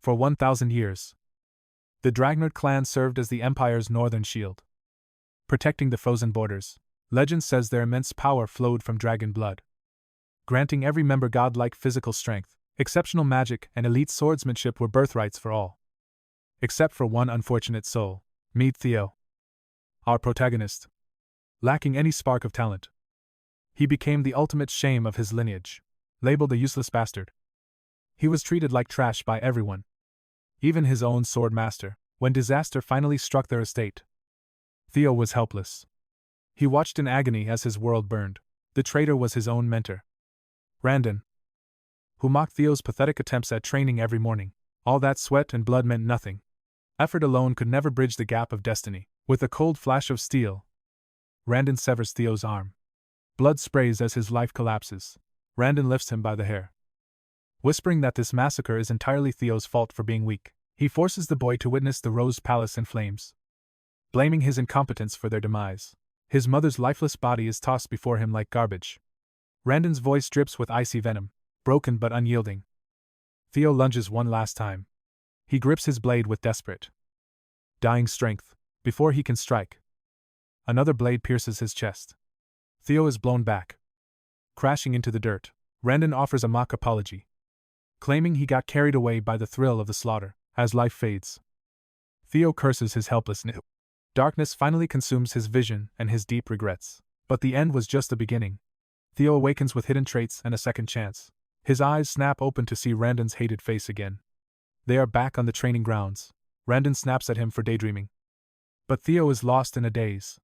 For 1,000 years, the Dragnard clan served as the Empire's northern shield, protecting the frozen borders. Legend says their immense power flowed from dragon blood, granting every member godlike physical strength. Exceptional magic and elite swordsmanship were birthrights for all. Except for one unfortunate soul. Meet Theo, our protagonist. Lacking any spark of talent, he became the ultimate shame of his lineage, labeled a useless bastard. He was treated like trash by everyone, even his own sword master. When disaster finally struck their estate, Theo was helpless. He watched in agony as his world burned. The traitor was his own mentor, Randon, who mocked Theo's pathetic attempts at training every morning. All that sweat and blood meant nothing. Effort alone could never bridge the gap of destiny. With a cold flash of steel, Randon severs Theo's arm. Blood sprays as his life collapses. Randon lifts him by the hair, whispering that this massacre is entirely Theo's fault for being weak. He forces the boy to witness the Rose Palace in flames, blaming his incompetence for their demise. His mother's lifeless body is tossed before him like garbage. Randon's voice drips with icy venom, broken but unyielding. Theo lunges one last time. He grips his blade with desperate, dying strength. Before he can strike, another blade pierces his chest. Theo is blown back, crashing into the dirt. Randon offers a mock apology, claiming he got carried away by the thrill of the slaughter. As life fades, Theo curses his helplessness. Darkness finally consumes his vision and his deep regrets. But the end was just the beginning. Theo awakens with hidden traits and a second chance. His eyes snap open to see Randon's hated face again. They are back on the training grounds. Randon snaps at him for daydreaming, but Theo is lost in a daze,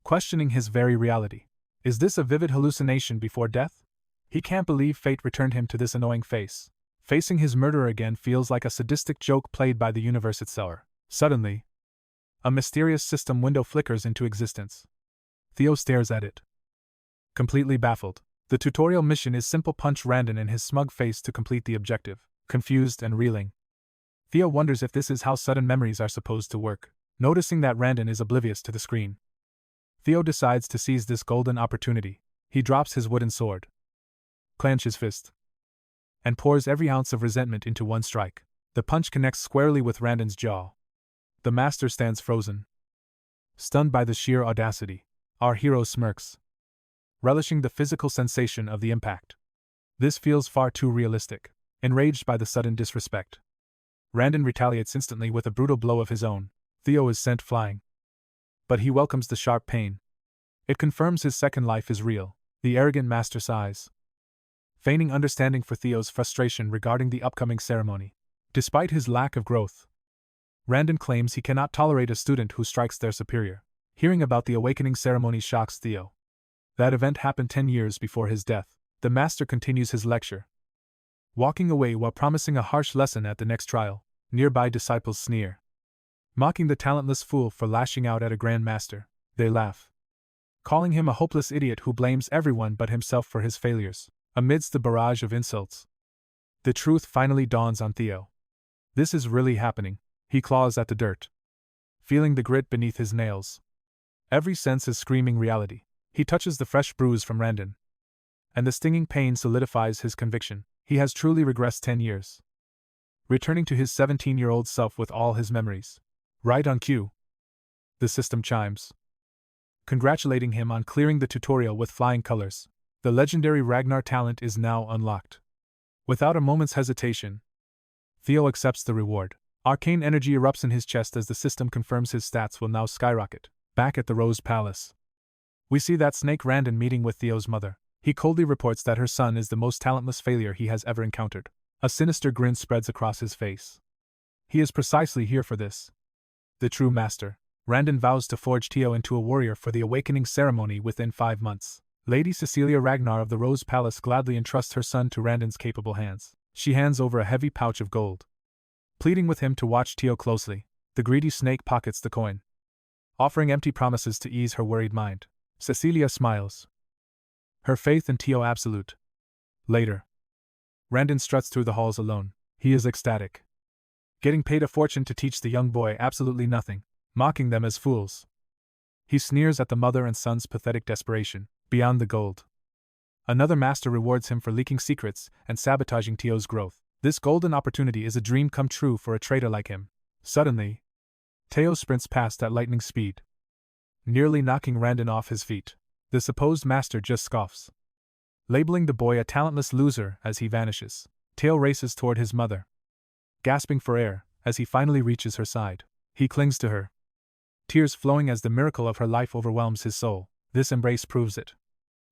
questioning his very reality. Is this a vivid hallucination before death? He can't believe fate returned him to this annoying face. Facing his murderer again feels like a sadistic joke played by the universe itself. Suddenly, a mysterious system window flickers into existence. Theo stares at it, completely baffled. The tutorial mission is simple: punch Randon in his smug face to complete the objective. Confused and reeling, Theo wonders if this is how sudden memories are supposed to work. Noticing that Randon is oblivious to the screen, Theo decides to seize this golden opportunity. He drops his wooden sword, clenches his fist, and pours every ounce of resentment into one strike. The punch connects squarely with Randon's jaw. The master stands frozen, stunned by the sheer audacity. Our hero smirks, relishing the physical sensation of the impact. This feels far too realistic. Enraged by the sudden disrespect, Randon retaliates instantly with a brutal blow of his own. Theo is sent flying, but he welcomes the sharp pain. It confirms his second life is real. The arrogant master sighs, feigning understanding for Theo's frustration regarding the upcoming ceremony. Despite his lack of growth, Randon claims he cannot tolerate a student who strikes their superior. Hearing about the awakening ceremony shocks Theo. That event happened 10 years before his death. The master continues his lecture, walking away while promising a harsh lesson at the next trial. Nearby disciples sneer, mocking the talentless fool for lashing out at a grand master. They laugh, calling him a hopeless idiot who blames everyone but himself for his failures. Amidst the barrage of insults, the truth finally dawns on Theo. This is really happening. He claws at the dirt, feeling the grit beneath his nails. Every sense is screaming reality. He touches the fresh bruise from Randon, and the stinging pain solidifies his conviction. He has truly regressed 10 years, returning to his 17-year-old self with all his memories. Right on cue, the system chimes, congratulating him on clearing the tutorial with flying colors. The legendary Ragnar talent is now unlocked. Without a moment's hesitation, Theo accepts the reward. Arcane energy erupts in his chest as the system confirms his stats will now skyrocket. Back at the Rose Palace, we see that snake Randon meeting with Theo's mother. He coldly reports that her son is the most talentless failure he has ever encountered. A sinister grin spreads across his face. He is precisely here for this. The true master. Randon vows to forge Theo into a warrior for the awakening ceremony within 5 months. Lady Cecilia Ragnar of the Rose Palace gladly entrusts her son to Randon's capable hands. She hands over a heavy pouch of gold, pleading with him to watch Theo closely. The greedy snake pockets the coin, offering empty promises to ease her worried mind. Cecilia smiles, her faith in Theo absolute. Later, Randon struts through the halls alone. He is ecstatic, getting paid a fortune to teach the young boy absolutely nothing, mocking them as fools. He sneers at the mother and son's pathetic desperation. Beyond the gold, another master rewards him for leaking secrets and sabotaging Theo's growth. This golden opportunity is a dream come true for a traitor like him. Suddenly, Theo sprints past at lightning speed, nearly knocking Randon off his feet. The supposed master just scoffs, labeling the boy a talentless loser as he vanishes. Theo races toward his mother, gasping for air as he finally reaches her side. He clings to her, tears flowing as the miracle of her life overwhelms his soul. This embrace proves it.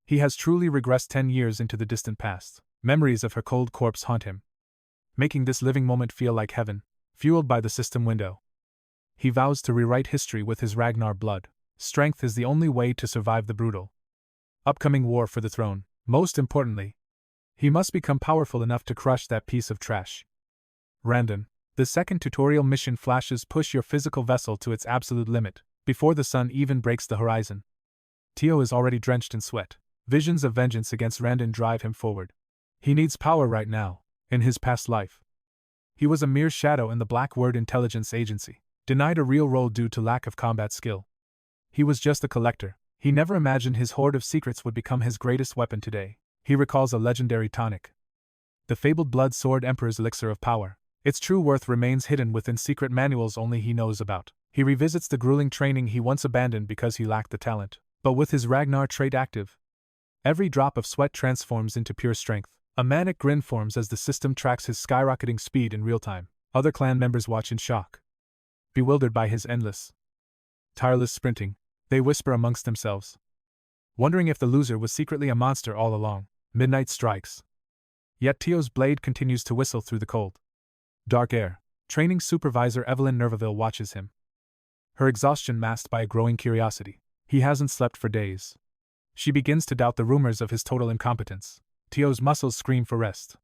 He has truly regressed 10 years into the distant past. Memories of her cold corpse haunt him, making this living moment feel like heaven. Fueled by the system window, he vows to rewrite history with his Ragnar blood. Strength is the only way to survive the brutal upcoming war for the throne. Most importantly, he must become powerful enough to crush that piece of trash. Randon. The second tutorial mission flashes push your physical vessel to its absolute limit, before the sun even breaks the horizon. Theo is already drenched in sweat. Visions of vengeance against Randon drive him forward. He needs power right now. In his past life, he was a mere shadow in the Blackwood intelligence agency, denied a real role due to lack of combat skill. He was just a collector. He never imagined his hoard of secrets would become his greatest weapon today. He recalls a legendary tonic, the fabled Blood Sword Emperor's elixir of power. Its true worth remains hidden within secret manuals only he knows about. He revisits the grueling training he once abandoned because he lacked the talent. But with his Ragnar trait active, every drop of sweat transforms into pure strength. A manic grin forms as the system tracks his skyrocketing speed in real time. Other clan members watch in shock, bewildered by his endless, tireless sprinting. They whisper amongst themselves, wondering if the loser was secretly a monster all along. Midnight strikes, yet Theo's blade continues to whistle through the cold, dark air. Training supervisor Evelyn Nerveville watches him, her exhaustion masked by a growing curiosity. He hasn't slept for days. She begins to doubt the rumors of his total incompetence. Theo's muscles scream for rest,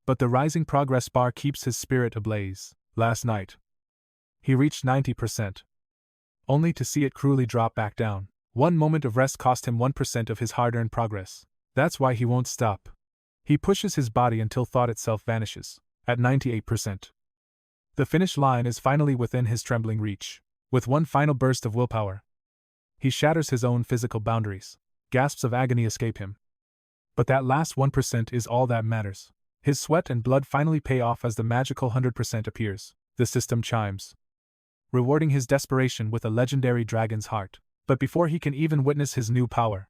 but the rising progress bar keeps his spirit ablaze. Last night, he reached 90%, only to see it cruelly drop back down. One moment of rest cost him 1% of his hard-earned progress. That's why he won't stop. He pushes his body until thought itself vanishes. At 98%, the finish line is finally within his trembling reach. With one final burst of willpower, he shatters his own physical boundaries. Gasps of agony escape him. But that last 1% is all that matters. His sweat and blood finally pay off as the magical 100% appears. The system chimes, rewarding his desperation with a legendary dragon's heart. But before he can even witness his new power,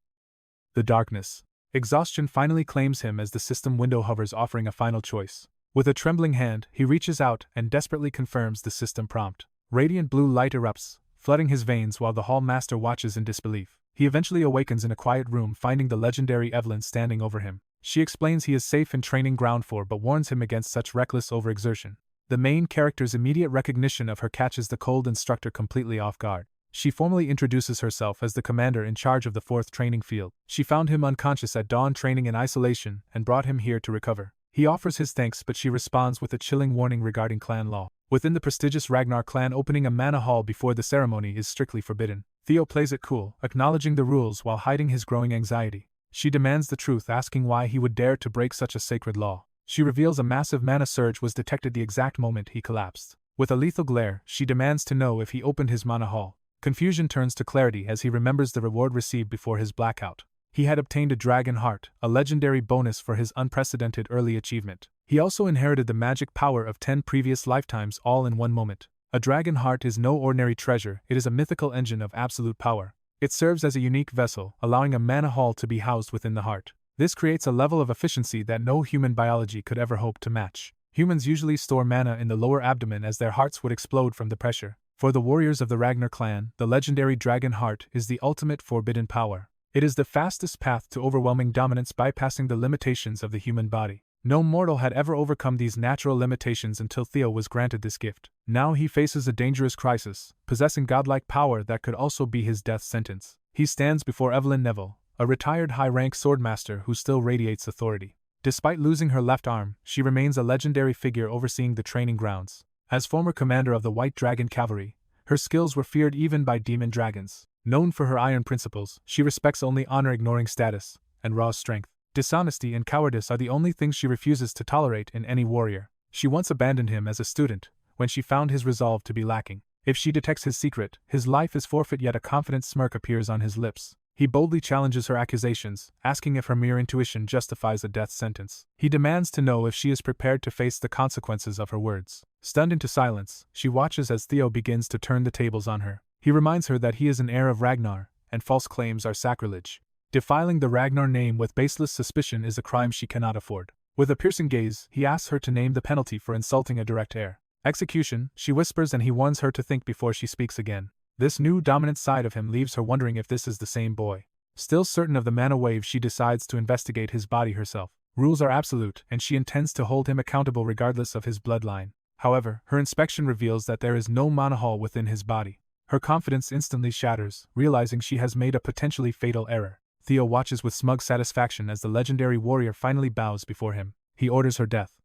the darkness, exhaustion finally claims him as the system window hovers, offering a final choice. With a trembling hand, he reaches out and desperately confirms the system prompt. Radiant blue light erupts, flooding his veins while the Hall Master watches in disbelief. He eventually awakens in a quiet room, finding the legendary Evelyn standing over him. She explains he is safe in training ground 4 but warns him against such reckless overexertion. The main character's immediate recognition of her catches the cold instructor completely off guard. She formally introduces herself as the commander in charge of the 4th training field. She found him unconscious at dawn training in isolation and brought him here to recover. He offers his thanks, but she responds with a chilling warning regarding clan law. Within the prestigious Ragnar clan, opening a mana hall before the ceremony is strictly forbidden. Theo plays it cool, acknowledging the rules while hiding his growing anxiety. She demands the truth, asking why he would dare to break such a sacred law. She reveals a massive mana surge was detected the exact moment he collapsed. With a lethal glare, she demands to know if he opened his mana hall. Confusion turns to clarity as he remembers the reward received before his blackout. He had obtained a dragon heart, a legendary bonus for his unprecedented early achievement. He also inherited the magic power of 10 previous lifetimes all in one moment. A dragon heart is no ordinary treasure, it is a mythical engine of absolute power. It serves as a unique vessel, allowing a mana hall to be housed within the heart. This creates a level of efficiency that no human biology could ever hope to match. Humans usually store mana in the lower abdomen as their hearts would explode from the pressure. For the warriors of the Ragnar clan, the legendary dragon heart is the ultimate forbidden power. It is the fastest path to overwhelming dominance, bypassing the limitations of the human body. No mortal had ever overcome these natural limitations until Theo was granted this gift. Now he faces a dangerous crisis, possessing godlike power that could also be his death sentence. He stands before Evelyn Neville, a retired high-rank swordmaster who still radiates authority. Despite losing her left arm, she remains a legendary figure overseeing the training grounds. As former commander of the White Dragon Cavalry, her skills were feared even by demon dragons. Known for her iron principles, she respects only honor, ignoring status and raw strength. Dishonesty and cowardice are the only things she refuses to tolerate in any warrior. She once abandoned him as a student, when she found his resolve to be lacking. If she detects his secret, his life is forfeit, yet a confident smirk appears on his lips. He boldly challenges her accusations, asking if her mere intuition justifies a death sentence. He demands to know if she is prepared to face the consequences of her words. Stunned into silence, she watches as Theo begins to turn the tables on her. He reminds her that he is an heir of Ragnar, and false claims are sacrilege. Defiling the Ragnar name with baseless suspicion is a crime she cannot afford. With a piercing gaze, he asks her to name the penalty for insulting a direct heir. Execution, she whispers, and he warns her to think before she speaks again. This new dominant side of him leaves her wondering if this is the same boy. Still certain of the mana wave, she decides to investigate his body herself. Rules are absolute, and she intends to hold him accountable regardless of his bloodline. However, her inspection reveals that there is no mana hole within his body. Her confidence instantly shatters, realizing she has made a potentially fatal error. Theo watches with smug satisfaction as the legendary warrior finally bows before him. He orders her death,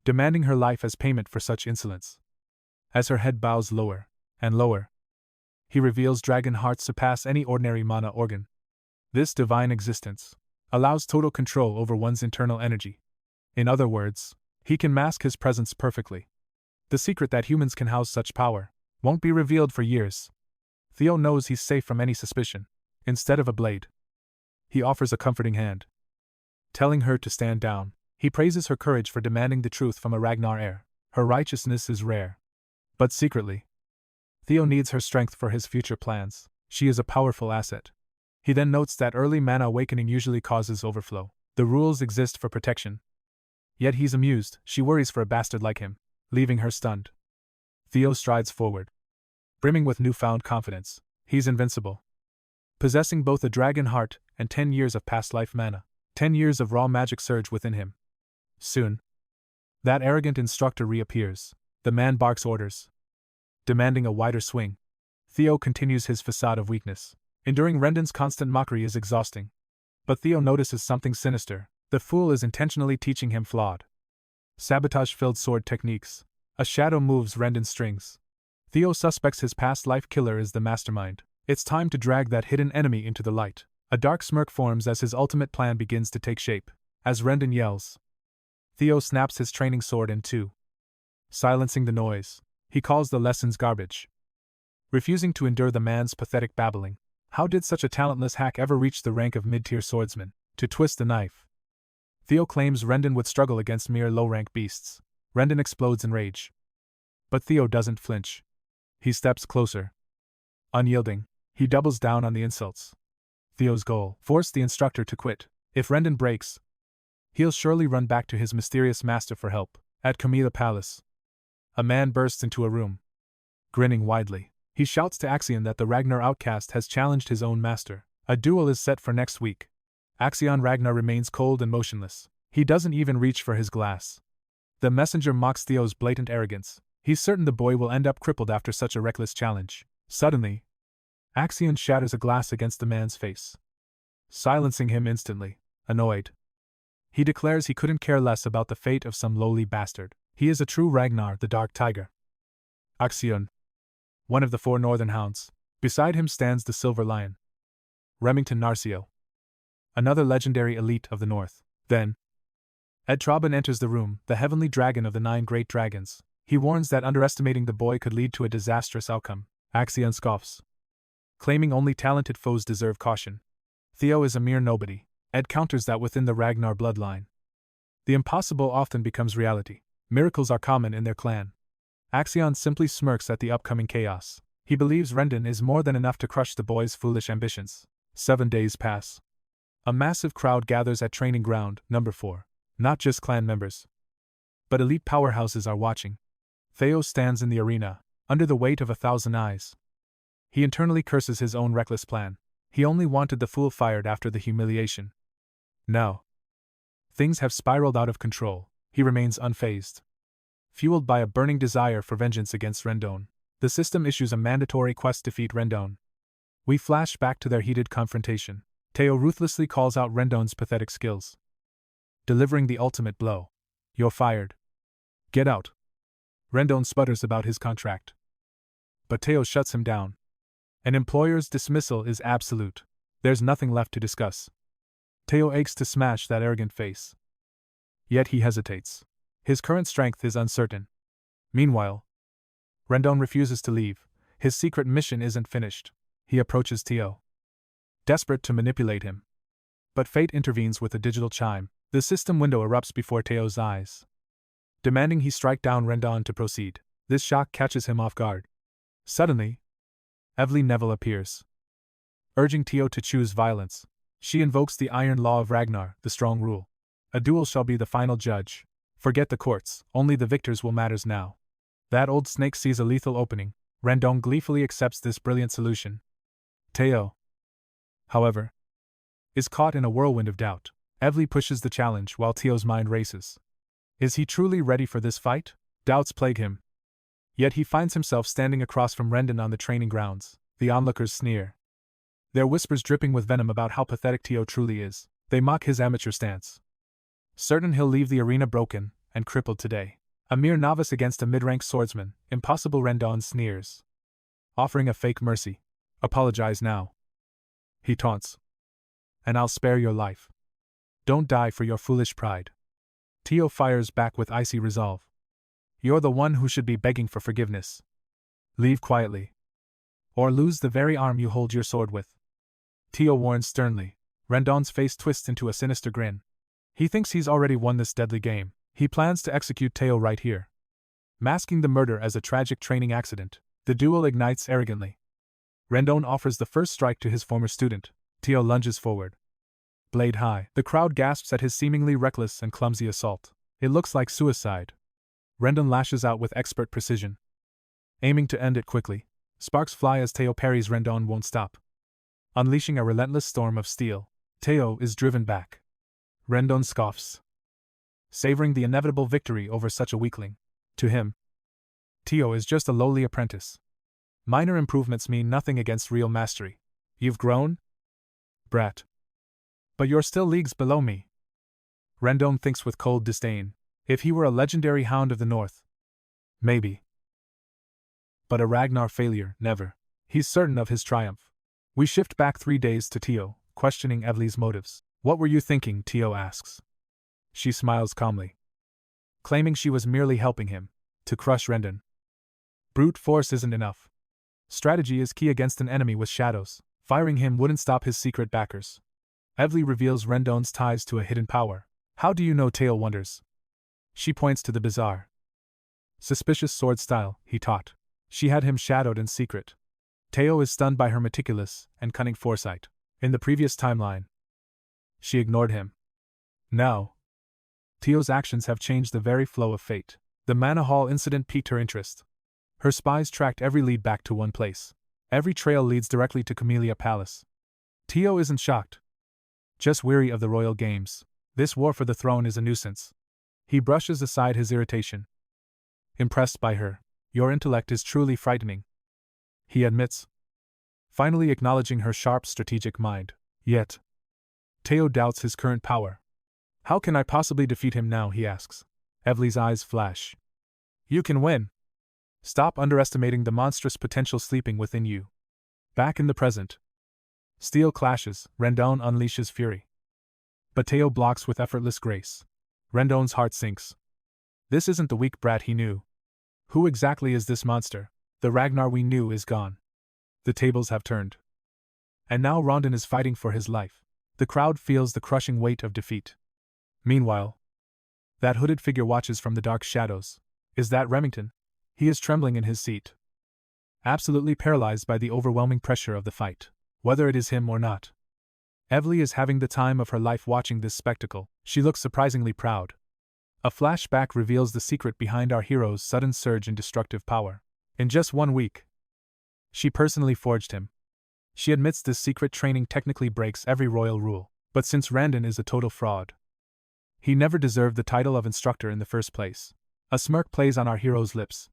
demanding her life as payment for such insolence. As her head bows lower and lower, he reveals dragon hearts surpass any ordinary mana organ. This divine existence allows total control over one's internal energy. In other words, he can mask his presence perfectly. The secret that humans can house such power won't be revealed for years. Theo knows he's safe from any suspicion. Instead of a blade, he offers a comforting hand, telling her to stand down. He praises her courage for demanding the truth from a Ragnar heir. Her righteousness is rare, but secretly, Theo needs her strength for his future plans. She is a powerful asset. He then notes that early mana awakening usually causes overflow. The rules exist for protection. Yet he's amused. She worries for a bastard like him, leaving her stunned. Theo strides forward, brimming with newfound confidence. He's invincible, possessing both a dragon heart and 10 years of past life mana. 10 years of raw magic surge within him. Soon, that arrogant instructor reappears. The man barks orders, demanding a wider swing. Theo continues his facade of weakness. Enduring Randon's constant mockery is exhausting. But Theo notices something sinister. The fool is intentionally teaching him flawed, sabotage-filled sword techniques. A shadow moves Randon's strings. Theo suspects his past life killer is the mastermind. It's time to drag that hidden enemy into the light. A dark smirk forms as his ultimate plan begins to take shape. As Randon yells, Theo snaps his training sword in two, silencing the noise. He calls the lessons garbage, refusing to endure the man's pathetic babbling. How did such a talentless hack ever reach the rank of mid-tier swordsman? To twist the knife, Theo claims Randon would struggle against mere low-rank beasts. Randon explodes in rage, but Theo doesn't flinch. He steps closer, unyielding. He doubles down on the insults. Theo's goal: force the instructor to quit. If Randon breaks, he'll surely run back to his mysterious master for help. At 𝗕𝗲𝗁 Palace, a man bursts into a room, grinning widely. He shouts to Axion that the Ragnar outcast has challenged his own master. A duel is set for next week. Axion Ragnar remains cold and motionless. He doesn't even reach for his glass. The messenger mocks Theo's blatant arrogance. He's certain the boy will end up crippled after such a reckless challenge. Suddenly, Axion shatters a glass against the man's face, silencing him instantly. Annoyed, he declares he couldn't care less about the fate of some lowly bastard. He is a true Ragnar, the Dark Tiger. Axion, one of the 4 northern hounds. Beside him stands the Silver Lion, Remington Narcio, another legendary elite of the north. Then, 𝗕𝗲𝘁𝗁 enters the room, the heavenly dragon of the 9 great dragons. He warns that underestimating the boy could lead to a disastrous outcome. Axion scoffs, claiming only talented foes deserve caution. Theo is a mere nobody. Ed counters that within the Ragnar bloodline, the impossible often becomes reality. Miracles are common in their clan. Axion simply smirks at the upcoming chaos. He believes Randon is more than enough to crush the boy's foolish ambitions. 7 days pass. A massive crowd gathers at training ground number 4. Not just clan members, but elite powerhouses are watching. Theo stands in the arena, under the weight of 1,000 eyes. He internally curses his own reckless plan. He only wanted the fool fired after the humiliation. Now, things have spiraled out of control. He remains unfazed, fueled by a burning desire for vengeance against Randon. The system issues a mandatory quest: defeat Randon. We flash back to their heated confrontation. Theo ruthlessly calls out Randon's pathetic skills, delivering the ultimate blow. You're fired. Get out. Randon sputters about his contract, but Theo shuts him down. An employer's dismissal is absolute. There's nothing left to discuss. Theo aches to smash that arrogant face, yet he hesitates. His current strength is uncertain. Meanwhile, Randon refuses to leave. His secret mission isn't finished. He approaches Theo, desperate to manipulate him. But fate intervenes with a digital chime. The system window erupts before Theo's eyes, demanding he strike down Randon to proceed. This shock catches him off guard. Suddenly, 𝗕𝗲𝗰𝙀 appears, urging Theo to choose violence. She invokes the iron law of Ragnar, the strong rule. A duel shall be the final judge. Forget the courts, only the victors will matters now. That old snake sees a lethal opening. Randon gleefully accepts this brilliant solution. Theo, however, is caught in a whirlwind of doubt. 𝗕𝗲𝗰 pushes the challenge while Theo's mind races. Is he truly ready for this fight? Doubts plague him. Yet he finds himself standing across from Randon on the training grounds. The onlookers sneer, their whispers dripping with venom about how pathetic Theo truly is. They mock his amateur stance, certain he'll leave the arena broken and crippled today. A mere novice against a mid-rank swordsman, impossible. Randon sneers, offering a fake mercy. Apologize now, he taunts, and I'll spare your life. Don't die for your foolish pride. Theo fires back with icy resolve. You're the one who should be begging for forgiveness. Leave quietly, or lose the very arm you hold your sword with. Theo warns sternly. Randon's face twists into a sinister grin. He thinks he's already won this deadly game. He plans to execute Theo right here, masking the murder as a tragic training accident. The duel ignites arrogantly. Randon offers the first strike to his former student. Theo lunges forward, blade high. The crowd gasps at his seemingly reckless and clumsy assault. It looks like suicide. Randon lashes out with expert precision, aiming to end it quickly. Sparks fly as Theo parries. Randon won't stop, unleashing a relentless storm of steel. Theo is driven back. Randon scoffs, savoring the inevitable victory over such a weakling. To him, Theo is just a lowly apprentice. Minor improvements mean nothing against real mastery. You've grown, brat, but you're still leagues below me. Randon thinks with cold disdain. If he were a legendary hound of the north, maybe. But a Ragnar failure, never. He's certain of his triumph. We shift back 3 days to Theo, questioning 𝗕𝗲𝗰's motives. What were you thinking? Theo asks. She smiles calmly, claiming she was merely helping him to crush Randon. Brute force isn't enough. Strategy is key against an enemy with shadows. Firing him wouldn't stop his secret backers. 𝗕𝗲𝗰 reveals Randon's ties to a hidden power. How do you know? Theo wonders. She points to the bizarre, suspicious sword style he taught. She had him shadowed in secret. Theo is stunned by her meticulous and cunning foresight. In the previous timeline, she ignored him. Now, Theo's actions have changed the very flow of fate. The Manhwa incident piqued her interest. Her spies tracked every lead back to one place. Every trail leads directly to 𝗕𝗲𝗰 Palace. Theo isn't shocked, just weary of the royal games. This war for the throne is a nuisance. He brushes aside his irritation, impressed by her. Your intellect is truly frightening, he admits, finally acknowledging her sharp strategic mind. Yet, Theo doubts his current power. How can I possibly defeat him now? He asks. 𝗕𝗲𝗰's eyes flash. You can win. Stop underestimating the monstrous potential sleeping within you. Back in the present, steel clashes. Randon unleashes fury, but Theo blocks with effortless grace. Randon's heart sinks. This isn't the weak brat he knew. Who exactly is this monster? The Ragnar we knew is gone. The tables have turned, and now Randon is fighting for his life. The crowd feels the crushing weight of defeat. Meanwhile, that hooded figure watches from the dark shadows. Is that Remington? He is trembling in his seat, absolutely paralyzed by the overwhelming pressure of the fight. Whether it is him or not, 𝗕𝗲𝗰 is having the time of her life watching this spectacle. She looks surprisingly proud. A flashback reveals the secret behind our hero's sudden surge in destructive power. In just 1 week, she personally forged him. She admits this secret training technically breaks every royal rule, but since Randon is a total fraud, he never deserved the title of instructor in the first place. A smirk plays on our hero's lips.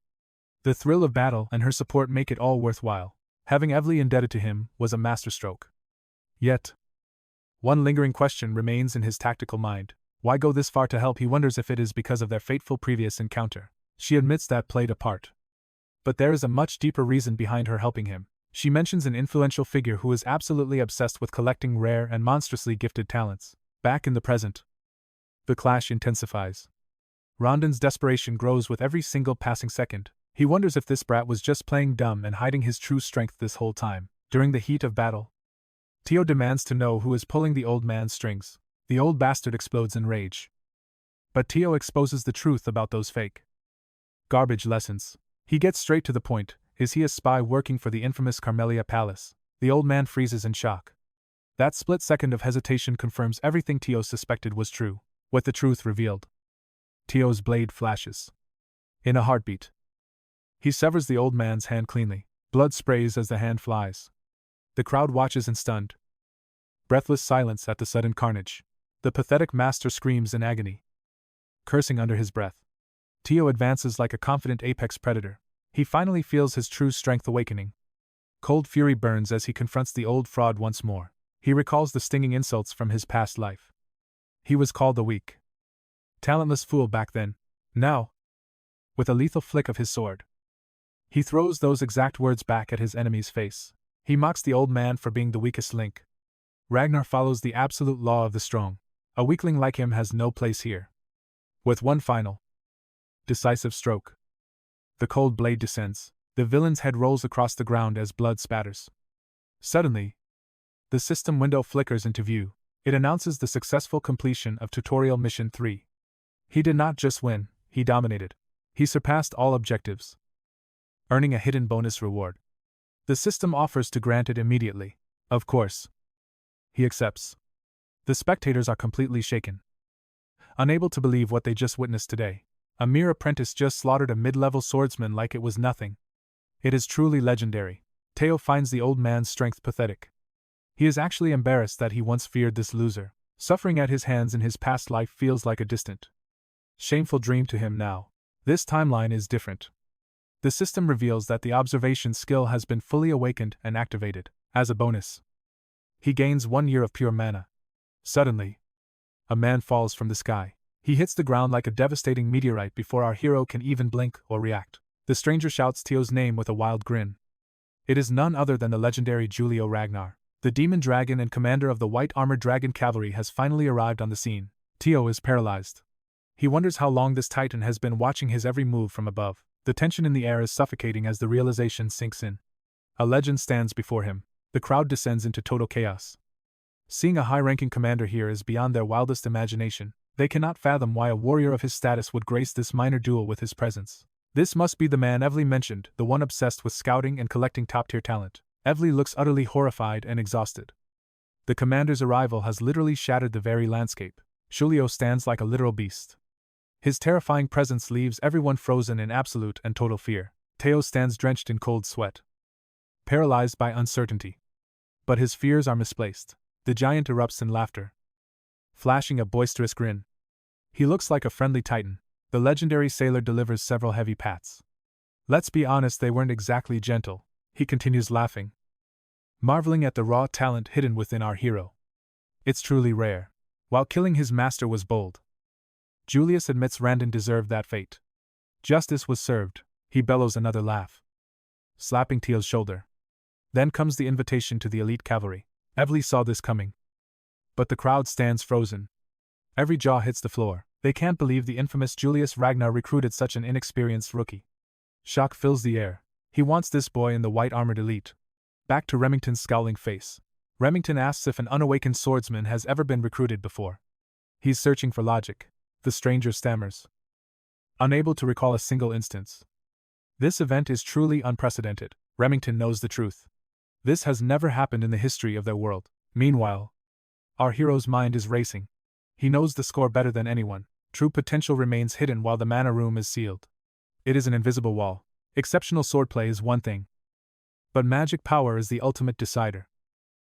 The thrill of battle and her support make it all worthwhile. Having 𝗕𝗲𝗰 indebted to him was a masterstroke. Yet, one lingering question remains in his tactical mind. Why go this far to help? He wonders if it is because of their fateful previous encounter. She admits that played a part, but there is a much deeper reason behind her helping him. She mentions an influential figure who is absolutely obsessed with collecting rare and monstrously gifted talents. Back in the present, the clash intensifies. Randon's desperation grows with every single passing second. He wonders if this brat was just playing dumb and hiding his true strength this whole time. During the heat of battle, Theo demands to know who is pulling the old man's strings. The old bastard explodes in rage. But Theo exposes the truth about those fake garbage lessons. He gets straight to the point. Is he a spy working for the infamous 𝗕𝗲𝗰𝙀𝗰? The old man freezes in shock. That split second of hesitation confirms everything Theo suspected was true. With the truth revealed, Theo's blade flashes. In a heartbeat, he severs the old man's hand cleanly. Blood sprays as the hand flies. The crowd watches in stunned, breathless silence at the sudden carnage. The pathetic master screams in agony, cursing under his breath. Theo advances like a confident apex predator. He finally feels his true strength awakening. Cold fury burns as he confronts the old fraud once more. He recalls the stinging insults from his past life. He was called a weak, talentless fool back then. Now, with a lethal flick of his sword, he throws those exact words back at his enemy's face. He mocks the old man for being the weakest link. Ragnar follows the absolute law of the strong. A weakling like him has no place here. With one final, decisive stroke, the cold blade descends. The villain's head rolls across the ground as blood spatters. Suddenly, the system window flickers into view. It announces the successful completion of Tutorial Mission 3. He did not just win, he dominated. He surpassed all objectives, earning a hidden bonus reward. The system offers to grant it immediately. Of course, he accepts. The spectators are completely shaken, unable to believe what they just witnessed today. A mere apprentice just slaughtered a mid-level swordsman like it was nothing. It is truly legendary. Theo finds the old man's strength pathetic. He is actually embarrassed that he once feared this loser. Suffering at his hands in his past life feels like a distant, shameful dream to him now. This timeline is different. The system reveals that the observation skill has been fully awakened and activated. As a bonus, he gains 1 year of pure mana. Suddenly, a man falls from the sky. He hits the ground like a devastating meteorite before our hero can even blink or react. The stranger shouts Theo's name with a wild grin. It is none other than the legendary Theo Ragnar. The demon dragon and commander of the white-armored dragon cavalry has finally arrived on the scene. Theo is paralyzed. He wonders how long this titan has been watching his every move from above. The tension in the air is suffocating as the realization sinks in. A legend stands before him. The crowd descends into total chaos. Seeing a high-ranking commander here is beyond their wildest imagination. They cannot fathom why a warrior of his status would grace this minor duel with his presence. This must be the man 𝗕𝗲𝗰𝙀𝗰 mentioned, the one obsessed with scouting and collecting top-tier talent. 𝗕𝗲𝗰 looks utterly horrified and exhausted. The commander's arrival has literally shattered the very landscape. Julio stands like a literal beast. His terrifying presence leaves everyone frozen in absolute and total fear. Theo stands drenched in cold sweat, paralyzed by uncertainty. But his fears are misplaced. The giant erupts in laughter, flashing a boisterous grin. He looks like a friendly titan. The legendary sailor delivers several heavy pats. Let's be honest, they weren't exactly gentle. He continues laughing, marveling at the raw talent hidden within our hero. It's truly rare. While killing his master was bold, Julius admits Randon deserved that fate. Justice was served. He bellows another laugh, slapping Theo's shoulder. Then comes the invitation to the elite cavalry. 𝗕𝗲𝗰𝗀 saw this coming, but the crowd stands frozen. Every jaw hits the floor. They can't believe the infamous Julius Ragnar recruited such an inexperienced rookie. Shock fills the air. He wants this boy in the white-armored elite. Back to Remington's scowling face. Remington asks if an unawakened swordsman has ever been recruited before. He's searching for logic. The stranger stammers, unable to recall a single instance. This event is truly unprecedented. Remington knows the truth. This has never happened in the history of their world. Meanwhile, our hero's mind is racing. He knows the score better than anyone. True potential remains hidden while the mana room is sealed. It is an invisible wall. Exceptional swordplay is one thing, but magic power is the ultimate decider.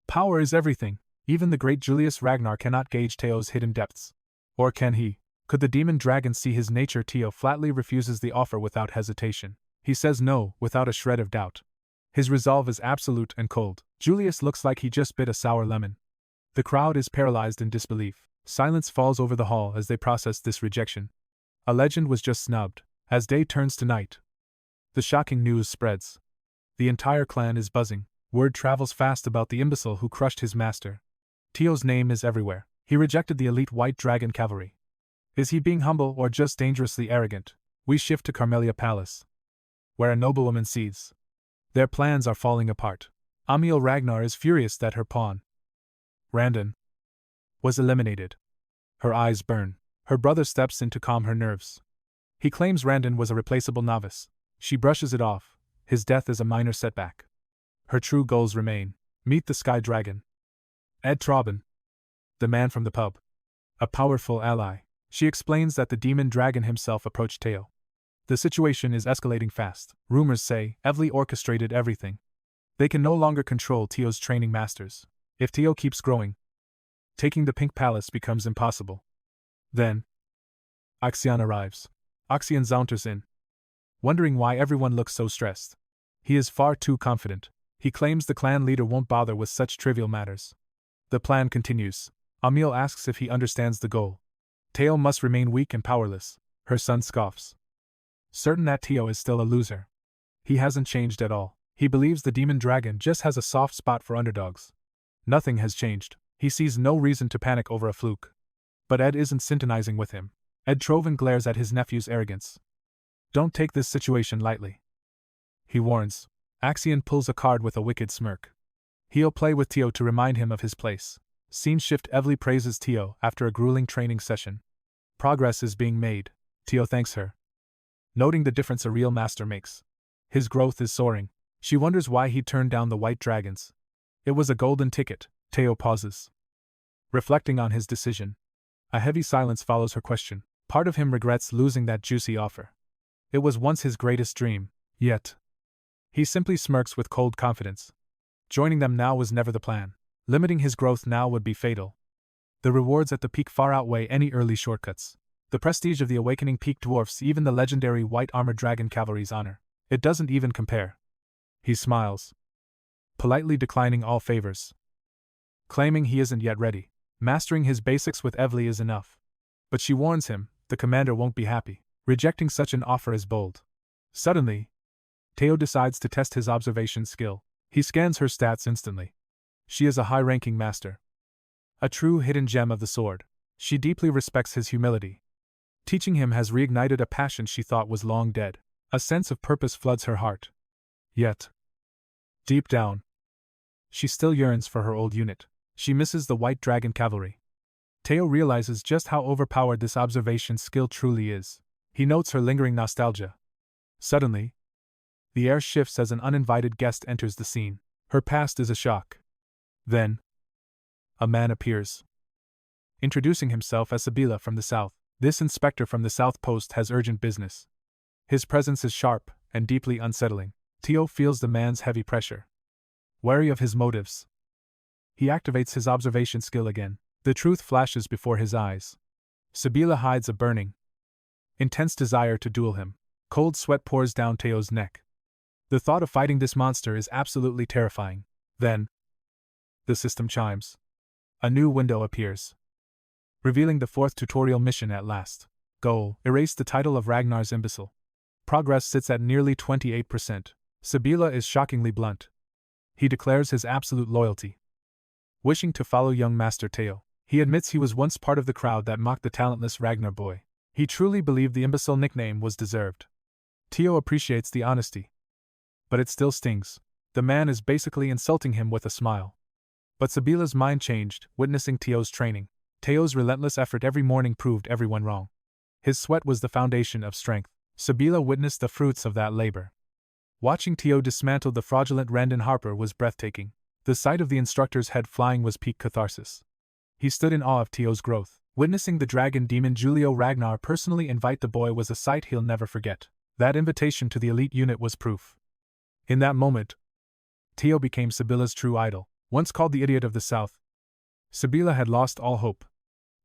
Power is everything. Even the great Julius Ragnar cannot gauge Theo's hidden depths. Or can he? Could the demon dragon see his nature? Theo flatly refuses the offer without hesitation. He says no, without a shred of doubt. His resolve is absolute and cold. Julius looks like he just bit a sour lemon. The crowd is paralyzed in disbelief. Silence falls over the hall as they process this rejection. A legend was just snubbed. As day turns to night, the shocking news spreads. The entire clan is buzzing. Word travels fast about the imbecile who crushed his master. Theo's name is everywhere. He rejected the elite white dragon cavalry. Is he being humble or just dangerously arrogant? We shift to 𝗕𝗲𝗰𝙀𝗰 Palace, where a noblewoman sees. Their plans are falling apart. Amiel Ragnar is furious that her pawn, Randon was eliminated. Her eyes burn. Her brother steps in to calm her nerves. He claims Randon was a replaceable novice. She brushes it off. His death is a minor setback. Her true goals remain. Meet the Sky Dragon. 𝗕𝗲𝘁𝙁𝙁𝗰, the man from the pub. A powerful ally. She explains that the demon dragon himself approached Theo. The situation is escalating fast. Rumors say 𝗕𝗲𝗁 orchestrated everything. They can no longer control Theo's training masters. If Theo keeps growing, taking the Pink Palace becomes impossible. Then, 𝗕𝗲𝗁 arrives. 𝗕𝗲𝗁 saunters in, wondering why everyone looks so stressed. He is far too confident. He claims the clan leader won't bother with such trivial matters. The plan continues. Emil asks if he understands the goal. Theo must remain weak and powerless. Her son scoffs, certain that Theo is still a loser. He hasn't changed at all. He believes the demon dragon just has a soft spot for underdogs. Nothing has changed. He sees no reason to panic over a fluke. But Ed isn't syntonizing with him. 𝗕𝗲𝘁𝗁 glares at his nephew's arrogance. Don't take this situation lightly, he warns. 𝗕𝗲𝗁 pulls a card with a wicked smirk. He'll play with Theo to remind him of his place. Scene shift. 𝗕𝗲𝗁 praises Theo after a grueling training session. Progress is being made. Theo thanks her, noting the difference a real master makes. His growth is soaring. She wonders why he turned down the white dragons. It was a golden ticket. Theo pauses, reflecting on his decision. A heavy silence follows her question. Part of him regrets losing that juicy offer. It was once his greatest dream, yet he simply smirks with cold confidence. Joining them now was never the plan. Limiting his growth now would be fatal. The rewards at the peak far outweigh any early shortcuts. The prestige of the awakening peak dwarfs even the legendary white-armored dragon cavalry's honor. It doesn't even compare. He smiles, politely declining all favors, claiming he isn't yet ready. Mastering his basics with 𝗕𝗲𝗁 is enough. But she warns him, the commander won't be happy. Rejecting such an offer is bold. Suddenly, Theo decides to test his observation skill. He scans her stats instantly. She is a high-ranking master, a true hidden gem of the sword. She deeply respects his humility. Teaching him has reignited a passion she thought was long dead. A sense of purpose floods her heart. Yet, deep down, she still yearns for her old unit. She misses the white dragon cavalry. Theo realizes just how overpowered this observation skill truly is. He notes her lingering nostalgia. Suddenly, the air shifts as an uninvited guest enters the scene. Her past is a shock. Then, a man appears, introducing himself as 𝗕𝗲𝗁 from the south. This inspector from the south post has urgent business. His presence is sharp and deeply unsettling. Theo feels the man's heavy pressure. Wary of his motives, he activates his observation skill again. The truth flashes before his eyes. 𝗕𝗲𝗁 hides a burning, intense desire to duel him. Cold sweat pours down Theo's neck. The thought of fighting this monster is absolutely terrifying. Then, the system chimes. A new window appears, revealing the 4th tutorial mission at last. Goal: erase the title of Ragnar's imbecile. Progress sits at nearly 28%. 𝗕𝗲𝗁 is shockingly blunt. He declares his absolute loyalty, wishing to follow young Master Theo. He admits he was once part of the crowd that mocked the talentless Ragnar boy. He truly believed the imbecile nickname was deserved. Theo appreciates the honesty, but it still stings. The man is basically insulting him with a smile. But 𝗕𝗲𝗁's mind changed, witnessing Theo's training. Theo's relentless effort every morning proved everyone wrong. His sweat was the foundation of strength. 𝗕𝗲𝗁 witnessed the fruits of that labor. Watching Theo dismantle the fraudulent Randon Harper was breathtaking. The sight of the instructor's head flying was peak catharsis. He stood in awe of Theo's growth. Witnessing the dragon demon Theo Ragnar personally invite the boy was a sight he'll never forget. That invitation to the elite unit was proof. In that moment, Theo became 𝗕𝗲𝗁's true idol. Once called the idiot of the south, 𝗕𝗲𝗁 had lost all hope.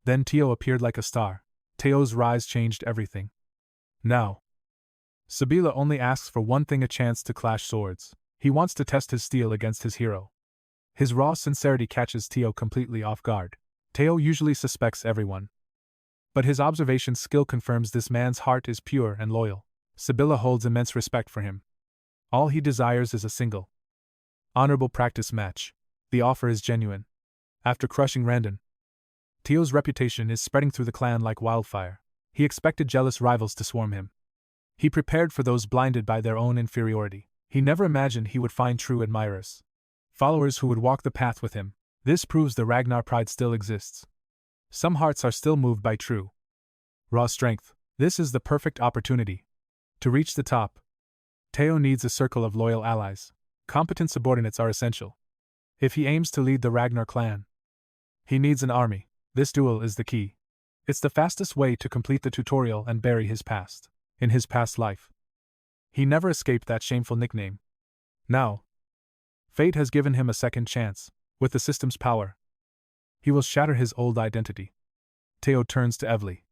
Then Theo appeared like a star. Theo's rise changed everything. Now, 𝗕𝗲𝗁 only asks for one thing: a chance to clash swords. He wants to test his steel against his hero. His raw sincerity catches Theo completely off guard. Theo usually suspects everyone, but his observation skill confirms this man's heart is pure and loyal. 𝗕𝗲𝗁 holds immense respect for him. All he desires is a single, honorable practice match. The offer is genuine. After crushing Randon, Theo's reputation is spreading through the clan like wildfire. He expected jealous rivals to swarm him. He prepared for those blinded by their own inferiority. He never imagined he would find true admirers, followers who would walk the path with him. This proves the Ragnar pride still exists. Some hearts are still moved by true, raw strength. This is the perfect opportunity. To reach the top, Theo needs a circle of loyal allies. Competent subordinates are essential. If he aims to lead the Ragnar clan, he needs an army. This duel is the key. It's the fastest way to complete the tutorial and bury his past. In his past life, he never escaped that shameful nickname. Now, fate has given him a second chance. With the system's power, he will shatter his old identity. Theo turns to 𝗕𝗲𝗰.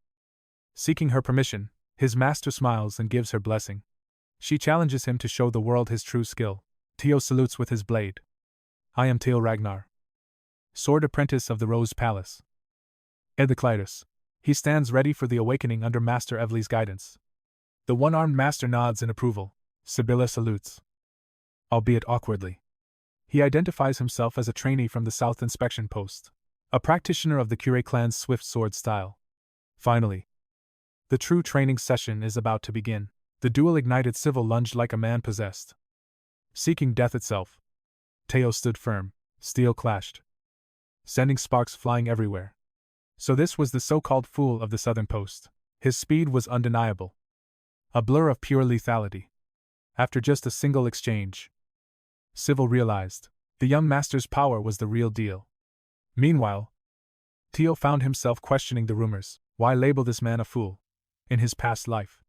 Seeking her permission, his master smiles and gives her blessing. She challenges him to show the world his true skill. Theo salutes with his blade. I am Theo Ragnar, sword apprentice of the Rose Palace. 𝗕𝗲𝗁𝗰𝙀. He stands ready for the awakening under Master 𝗕𝗲𝗁's guidance. The one-armed master nods in approval. Sibylla salutes, albeit awkwardly. He identifies himself as a trainee from the South Inspection Post, a practitioner of the 𝗕𝗲𝗁 clan's swift sword style. Finally, the true training session is about to begin. The duel ignited. Civil lunged like a man possessed, seeking death itself. Theo stood firm. Steel clashed, sending sparks flying everywhere. So this was the so-called fool of the Southern Post. His speed was undeniable, a blur of pure lethality. After just a single exchange, Civil realized the young master's power was the real deal. Meanwhile, Theo found himself questioning the rumors. Why label this man a fool? In his past life,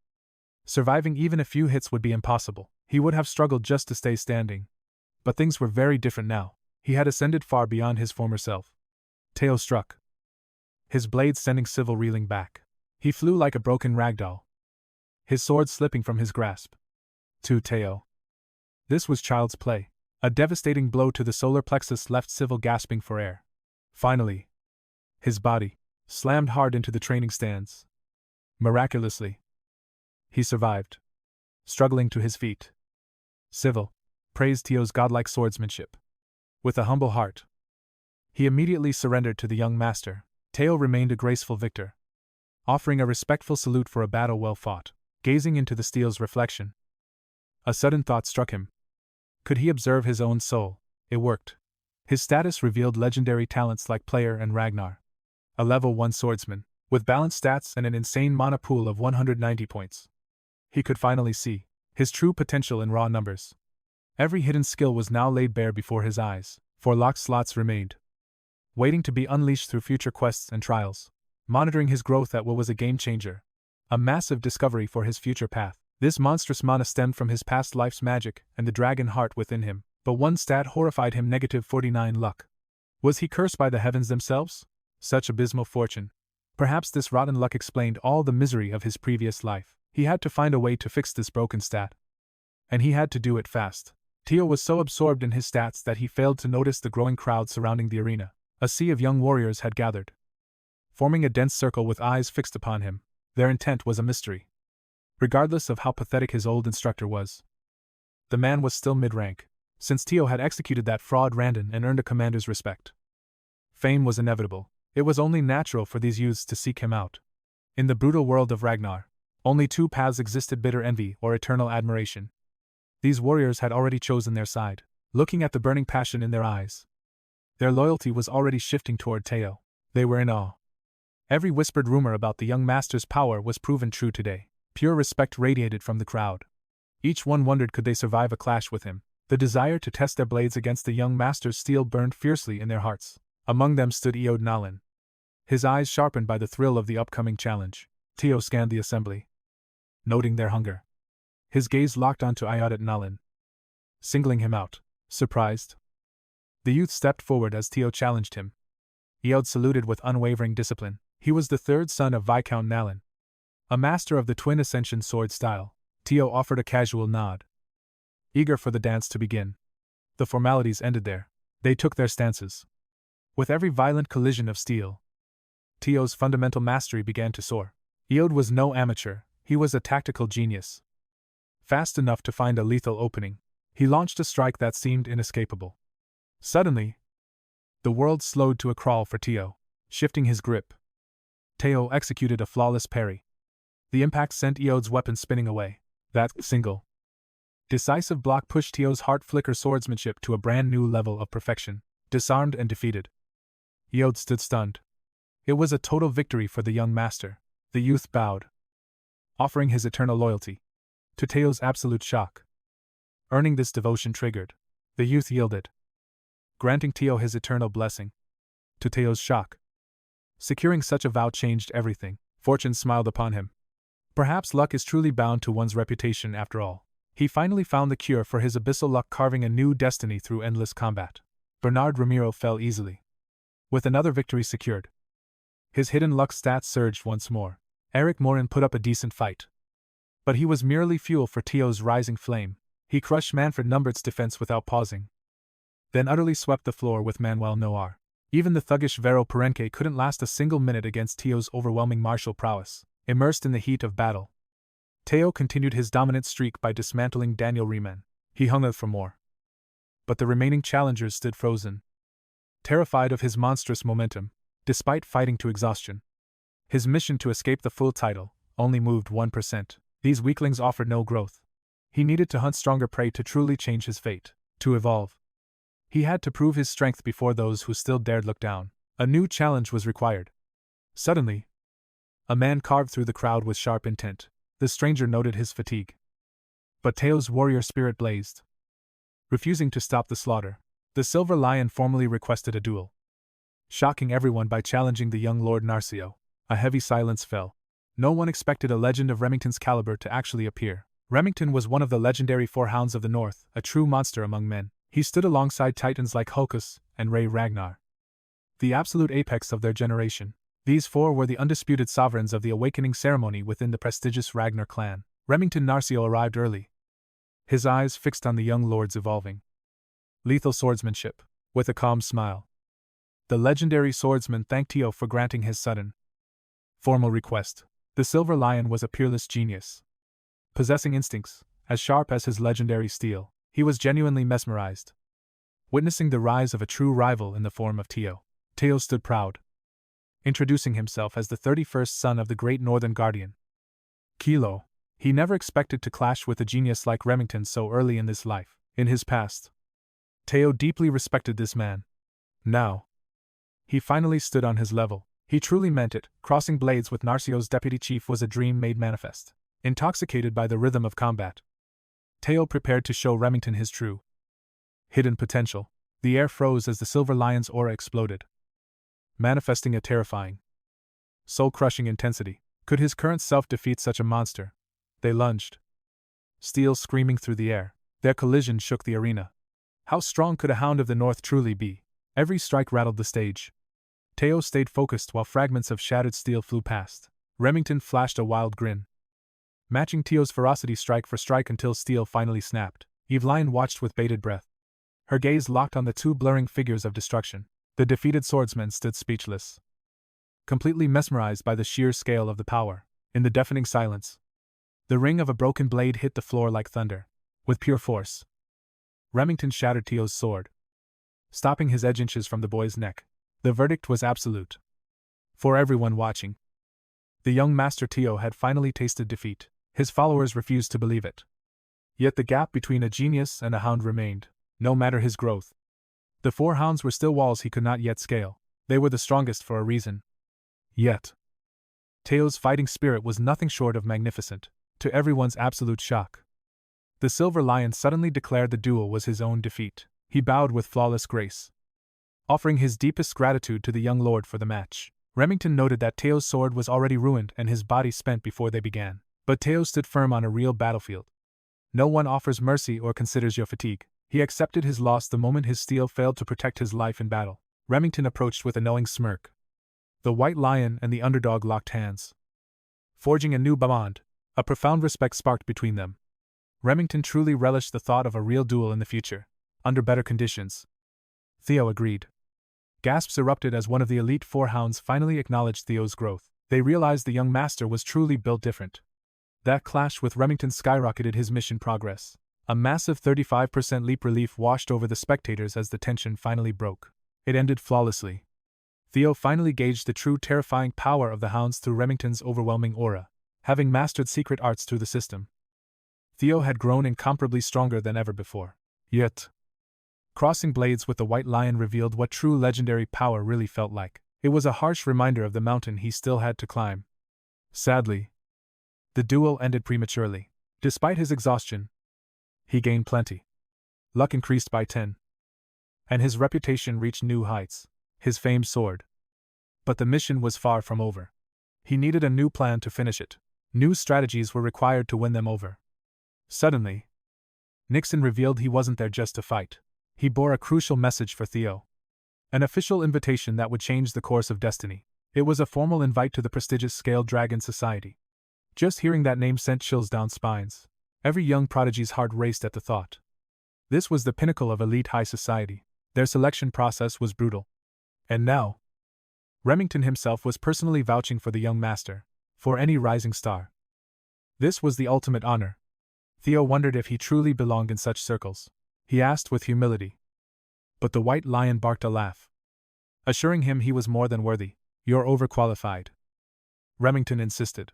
surviving even a few hits would be impossible. He would have struggled just to stay standing. But things were very different now. He had ascended far beyond his former self. Theo struck, his blade sending Civil reeling back. He flew like a broken ragdoll, his sword slipping from his grasp. To Theo, this was child's play. A devastating blow to the solar plexus left Civil gasping for air. Finally, his body slammed hard into the training stands. Miraculously, he survived, struggling to his feet. Civil praised Theo's godlike swordsmanship. With a humble heart, he immediately surrendered to the young master. Theo remained a graceful victor, offering a respectful salute for a battle well fought. Gazing into the steel's reflection, a sudden thought struck him. Could he observe his own soul? It worked. His status revealed legendary talents like Player and Ragnar, a level 1 swordsman, with balanced stats and an insane mana pool of 190 points. He could finally see his true potential in raw numbers. Every hidden skill was now laid bare before his eyes. 4 locked slots remained, waiting to be unleashed through future quests and trials. Monitoring his growth at will was a game-changer, a massive discovery for his future path. This monstrous mana stemmed from his past life's magic and the dragon heart within him, but one stat horrified him: -49 luck. Was he cursed by the heavens themselves? Such abysmal fortune. Perhaps this rotten luck explained all the misery of his previous life. He had to find a way to fix this broken stat, and he had to do it fast. Theo was so absorbed in his stats that he failed to notice the growing crowd surrounding the arena. A sea of young warriors had gathered, forming a dense circle with eyes fixed upon him. Their intent was a mystery. Regardless of how pathetic his old instructor was, the man was still mid-rank, since Theo had executed that fraud Randon and earned a commander's respect. Fame was inevitable. It was only natural for these youths to seek him out. In the brutal world of Ragnar, only 2 paths existed: bitter envy or eternal admiration. These warriors had already chosen their side. Looking at the burning passion in their eyes, their loyalty was already shifting toward Theo. They were in awe. Every whispered rumor about the young master's power was proven true today. Pure respect radiated from the crowd. Each one wondered, could they survive a clash with him? The desire to test their blades against the young master's steel burned fiercely in their hearts. Among them stood 𝗕𝗲𝗁, his eyes sharpened by the thrill of the upcoming challenge. Theo scanned the assembly, noting their hunger. His gaze locked onto 𝗕𝗲𝗁, singling him out. Surprised, the youth stepped forward as Theo challenged him. 𝗕𝗲𝗁 saluted with unwavering discipline. He was the 3rd son of Viscount 𝗕𝗁, a master of the Twin Ascension sword style. Theo offered a casual nod, eager for the dance to begin. The formalities ended there. They took their stances. With every violent collision of steel, Theo's fundamental mastery began to soar. 𝗕𝗲𝗁 was no amateur. He was a tactical genius. Fast enough to find a lethal opening, he launched a strike that seemed inescapable. Suddenly, the world slowed to a crawl for Theo. Shifting his grip, Theo executed a flawless parry. The impact sent 𝗕𝗲𝗁's weapon spinning away. That single, decisive block pushed Theo's heart flicker swordsmanship to a brand new level of perfection. disarmed and defeated. 𝗷𝗲𝗋 stood stunned. It was a total victory for the young master. The youth bowed, offering his eternal loyalty. To Teo's absolute shock, earning this devotion triggered. The youth yielded, granting Theo his eternal blessing. To Teo's shock, securing such a vow changed everything. Fortune smiled upon him. Perhaps luck is truly bound to one's reputation after all. He finally found the cure for his abyssal luck, carving a new destiny through endless combat. Bernard Ramiro fell easily, with another victory secured. His hidden luck stats surged once more. Eric Morin put up a decent fight, but he was merely fuel for Teo's rising flame. He crushed Manfred Numbert's defense without pausing, then utterly swept the floor with Manuel Noir. Even the thuggish Vero Parenque couldn't last a single minute against Teo's overwhelming martial prowess. Immersed in the heat of battle, Theo continued his dominant streak by dismantling Daniel Riemann. He hungered for more, but the remaining challengers stood frozen, terrified of his monstrous momentum. Despite fighting to exhaustion, his mission to escape the full title only moved 1%. These weaklings offered no growth. He needed to hunt stronger prey to truly change his fate. To evolve, he had to prove his strength before those who still dared look down. A new challenge was required. Suddenly, a man carved through the crowd with sharp intent. The stranger noted his fatigue, but Theo's warrior spirit blazed. Refusing to stop the slaughter, the Silver Lion formally requested a duel, shocking everyone by challenging the young Lord Narcio. A heavy silence fell. No one expected a legend of Remington's caliber to actually appear. Remington was one of the legendary Four Hounds of the North, a true monster among men. He stood alongside titans like 𝗕𝗲𝗁𝗰𝙼𝗺𝗍𝗲 and Ragnar, the absolute apex of their generation. These four were the undisputed sovereigns of the awakening ceremony within the prestigious Ragnar clan. Remington Narcio arrived early, his eyes fixed on the young lord's evolving lethal swordsmanship. With a calm smile, the legendary swordsman thanked Theo for granting his sudden, formal request. The Silver Lion was a peerless genius, possessing instincts as sharp as his legendary steel. He was genuinely mesmerized, witnessing the rise of a true rival in the form of Theo. Theo stood proud, introducing himself as the 31st son of the great northern guardian, 𝗕𝗲𝗁𝗰𝙀. He never expected to clash with a genius like Remington so early in this life. In his past, Theo deeply respected this man. Now, he finally stood on his level. He truly meant it. Crossing blades with Narcio's deputy chief was a dream made manifest. Intoxicated by the rhythm of combat, Theo prepared to show Remington his true, hidden potential. The air froze as the Silver Lion's aura exploded, manifesting a terrifying, soul-crushing intensity. Could his current self defeat such a monster? They lunged, steel screaming through the air. Their collision shook the arena. How strong could a Hound of the North truly be? Every strike rattled the stage. Theo stayed focused while fragments of shattered steel flew past. Remington flashed a wild grin, matching Theo's ferocity strike for strike until steel finally snapped. Eveline watched with bated breath, her gaze locked on the two blurring figures of destruction. The defeated swordsman stood speechless, completely mesmerized by the sheer scale of the power. In the deafening silence, the ring of a broken blade hit the floor like thunder. With pure force, Remington shattered Theo's sword, stopping his edge inches from the boy's neck. The verdict was absolute. For everyone watching, the young master Theo had finally tasted defeat. His followers refused to believe it. Yet the gap between a genius and a hound remained, no matter his growth. The four hounds were still walls he could not yet scale. They were the strongest for a reason. Yet, Theo's fighting spirit was nothing short of magnificent. To everyone's absolute shock, the Silver Lion suddenly declared the duel was his own defeat. He bowed with flawless grace, offering his deepest gratitude to the young lord for the match. Remington noted that Theo's sword was already ruined and his body spent before they began. But Theo stood firm on a real battlefield. No one offers mercy or considers your fatigue. He accepted his loss the moment his steel failed to protect his life in battle. Remington approached with a knowing smirk. The White Lion and the underdog locked hands, forging a new bond. A profound respect sparked between them. Remington truly relished the thought of a real duel in the future, under better conditions. Theo agreed. Gasps erupted as one of the elite four hounds finally acknowledged Theo's growth. They realized the young master was truly built different. That clash with Remington skyrocketed his mission progress. A massive 35% leap relief washed over the spectators as the tension finally broke. It ended flawlessly. Theo finally gauged the true terrifying power of the hounds through Remington's overwhelming aura. Having mastered secret arts through the system, Theo had grown incomparably stronger than ever before. Yet, Crossing blades with the white lion revealed what true legendary power really felt like. It was a harsh reminder of the mountain he still had to climb. Sadly, the duel ended prematurely. Despite his exhaustion, he gained plenty. Luck increased by 10. And his reputation reached new heights. His fame soared. But the mission was far from over. He needed a new plan to finish it. New strategies were required to win them over. Suddenly, Nixon revealed he wasn't there just to fight. He bore a crucial message for Theo. An official invitation that would change the course of destiny. It was a formal invite to the prestigious 𝗕𝗲𝗰𝙼 Society. Just hearing that name sent chills down spines. Every young prodigy's heart raced at the thought. This was the pinnacle of elite high society. Their selection process was brutal. And now, Remington himself was personally vouching for the young master, for any rising star. This was the ultimate honor. Theo wondered if he truly belonged in such circles. He asked with humility. But the white lion barked a laugh, assuring him he was more than worthy. "You're overqualified," Remington insisted,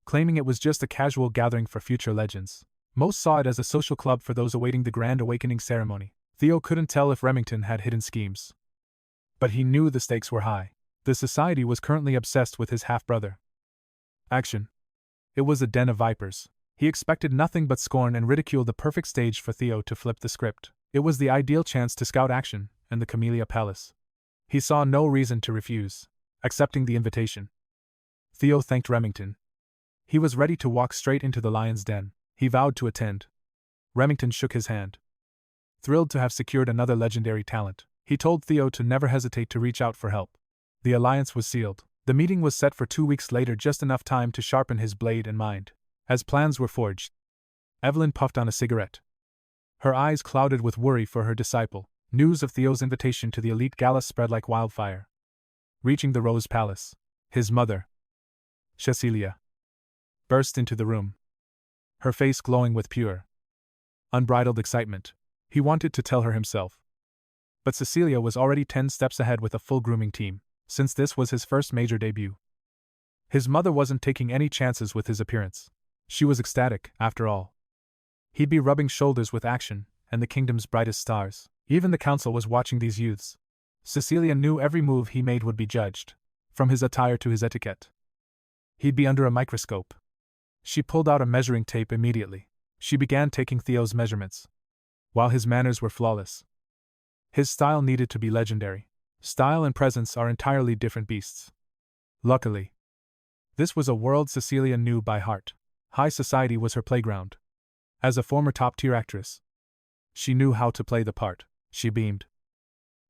claiming it was just a casual gathering for future legends. Most saw it as a social club for those awaiting the grand awakening ceremony. Theo couldn't tell if Remington had hidden schemes. But he knew the stakes were high. The society was currently obsessed with his half-brother. Action. It was a den of vipers. He expected nothing but scorn and ridicule, the perfect stage for Theo to flip the script. It was the ideal chance to scout action in the 𝗕𝗲𝗰𝙀 Palace. He saw no reason to refuse, accepting the invitation. Theo thanked Remington. He was ready to walk straight into the lion's den. He vowed to attend. Remington shook his hand. Thrilled to have secured another legendary talent, he told Theo to never hesitate to reach out for help. The alliance was sealed. The meeting was set for 2 weeks later, just enough time to sharpen his blade and mind. As plans were forged, Evelyn puffed on a cigarette. Her eyes clouded with worry for her disciple. News of Theo's invitation to the elite gala spread like wildfire. Reaching the Rose Palace, his mother, Cecilia, burst into the room, her face glowing with pure, unbridled excitement. He wanted to tell her himself. But Cecilia was already 10 steps ahead with a full grooming team, since this was his first major debut. His mother wasn't taking any chances with his appearance. She was ecstatic, after all. He'd be rubbing shoulders with action and the kingdom's brightest stars. Even the council was watching these youths. Cecilia knew every move he made would be judged, from his attire to his etiquette. He'd be under a microscope. She pulled out a measuring tape immediately. She began taking Theo's measurements. While his manners were flawless, his style needed to be legendary. Style and presence are entirely different beasts. Luckily, this was a world Cecilia knew by heart. High society was her playground. As a former top-tier actress, she knew how to play the part. She beamed,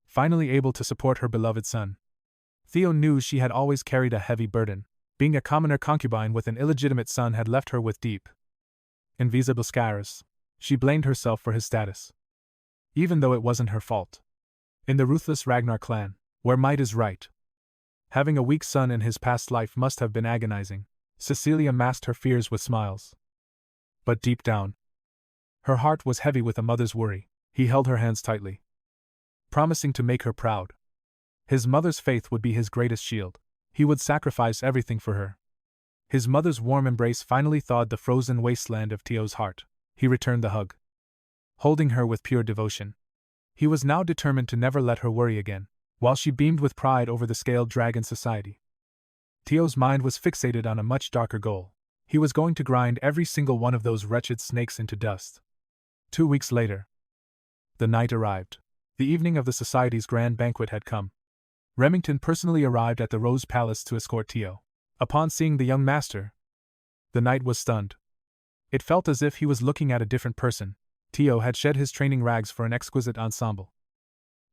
finally able to support her beloved son. Theo knew she had always carried a heavy burden. Being a commoner concubine with an illegitimate son had left her with deep, invisible scars. She blamed herself for his status, even though it wasn't her fault. In the ruthless Ragnar clan, where might is right, having a weak son in his past life must have been agonizing. Cecilia masked her fears with smiles. But deep down, her heart was heavy with a mother's worry. He held her hands tightly, promising to make her proud. His mother's faith would be his greatest shield. He would sacrifice everything for her. His mother's warm embrace finally thawed the frozen wasteland of Theo's heart. He returned the hug, holding her with pure devotion. He was now determined to never let her worry again, while she beamed with pride over the 𝗕𝗲𝗰𝙀 Society. Theo's mind was fixated on a much darker goal. He was going to grind every single one of those wretched snakes into dust. 2 weeks later, the night arrived. The evening of the society's grand banquet had come. Remington personally arrived at the Rose Palace to escort Theo. Upon seeing the young master, the knight was stunned. It felt as if he was looking at a different person. Theo had shed his training rags for an exquisite ensemble,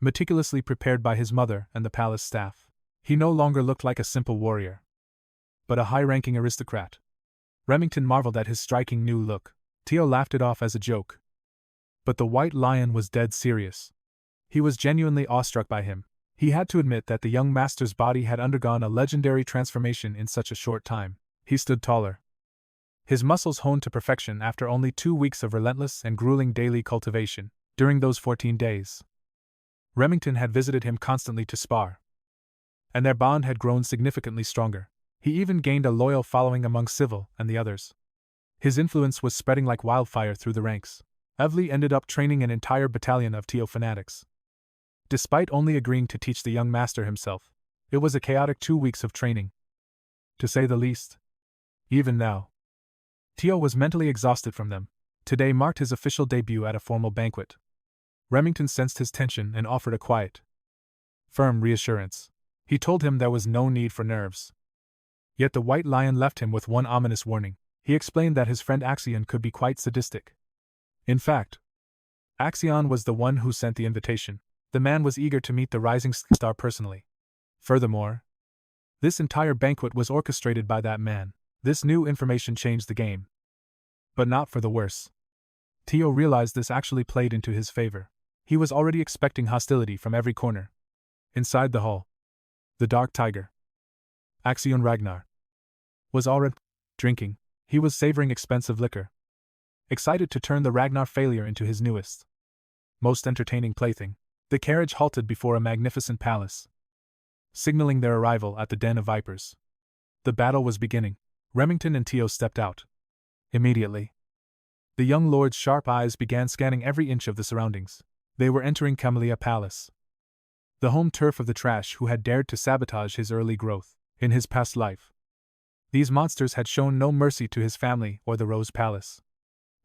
meticulously prepared by his mother and the palace staff. He no longer looked like a simple warrior, but a high-ranking aristocrat. Remington marveled at his striking new look. Theo laughed it off as a joke. But the white lion was dead serious. He was genuinely awestruck by him. He had to admit that the young master's body had undergone a legendary transformation in such a short time. He stood taller, his muscles honed to perfection after only 2 weeks of relentless and grueling daily cultivation. During those 14 days, Remington had visited him constantly to spar, and their bond had grown significantly stronger. He even gained a loyal following among Civil and the others. His influence was spreading like wildfire through the ranks. 𝗕𝗲𝗰𝙀𝗃 ended up training an entire battalion of Theo fanatics. Despite only agreeing to teach the young master himself, it was a chaotic 2 weeks of training, to say the least. Even now, Theo was mentally exhausted from them. Today marked his official debut at a formal banquet. Remington sensed his tension and offered a quiet, firm reassurance. He told him there was no need for nerves. Yet the White Lion left him with one ominous warning. He explained that his friend 𝗕𝗲𝗰 could be quite sadistic. In fact, 𝗕𝗲𝗰 was the one who sent the invitation. The man was eager to meet the rising star personally. Furthermore, this entire banquet was orchestrated by that man. This new information changed the game. But not for the worse. Theo realized this actually played into his favor. He was already expecting hostility from every corner. Inside the hall, the Dark Tiger, 𝗕𝗲𝗰 Ragnar, was already drinking. He was savoring expensive liquor, excited to turn the Ragnar failure into his newest, most entertaining plaything. The carriage halted before a magnificent palace, signaling their arrival at the Den of Vipers. The battle was beginning. Remington and Theo stepped out. Immediately, the young lord's sharp eyes began scanning every inch of the surroundings. They were entering 𝗕𝗲𝗰 Palace, the home turf of the trash who had dared to sabotage his early growth in his past life. These monsters had shown no mercy to his family or the Rose Palace.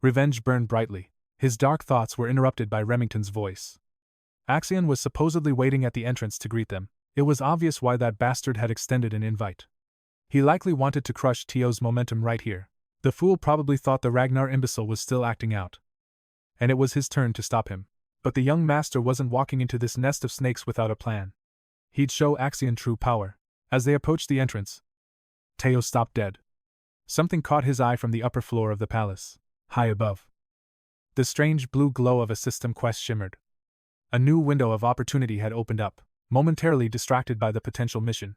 Revenge burned brightly. His dark thoughts were interrupted by Remington's voice. 𝗕𝗲𝗰 was supposedly waiting at the entrance to greet them. It was obvious why that bastard had extended an invite. He likely wanted to crush Theo's momentum right here. The fool probably thought the Ragnar imbecile was still acting out, and it was his turn to stop him. But the young master wasn't walking into this nest of snakes without a plan. He'd show 𝗕𝗲𝗰 true power. As they approached the entrance, Theo stopped dead. Something caught his eye from the upper floor of the palace. High above, the strange blue glow of a system quest shimmered. A new window of opportunity had opened up, momentarily distracted by the potential mission.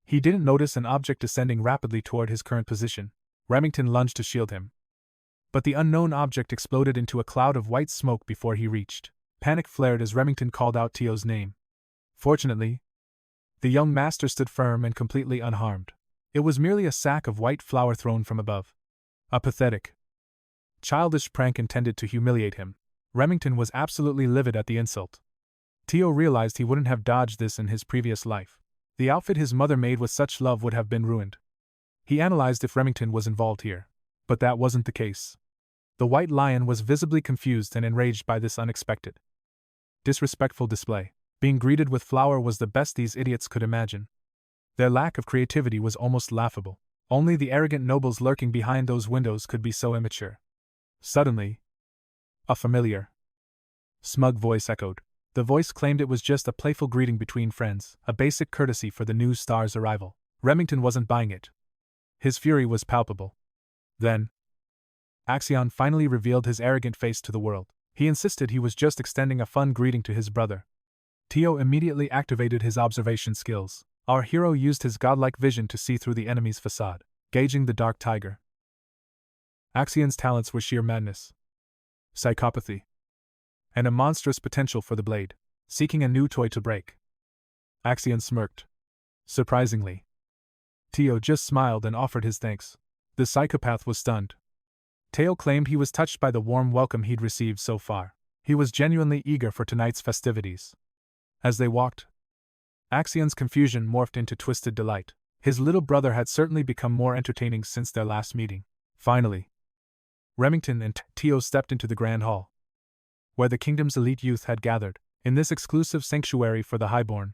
He didn't notice an object descending rapidly toward his current position. Remington lunged to shield him, but the unknown object exploded into a cloud of white smoke before he reached. Panic flared as Remington called out Theo's name. Fortunately, the young master stood firm and completely unharmed. It was merely a sack of white flour thrown from above. A pathetic, childish prank intended to humiliate him. Remington was absolutely livid at the insult. Theo realized he wouldn't have dodged this in his previous life. The outfit his mother made with such love would have been ruined. He analyzed if Remington was involved here, but that wasn't the case. The White Lion was visibly confused and enraged by this unexpected, disrespectful display. Being greeted with flour was the best these idiots could imagine. Their lack of creativity was almost laughable. Only the arrogant nobles lurking behind those windows could be so immature. Suddenly, a familiar, smug voice echoed. The voice claimed it was just a playful greeting between friends, a basic courtesy for the new star's arrival. Remington wasn't buying it. His fury was palpable. Then, 𝗕𝗲𝗰 finally revealed his arrogant face to the world. He insisted he was just extending a fun greeting to his brother. Theo immediately activated his observation skills. Our hero used his godlike vision to see through the enemy's facade, gauging the Dark Tiger. 𝗕𝗲𝗰's talents were sheer madness, psychopathy, and a monstrous potential for the blade, seeking a new toy to break. 𝗕𝗲𝗰 smirked. Surprisingly, Theo just smiled and offered his thanks. The psychopath was stunned. Theo claimed he was touched by the warm welcome he'd received so far. He was genuinely eager for tonight's festivities. As they walked, 𝗕𝗲𝗰's confusion morphed into twisted delight. His little brother had certainly become more entertaining since their last meeting. Finally, Remington and Theo stepped into the grand hall, where the kingdom's elite youth had gathered. In this exclusive sanctuary for the highborn,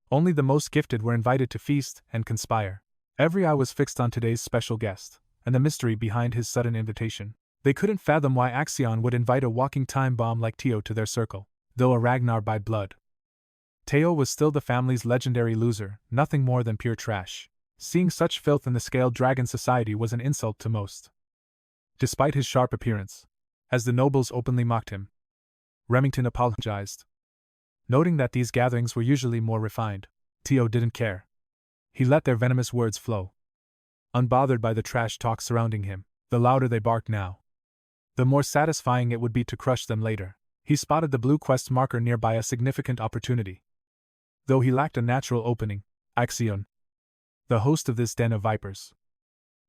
only the most gifted were invited to feast and conspire. Every eye was fixed on today's special guest, and the mystery behind his sudden invitation. They couldn't fathom why 𝗕𝗲𝗰 would invite a walking time bomb like Theo to their circle. Though a Ragnar by blood, Theo was still the family's legendary loser, nothing more than pure trash. Seeing such filth in the scaled dragon society was an insult to most. Despite his sharp appearance, as the nobles openly mocked him, Remington apologized. Noting that these gatherings were usually more refined, Theo didn't care. He let their venomous words flow, unbothered by the trash talk surrounding him. The louder they barked now, the more satisfying it would be to crush them later. He spotted the blue quest marker nearby, a significant opportunity. Though he lacked a natural opening, 𝗕𝗲𝗰, the host of this den of vipers,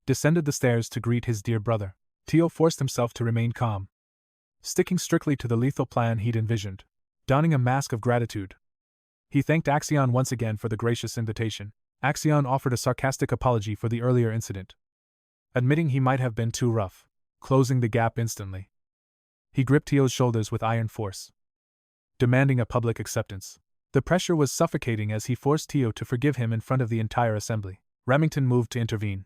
descended the stairs to greet his dear brother. Theo forced himself to remain calm. sticking strictly to the lethal plan he'd envisioned, donning a mask of gratitude. He thanked 𝗕𝗲𝗯 once again for the gracious invitation. 𝗕𝗲𝗯 offered a sarcastic apology for the earlier incident, admitting he might have been too rough, closing the gap instantly. He gripped Theo's shoulders with iron force, demanding a public acceptance. The pressure was suffocating as he forced Theo to forgive him in front of the entire assembly. Remington moved to intervene,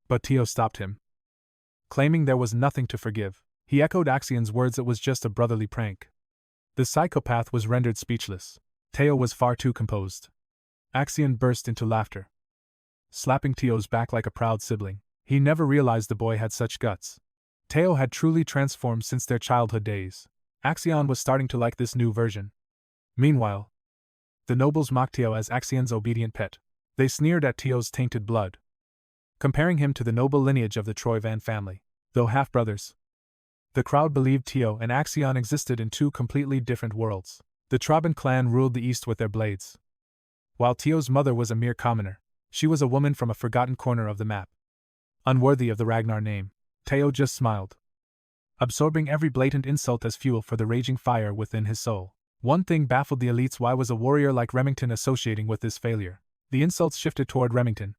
but Theo stopped him, claiming there was nothing to forgive. He echoed 𝗕𝗲𝗯's words, it was just a brotherly prank. The psychopath was rendered speechless. Theo was far too composed. 𝗕𝗲𝗯 burst into laughter, slapping Theo's back like a proud sibling. He never realized the boy had such guts. Theo had truly transformed since their childhood days. 𝗕𝗲𝗯 was starting to like this new version. Meanwhile, the nobles mocked Theo as 𝗕𝗲𝗯's obedient pet. They sneered at Theo's tainted blood, comparing him to the noble lineage of the 𝗕𝗲𝗰 family, though half-brothers. The crowd believed Theo and 𝗕𝗲𝗯 existed in two completely different worlds. The 𝗕𝗲𝗰 clan ruled the east with their blades, while Theo's mother was a mere commoner. She was a woman from a forgotten corner of the map, unworthy of the Ragnar name. Theo just smiled, absorbing every blatant insult as fuel for the raging fire within his soul. One thing baffled the elites: why was a warrior like Remington associating with this failure? The insults shifted toward Remington,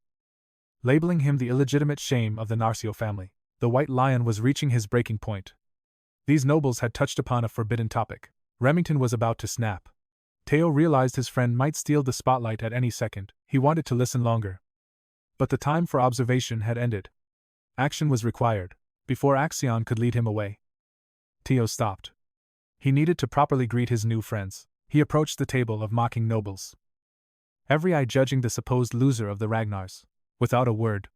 labeling him the illegitimate shame of the Narcio family. The White Lion was reaching his breaking point. These nobles had touched upon a forbidden topic. Remington was about to snap. Theo realized his friend might steal the spotlight at any second. He wanted to listen longer, but the time for observation had ended. Action was required. Before 𝗕𝗲𝗯 could lead him away, Theo stopped. He needed to properly greet his new friends. He approached the table of mocking nobles, every eye judging the supposed loser of the Ragnars. Without a word,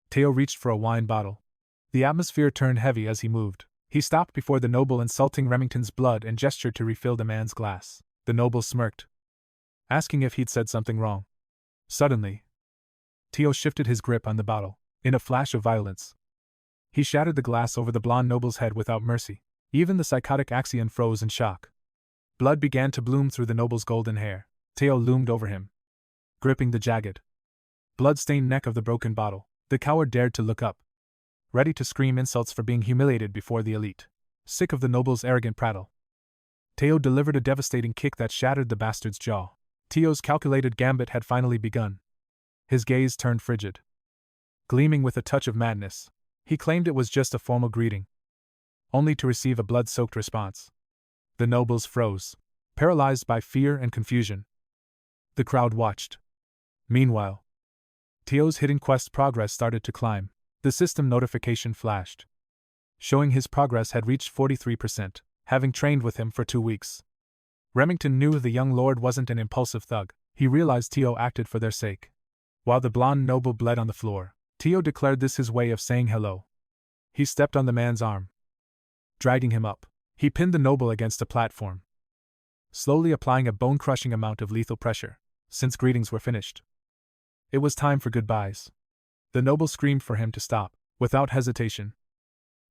Theo reached for a wine bottle. The atmosphere turned heavy as he moved. He stopped before the noble insulting Remington's blood and gestured to refill the man's glass. The noble smirked, asking if he'd said something wrong. Suddenly, Theo shifted his grip on the bottle. In a flash of violence, he shattered the glass over the blonde noble's head without mercy. Even the psychotic 𝗕𝗲𝗯 froze in shock. Blood began to bloom through the noble's golden hair. Theo loomed over him, gripping the jagged, blood-stained neck of the broken bottle. The coward dared to look up, ready to scream insults for being humiliated before the elite. Sick of the noble's arrogant prattle, Theo delivered a devastating kick that shattered the bastard's jaw. Theo's calculated gambit had finally begun. His gaze turned frigid, gleaming with a touch of madness. He claimed it was just a formal greeting, only to receive a blood-soaked response. The nobles froze, paralyzed by fear and confusion. The crowd watched. Meanwhile, Theo's hidden quest progress started to climb. The system notification flashed, showing his progress had reached 43%, having trained with him for 2 weeks. Remington knew the young lord wasn't an impulsive thug. He realized Theo acted for their sake. While the blonde noble bled on the floor, Theo declared this his way of saying hello. He stepped on the man's arm, dragging him up. He pinned the noble against a platform, slowly applying a bone-crushing amount of lethal pressure. Since greetings were finished, it was time for goodbyes. The noble screamed for him to stop. Without hesitation,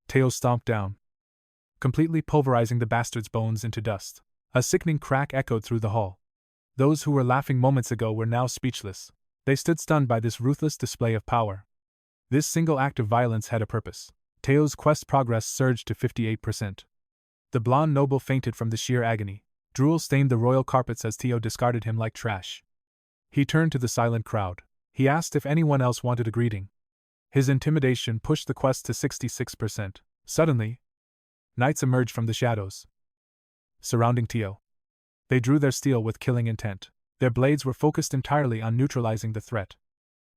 Theo stomped down, completely pulverizing the bastard's bones into dust. A sickening crack echoed through the hall. Those who were laughing moments ago were now speechless. They stood stunned by this ruthless display of power. This single act of violence had a purpose. Theo's quest progress surged to 58%. The blonde noble fainted from the sheer agony. Drool stained the royal carpets as Theo discarded him like trash. He turned to the silent crowd. He asked if anyone else wanted a greeting. His intimidation pushed the quest to 66%. Suddenly, knights emerged from the shadows, surrounding Theo. They drew their steel with killing intent. Their blades were focused entirely on neutralizing the threat.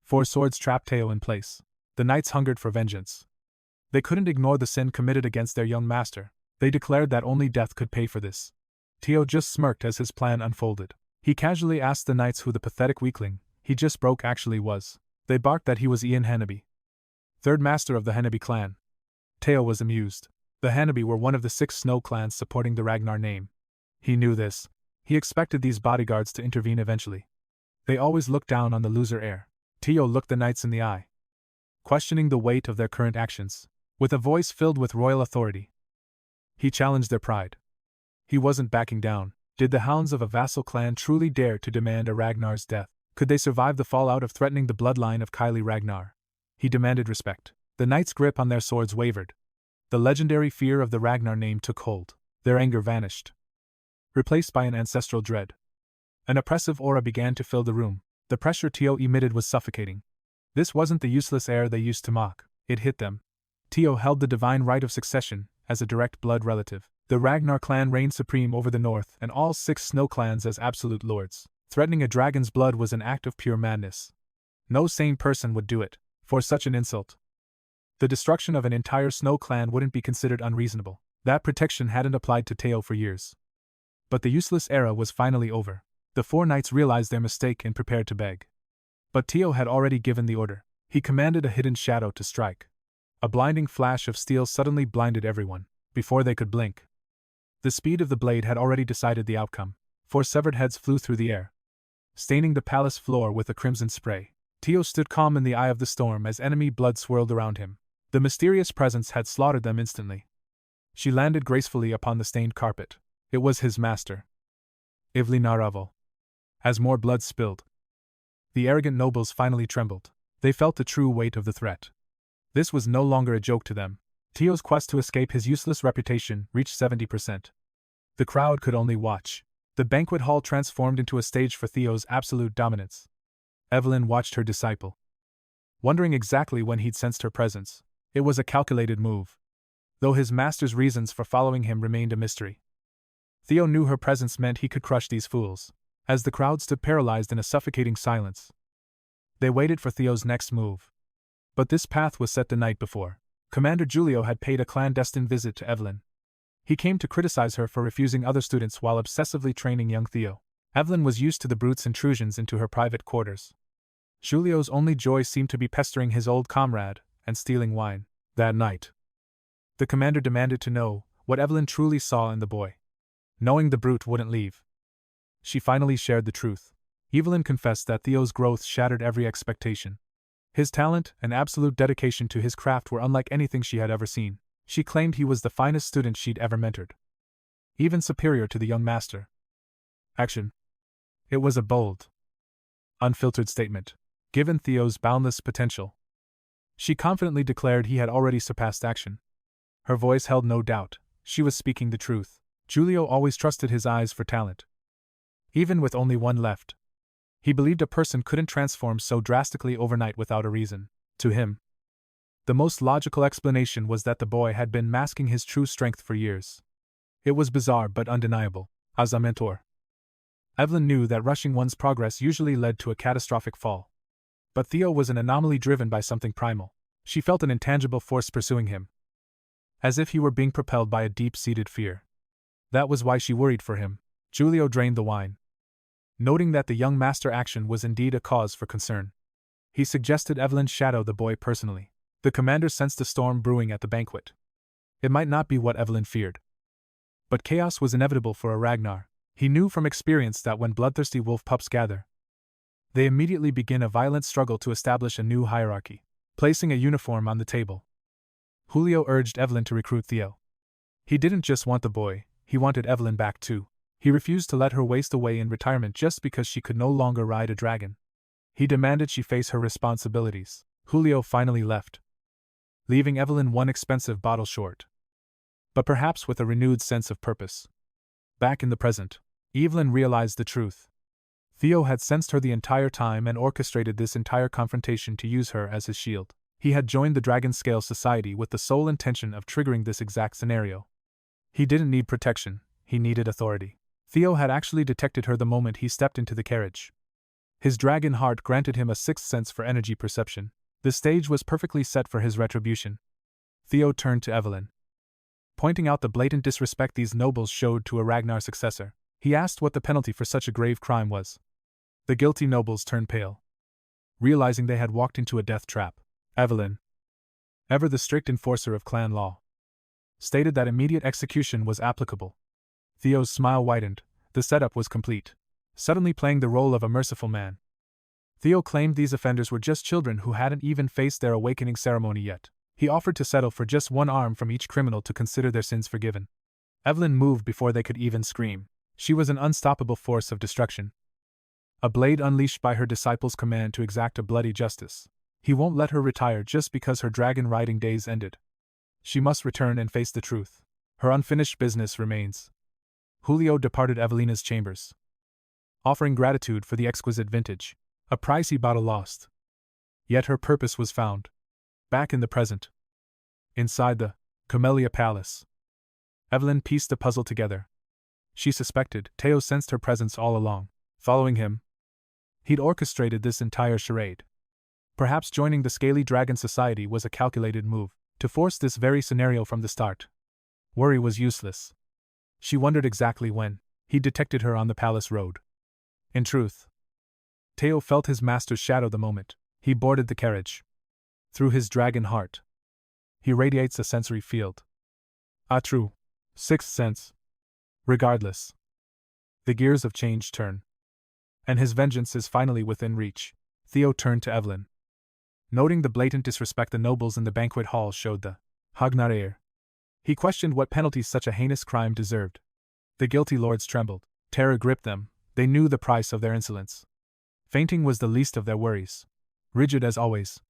4 swords trapped Theo in place. The knights hungered for vengeance. They couldn't ignore the sin committed against their young master. They declared that only death could pay for this. Theo just smirked as his plan unfolded. He casually asked the knights who the pathetic weakling he just broke actually was. They barked that he was Ian 𝗕𝗲𝗰, third master of the 𝗕𝗲𝗰 clan. Theo was amused. The 𝗕𝗲𝗰 were one of the 6 snow clans supporting the Ragnar name. He knew this. He expected these bodyguards to intervene eventually. They always looked down on the loser heir. Theo looked the knights in the eye, questioning the weight of their current actions. With a voice filled with royal authority, he challenged their pride. He wasn't backing down. Did the hounds of a vassal clan truly dare to demand a Ragnar's death? Could they survive the fallout of threatening the bloodline of 𝗕𝗲𝗰 Ragnar? He demanded respect. The knights' grip on their swords wavered. the legendary fear of the Ragnar name took hold. Their anger vanished, replaced by an ancestral dread. An oppressive aura began to fill the room. The pressure Theo emitted was suffocating. This wasn't the useless air they used to mock, it hit them. Theo held the divine right of succession, as a direct blood relative. The Ragnar clan reigned supreme over the north and all 6 snow clans as absolute lords. Threatening a dragon's blood was an act of pure madness. No sane person would do it, for such an insult. The destruction of an entire snow clan wouldn't be considered unreasonable. That protection hadn't applied to Theo for years. But the useless era was finally over. The 4 knights realized their mistake and prepared to beg. But Theo had already given the order. He commanded a hidden shadow to strike. A blinding flash of steel suddenly blinded everyone, before they could blink. The speed of the blade had already decided the outcome. 4 severed heads flew through the air, staining the palace floor with a crimson spray. Theo stood calm in the eye of the storm as enemy blood swirled around him. The mysterious presence had slaughtered them instantly. She landed gracefully upon the stained carpet. It was his master, 𝗕𝗲𝘁𝙁𝙁𝗰. As more blood spilled, the arrogant nobles finally trembled. They felt the true weight of the threat. This was no longer a joke to them. Theo's quest to escape his useless reputation reached 70%. The crowd could only watch. The banquet hall transformed into a stage for Theo's absolute dominance. Evelyn watched her disciple, wondering exactly when he'd sensed her presence. It was a calculated move, though his master's reasons for following him remained a mystery. Theo knew her presence meant he could crush these fools. As the crowd stood paralyzed in a suffocating silence, they waited for Theo's next move. But this path was set the night before. Commander Giulio had paid a clandestine visit to Evelyn. He came to criticize her for refusing other students while obsessively training young Theo. Evelyn was used to the brute's intrusions into her private quarters. Giulio's only joy seemed to be pestering his old comrade and stealing wine. That night, the commander demanded to know what Evelyn truly saw in the boy. Knowing the brute wouldn't leave, she finally shared the truth. Evelyn confessed that Theo's growth shattered every expectation. His talent and absolute dedication to his craft were unlike anything she had ever seen. She claimed he was the finest student she'd ever mentored, even superior to the young master. Action. It was a bold, unfiltered statement, given Theo's boundless potential. She confidently declared he had already surpassed action. Her voice held no doubt. She was speaking the truth. Giulio always trusted his eyes for talent, even with only one left. He believed a person couldn't transform so drastically overnight without a reason. To him, the most logical explanation was that the boy had been masking his true strength for years. It was bizarre but undeniable. As a mentor, Evelyn knew that rushing one's progress usually led to a catastrophic fall. But Theo was an anomaly driven by something primal. She felt an intangible force pursuing him, as if he were being propelled by a deep-seated fear. That was why she worried for him. Giulio drained the wine, noting that the young master action was indeed a cause for concern. He suggested Evelyn shadow the boy personally. The commander sensed a storm brewing at the banquet. It might not be what Evelyn feared, but chaos was inevitable for a Ragnar. He knew from experience that when bloodthirsty wolf pups gather, they immediately begin a violent struggle to establish a new hierarchy. Placing a uniform on the table, Giulio urged Evelyn to recruit Theo. He didn't just want the boy, he wanted Evelyn back too. He refused to let her waste away in retirement just because she could no longer ride a dragon. He demanded she face her responsibilities. Giulio finally left, leaving Evelyn one expensive bottle short, but perhaps with a renewed sense of purpose. Back in the present, Evelyn realized the truth. Theo had sensed her the entire time and orchestrated this entire confrontation to use her as his shield. He had joined the Dragon Scale Society with the sole intention of triggering this exact scenario. He didn't need protection, he needed authority. Theo had actually detected her the moment he stepped into the carriage. His dragon heart granted him a sixth sense for energy perception. The stage was perfectly set for his retribution. Theo turned to Evelyn, pointing out the blatant disrespect these nobles showed to a Ragnar successor. He asked what the penalty for such a grave crime was. The guilty nobles turned pale, realizing they had walked into a death trap. Evelyn, ever the strict enforcer of clan law, stated that immediate execution was applicable. Theo's smile widened. The setup was complete, suddenly playing the role of a merciful man. Theo claimed these offenders were just children who hadn't even faced their awakening ceremony yet. He offered to settle for just one arm from each criminal to consider their sins forgiven. Evelyn moved before they could even scream. She was an unstoppable force of destruction, a blade unleashed by her disciple's command to exact a bloody justice. He won't let her retire just because her dragon riding days ended. She must return and face the truth. Her unfinished business remains. Julio departed Evelina's chambers, offering gratitude for the exquisite vintage, a pricey bottle lost. Yet her purpose was found. Back in the present. Inside the 𝗕𝗲𝘁𝙁𝙰 palace. Evelyn pieced the puzzle together. She suspected Theo sensed her presence all along, following him. He'd orchestrated this entire charade. Perhaps joining the Scaly Dragon Society was a calculated move, to force this very scenario from the start. Worry was useless. She wondered exactly when he detected her on the palace road. In truth, Theo felt his master's shadow the moment he boarded the carriage. Through his dragon heart, he radiates a sensory field. A true sixth sense. Regardless, the gears of change turn, and his vengeance is finally within reach. Theo turned to Evelyn. Noting the blatant disrespect the nobles in the banquet hall showed the Dragnard, he questioned what penalties such a heinous crime deserved. The guilty lords trembled. Terror gripped them. They knew the price of their insolence. Fainting was the least of their worries. Rigid as always,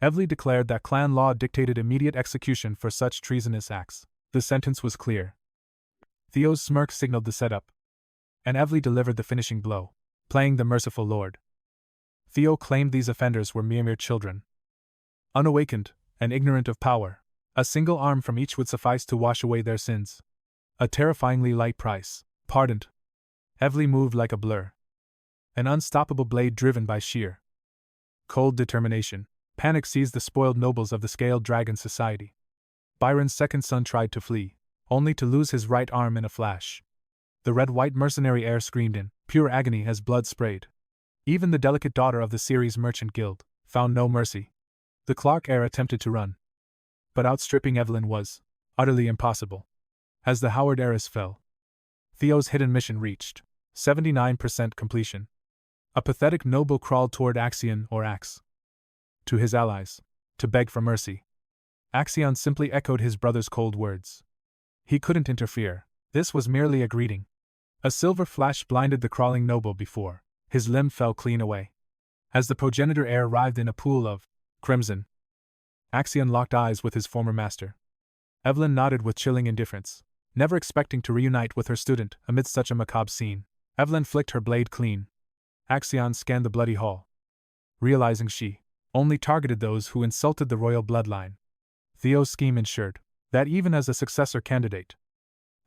Evelyn declared that clan law dictated immediate execution for such treasonous acts. The sentence was clear. Theo's smirk signaled the setup, and Evelyn delivered the finishing blow, playing the merciful lord. Theo claimed these offenders were mere children, unawakened and ignorant of power. A single arm from each would suffice to wash away their sins. A terrifyingly light price. Pardoned. Evelyn moved like a blur. An unstoppable blade driven by sheer cold determination. Panic seized the spoiled nobles of the Scaled Dragon Society. Byron's second son tried to flee, only to lose his right arm in a flash. The red-white mercenary heir screamed in pure agony as blood sprayed. Even the delicate daughter of the Ceres Merchant Guild found no mercy. The Clark heir attempted to run, but outstripping Evelyn was utterly impossible. As the Howard heiress fell, Theo's hidden mission reached 79% completion. A pathetic noble crawled toward Axion or Axe, to his allies, to beg for mercy. Axion simply echoed his brother's cold words. He couldn't interfere. This was merely a greeting. A silver flash blinded the crawling noble before his limb fell clean away. As the progenitor heir writhed in a pool of crimson, Axion locked eyes with his former master. Evelyn nodded with chilling indifference, never expecting to reunite with her student amidst such a macabre scene. Evelyn flicked her blade clean. Axion scanned the bloody hall, realizing she only targeted those who insulted the royal bloodline. Theo's scheme ensured that even as a successor candidate,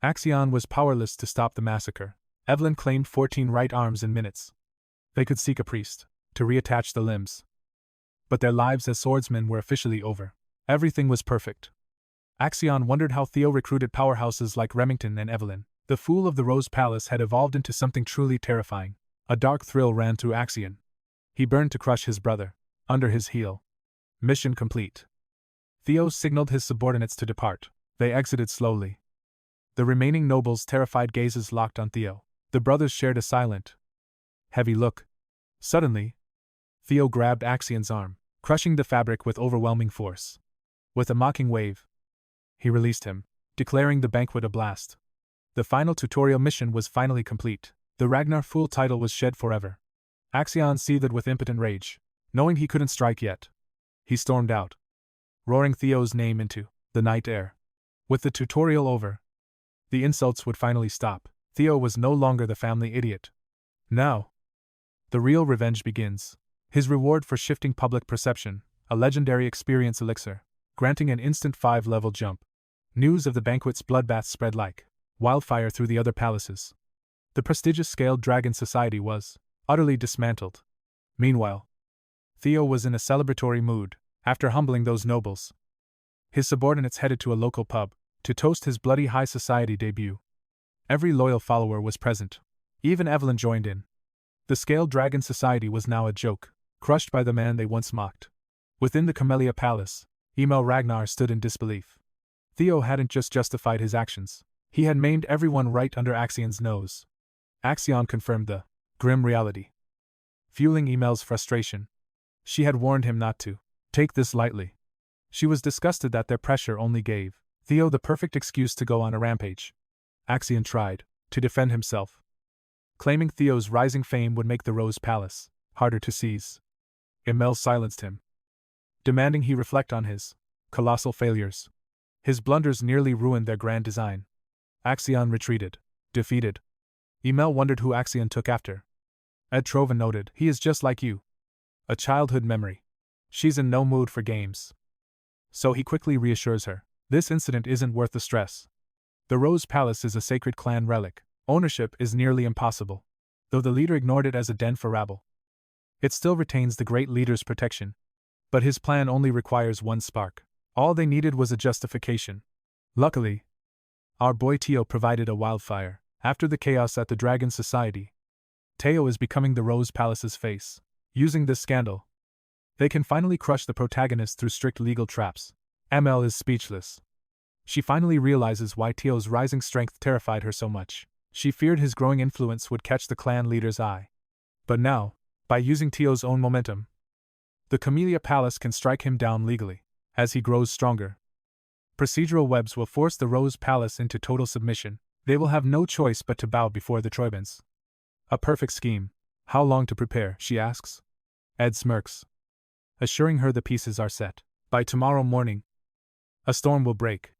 Axion was powerless to stop the massacre. Evelyn claimed 14 right arms in minutes. They could seek a priest to reattach the limbs, but their lives as swordsmen were officially over. Everything was perfect. Axion wondered how Theo recruited powerhouses like Remington and Evelyn. The Fool of the Rose Palace had evolved into something truly terrifying. A dark thrill ran through Axion. He burned to crush his brother under his heel. Mission complete. Theo signaled his subordinates to depart. They exited slowly. The remaining nobles' terrified gazes locked on Theo. The brothers shared a silent, heavy look. Suddenly, Theo grabbed Axion's arm, crushing the fabric with overwhelming force. With a mocking wave, he released him, declaring the banquet a blast. The final tutorial mission was finally complete. The Ragnar Fool title was shed forever. Axion seethed with impotent rage. Knowing he couldn't strike yet, he stormed out, roaring Theo's name into the night air. With the tutorial over, the insults would finally stop. Theo was no longer the family idiot. Now, the real revenge begins. His reward for shifting public perception, a legendary experience elixir, granting an instant 5-level jump. News of the banquet's bloodbath spread like wildfire through the other palaces. The prestigious Scaled Dragon Society was utterly dismantled. Meanwhile, Theo was in a celebratory mood. After humbling those nobles, his subordinates headed to a local pub to toast his bloody high society debut. Every loyal follower was present. Even Evelyn joined in. The Scaled Dragon Society was now a joke, crushed by the man they once mocked. Within the 𝗕𝗲𝘁𝙁𝙁 palace, Email Ragnar stood in disbelief. Theo hadn't just justified his actions, he had maimed everyone right under Axion's nose. Axion confirmed the grim reality, fueling Email's frustration. She had warned him not to take this lightly. She was disgusted that their pressure only gave Theo the perfect excuse to go on a rampage. Axion tried to defend himself, claiming Theo's rising fame would make the Rose Palace harder to seize. Email silenced him, demanding he reflect on his colossal failures. His blunders nearly ruined their grand design. Axion retreated, defeated. Email wondered who Axion took after. 𝗕𝗲𝘁𝗿𝘀 noted, he is just like you. A childhood memory. She's in no mood for games. So he quickly reassures her. This incident isn't worth the stress. The Rose Palace is a sacred clan relic. Ownership is nearly impossible. Though the leader ignored it as a den for rabble, it still retains the great leader's protection. But his plan only requires one spark. All they needed was a justification. Luckily, our boy Theo provided a wildfire. After the chaos at the Dragon Society, Theo is becoming the Rose Palace's face. Using this scandal, they can finally crush the protagonist through strict legal traps. ML is speechless. She finally realizes why Theo's rising strength terrified her so much. She feared his growing influence would catch the clan leader's eye. But now, by using Theo's own momentum, the 𝗕𝗲𝗁𝗰𝙀 Palace can strike him down legally. As he grows stronger, procedural webs will force the Rose Palace into total submission. They will have no choice but to bow before the 𝗕𝗲𝗁𝗰𝙀. A perfect scheme. How long to prepare, she asks. Ed smirks, assuring her the pieces are set. By tomorrow morning, a storm will break.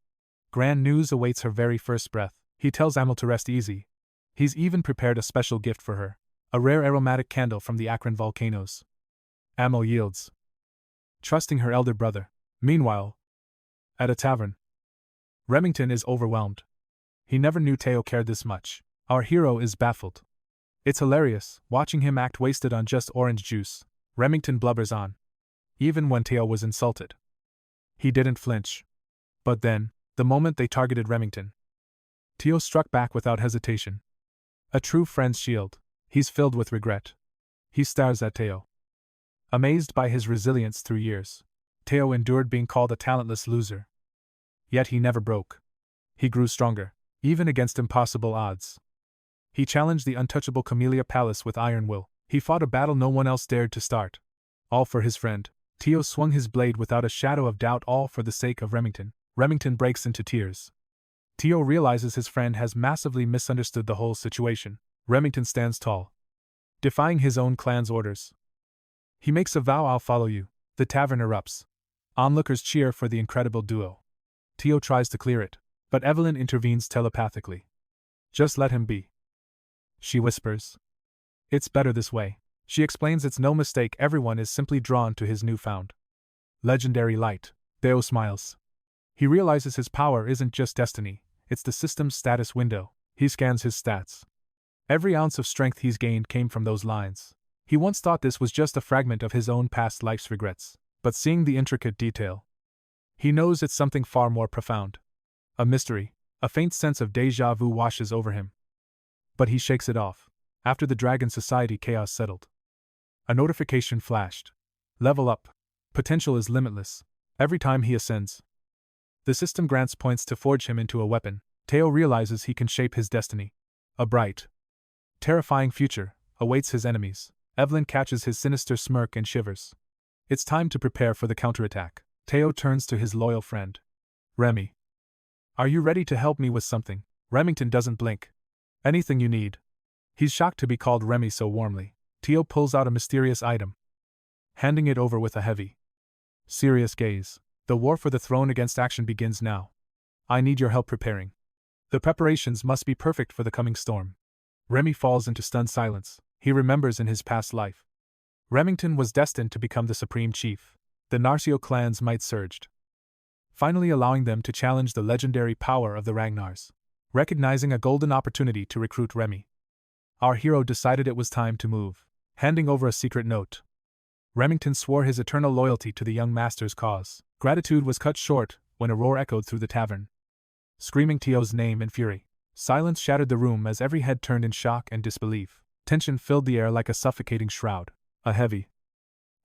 Grand news awaits her very first breath. He tells Amel to rest easy. He's even prepared a special gift for her, a rare aromatic candle from the Akron volcanoes. Amel yields, trusting her elder brother. Meanwhile, at a tavern, Remington is overwhelmed. He never knew Theo cared this much. Our hero is baffled. It's hilarious, watching him act wasted on just orange juice. Remington blubbers on. Even when Theo was insulted, he didn't flinch. But then, the moment they targeted Remington, Theo struck back without hesitation. A true friend's shield. He's filled with regret. He stares at Theo, amazed by his resilience through years. Theo endured being called a talentless loser. Yet he never broke. He grew stronger, even against impossible odds. He challenged the untouchable 𝗕𝗲𝗁𝗰𝙀 Palace with iron will. He fought a battle no one else dared to start. All for his friend. Theo swung his blade without a shadow of doubt, all for the sake of Remington. Remington breaks into tears. Theo realizes his friend has massively misunderstood the whole situation. Remington stands tall, defying his own clan's orders. He makes a vow, I'll follow you. The tavern erupts. Onlookers cheer for the incredible duo. Theo tries to clear it, but Evelyn intervenes telepathically. Just let him be, she whispers. It's better this way. She explains it's no mistake, everyone is simply drawn to his newfound legendary light. Theo smiles. He realizes his power isn't just destiny, it's the system's status window. He scans his stats. Every ounce of strength he's gained came from those lines. He once thought this was just a fragment of his own past life's regrets, but seeing the intricate detail, he knows it's something far more profound. A mystery, a faint sense of déjà vu washes over him. But he shakes it off. After the Dragon Society chaos settled, a notification flashed. Level up. Potential is limitless. Every time he ascends, the system grants points to forge him into a weapon. Theo realizes he can shape his destiny. A bright, terrifying future awaits his enemies. Evelyn catches his sinister smirk and shivers. It's time to prepare for the counterattack. Theo turns to his loyal friend. Remy, are you ready to help me with something? Remington doesn't blink. Anything you need. He's shocked to be called Remy so warmly. Theo pulls out a mysterious item, handing it over with a heavy, serious gaze. The war for the throne against action begins now. I need your help preparing. The preparations must be perfect for the coming storm. Remy falls into stunned silence. He remembers in his past life, Remington was destined to become the supreme chief. The Narcio clan's might surged, finally allowing them to challenge the legendary power of the Ragnars. Recognizing a golden opportunity to recruit Remy, our hero decided it was time to move. Handing over a secret note, Remington swore his eternal loyalty to the young master's cause. Gratitude was cut short when a roar echoed through the tavern, screaming Theo's name in fury. Silence shattered the room as every head turned in shock and disbelief. Tension filled the air like a suffocating shroud. A heavy,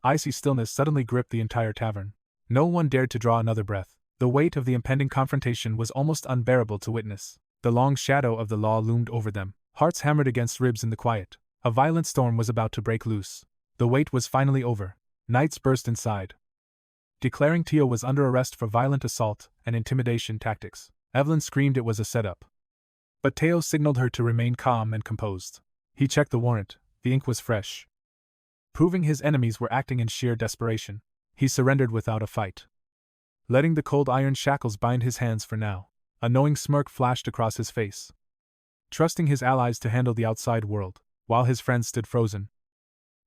icy stillness suddenly gripped the entire tavern. No one dared to draw another breath. The weight of the impending confrontation was almost unbearable to witness. The long shadow of the law loomed over them. Hearts hammered against ribs in the quiet. A violent storm was about to break loose. The wait was finally over. Knights burst inside, declaring Theo was under arrest for violent assault and intimidation tactics. Evelyn screamed it was a setup, but Theo signaled her to remain calm and composed. He checked the warrant. The ink was fresh, proving his enemies were acting in sheer desperation. He surrendered without a fight, letting the cold iron shackles bind his hands for now. A knowing smirk flashed across his face. Trusting his allies to handle the outside world, while his friends stood frozen.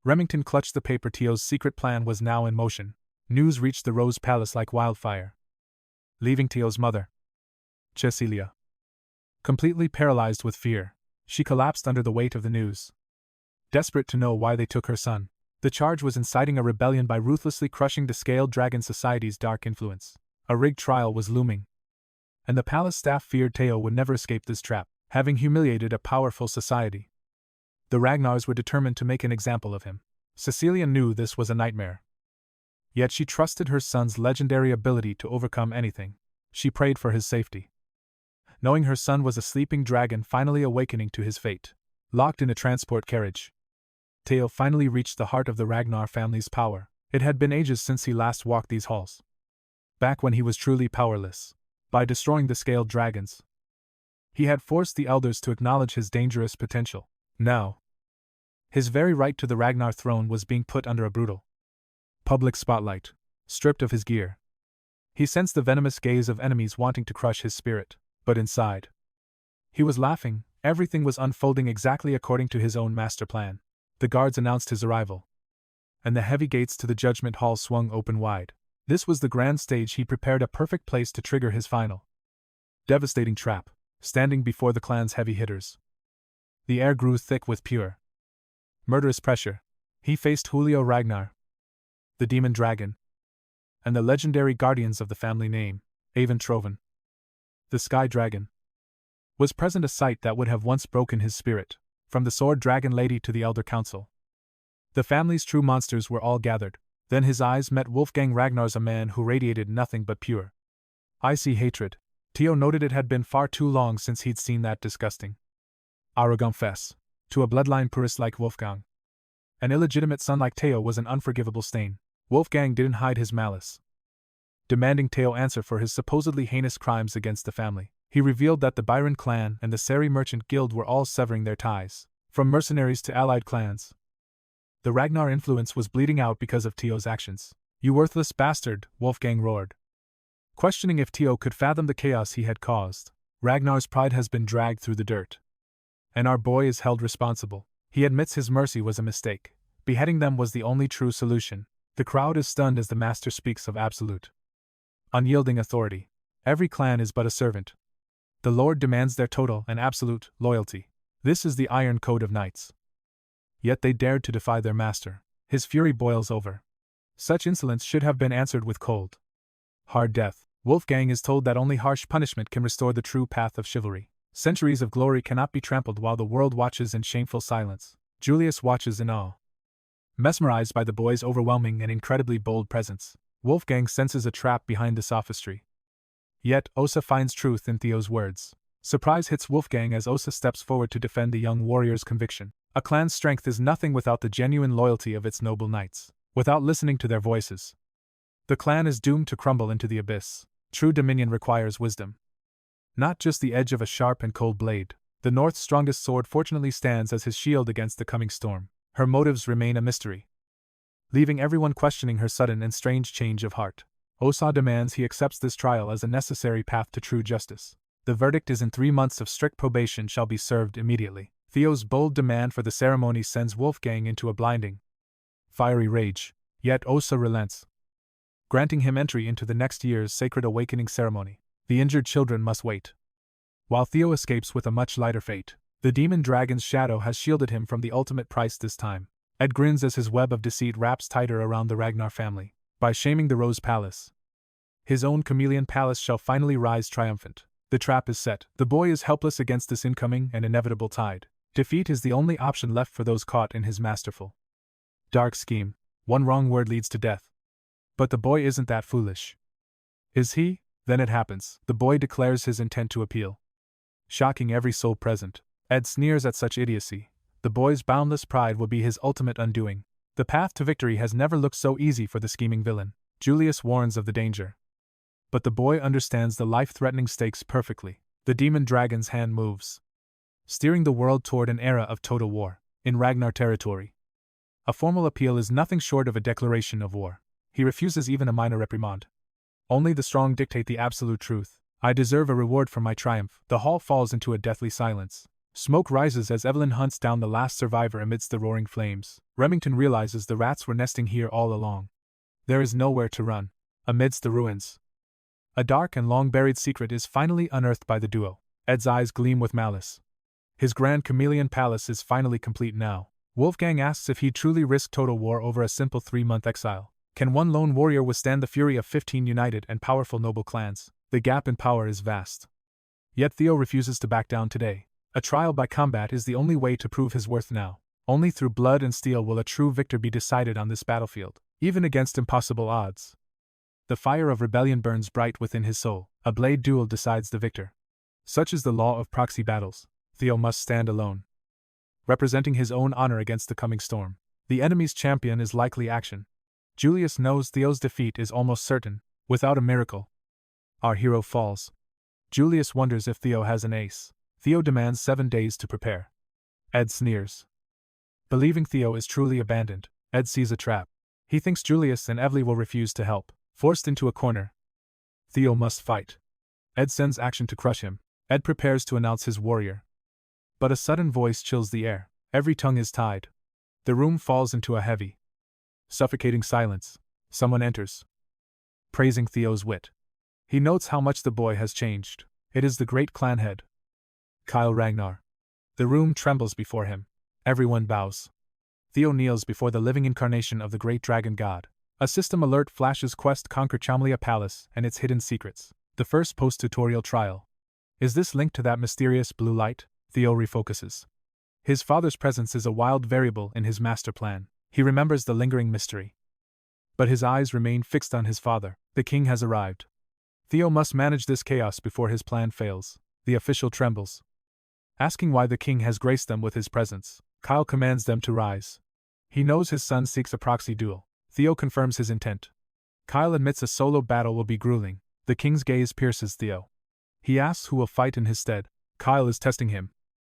Remington clutched the paper. Teo's secret plan was now in motion. News reached the Rose Palace like wildfire. Leaving Teo's mother, 𝗕𝗲𝘁𝗍𝘁, completely paralyzed with fear, she collapsed under the weight of the news. Desperate to know why they took her son, the charge was inciting a rebellion by ruthlessly crushing the scaled dragon society's dark influence. A rigged trial was looming. And the palace staff feared Theo would never escape this trap, having humiliated a powerful society. The Ragnars were determined to make an example of him. Cecilia knew this was a nightmare. Yet she trusted her son's legendary ability to overcome anything. She prayed for his safety. Knowing her son was a sleeping dragon finally awakening to his fate. Locked in a transport carriage, Theo finally reached the heart of the Ragnar family's power. It had been ages since he last walked these halls. Back when he was truly powerless. By destroying the scaled dragons, he had forced the elders to acknowledge his dangerous potential. Now, his very right to the Ragnar throne was being put under a brutal public spotlight. Stripped of his gear, he sensed the venomous gaze of enemies wanting to crush his spirit, but inside, he was laughing. Everything was unfolding exactly according to his own master plan. The guards announced his arrival, and the heavy gates to the judgment hall swung open wide. This was the grand stage. He prepared, a perfect place to trigger his final devastating trap, standing before the clan's heavy hitters. The air grew thick with pure, murderous pressure. He faced Theo Ragnar, the demon dragon, and the legendary guardians of the family name, 𝗕𝗲𝗁, the sky dragon. Was present, a sight that would have once broken his spirit, from the sword dragon lady to the elder council. The family's true monsters were all gathered. Then his eyes met Wolfgang Ragnar's, a man who radiated nothing but pure, icy hatred. Theo noted it had been far too long since he'd seen that disgusting, arrogant face. To a bloodline purist like Wolfgang, an illegitimate son like Theo was an unforgivable stain. Wolfgang didn't hide his malice. Demanding Theo answer for his supposedly heinous crimes against the family, he revealed that the Byron clan and the Sari merchant guild were all severing their ties, from mercenaries to allied clans. The Ragnar influence was bleeding out because of Theo's actions. "You worthless bastard," Wolfgang roared, questioning if Theo could fathom the chaos he had caused. "Ragnar's pride has been dragged through the dirt, and our boy is held responsible. He admits his mercy was a mistake. Beheading them was the only true solution." The crowd is stunned as the master speaks of absolute, unyielding authority. Every clan is but a servant. The Lord demands their total and absolute loyalty. This is the iron code of knights. Yet they dared to defy their master. His fury boils over. Such insolence should have been answered with cold, hard death. Wolfgang is told that only harsh punishment can restore the true path of chivalry. Centuries of glory cannot be trampled while the world watches in shameful silence. Julius watches in awe, mesmerized by the boy's overwhelming and incredibly bold presence. Wolfgang senses a trap behind the sophistry. Yet, Osa finds truth in Theo's words. Surprise hits Wolfgang as Osa steps forward to defend the young warrior's conviction. A clan's strength is nothing without the genuine loyalty of its noble knights. Without listening to their voices, the clan is doomed to crumble into the abyss. True dominion requires wisdom, not just the edge of a sharp and cold blade. The North's strongest sword fortunately stands as his shield against the coming storm. Her motives remain a mystery, leaving everyone questioning her sudden and strange change of heart. Osa demands he accepts this trial as a necessary path to true justice. The verdict is in 3 months of strict probation shall be served immediately. Theo's bold demand for the ceremony sends Wolfgang into a blinding, fiery rage. Yet Osa relents, granting him entry into the next year's sacred awakening ceremony. The injured children must wait, while Theo escapes with a much lighter fate. The demon dragon's shadow has shielded him from the ultimate price this time. Ed grins as his web of deceit wraps tighter around the Ragnar family. By shaming the Rose Palace, his own chameleon palace shall finally rise triumphant. The trap is set. The boy is helpless against this incoming and inevitable tide. Defeat is the only option left for those caught in his masterful, dark scheme. One wrong word leads to death. But the boy isn't that foolish. Is he? Then it happens. The boy declares his intent to appeal, shocking every soul present. Ed sneers at such idiocy. The boy's boundless pride will be his ultimate undoing. The path to victory has never looked so easy for the scheming villain. Julius warns of the danger, but the boy understands the life-threatening stakes perfectly. The demon dragon's hand moves, steering the world toward an era of total war. In Ragnar territory, a formal appeal is nothing short of a declaration of war. He refuses even a minor reprimand. Only the strong dictate the absolute truth. I deserve a reward for my triumph. The hall falls into a deathly silence. Smoke rises as Evelyn hunts down the last survivor amidst the roaring flames. Remington realizes the rats were nesting here all along. There is nowhere to run. Amidst the ruins, a dark and long-buried secret is finally unearthed by the duo. Ed's eyes gleam with malice. His grand chameleon palace is finally complete now. Wolfgang asks if he'd truly risk total war over a simple 3-month exile. Can one lone warrior withstand the fury of 15 united and powerful noble clans? The gap in power is vast. Yet Theo refuses to back down today. A trial by combat is the only way to prove his worth now. Only through blood and steel will a true victor be decided on this battlefield, even against impossible odds. The fire of rebellion burns bright within his soul. A blade duel decides the victor. Such is the law of proxy battles. Theo must stand alone, representing his own honor against the coming storm. The enemy's champion is likely action. Julius knows Theo's defeat is almost certain. Without a miracle, our hero falls. Julius wonders if Theo has an ace. Theo demands 7 days to prepare. Ed sneers. Believing Theo is truly abandoned, Ed sees a trap. He thinks Julius and Evely will refuse to help. Forced into a corner, Theo must fight. Ed sends action to crush him. Ed prepares to announce his warrior. But a sudden voice chills the air. Every tongue is tied. The room falls into a heavy, suffocating silence. Someone enters, praising Theo's wit. He notes how much the boy has changed. It is the great clan head, Theo Ragnar. The room trembles before him. Everyone bows. Theo kneels before the living incarnation of the great dragon god. A system alert flashes quest conquer 𝗕𝗲𝗰𝙀𝗰 and its hidden secrets. The first post-tutorial trial. Is this linked to that mysterious blue light? Theo refocuses. His father's presence is a wild variable in his master plan. He remembers the lingering mystery. But his eyes remain fixed on his father. The king has arrived. Theo must manage this chaos before his plan fails. The official trembles, asking why the king has graced them with his presence. Kyle commands them to rise. He knows his son seeks a proxy duel. Theo confirms his intent. Kyle admits a solo battle will be grueling. The king's gaze pierces Theo. He asks who will fight in his stead. Kyle is testing him.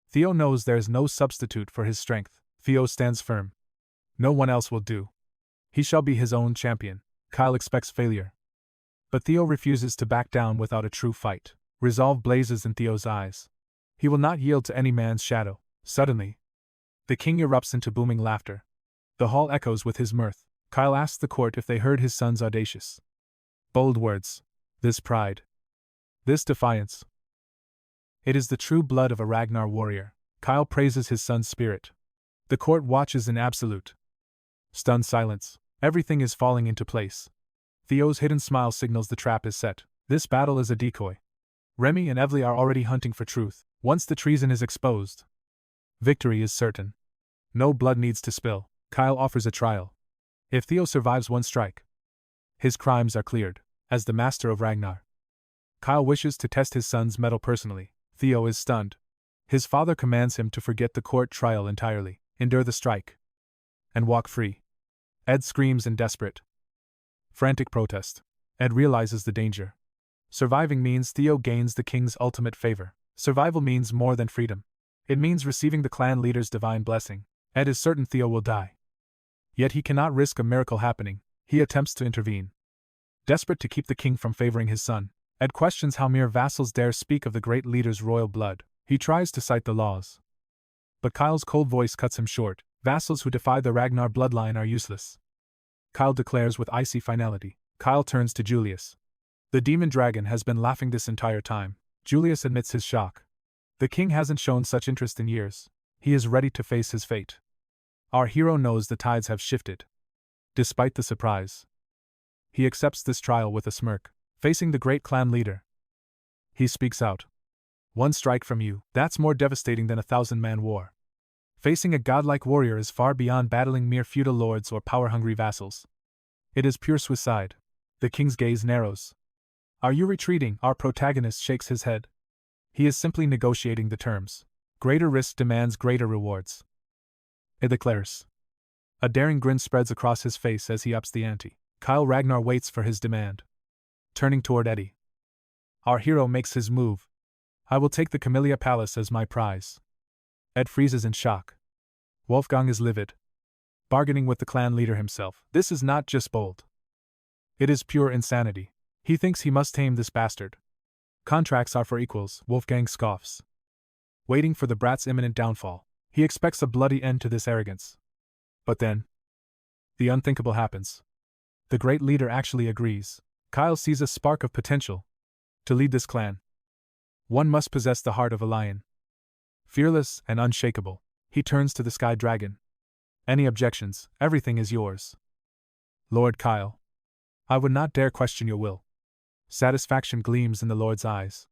Theo knows there is no substitute for his strength. Theo stands firm. No one else will do. He shall be his own champion. Kyle expects failure, but Theo refuses to back down without a true fight. Resolve blazes in Theo's eyes. He will not yield to any man's shadow. Suddenly, the king erupts into booming laughter. The hall echoes with his mirth. Kyle asks the court if they heard his son's audacious, bold words. This pride, this defiance. It is the true blood of a Ragnar warrior. Kyle praises his son's spirit. The court watches in absolute, stunned silence. Everything is falling into place. Theo's hidden smile signals the trap is set. This battle is a decoy. Remy and Evely are already hunting for truth. Once the treason is exposed, victory is certain. No blood needs to spill. Kyle offers a trial. If Theo survives one strike, his crimes are cleared. As the master of Ragnar, Kyle wishes to test his son's mettle personally. Theo is stunned. His father commands him to forget the court trial entirely, endure the strike, and walk free. Ed screams in desperate, frantic protest. Ed realizes the danger. Surviving means Theo gains the king's ultimate favor. Survival means more than freedom. It means receiving the clan leader's divine blessing. Ed is certain Theo will die. Yet he cannot risk a miracle happening. He attempts to intervene. Desperate to keep the king from favoring his son, Ed questions how mere vassals dare speak of the great leader's royal blood. He tries to cite the laws, but Kyle's cold voice cuts him short. Vassals who defy the Ragnar bloodline are useless, Kyle declares with icy finality. Kyle turns to Julius. The demon dragon has been laughing this entire time. Julius admits his shock. The king hasn't shown such interest in years. He is ready to face his fate. Our hero knows the tides have shifted. Despite the surprise, he accepts this trial with a smirk. Facing the great clan leader, he speaks out. One strike from you, that's more devastating than a 1,000-man war. Facing a godlike warrior is far beyond battling mere feudal lords or power-hungry vassals. It is pure suicide. The king's gaze narrows. Are you retreating? Our protagonist shakes his head. He is simply negotiating the terms. Greater risk demands greater rewards, he declares. A daring grin spreads across his face as he ups the ante. Kyle Ragnar waits for his demand. Turning toward Eddie, our hero makes his move. I will take the 𝗕𝗲𝗰𝙀𝗰𝙀 as my prize. Ed freezes in shock. Wolfgang is livid, bargaining with the clan leader himself. This is not just bold. It is pure insanity. He thinks he must tame this bastard. Contracts are for equals, Wolfgang scoffs. Waiting for the brat's imminent downfall, he expects a bloody end to this arrogance. But then, the unthinkable happens. The great leader actually agrees. Kyle sees a spark of potential. To lead this clan, one must possess the heart of a lion. Fearless and unshakable, he turns to the Sky Dragon. Any objections, everything is yours. Lord Kyle, I would not dare question your will. Satisfaction gleams in the Lord's eyes.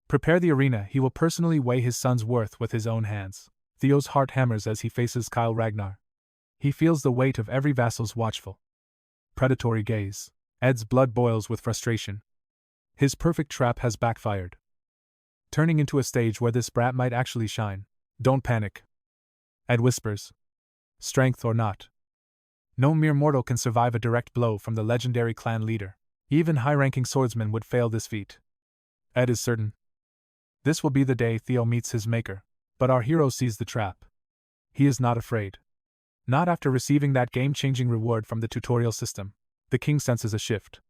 Prepare the arena, he will personally weigh his son's worth with his own hands. Theo's heart hammers as he faces 𝗕𝗲𝗁 Ragnar. He feels the weight of every vassal's watchful, predatory gaze. Ed's blood boils with frustration. His perfect trap has backfired, turning into a stage where this brat might actually shine. Don't panic, Ed whispers. Strength or not, no mere mortal can survive a direct blow from the legendary clan leader. Even high-ranking swordsmen would fail this feat. Ed is certain. This will be the day Theo meets his maker. But our hero sees the trap. He is not afraid. Not after receiving that game-changing reward from the tutorial system. The king senses a shift.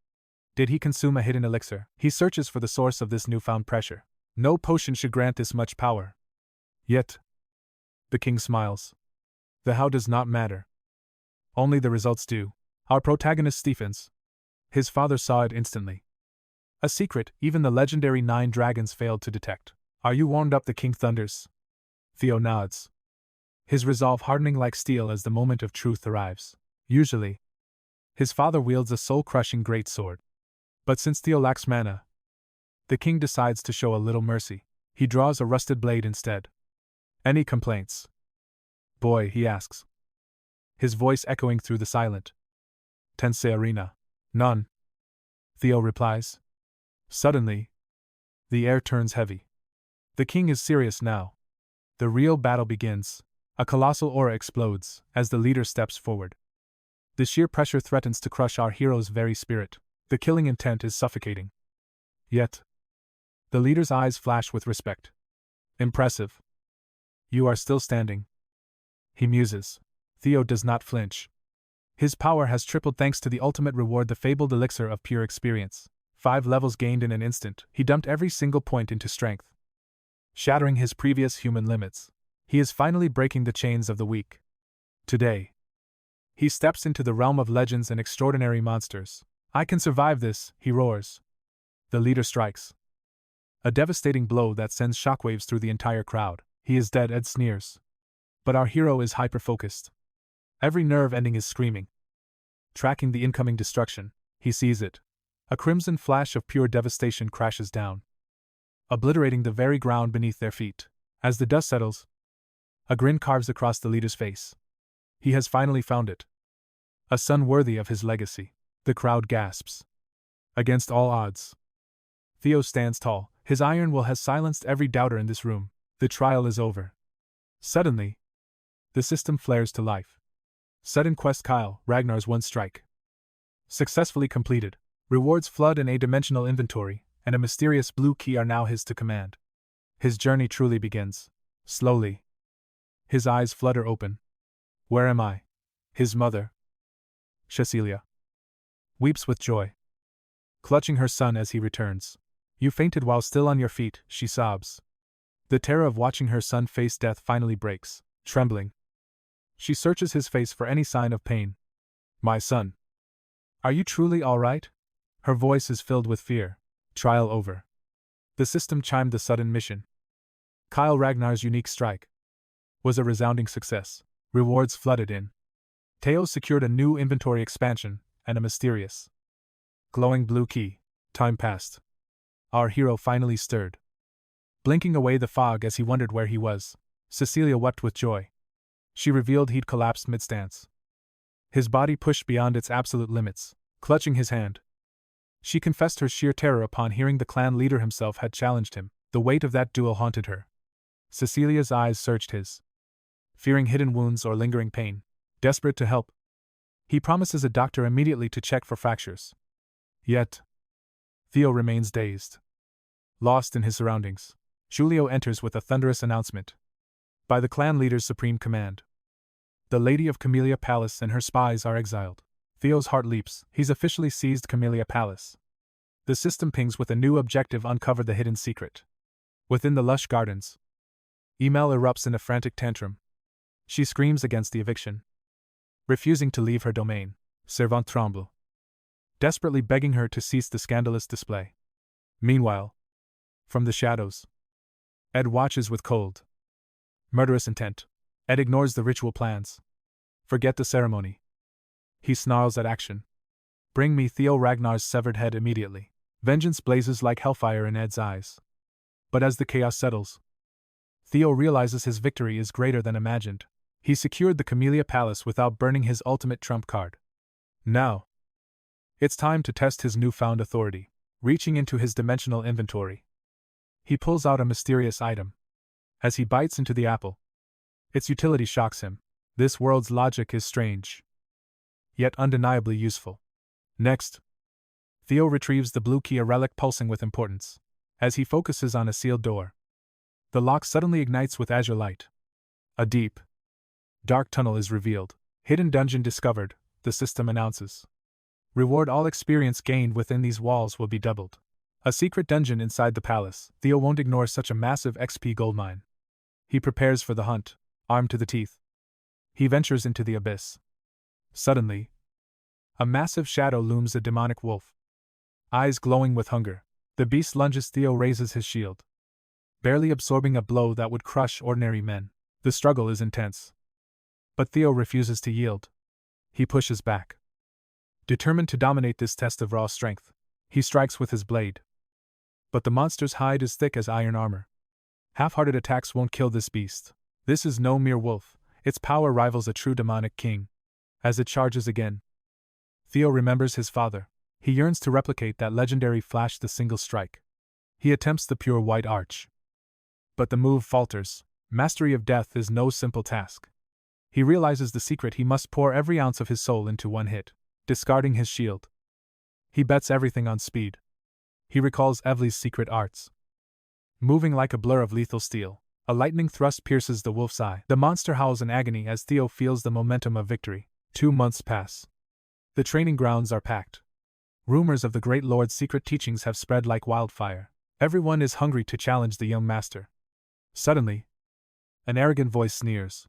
Did he consume a hidden elixir? He searches for the source of this newfound pressure. No potion should grant this much power. Yet, the king smiles. The how does not matter. Only the results do. Our protagonist stiffens. His father saw it instantly. A secret even the legendary 9 dragons failed to detect. Are you warmed up? The king thunders. Theo nods, his resolve hardening like steel as the moment of truth arrives. Usually, his father wields a soul-crushing great sword. But since Theo lacks mana, the king decides to show a little mercy. He draws a rusted blade instead. Any complaints? Boy, he asks, his voice echoing through the silent, tense arena. None, Theo replies. Suddenly, the air turns heavy. The king is serious now. The real battle begins. A colossal aura explodes as the leader steps forward. The sheer pressure threatens to crush our hero's very spirit. The killing intent is suffocating. Yet, the leader's eyes flash with respect. Impressive. You are still standing, he muses. Theo does not flinch. His power has tripled thanks to the ultimate reward, the fabled elixir of pure experience. 5 levels gained in an instant. He dumped every single point into strength, shattering his previous human limits. He is finally breaking the chains of the weak. Today, he steps into the realm of legends and extraordinary monsters. I can survive this, he roars. The leader strikes. A devastating blow that sends shockwaves through the entire crowd. He is dead, Ed sneers. But our hero is hyper-focused. Every nerve ending is screaming. Tracking the incoming destruction, he sees it. A crimson flash of pure devastation crashes down, obliterating the very ground beneath their feet. As the dust settles, a grin carves across the leader's face. He has finally found it. A son worthy of his legacy. The crowd gasps. Against all odds, Theo stands tall. His iron will has silenced every doubter in this room. The trial is over. Suddenly, the system flares to life. Sudden quest 𝗕𝗲𝗁 Ragnar's one strike. Successfully completed. Rewards flood an a-dimensional inventory, and a mysterious blue key are now his to command. His journey truly begins. Slowly, his eyes flutter open. Where am I? His mother, Cecilia, weeps with joy, clutching her son as he returns. You fainted while still on your feet, she sobs. The terror of watching her son face death finally breaks. Trembling, she searches his face for any sign of pain. My son, are you truly all right? Her voice is filled with fear. Trial over. The system chimed the sudden mission. 𝗕𝗲𝗁 Ragnar's unique strike was a resounding success. Rewards flooded in. Theo secured a new inventory expansion and a mysterious, glowing blue key. Time passed. Our hero finally stirred, blinking away the fog as he wondered where he was. Cecilia wept with joy. She revealed he'd collapsed mid-stance, his body pushed beyond its absolute limits. Clutching his hand, she confessed her sheer terror upon hearing the clan leader himself had challenged him. The weight of that duel haunted her. Cecilia's eyes searched his, fearing hidden wounds or lingering pain. Desperate to help, he promises a doctor immediately to check for fractures. Yet, Theo remains dazed, lost in his surroundings. Julio enters with a thunderous announcement. By the clan leader's supreme command, the Lady of 𝗕𝗲𝗁 Palace and her spies are exiled. Theo's heart leaps. He's officially seized 𝗕𝗲𝗁 Palace. The system pings with a new objective: uncover the hidden secret. Within the lush gardens, 𝗕𝗲𝗯𝗰 erupts in a frantic tantrum. She screams against the eviction, refusing to leave her domain. 𝗕𝗲𝗁 tremble, desperately begging her to cease the scandalous display. Meanwhile, from the shadows, 𝗕 watches with cold, murderous intent. 𝗕 ignores the ritual plans. Forget the ceremony. He snarls at action. Bring me Theo Ragnar's severed head immediately. Vengeance blazes like hellfire in 𝗕's eyes. But as the chaos settles, Theo realizes his victory is greater than imagined. He secured the 𝗕𝗲𝗁𝗰 palace without burning his ultimate trump card. Now, it's time to test his newfound authority. Reaching into his dimensional inventory, he pulls out a mysterious item. As he bites into the apple, its utility shocks him. This world's logic is strange, yet undeniably useful. Next, Theo retrieves the blue key, a relic pulsing with importance. As he focuses on a sealed door, the lock suddenly ignites with azure light. A deep, dark tunnel is revealed. Hidden dungeon discovered, the system announces. Reward: all experience gained within these walls will be doubled. A secret dungeon inside the palace. Theo won't ignore such a massive XP goldmine. He prepares for the hunt, armed to the teeth. He ventures into the abyss. Suddenly, a massive shadow looms, a demonic wolf. Eyes glowing with hunger. The beast lunges. Theo raises his shield, barely absorbing a blow that would crush ordinary men. The struggle is intense, but Theo refuses to yield. He pushes back, determined to dominate this test of raw strength. He strikes with his blade, but the monster's hide is thick as iron armor. Half-hearted attacks won't kill this beast. This is no mere wolf. Its power rivals a true demonic king. As it charges again, Theo remembers his father. He yearns to replicate that legendary flash, the single strike. He attempts the pure white arch, but the move falters. Mastery of death is no simple task. He realizes the secret: he must pour every ounce of his soul into one hit. Discarding his shield, he bets everything on speed. He recalls 𝗕's secret arts. Moving like a blur of lethal steel, a lightning thrust pierces the wolf's eye. The monster howls in agony as Theo feels the momentum of victory. 2 months pass. The training grounds are packed. Rumors of the great lord's secret teachings have spread like wildfire. Everyone is hungry to challenge the young master. Suddenly, an arrogant voice sneers.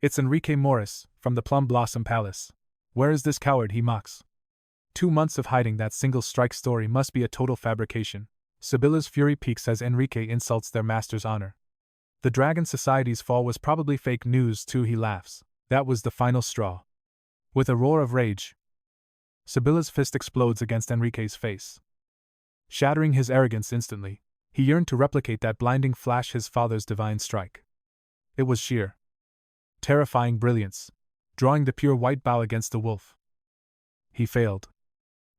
It's 𝗕𝗲𝗁𝗰𝙀 from the Plum Blossom Palace. Where is this coward? He mocks. 2 months of hiding. That single strike story must be a total fabrication. Sibylla's fury peaks as Enrique insults their master's honor. The Dragon Society's fall was probably fake news too. He laughs. That was the final straw. With a roar of rage, Sibylla's fist explodes against Enrique's face, shattering his arrogance instantly. He yearned to replicate that blinding flash, his father's divine strike. It was sheer, terrifying brilliance, drawing the pure white bow against the wolf. He failed.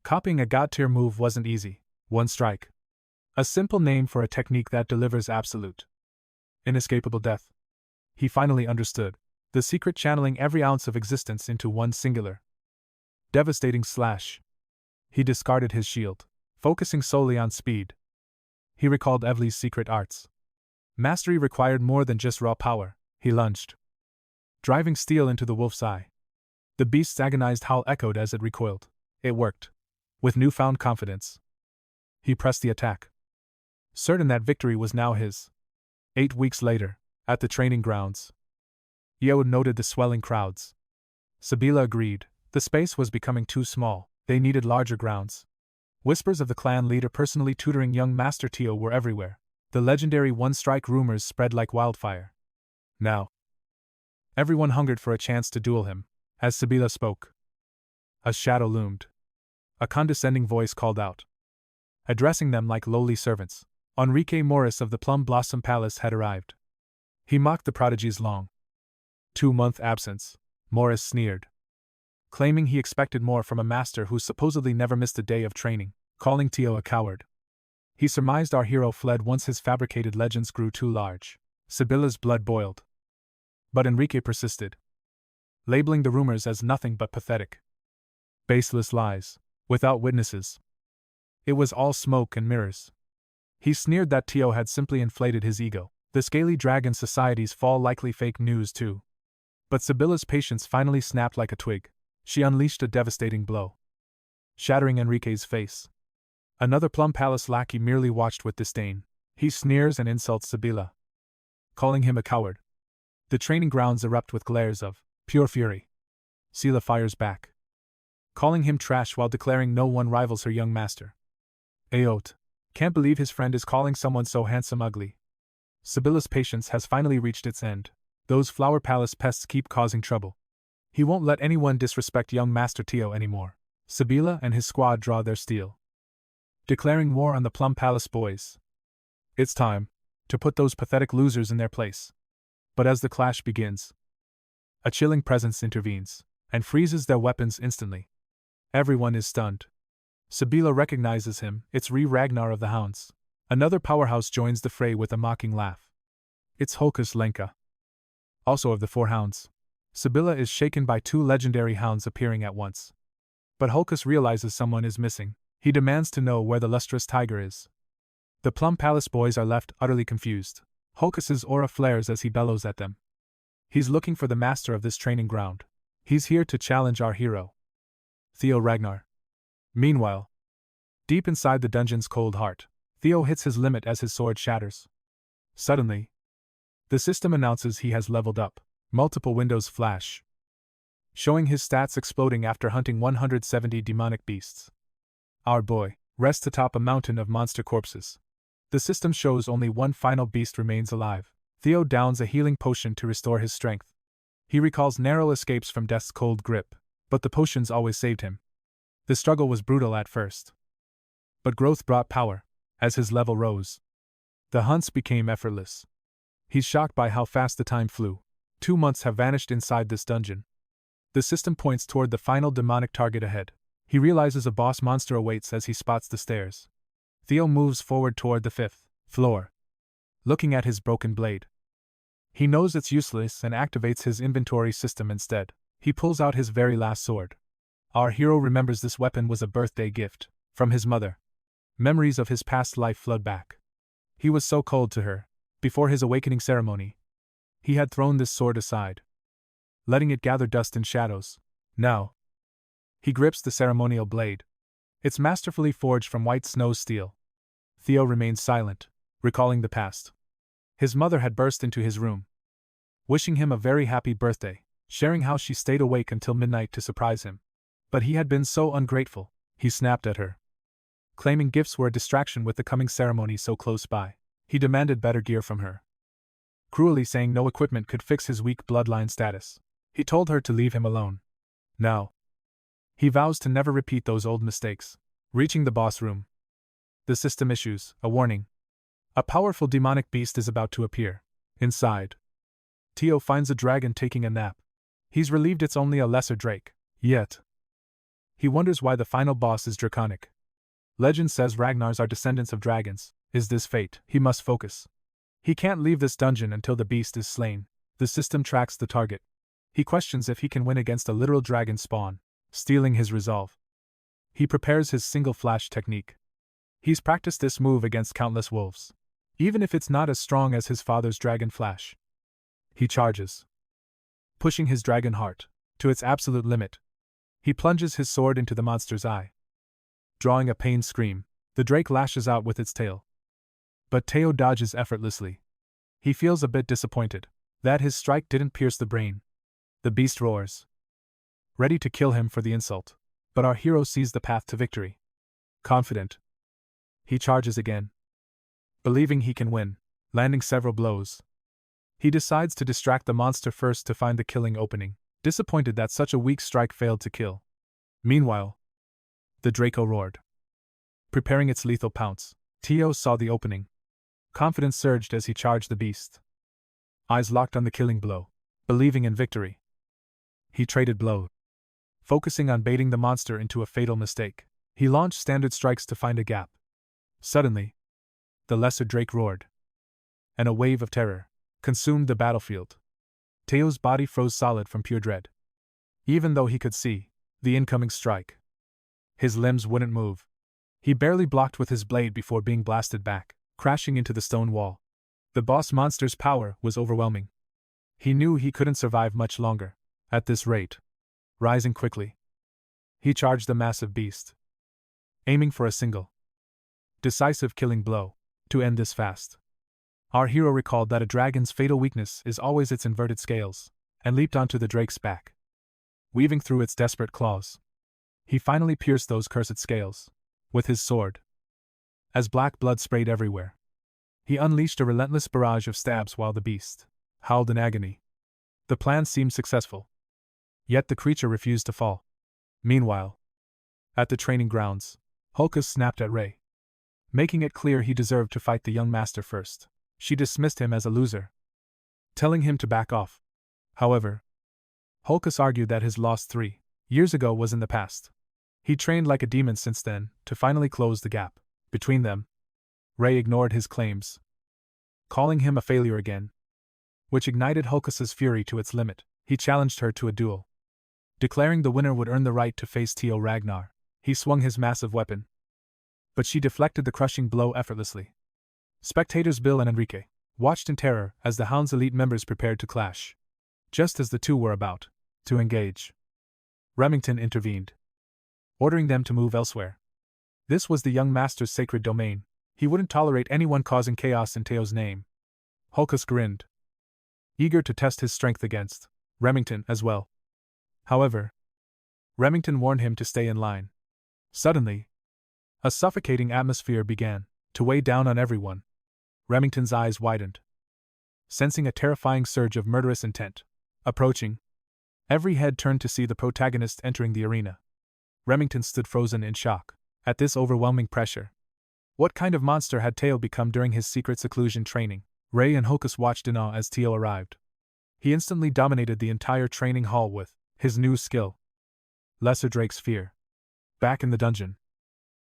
Copying a god-tier move wasn't easy. One strike. A simple name for a technique that delivers absolute, inescapable death. He finally understood. The secret: channeling every ounce of existence into one singular, devastating slash. He discarded his shield, focusing solely on speed. He recalled 𝗕's secret arts. Mastery required more than just raw power. He lunged, driving steel into the wolf's eye. The beast's agonized howl echoed as it recoiled. It worked. With newfound confidence, he pressed the attack, certain that victory was now his. 8 weeks later, at the training grounds, 𝗕 noted the swelling crowds. Sibylla agreed. The space was becoming too small. They needed larger grounds. Whispers of the clan leader personally tutoring young Master Theo were everywhere. The legendary one-strike rumors spread like wildfire. Now, everyone hungered for a chance to duel him. As Sibylla spoke, a shadow loomed. A condescending voice called out, addressing them like lowly servants. 𝗕𝗲𝗁𝗰𝙀 of the Plum Blossom Palace had arrived. He mocked the prodigy's long 2-month absence. Morris sneered, claiming he expected more from a master who supposedly never missed a day of training, calling Theo a coward. He surmised our hero fled once his fabricated legends grew too large. Sibylla's blood boiled, but Enrique persisted, labeling the rumors as nothing but pathetic, baseless lies, without witnesses. It was all smoke and mirrors. He sneered that Theo had simply inflated his ego. The scaly Dragon Society's fall likely fake news too. But Sibylla's patience finally snapped like a twig. She unleashed a devastating blow, shattering Enrique's face. Another Plum Palace lackey merely watched with disdain. He sneers and insults 𝗕𝗲𝘁𝙁, calling him a coward. The training grounds erupt with glares of pure fury. 𝗕𝗲𝘁 fires back, calling him trash while declaring no one rivals her young master. 𝗕𝗲𝘁 can't believe his friend is calling someone so handsome ugly. 𝗕𝗲𝘁's patience has finally reached its end. Those Flower Palace pests keep causing trouble. He won't let anyone disrespect young Master Theo anymore. 𝗕𝗲𝘁 and his squad draw their steel, declaring war on the Plum Palace boys. It's time to put those pathetic losers in their place. But as the clash begins, a chilling presence intervenes and freezes their weapons instantly. Everyone is stunned. 𝗕𝗲𝘁 recognizes him. It's Ragnar of the Hounds. Another powerhouse joins the fray with a mocking laugh. It's 𝗕𝗲𝗁𝗁𝗃, also of the Four Hounds. 𝗕𝗲𝘁 is shaken by two legendary hounds appearing at once. But 𝗕𝗲𝗁 realizes someone is missing. He demands to know where the lustrous tiger is. The Plum Palace boys are left utterly confused. 𝗕𝗲𝗁's aura flares as he bellows at them. He's looking for the master of this training ground. He's here to challenge our hero, Theo Ragnar. Meanwhile, deep inside the dungeon's cold heart, Theo hits his limit as his sword shatters. Suddenly, the system announces he has leveled up. Multiple windows flash, showing his stats exploding after hunting 170 demonic beasts. Our boy rests atop a mountain of monster corpses. The system shows only one final beast remains alive. Theo downs a healing potion to restore his strength. He recalls narrow escapes from death's cold grip, but the potions always saved him. The struggle was brutal at first, but growth brought power. As his level rose, the hunts became effortless. He's shocked by how fast the time flew. 2 months have vanished inside this dungeon. The system points toward the final demonic target ahead. He realizes a boss monster awaits as he spots the stairs. Theo moves forward toward the 5th floor, looking at his broken blade. He knows it's useless and activates his inventory system instead. He pulls out his very last sword. Our hero remembers this weapon was a birthday gift from his mother. Memories of his past life flood back. He was so cold to her. Before his awakening ceremony, he had thrown this sword aside, letting it gather dust and shadows. Now, he grips the ceremonial blade. It's masterfully forged from white snow steel. Theo remains silent, recalling the past. His mother had burst into his room, wishing him a very happy birthday, sharing how she stayed awake until midnight to surprise him. But he had been so ungrateful. He snapped at her, claiming gifts were a distraction with the coming ceremony so close by. He demanded better gear from her, cruelly saying no equipment could fix his weak bloodline status. He told her to leave him alone. Now, he vows to never repeat those old mistakes. Reaching the boss room, the system issues a warning. A powerful demonic beast is about to appear. Inside, Theo finds a dragon taking a nap. He's relieved it's only a lesser drake. Yet, he wonders why the final boss is draconic. Legend says Ragnars are descendants of dragons. Is this fate? He must focus. He can't leave this dungeon until the beast is slain. The system tracks the target. He questions if he can win against a literal dragon spawn, stealing his resolve. He prepares his single flash technique. He's practiced this move against countless wolves, even if it's not as strong as his father's dragon flash. He charges, pushing his dragon heart to its absolute limit. He plunges his sword into the monster's eye. Drawing a pained scream, the drake lashes out with its tail. But Theo dodges effortlessly. He feels a bit disappointed that his strike didn't pierce the brain. The beast roars, ready to kill him for the insult. But our hero sees the path to victory. Confident, he charges again, believing he can win, landing several blows. He decides to distract the monster first to find the killing opening, disappointed that such a weak strike failed to kill. Meanwhile, the Draco roared, preparing its lethal pounce. Theo saw the opening. Confidence surged as he charged the beast, eyes locked on the killing blow, believing in victory. He traded blows, focusing on baiting the monster into a fatal mistake. He launched standard strikes to find a gap. Suddenly, the lesser drake roared, and a wave of terror consumed the battlefield. Theo's body froze solid from pure dread. Even though he could see the incoming strike, his limbs wouldn't move. He barely blocked with his blade before being blasted back, crashing into the stone wall. The boss monster's power was overwhelming. He knew he couldn't survive much longer. At this rate, rising quickly, he charged the massive beast, aiming for a single decisive killing blow, to end this fast. Our hero recalled that a dragon's fatal weakness is always its inverted scales, and leaped onto the drake's back. Weaving through its desperate claws, he finally pierced those cursed scales with his sword. As black blood sprayed everywhere, he unleashed a relentless barrage of stabs while the beast howled in agony. The plan seemed successful, yet the creature refused to fall. Meanwhile, at the training grounds, 𝗲𝗲𝗃 snapped at Ray, making it clear he deserved to fight the young master first. She dismissed him as a loser, telling him to back off. However, 𝗲𝗃 argued that his loss 3 years ago was in the past. He trained like a demon since then to finally close the gap between them. Ray ignored his claims, calling him a failure again, which ignited 𝗲𝗃's fury to its limit. He challenged her to a duel, declaring the winner would earn the right to face Theo Ragnar. He swung his massive weapon, but she deflected the crushing blow effortlessly. Spectators Bill and Enrique watched in terror as the Hound's elite members prepared to clash. Just as the two were about to engage, Remington intervened, ordering them to move elsewhere. This was the young master's sacred domain. He wouldn't tolerate anyone causing chaos in Theo's name. 𝗲𝗃 grinned, eager to test his strength against Remington as well. However, Remington warned him to stay in line. Suddenly, a suffocating atmosphere began to weigh down on everyone. Remington's eyes widened, sensing a terrifying surge of murderous intent approaching. Every head turned to see the protagonist entering the arena. Remington stood frozen in shock at this overwhelming pressure. What kind of monster had Theo become during his secret seclusion training? Ray and 𝗲𝗃 watched in awe as Theo arrived. He instantly dominated the entire training hall with his new skill, Lesser Drake's Fear. Back in the dungeon,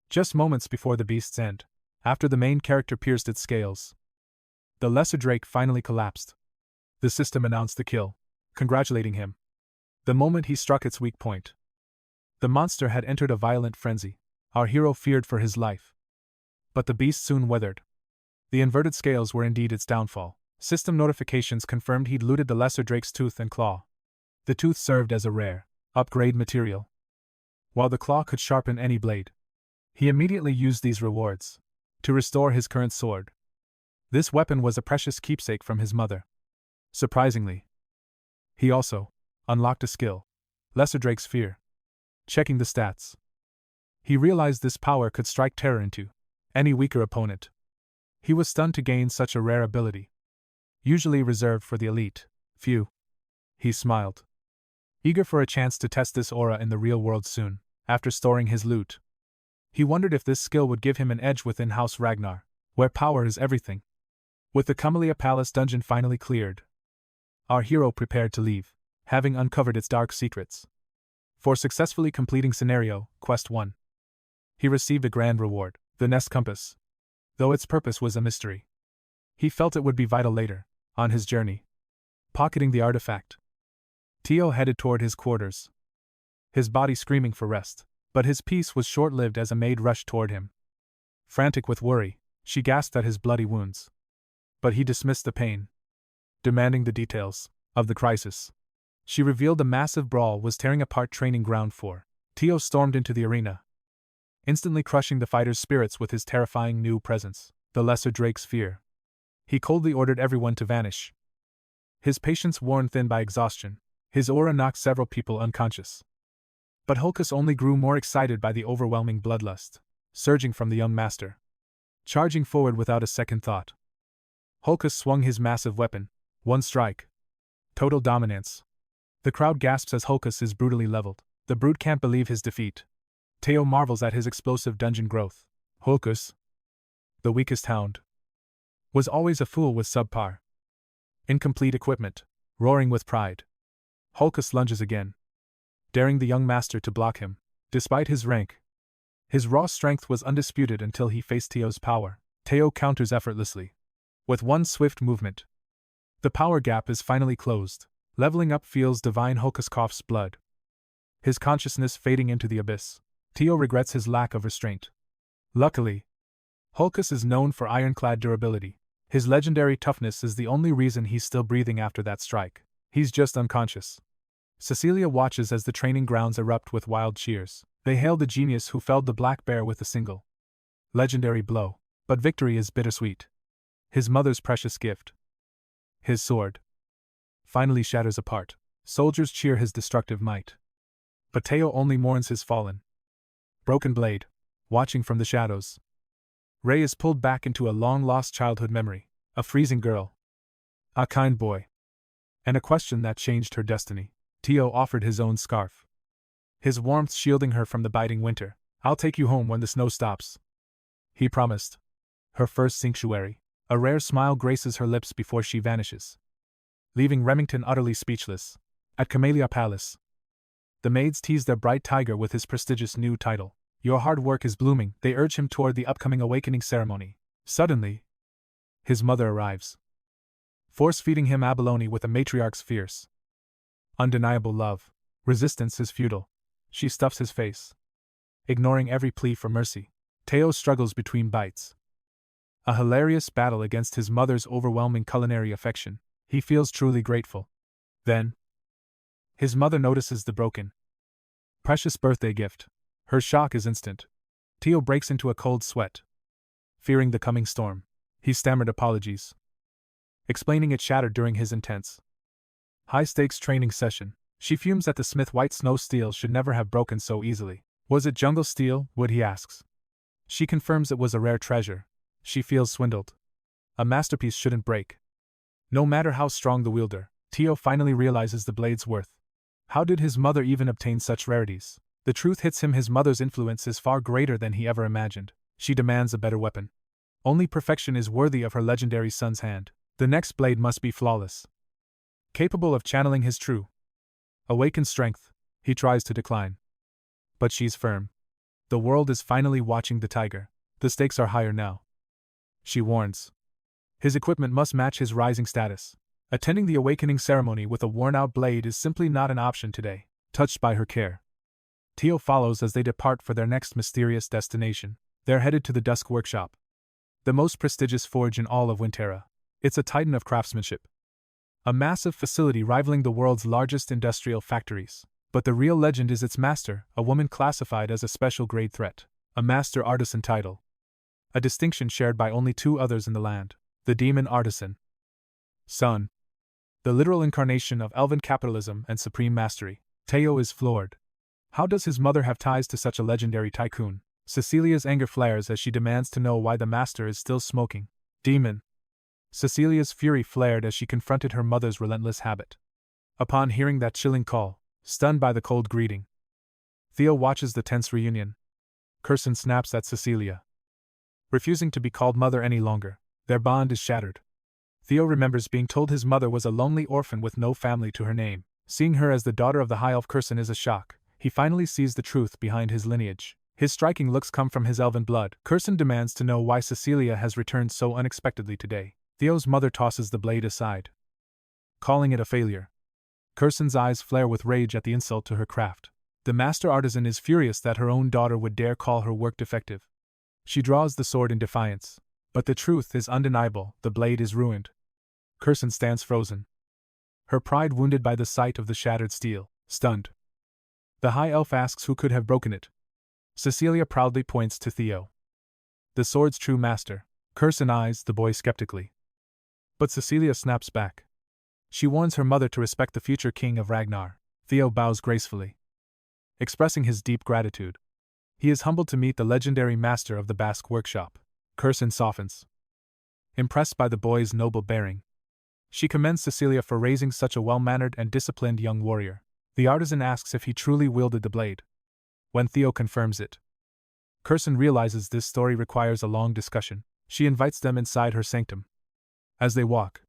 just moments before the beast's end, after the main character pierced its scales, the Lesser Drake finally collapsed. The system announced the kill, congratulating him. The moment he struck its weak point, the monster had entered a violent frenzy. Our hero feared for his life, but the beast soon weathered. The inverted scales were indeed its downfall. System notifications confirmed he'd looted the Lesser Drake's tooth and claw. The tooth served as a rare upgrade material, while the claw could sharpen any blade. He immediately used these rewards to restore his current sword. This weapon was a precious keepsake from his mother. Surprisingly, he also unlocked a skill, Lesser Drake's Fear. Checking the stats, he realized this power could strike terror into any weaker opponent. He was stunned to gain such a rare ability, usually reserved for the elite few. He smiled, eager for a chance to test this aura in the real world soon. After storing his loot, he wondered if this skill would give him an edge within House Ragnar, where power is everything. With the 𝗕𝗲𝗰𝙀 Palace dungeon finally cleared, our hero prepared to leave, having uncovered its dark secrets. For successfully completing Scenario Quest 1, he received a grand reward, the Nest Compass, though its purpose was a mystery. He felt it would be vital later, on his journey. Pocketing the artifact, Theo headed toward his quarters, his body screaming for rest, but his peace was short-lived as a maid rushed toward him. Frantic with worry, she gasped at his bloody wounds. But he dismissed the pain, demanding the details of the crisis. She revealed a massive brawl was tearing apart training ground 4. Theo stormed into the arena, instantly crushing the fighters' spirits with his terrifying new presence, the Lesser Drake's Fear. He coldly ordered everyone to vanish, his patience worn thin by exhaustion. His aura knocked several people unconscious. But 𝗲𝗃 only grew more excited by the overwhelming bloodlust surging from the young master. Charging forward without a second thought, 𝗲𝗃 swung his massive weapon. One strike. Total dominance. The crowd gasps as 𝗲𝗃 is brutally leveled. The brute can't believe his defeat. Theo marvels at his explosive dungeon growth. 𝗲𝗃, the weakest hound, was always a fool with subpar, incomplete equipment. Roaring with pride, 𝗲𝗃 lunges again, daring the young master to block him. Despite his rank, his raw strength was undisputed until he faced Theo's power. Theo counters effortlessly, with one swift movement. The power gap is finally closed. Leveling up feels divine. 𝗲𝗃 coughs blood, his consciousness fading into the abyss. Theo regrets his lack of restraint. Luckily, 𝗲𝗃 is known for ironclad durability. His legendary toughness is the only reason he's still breathing after that strike. He's just unconscious. Cecilia watches as the training grounds erupt with wild cheers. They hail the genius who felled the black bear with a single Legendary blow. But victory is bittersweet. His mother's precious gift. His sword finally shatters apart. Soldiers cheer his destructive might. But Theo only mourns his fallen, broken blade. Watching from the shadows, Ray is pulled back into a long-lost childhood memory. A freezing girl. A kind boy. And a question that changed her destiny. Theo offered his own scarf, his warmth shielding her from the biting winter. "I'll take you home when the snow stops," he promised. Her first sanctuary. A rare smile graces her lips before she vanishes, leaving Remington utterly speechless. At Camellia Palace, the maids tease their bright tiger with his prestigious new title. "Your hard work is blooming," they urge him toward the upcoming awakening ceremony. Suddenly, his mother arrives, force-feeding him abalone with a matriarch's fierce, undeniable love. Resistance is futile. She stuffs his face, ignoring every plea for mercy. Theo struggles between bites. A hilarious battle against his mother's overwhelming culinary affection. He feels truly grateful. Then, his mother notices the broken, precious birthday gift. Her shock is instant. Theo breaks into a cold sweat, fearing the coming storm. He stammered apologies, explaining it shattered during his intense, high-stakes training session. She fumes that the Smith white snow steel should never have broken so easily. "Was it jungle steel, Wood?" he asks. She confirms it was a rare treasure. She feels swindled. A masterpiece shouldn't break, no matter how strong the wielder. Theo finally realizes the blade's worth. How did his mother even obtain such rarities? The truth hits him: his mother's influence is far greater than he ever imagined. She demands a better weapon. Only perfection is worthy of her legendary son's hand. The next blade must be flawless, capable of channeling his true, awakened strength. He tries to decline, but she's firm. The world is finally watching the tiger. The stakes are higher now, she warns. His equipment must match his rising status. Attending the awakening ceremony with a worn-out blade is simply not an option today. Touched by her care, Theo follows as they depart for their next mysterious destination. They're headed to the Dusk Workshop, the most prestigious forge in all of Winterra. It's a titan of craftsmanship, a massive facility rivaling the world's largest industrial factories. But the real legend is its master, a woman classified as a special grade threat. A master artisan title, a distinction shared by only 2 others in the land. The demon artisan, son, the literal incarnation of elven capitalism and supreme mastery. Theo is floored. How does his mother have ties to such a legendary tycoon? Cecilia's anger flares as she demands to know why the master is still smoking. Demon. Cecilia's fury flared as she confronted her mother's relentless habit. Upon hearing that chilling call, stunned by the cold greeting, Theo watches the tense reunion. 𝗕𝗲𝘁𝗿 snaps at Cecilia, refusing to be called mother any longer. Their bond is shattered. Theo remembers being told his mother was a lonely orphan with no family to her name. Seeing her as the daughter of the high elf 𝗕𝗲𝘁 is a shock. He finally sees the truth behind his lineage. His striking looks come from his elven blood. 𝗕𝗲𝘁 demands to know why Cecilia has returned so unexpectedly today. Theo's mother tosses the blade aside, calling it a failure. 𝗕𝗲𝘁's eyes flare with rage at the insult to her craft. The master artisan is furious that her own daughter would dare call her work defective. She draws the sword in defiance. But the truth is undeniable: the blade is ruined. 𝗕𝗲𝘁 stands frozen, her pride wounded by the sight of the shattered steel. Stunned, the high elf asks who could have broken it. Cecilia proudly points to Theo, the sword's true master. 𝗕𝗲𝘁 eyes the boy skeptically, but Cecilia snaps back. She warns her mother to respect the future king of Ragnar. Theo bows gracefully, expressing his deep gratitude. He is humbled to meet the legendary master of the Basque workshop. 𝗕𝗲𝘁 softens, impressed by the boy's noble bearing. She commends Cecilia for raising such a well-mannered and disciplined young warrior. The artisan asks if he truly wielded the blade. When Theo confirms it, 𝗕𝗲𝘁 realizes this story requires a long discussion. She invites them inside her sanctum. As they walk,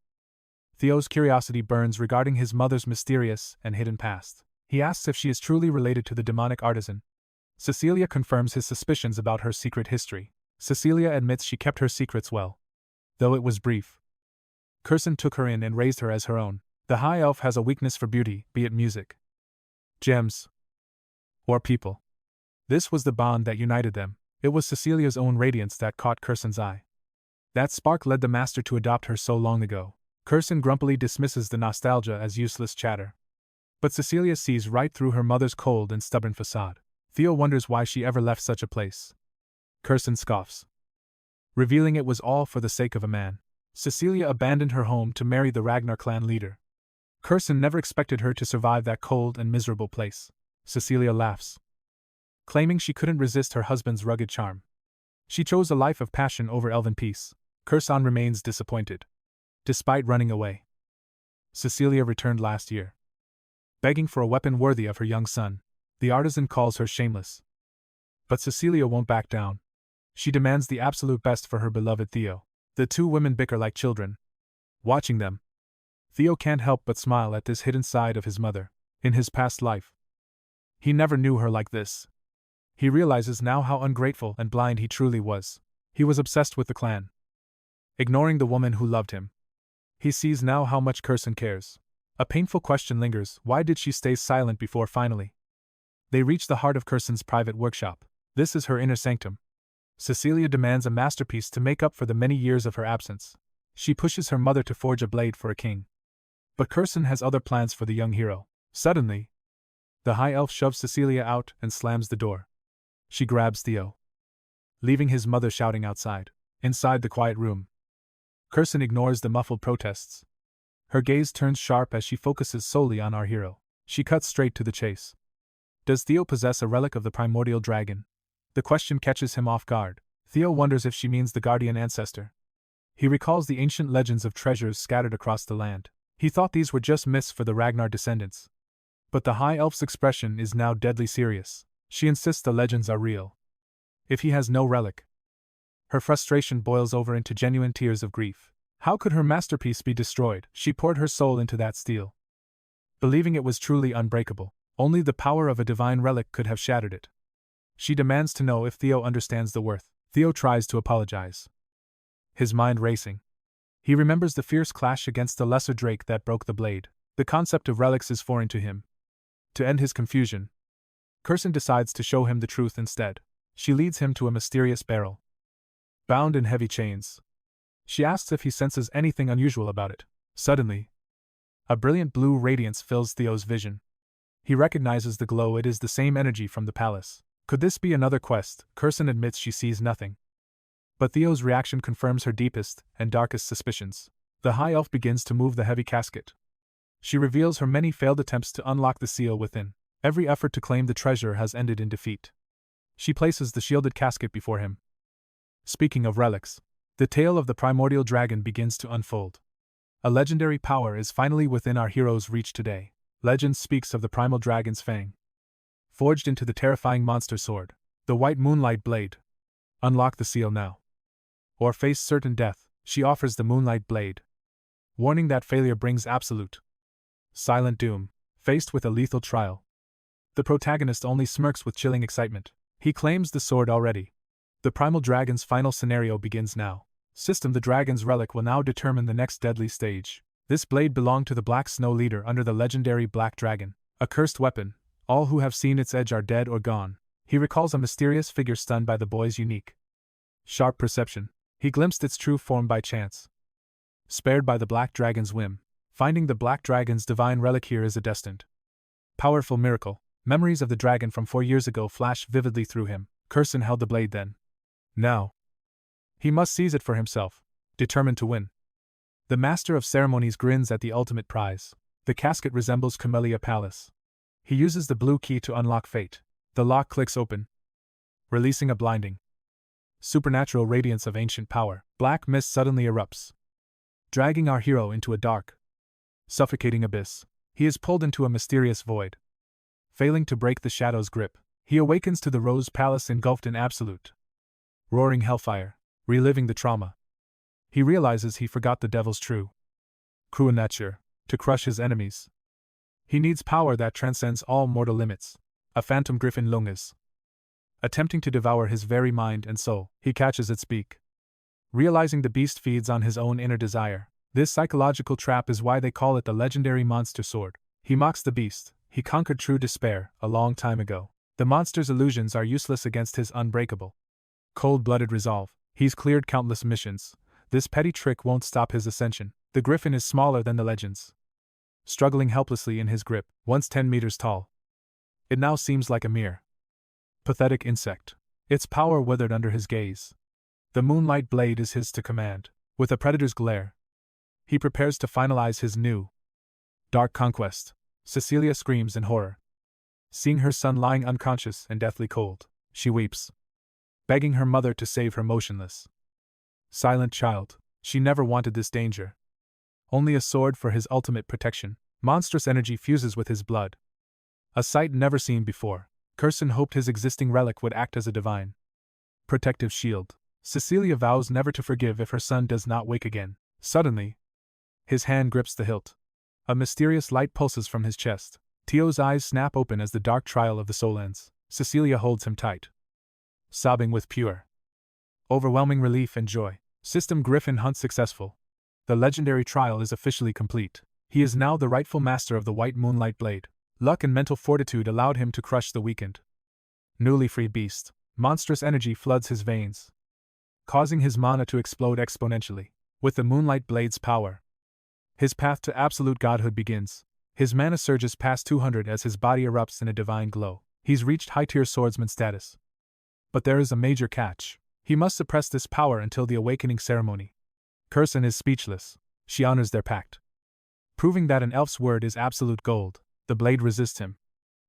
Theo's curiosity burns regarding his mother's mysterious and hidden past. He asks if she is truly related to the demonic artisan. Cecilia confirms his suspicions about her secret history. Cecilia admits she kept her secrets well, though it was brief. 𝗕𝗲𝘁 took her in and raised her as her own. The high elf has a weakness for beauty, be it music, gems, or people. This was the bond that united them. It was Cecilia's own radiance that caught 𝗕𝗲𝘁's eye. That spark led the master to adopt her so long ago. 𝗕𝗲𝘁 grumpily dismisses the nostalgia as useless chatter. But Cecilia sees right through her mother's cold and stubborn facade. Theo wonders why she ever left such a place. 𝗕𝗲𝘁 scoffs. revealing it was all for the sake of a man. Cecilia abandoned her home to marry the Ragnar clan leader. 𝗕𝗲𝘁 never expected her to survive that cold and miserable place. Cecilia laughs, claiming she couldn't resist her husband's rugged charm. She chose a life of passion over elven peace. 𝗕𝗲𝘁 remains disappointed. Despite running away, Cecilia returned last year, begging for a weapon worthy of her young son. The artisan calls her shameless. But Cecilia won't back down. She demands the absolute best for her beloved Theo. The two women bicker like children. Watching them, Theo can't help but smile at this hidden side of his mother. In his past life, he never knew her like this. He realizes now how ungrateful and blind he truly was. He was obsessed with the clan, ignoring the woman who loved him. He sees now how much 𝗕𝗲𝘁 cares. A painful question lingers: why did she stay silent before finally? They reach the heart of 𝗕𝗲𝘁's private workshop. This is her inner sanctum. Cecilia demands a masterpiece to make up for the many years of her absence. She pushes her mother to forge a blade for a king. But 𝗕𝗲𝘁 has other plans for the young hero. Suddenly, the high elf shoves Cecilia out and slams the door. She grabs Theo, leaving his mother shouting outside. Inside the quiet room, 𝗕𝗲𝘁 ignores the muffled protests. Her gaze turns sharp as she focuses solely on our hero. She cuts straight to the chase. Does Theo possess a relic of the primordial dragon? The question catches him off guard. Theo wonders if she means the guardian ancestor. He recalls the ancient legends of treasures scattered across the land. He thought these were just myths for the Ragnar descendants. But the high elf's expression is now deadly serious. She insists the legends are real. If he has no relic, her frustration boils over into genuine tears of grief. How could her masterpiece be destroyed? She poured her soul into that steel, believing it was truly unbreakable. Only the power of a divine relic could have shattered it. She demands to know if Theo understands the worth. Theo tries to apologize, his mind racing. He remembers the fierce clash against the lesser drake that broke the blade. The concept of relics is foreign to him. To end his confusion, 𝗕𝗲𝘁 decides to show him the truth instead. She leads him to a mysterious barrel, bound in heavy chains. She asks if he senses anything unusual about it. Suddenly, a brilliant blue radiance fills Theo's vision. He recognizes the glow. It is the same energy from the palace. Could this be another quest? 𝗕𝗲𝘁 admits she sees nothing. But Theo's reaction confirms her deepest and darkest suspicions. The high elf begins to move the heavy casket. She reveals her many failed attempts to unlock the seal within. Every effort to claim the treasure has ended in defeat. She places the shielded casket before him. Speaking of relics, the tale of the primordial dragon begins to unfold. A legendary power is finally within our hero's reach today. Legend speaks of the primal dragon's fang, forged into the terrifying monster sword, the white moonlight blade. Unlock the seal now, or face certain death. She offers the moonlight blade, warning that failure brings absolute, silent doom. Faced with a lethal trial, the protagonist only smirks with chilling excitement. He claims the sword already. The primal dragon's final scenario begins now. System: the dragon's relic will now determine the next deadly stage. This blade belonged to the Black Snow leader under the legendary Black Dragon, a cursed weapon. All who have seen its edge are dead or gone. He recalls a mysterious figure stunned by the boy's unique, sharp perception. He glimpsed its true form by chance, spared by the Black Dragon's whim. Finding the Black Dragon's divine relic here is a destined, powerful miracle. Memories of the dragon from 4 years ago flash vividly through him. 𝗕𝗲𝘁 held the blade then. Now, he must seize it for himself, determined to win. The master of ceremonies grins at the ultimate prize. The casket resembles 𝗕𝗲𝘁 Palace. He uses the blue key to unlock fate. The lock clicks open, releasing a blinding, supernatural radiance of ancient power. Black mist suddenly erupts, dragging our hero into a dark, suffocating abyss. He is pulled into a mysterious void. Failing to break the shadow's grip, he awakens to the Rose Palace engulfed in absolute, roaring hellfire. Reliving the trauma, he realizes he forgot the devil's true nature. To crush his enemies, he needs power that transcends all mortal limits. A phantom griffin lunges, attempting to devour his very mind and soul. He catches its beak, realizing the beast feeds on his own inner desire. This psychological trap is why they call it the legendary monster sword. He mocks the beast. He conquered true despair a long time ago. The monster's illusions are useless against his unbreakable, cold-blooded resolve. He's cleared countless missions. This petty trick won't stop his ascension. The griffin is smaller than the legends, struggling helplessly in his grip. Once 10 meters tall, it now seems like a mere pathetic insect. Its power withered under his gaze. The moonlight blade is his to command. With a predator's glare, he prepares to finalize his new, dark conquest. Cecilia screams in horror. Seeing her son lying unconscious and deathly cold, she weeps, begging her mother to save her motionless, silent child. She never wanted this danger. Only a sword for his ultimate protection. Monstrous energy fuses with his blood. A sight never seen before. 𝗕𝗲𝘁𝗿 hoped his existing relic would act as a divine protective shield. Cecilia vows never to forgive if her son does not wake again. Suddenly, his hand grips the hilt. A mysterious light pulses from his chest. Theo's eyes snap open as the dark trial of the soul ends. Cecilia holds him tight, sobbing with pure, overwhelming relief and joy. System Griffin hunt successful. The legendary trial is officially complete. He is now the rightful master of the white moonlight blade. Luck and mental fortitude allowed him to crush the weakened, newly freed beast. Monstrous energy floods his veins, causing his mana to explode exponentially. With the moonlight blade's power, his path to absolute godhood begins. His mana surges past 200 as his body erupts in a divine glow. He's reached high-tier swordsman status. But there is a major catch. He must suppress this power until the awakening ceremony. 𝗕𝗲𝘁𝗿 is speechless. She honors their pact, proving that an elf's word is absolute gold. The blade resists him.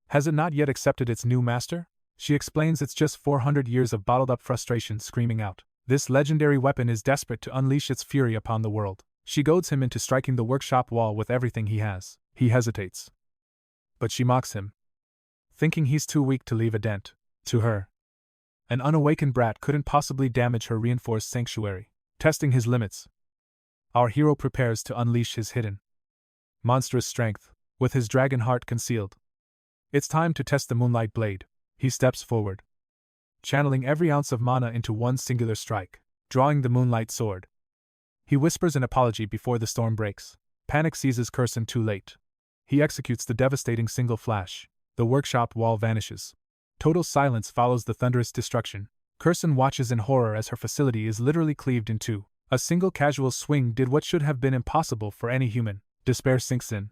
Has it not yet accepted its new master? She explains it's just 400 years of bottled-up frustration screaming out. This legendary weapon is desperate to unleash its fury upon the world. She goads him into striking the workshop wall with everything he has. He hesitates, but she mocks him, thinking he's too weak to leave a dent. To her, an unawakened brat couldn't possibly damage her reinforced sanctuary. Testing his limits, our hero prepares to unleash his hidden, monstrous strength, with his dragon heart concealed. It's time to test the moonlight blade. He steps forward, channeling every ounce of mana into one singular strike. Drawing the moonlight sword, he whispers an apology before the storm breaks. Panic seizes 𝗕𝗲𝘁𝗿 too late. He executes the devastating single flash. The workshop wall vanishes. Total silence follows the thunderous destruction. 𝗕𝗲𝘁 watches in horror as her facility is literally cleaved in two. A single casual swing did what should have been impossible for any human. Despair sinks in.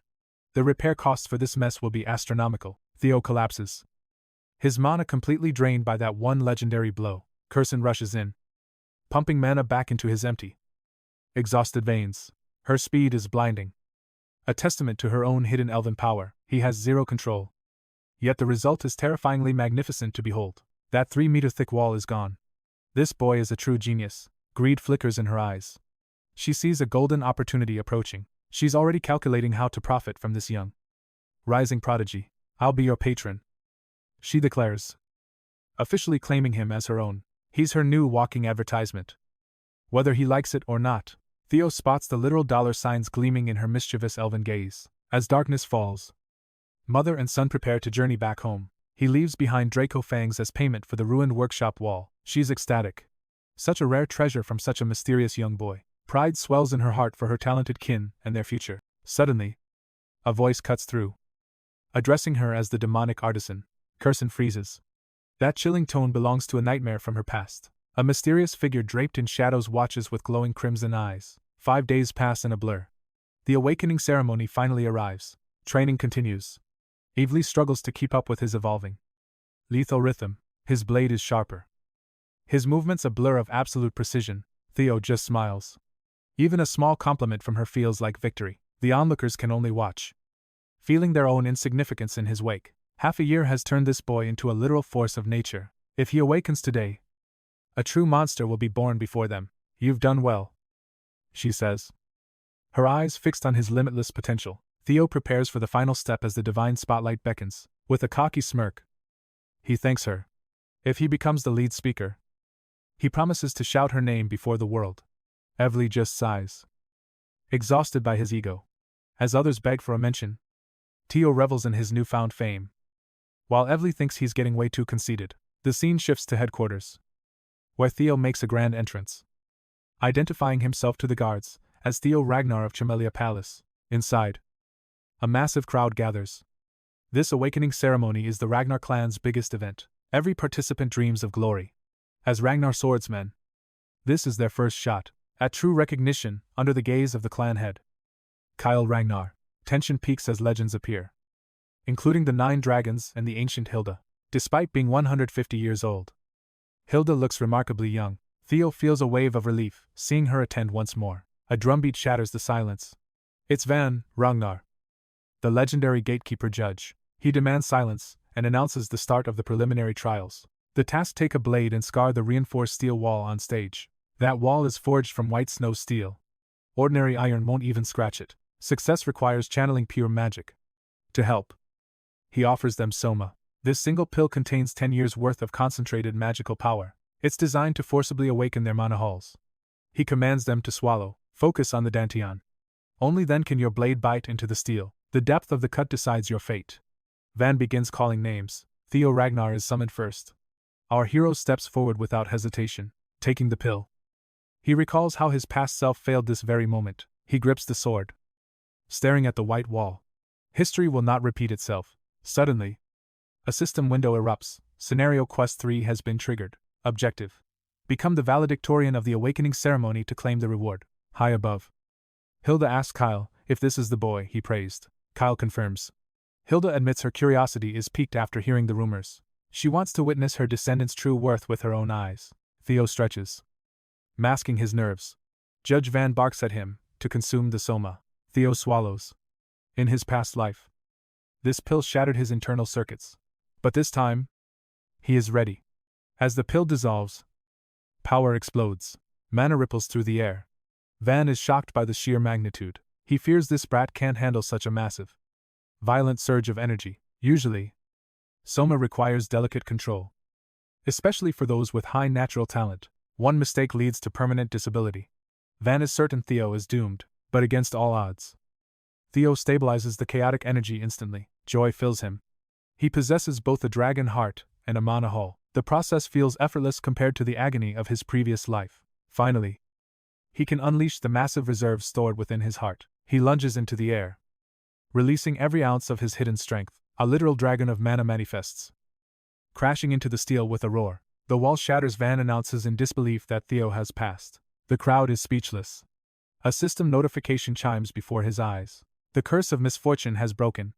The repair costs for this mess will be astronomical. Theo collapses, his mana completely drained by that one legendary blow. 𝗕𝗲𝘁 rushes in, pumping mana back into his empty, exhausted veins. Her speed is blinding, a testament to her own hidden elven power. He has zero control. Yet the result is terrifyingly magnificent to behold. That 3-meter-thick wall is gone. This boy is a true genius. Greed flickers in her eyes. She sees a golden opportunity approaching. She's already calculating how to profit from this young, rising prodigy. I'll be your patron, she declares, officially claiming him as her own. He's her new walking advertisement. Whether he likes it or not, Theo spots the literal dollar signs gleaming in her mischievous elven gaze. As darkness falls, mother and son prepare to journey back home. He leaves behind Draco fangs as payment for the ruined workshop wall. She's ecstatic. Such a rare treasure from such a mysterious young boy. Pride swells in her heart for her talented kin and their future. Suddenly, a voice cuts through, addressing her as the demonic artisan. 𝗕𝗲𝘁𝘿 freezes. That chilling tone belongs to a nightmare from her past. A mysterious figure draped in shadows watches with glowing crimson eyes. 5 days pass in a blur. The awakening ceremony finally arrives. Training continues. 𝗕𝗲𝘁𝑐 struggles to keep up with his evolving lethal rhythm. His blade is sharper, his movements a blur of absolute precision. Theo just smiles. Even a small compliment from her feels like victory. The onlookers can only watch, feeling their own insignificance in his wake. Half a year has turned this boy into a literal force of nature. If he awakens today, a true monster will be born before them. You've done well, she says, her eyes fixed on his limitless potential. Theo prepares for the final step as the divine spotlight beckons. With a cocky smirk, he thanks her. If he becomes the lead speaker, he promises to shout her name before the world. 𝗕𝗲𝘁𝑐 just sighs, exhausted by his ego. As others beg for a mention, Theo revels in his newfound fame, while 𝗕𝗲𝘁𝑐 thinks he's getting way too conceited. The scene shifts to headquarters, where Theo makes a grand entrance, identifying himself to the guards as Theo Ragnar of 𝗕𝗲𝘁𝗿. Inside, a massive crowd gathers. This awakening ceremony is the Ragnar clan's biggest event. Every participant dreams of glory. As Ragnar swordsmen, this is their first shot at true recognition under the gaze of the clan head, Kyle Ragnar. Tension peaks as legends appear, including the 9 dragons and the ancient 𝗕𝗲𝘁𝑐. Despite being 150 years old, 𝗕𝗲𝘁𝑐 looks remarkably young. Theo feels a wave of relief, seeing her attend once more. A drumbeat shatters the silence. It's Ragnar, the legendary gatekeeper judge. He demands silence and announces the start of the preliminary trials. The task: take a blade and scar the reinforced steel wall on stage. That wall is forged from white snow steel. Ordinary iron won't even scratch it. Success requires channeling pure magic. To help, he offers them 𝗕𝗲𝘰𝙺. This single pill contains 10 years' worth of concentrated magical power. It's designed to forcibly awaken their mana halls. He commands them to swallow. Focus on the dantian. Only then can your blade bite into the steel. The depth of the cut decides your fate. Van begins calling names. Theo Ragnar is summoned first. Our hero steps forward without hesitation, taking the pill. He recalls how his past self failed this very moment. He grips the sword, staring at the white wall. History will not repeat itself. Suddenly, a system window erupts. Scenario Quest 3 has been triggered. Objective: become the valedictorian of the awakening ceremony to claim the reward. High above, Hilda asks Kyle if this is the boy he praised. Kyle confirms. Hilda admits her curiosity is piqued after hearing the rumors. She wants to witness her descendant's true worth with her own eyes. Theo stretches, masking his nerves. Judge Van barks at him to consume the 𝗕𝗲𝘰𝙺. Theo swallows. In his past life, this pill shattered his internal circuits. But this time, he is ready. As the pill dissolves, power explodes. Mana ripples through the air. Van is shocked by the sheer magnitude. He fears this brat can't handle such a massive, violent surge of energy. Usually, 𝗕𝗲𝘰𝙺 requires delicate control, especially for those with high natural talent. One mistake leads to permanent disability. Van is certain Theo is doomed, but against all odds, Theo stabilizes the chaotic energy instantly. Joy fills him. He possesses both a dragon heart and a mana hull. The process feels effortless compared to the agony of his previous life. Finally, he can unleash the massive reserves stored within his heart. He lunges into the air, releasing every ounce of his hidden strength. A literal dragon of mana manifests, crashing into the steel with a roar. The wall shatters. Van announces in disbelief that Theo has passed. The crowd is speechless. A system notification chimes before his eyes. The curse of misfortune has broken.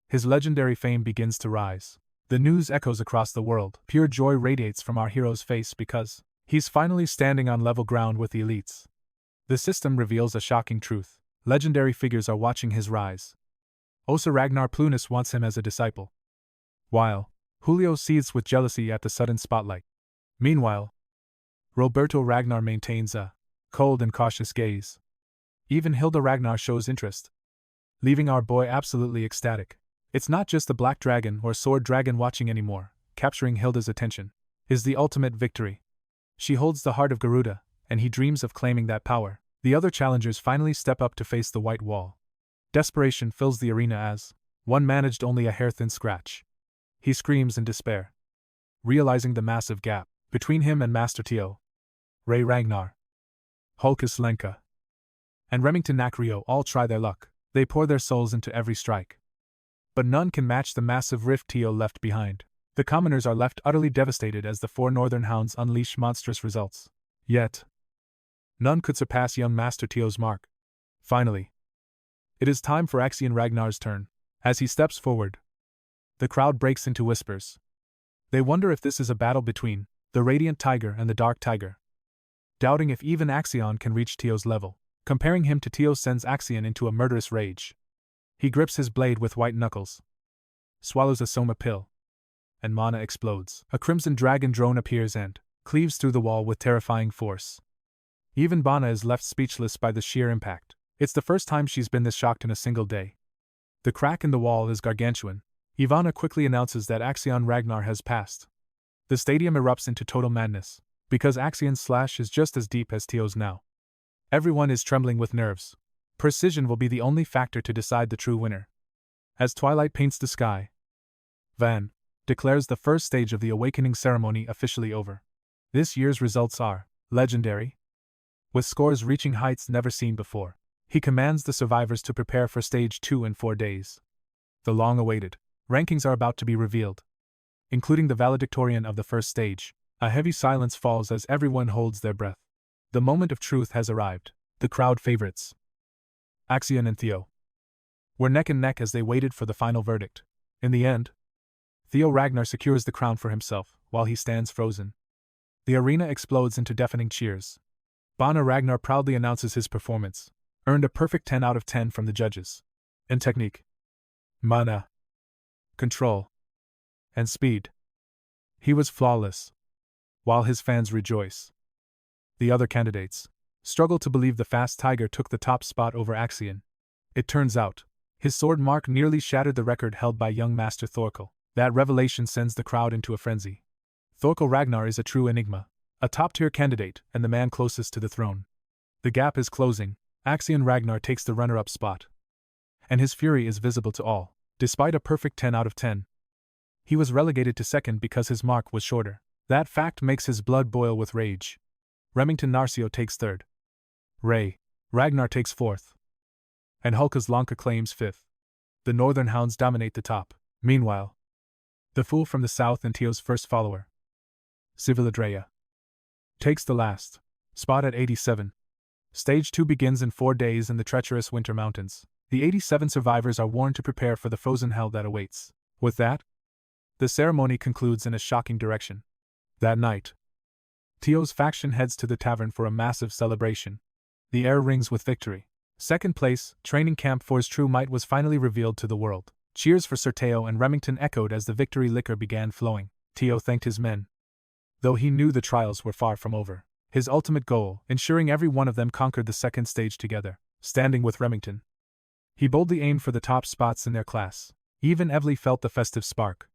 His legendary fame begins to rise. The news echoes across the world. Pure joy radiates from our hero's face because he's finally standing on level ground with the elites. The system reveals a shocking truth. Legendary figures are watching his rise. Osa Ragnar Plunus wants him as a disciple, while Julio seethes with jealousy at the sudden spotlight. Meanwhile, Roberto Ragnar maintains a cold and cautious gaze. Even Hilda Ragnar shows interest, leaving our boy absolutely ecstatic. It's not just the black dragon or sword dragon watching anymore. Capturing Hilda's attention is the ultimate victory. She holds the heart of Garuda, and he dreams of claiming that power. The other challengers finally step up to face the white wall. Desperation fills the arena as one managed only a hair-thin scratch. He screams in despair, realizing the massive gap between him and Master Theo Ragnar. Hulkus Lenka and Remington Nakrio all try their luck. They pour their souls into every strike, but none can match the massive rift Theo left behind. The commoners are left utterly devastated as the 4 northern hounds unleash monstrous results. Yet, none could surpass young Master Theo's mark. Finally, it is time for Axion Ragnar's turn. As he steps forward, the crowd breaks into whispers. They wonder if this is a battle between the Radiant Tiger and the Dark Tiger, doubting if even Axion can reach Theo's level. Comparing him to Theo sends Axion into a murderous rage. He grips his blade with white knuckles, swallows a 𝗕𝗲𝘰𝙺 pill, and mana explodes. A crimson dragon drone appears and cleaves through the wall with terrifying force. Even Bana is left speechless by the sheer impact. It's the first time she's been this shocked in a single day. The crack in the wall is gargantuan. Ivana quickly announces that Axion Ragnar has passed. The stadium erupts into total madness, because Axion's slash is just as deep as Theo's now. Everyone is trembling with nerves. Precision will be the only factor to decide the true winner. As twilight paints the sky, Van declares the first stage of the awakening ceremony officially over. This year's results are legendary, with scores reaching heights never seen before. He commands the survivors to prepare for stage 2 in 4 days. The long-awaited rankings are about to be revealed, including the valedictorian of the first stage. A heavy silence falls as everyone holds their breath. The moment of truth has arrived. The crowd favorites, Axion and Theo, were neck and neck as they waited for the final verdict. In the end, Theo Ragnar secures the crown for himself, while he stands frozen. The arena explodes into deafening cheers. Ragnar proudly announces his performance. Earned a perfect 10 out of 10 from the judges. In technique, mana, control, and speed, he was flawless. While his fans rejoice, the other candidates struggle to believe the fast tiger took the top spot over Axion. It turns out, his sword mark nearly shattered the record held by young Master 𝗕𝗲𝗁. That revelation sends the crowd into a frenzy. Ragnar is a true enigma, a top-tier candidate and the man closest to the throne. The gap is closing. Axion Ragnar takes the runner-up spot. And his fury is visible to all. Despite a perfect 10 out of 10, he was relegated to second because his mark was shorter. That fact makes his blood boil with rage. Remington Narcio takes third. Ragnar takes fourth. And 𝗕𝗲𝗁𝗃 claims fifth. The northern hounds dominate the top. Meanwhile, the fool from the south and Theo's first follower, 𝗕𝗲𝗁𝗰𝙼, takes the last spot at 87. Stage 2 begins in 4 days in the treacherous winter mountains. The 87 survivors are warned to prepare for the frozen hell that awaits. With that, the ceremony concludes in a shocking direction. That night, Theo's faction heads to the tavern for a massive celebration. The air rings with victory. Second place, training camp for his true might was finally revealed to the world. Cheers for Sir Theo and Remington echoed as the victory liquor began flowing. Theo thanked his men. Though he knew the trials were far from over, his ultimate goal, ensuring every one of them conquered the second stage together, standing with Remington, he boldly aimed for the top spots in their class. Even 𝗕𝗲𝗁𝗰 felt the festive spark.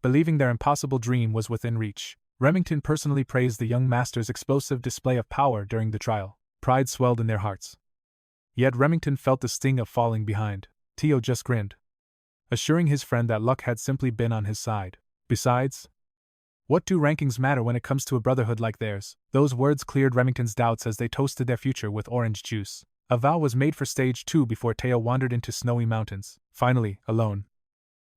Believing their impossible dream was within reach, Remington personally praised the young master's explosive display of power during the trial. Pride swelled in their hearts. Yet Remington felt the sting of falling behind. Theo just grinned, assuring his friend that luck had simply been on his side. Besides, what do rankings matter when it comes to a brotherhood like theirs? Those words cleared Remington's doubts as they toasted their future with orange juice. A vow was made for stage 2 before Theo wandered into snowy mountains. Finally, alone,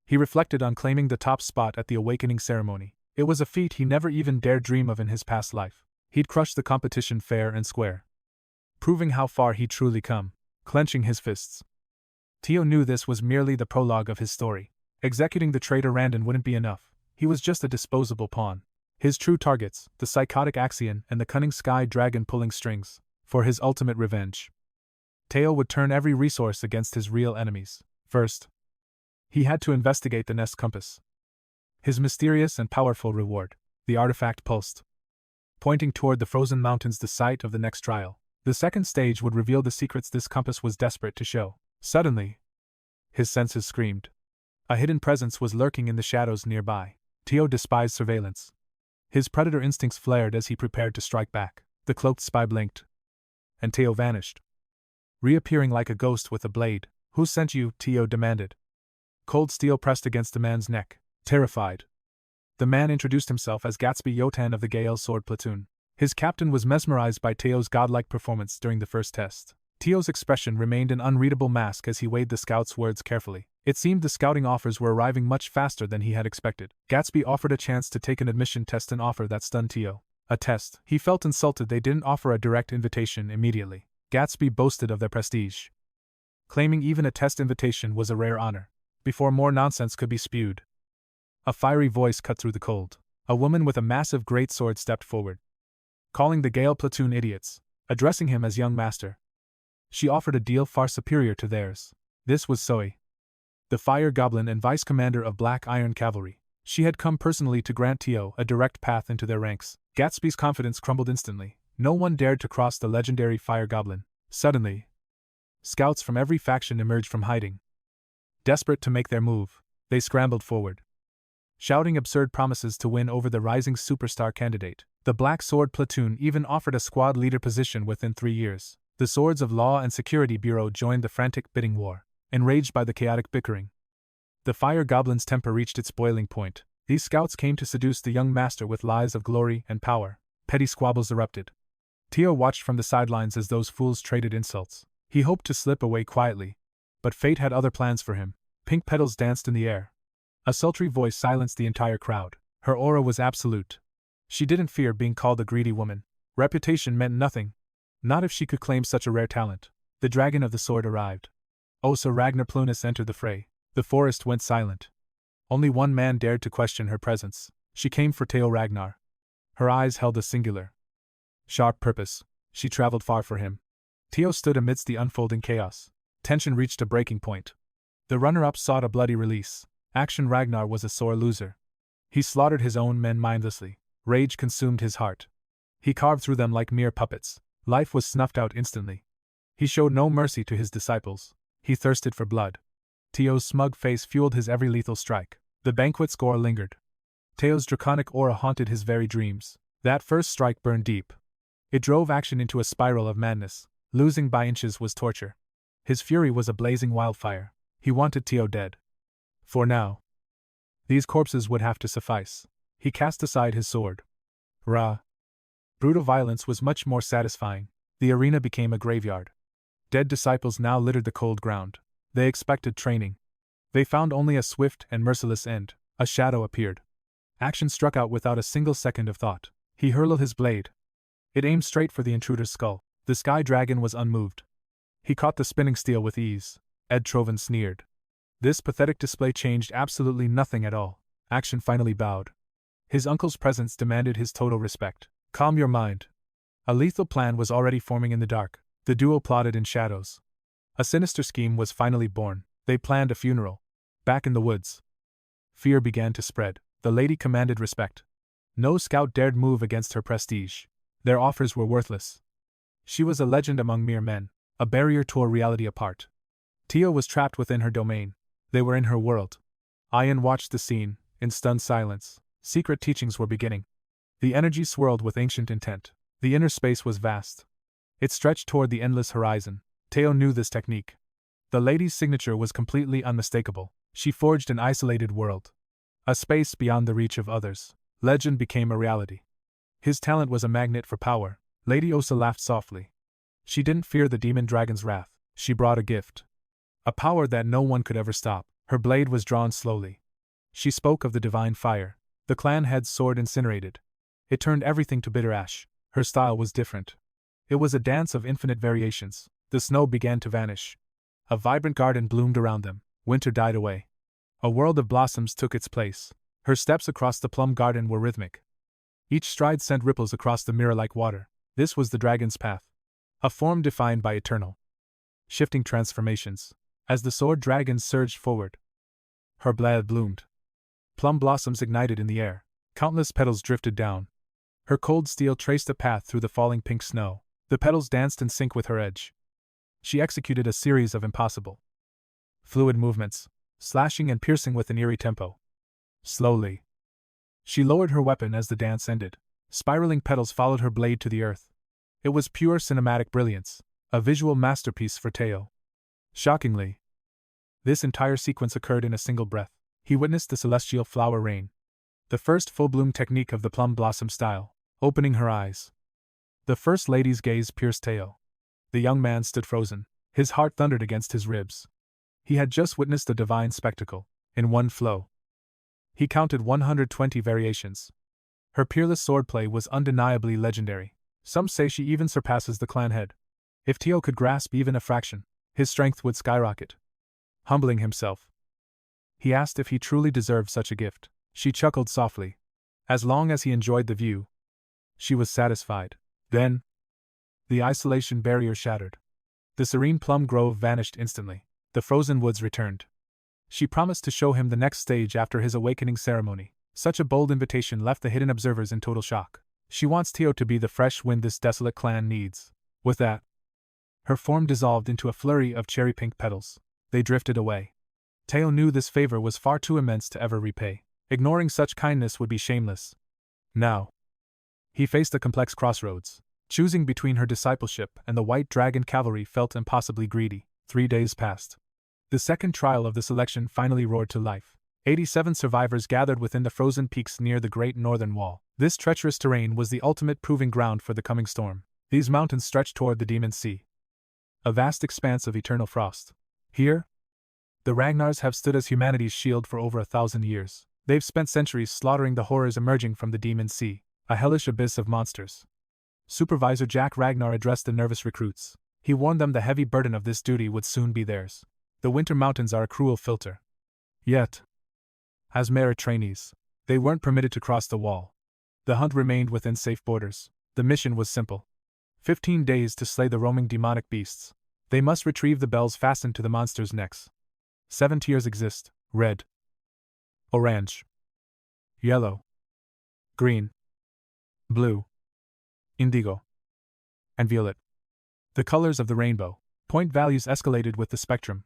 he reflected on claiming the top spot at the awakening ceremony. It was a feat he never even dared dream of in his past life. He'd crushed the competition fair and square, proving how far he'd truly come. Clenching his fists, Theo knew this was merely the prologue of his story. Executing the traitor Randon wouldn't be enough. He was just a disposable pawn. His true targets, the psychotic Axion and the cunning sky dragon pulling strings. For his ultimate revenge, Theo would turn every resource against his real enemies. First, he had to investigate the Nest Compass. His mysterious and powerful reward. The artifact pulsed, pointing toward the frozen mountains, the site of the next trial. The second stage would reveal the secrets this compass was desperate to show. Suddenly, his senses screamed. A hidden presence was lurking in the shadows nearby. Theo despised surveillance. His predator instincts flared as he prepared to strike back. The cloaked spy blinked, and Theo vanished, reappearing like a ghost with a blade. "Who sent you?" Theo demanded. Cold steel pressed against the man's neck. Terrified, the man introduced himself as Gatsby Yotan of the Gale Sword Platoon. His captain was mesmerized by Theo's godlike performance during the first test. Theo's expression remained an unreadable mask as he weighed the scout's words carefully. It seemed the scouting offers were arriving much faster than he had expected. Gatsby offered a chance to take an admission test, an offer that stunned Theo. A test. He felt insulted they didn't offer a direct invitation immediately. Gatsby boasted of their prestige, claiming even a test invitation was a rare honor. Before more nonsense could be spewed, a fiery voice cut through the cold. A woman with a massive greatsword stepped forward, calling the Gale platoon idiots, addressing him as young master. She offered a deal far superior to theirs. This was 𝗁𝗲𝗁𝗃, the fire goblin and vice commander of Black Iron Cavalry. She had come personally to grant Theo a direct path into their ranks. Gatsby's confidence crumbled instantly. No one dared to cross the legendary fire goblin. Suddenly, scouts from every faction emerged from hiding. Desperate to make their move, they scrambled forward, shouting absurd promises to win over the rising superstar candidate. The Black Sword Platoon even offered a squad leader position within 3 years. The Swords of Law and Security Bureau joined the frantic bidding war. Enraged by the chaotic bickering, the fire goblin's temper reached its boiling point. These scouts came to seduce the young master with lies of glory and power. Petty squabbles erupted. Theo watched from the sidelines as those fools traded insults. He hoped to slip away quietly, but fate had other plans for him. Pink petals danced in the air. A sultry voice silenced the entire crowd. Her aura was absolute. She didn't fear being called a greedy woman. Reputation meant nothing, not if she could claim such a rare talent. The dragon of the sword arrived. Sir Ragnar Plunus entered the fray. The forest went silent. Only one man dared to question her presence. She came for Theo Ragnar. Her eyes held a singular, sharp purpose. She traveled far for him. Theo stood amidst the unfolding chaos. Tension reached a breaking point. The runner-up sought a bloody release. Action Ragnar was a sore loser. He slaughtered his own men mindlessly. Rage consumed his heart. He carved through them like mere puppets. Life was snuffed out instantly. He showed no mercy to his disciples. He thirsted for blood. Theo's smug face fueled his every lethal strike. The banquet's gore lingered. Theo's draconic aura haunted his very dreams. That first strike burned deep. It drove Action into a spiral of madness. Losing by inches was torture. His fury was a blazing wildfire. He wanted Theo dead. For now, these corpses would have to suffice. He cast aside his sword. Brutal violence was much more satisfying. The arena became a graveyard. Dead disciples now littered the cold ground. They expected training. They found only a swift and merciless end. A shadow appeared. Action struck out without a single second of thought. He hurled his blade. It aimed straight for the intruder's skull. The sky dragon was unmoved. He caught the spinning steel with ease. 𝗕𝗲𝗁𝗰𝙫 sneered. This pathetic display changed absolutely nothing at all. Action finally bowed. His uncle's presence demanded his total respect. Calm your mind. A lethal plan was already forming in the dark. The duo plotted in shadows. A sinister scheme was finally born. They planned a funeral. Back in the woods. Fear began to spread. The lady commanded respect. No scout dared move against her prestige. Their offers were worthless. She was a legend among mere men. A barrier tore reality apart. Theo was trapped within her domain. They were in her world. Ian watched the scene, in stunned silence. Secret teachings were beginning. The energy swirled with ancient intent. The inner space was vast. It stretched toward the endless horizon. Theo knew this technique. The lady's signature was completely unmistakable. She forged an isolated world. A space beyond the reach of others. Legend became a reality. His talent was a magnet for power. Lady Osa laughed softly. She didn't fear the demon dragon's wrath. She brought a gift. A power that no one could ever stop. Her blade was drawn slowly. She spoke of the divine fire. The clan head's sword incinerated. It turned everything to bitter ash. Her style was different. It was a dance of infinite variations. The snow began to vanish. A vibrant garden bloomed around them. Winter died away. A world of blossoms took its place. Her steps across the plum garden were rhythmic. Each stride sent ripples across the mirror-like water. This was the dragon's path. A form defined by eternal, shifting transformations. As the sword dragon surged forward, her blade bloomed. Plum blossoms ignited in the air. Countless petals drifted down. Her cold steel traced a path through the falling pink snow. The petals danced in sync with her edge. She executed a series of impossible, fluid movements, slashing and piercing with an eerie tempo. Slowly, she lowered her weapon as the dance ended. Spiraling petals followed her blade to the earth. It was pure cinematic brilliance, a visual masterpiece for Theo. Shockingly, this entire sequence occurred in a single breath. He witnessed the celestial flower rain, the first full-bloom technique of the plum blossom style. Opening her eyes, the First Lady's gaze pierced Theo. The young man stood frozen. His heart thundered against his ribs. He had just witnessed a divine spectacle. In one flow, he counted 120 variations. Her peerless swordplay was undeniably legendary. Some say she even surpasses the clan head. If Theo could grasp even a fraction, his strength would skyrocket. Humbling himself, he asked if he truly deserved such a gift. She chuckled softly. As long as he enjoyed the view, she was satisfied. Then, the isolation barrier shattered. The serene plum grove vanished instantly. The frozen woods returned. She promised to show him the next stage after his awakening ceremony. Such a bold invitation left the hidden observers in total shock. She wants Theo to be the fresh wind this desolate clan needs. With that, her form dissolved into a flurry of cherry-pink petals. They drifted away. Theo knew this favor was far too immense to ever repay. Ignoring such kindness would be shameless. Now, he faced a complex crossroads. Choosing between her discipleship and the white dragon cavalry felt impossibly greedy. 3 days passed. The second trial of the selection finally roared to life. 87 survivors gathered within the frozen peaks near the Great Northern Wall. This treacherous terrain was the ultimate proving ground for the coming storm. These mountains stretched toward the Demon Sea, a vast expanse of eternal frost. Here, the Ragnars have stood as humanity's shield for over 1,000 years. They've spent centuries slaughtering the horrors emerging from the Demon Sea, a hellish abyss of monsters. Supervisor Jack Ragnar addressed the nervous recruits. He warned them the heavy burden of this duty would soon be theirs. The winter mountains are a cruel filter. Yet, as merit trainees, they weren't permitted to cross the wall. The hunt remained within safe borders. The mission was simple. 15 days to slay the roaming demonic beasts. They must retrieve the bells fastened to the monsters' necks. 7 tiers exist: red, orange, yellow, green, blue, indigo, and violet. The colors of the rainbow. Point values escalated with the spectrum.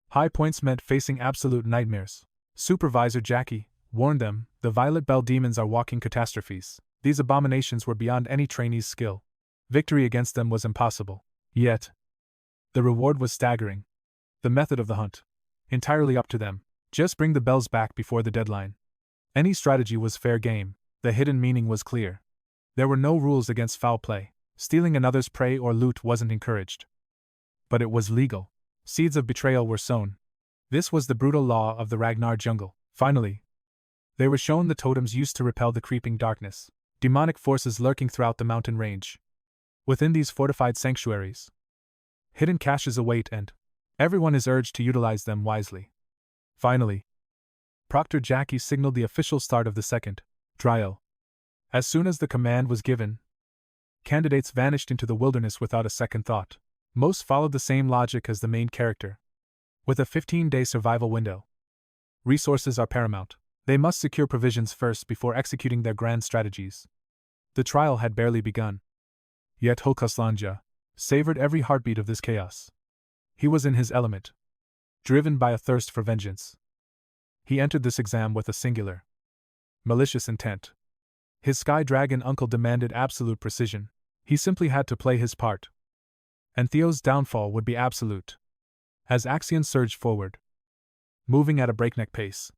High points meant facing absolute nightmares. Supervisor Jackie warned them, the violet bell demons are walking catastrophes. These abominations were beyond any trainee's skill. Victory against them was impossible. Yet, the reward was staggering. The method of the hunt. Entirely up to them. Just bring the bells back before the deadline. Any strategy was fair game. The hidden meaning was clear. There were no rules against foul play. Stealing another's prey or loot wasn't encouraged. But it was legal. Seeds of betrayal were sown. This was the brutal law of the Ragnar jungle. Finally, they were shown the totems used to repel the creeping darkness. Demonic forces lurking throughout the mountain range. Within these fortified sanctuaries, hidden caches await and everyone is urged to utilize them wisely. Finally, Proctor Jackie signaled the official start of the second trial. As soon as the command was given, candidates vanished into the wilderness without a second thought. Most followed the same logic as the main character. With a 15-day survival window. Resources are paramount. They must secure provisions first before executing their grand strategies. The trial had barely begun. Yet 𝗕𝗲𝘁𝗿𝘆𝗰𝙀 savored every heartbeat of this chaos. He was in his element. Driven by a thirst for vengeance. He entered this exam with a singular, malicious intent. His sky dragon uncle demanded absolute precision. He simply had to play his part. And Theo's downfall would be absolute. As Axion surged forward, moving at a breakneck pace,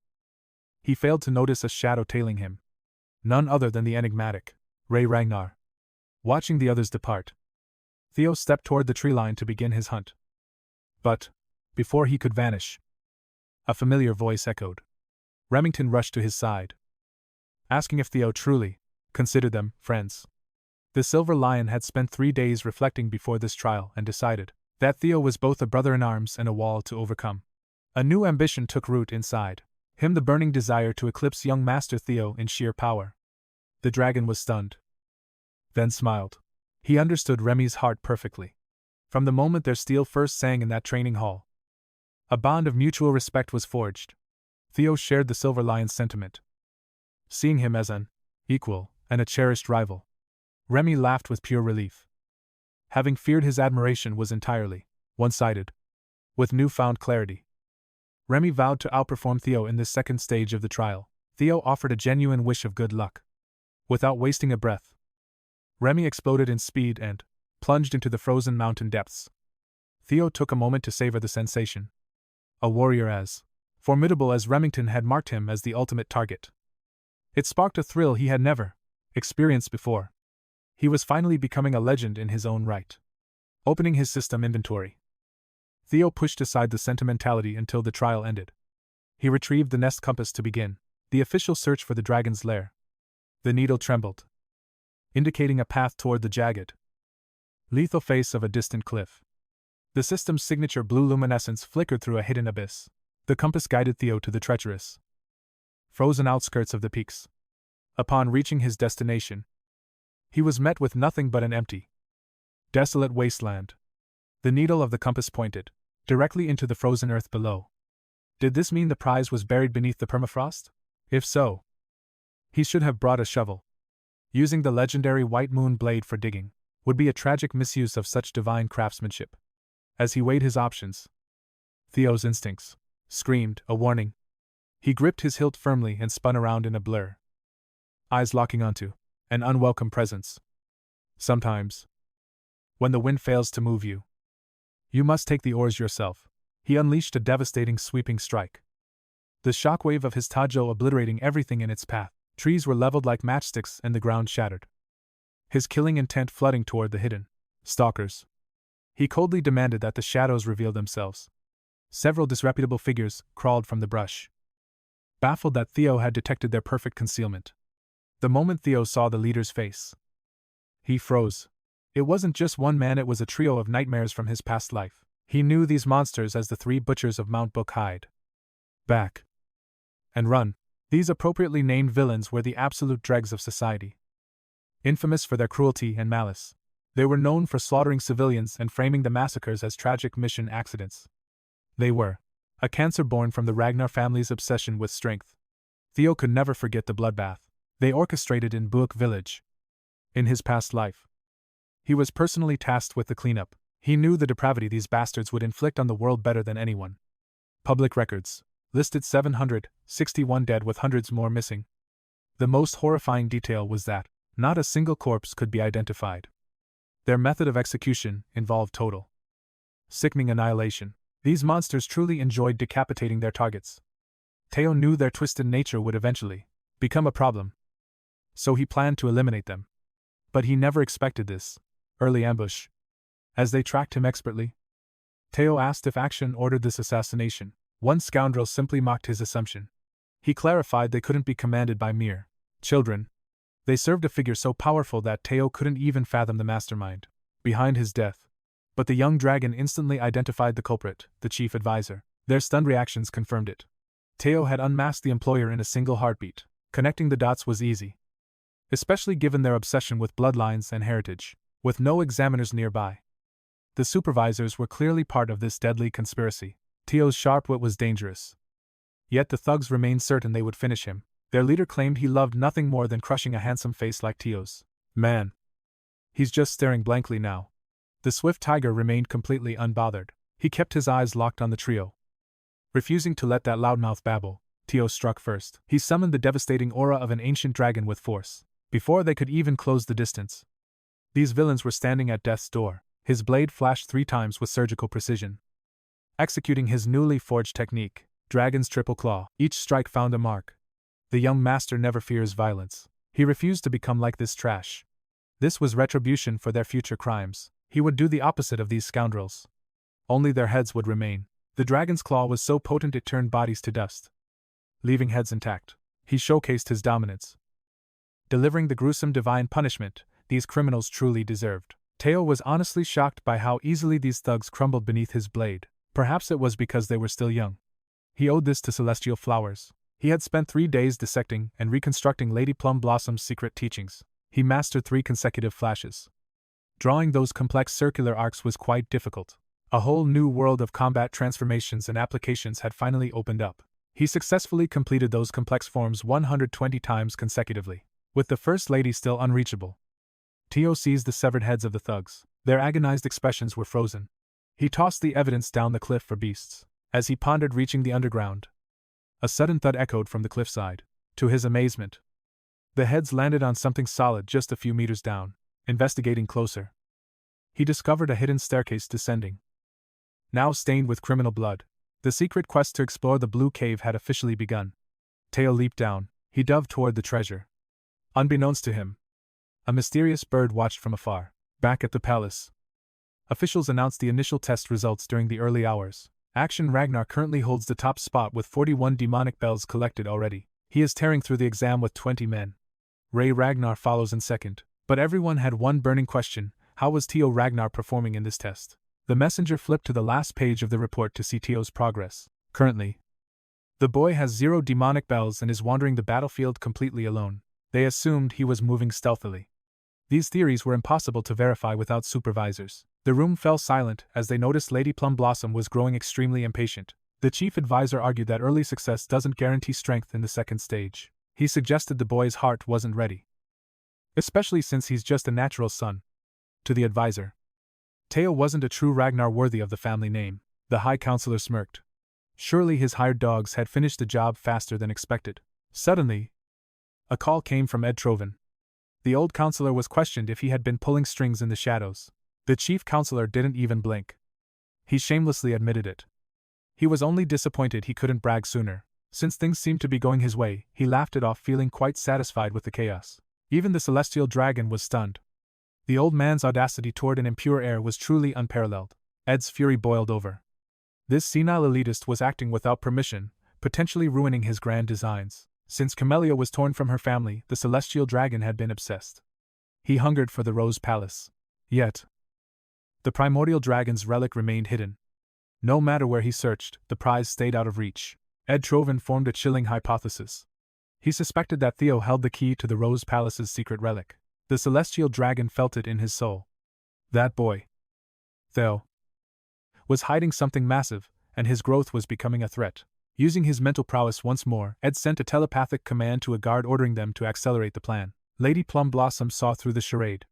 he failed to notice a shadow tailing him. None other than the enigmatic Theo Ragnar. Watching the others depart, Theo stepped toward the tree line to begin his hunt. But, before he could vanish, a familiar voice echoed. Remington rushed to his side, asking if Theo truly considered them friends. The Silver Lion had spent 3 days reflecting before this trial and decided that Theo was both a brother in arms and a wall to overcome. A new ambition took root inside him, the burning desire to eclipse young Master Theo in sheer power. The dragon was stunned, then smiled. He understood Remy's heart perfectly. From the moment their steel first sang in that training hall, a bond of mutual respect was forged. Theo shared the Silver Lion's sentiment, seeing him as an equal and a cherished rival. Remy laughed with pure relief. Having feared his admiration was entirely one-sided. With newfound clarity, Remy vowed to outperform Theo in this second stage of the trial. Theo offered a genuine wish of good luck. Without wasting a breath, Remy exploded in speed and plunged into the frozen mountain depths. Theo took a moment to savor the sensation. A warrior as formidable as Remington had marked him as the ultimate target. It sparked a thrill he had never experienced before. He was finally becoming a legend in his own right. Opening his system inventory, Theo pushed aside the sentimentality until the trial ended. He retrieved the nest compass to begin the official search for the dragon's lair. The needle trembled, indicating a path toward the jagged, lethal face of a distant cliff. The system's signature blue luminescence flickered through a hidden abyss. The compass guided Theo to the treacherous, frozen outskirts of the peaks. Upon reaching his destination, he was met with nothing but an empty, desolate wasteland. The needle of the compass pointed directly into the frozen earth below. Did this mean the prize was buried beneath the permafrost? If so, he should have brought a shovel. Using the legendary White Moon blade for digging would be a tragic misuse of such divine craftsmanship. As he weighed his options, Theo's instincts screamed a warning. He gripped his hilt firmly and spun around in a blur, eyes locking onto an unwelcome presence. Sometimes, when the wind fails to move you, you must take the oars yourself. He unleashed a devastating sweeping strike, the shockwave of his tajo obliterating everything in its path. Trees were leveled like matchsticks and the ground shattered. His killing intent flooding toward the hidden stalkers. He coldly demanded that the shadows reveal themselves. Several disreputable figures crawled from the brush, baffled that Theo had detected their perfect concealment. The moment Theo saw the leader's face, he froze. It wasn't just one man, it was a trio of nightmares from his past life. He knew these monsters as the 3 butchers of Mount Book Hide. Back and run. These appropriately named villains were the absolute dregs of society. Infamous for their cruelty and malice, they were known for slaughtering civilians and framing the massacres as tragic mission accidents. They were a cancer born from the Ragnar family's obsession with strength. Theo could never forget the bloodbath they orchestrated in 𝗵𝗲𝗃 village. In his past life, he was personally tasked with the cleanup. He knew the depravity these bastards would inflict on the world better than anyone. Public records listed 761 dead with hundreds more missing. The most horrifying detail was that not a single corpse could be identified. Their method of execution involved total, sickening annihilation. These monsters truly enjoyed decapitating their targets. Theo knew their twisted nature would eventually become a problem, so he planned to eliminate them. But he never expected this early ambush. As they tracked him expertly, Theo asked if Action ordered this assassination. One scoundrel simply mocked his assumption. He clarified they couldn't be commanded by mere children. They served a figure so powerful that Theo couldn't even fathom the mastermind behind his death. But the young dragon instantly identified the culprit, the chief advisor. Their stunned reactions confirmed it. Theo had unmasked the employer in a single heartbeat. Connecting the dots was easy, especially given their obsession with bloodlines and heritage. With no examiners nearby, the supervisors were clearly part of this deadly conspiracy. Theo's sharp wit was dangerous. Yet the thugs remained certain they would finish him. Their leader claimed he loved nothing more than crushing a handsome face like Theo's. Man, he's just staring blankly now. The swift tiger remained completely unbothered. He kept his eyes locked on the trio, refusing to let that loudmouth babble. Theo struck first. He summoned the devastating aura of an ancient dragon with force. Before they could even close the distance, these villains were standing at death's door. His blade flashed 3 times with surgical precision, executing his newly forged technique, Dragon's Triple Claw. Each strike found a mark. The young master never fears violence. He refused to become like this trash. This was retribution for their future crimes. He would do the opposite of these scoundrels. Only their heads would remain. The dragon's claw was so potent it turned bodies to dust, leaving heads intact. He showcased his dominance, delivering the gruesome divine punishment these criminals truly deserved. Theo was honestly shocked by how easily these thugs crumbled beneath his blade. Perhaps it was because they were still young. He owed this to celestial flowers. He had spent 3 days dissecting and reconstructing Lady Plum Blossom's secret teachings. He mastered 3 consecutive flashes. Drawing those complex circular arcs was quite difficult. A whole new world of combat transformations and applications had finally opened up. He successfully completed those complex forms 120 times consecutively. With the First Lady still unreachable, Theo seized the severed heads of the thugs. Their agonized expressions were frozen. He tossed the evidence down the cliff for beasts. As he pondered reaching the underground, a sudden thud echoed from the cliffside. To his amazement, the heads landed on something solid just a few meters down. Investigating closer, he discovered a hidden staircase descending, now stained with criminal blood. The secret quest to explore the Blue Cave had officially begun. Theo leaped down. He dove toward the treasure. Unbeknownst to him, a mysterious bird watched from afar. Back at the palace, officials announced the initial test results during the early hours. Action Ragnar currently holds the top spot with 41 demonic bells collected already. He is tearing through the exam with 20 men. Ragnar follows in second. But everyone had one burning question: how was Theo Ragnar performing in this test? The messenger flipped to the last page of the report to see Theo's progress. Currently, the boy has 0 demonic bells and is wandering the battlefield completely alone. They assumed he was moving stealthily. These theories were impossible to verify without supervisors. The room fell silent as they noticed Lady Plum Blossom was growing extremely impatient. The chief advisor argued that early success doesn't guarantee strength in the second stage. He suggested the boy's heart wasn't ready, especially since he's just a natural son. To the advisor, Theo wasn't a true Ragnar worthy of the family name. The High Counselor smirked. Surely his hired dogs had finished the job faster than expected. Suddenly, a call came from 𝗕𝗲𝗁. The old counselor was questioned if he had been pulling strings in the shadows. The chief counselor didn't even blink. He shamelessly admitted it. He was only disappointed he couldn't brag sooner. Since things seemed to be going his way, he laughed it off, feeling quite satisfied with the chaos. Even the celestial dragon was stunned. The old man's audacity toward an impure heir was truly unparalleled. Ed's fury boiled over. This senile elitist was acting without permission, potentially ruining his grand designs. Since Camellia was torn from her family, the celestial dragon had been obsessed. He hungered for the Rose Palace. Yet, the primordial dragon's relic remained hidden. No matter where he searched, the prize stayed out of reach. 𝗕𝗲𝗁 formed a chilling hypothesis. He suspected that Theo held the key to the Rose Palace's secret relic. The celestial dragon felt it in his soul. That boy, Theo, was hiding something massive, and his growth was becoming a threat. Using his mental prowess once more, Ed sent a telepathic command to a guard ordering them to accelerate the plan. Lady Plum-Blossom saw through the charade.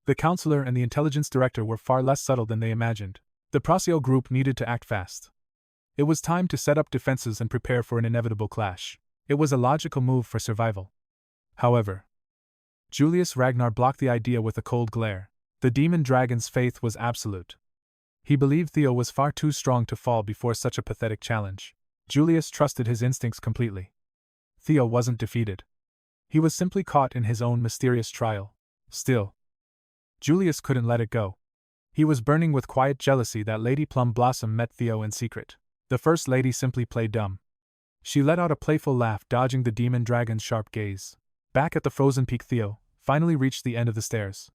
The counselor and the intelligence director were far less subtle than they imagined. The Proceo group needed to act fast. It was time to set up defenses and prepare for an inevitable clash. It was a logical move for survival. However, Julius Ragnar blocked the idea with a cold glare. The demon dragon's faith was absolute. He believed Theo was far too strong to fall before such a pathetic challenge. Julius trusted his instincts completely. Theo wasn't defeated. He was simply caught in his own mysterious trial. Still, Julius couldn't let it go. He was burning with quiet jealousy that Lady Plum-Blossom met Theo in secret. The First Lady simply played dumb. She let out a playful laugh, dodging the demon dragon's sharp gaze. Back at the frozen peak, Theo finally reached the end of the stairs.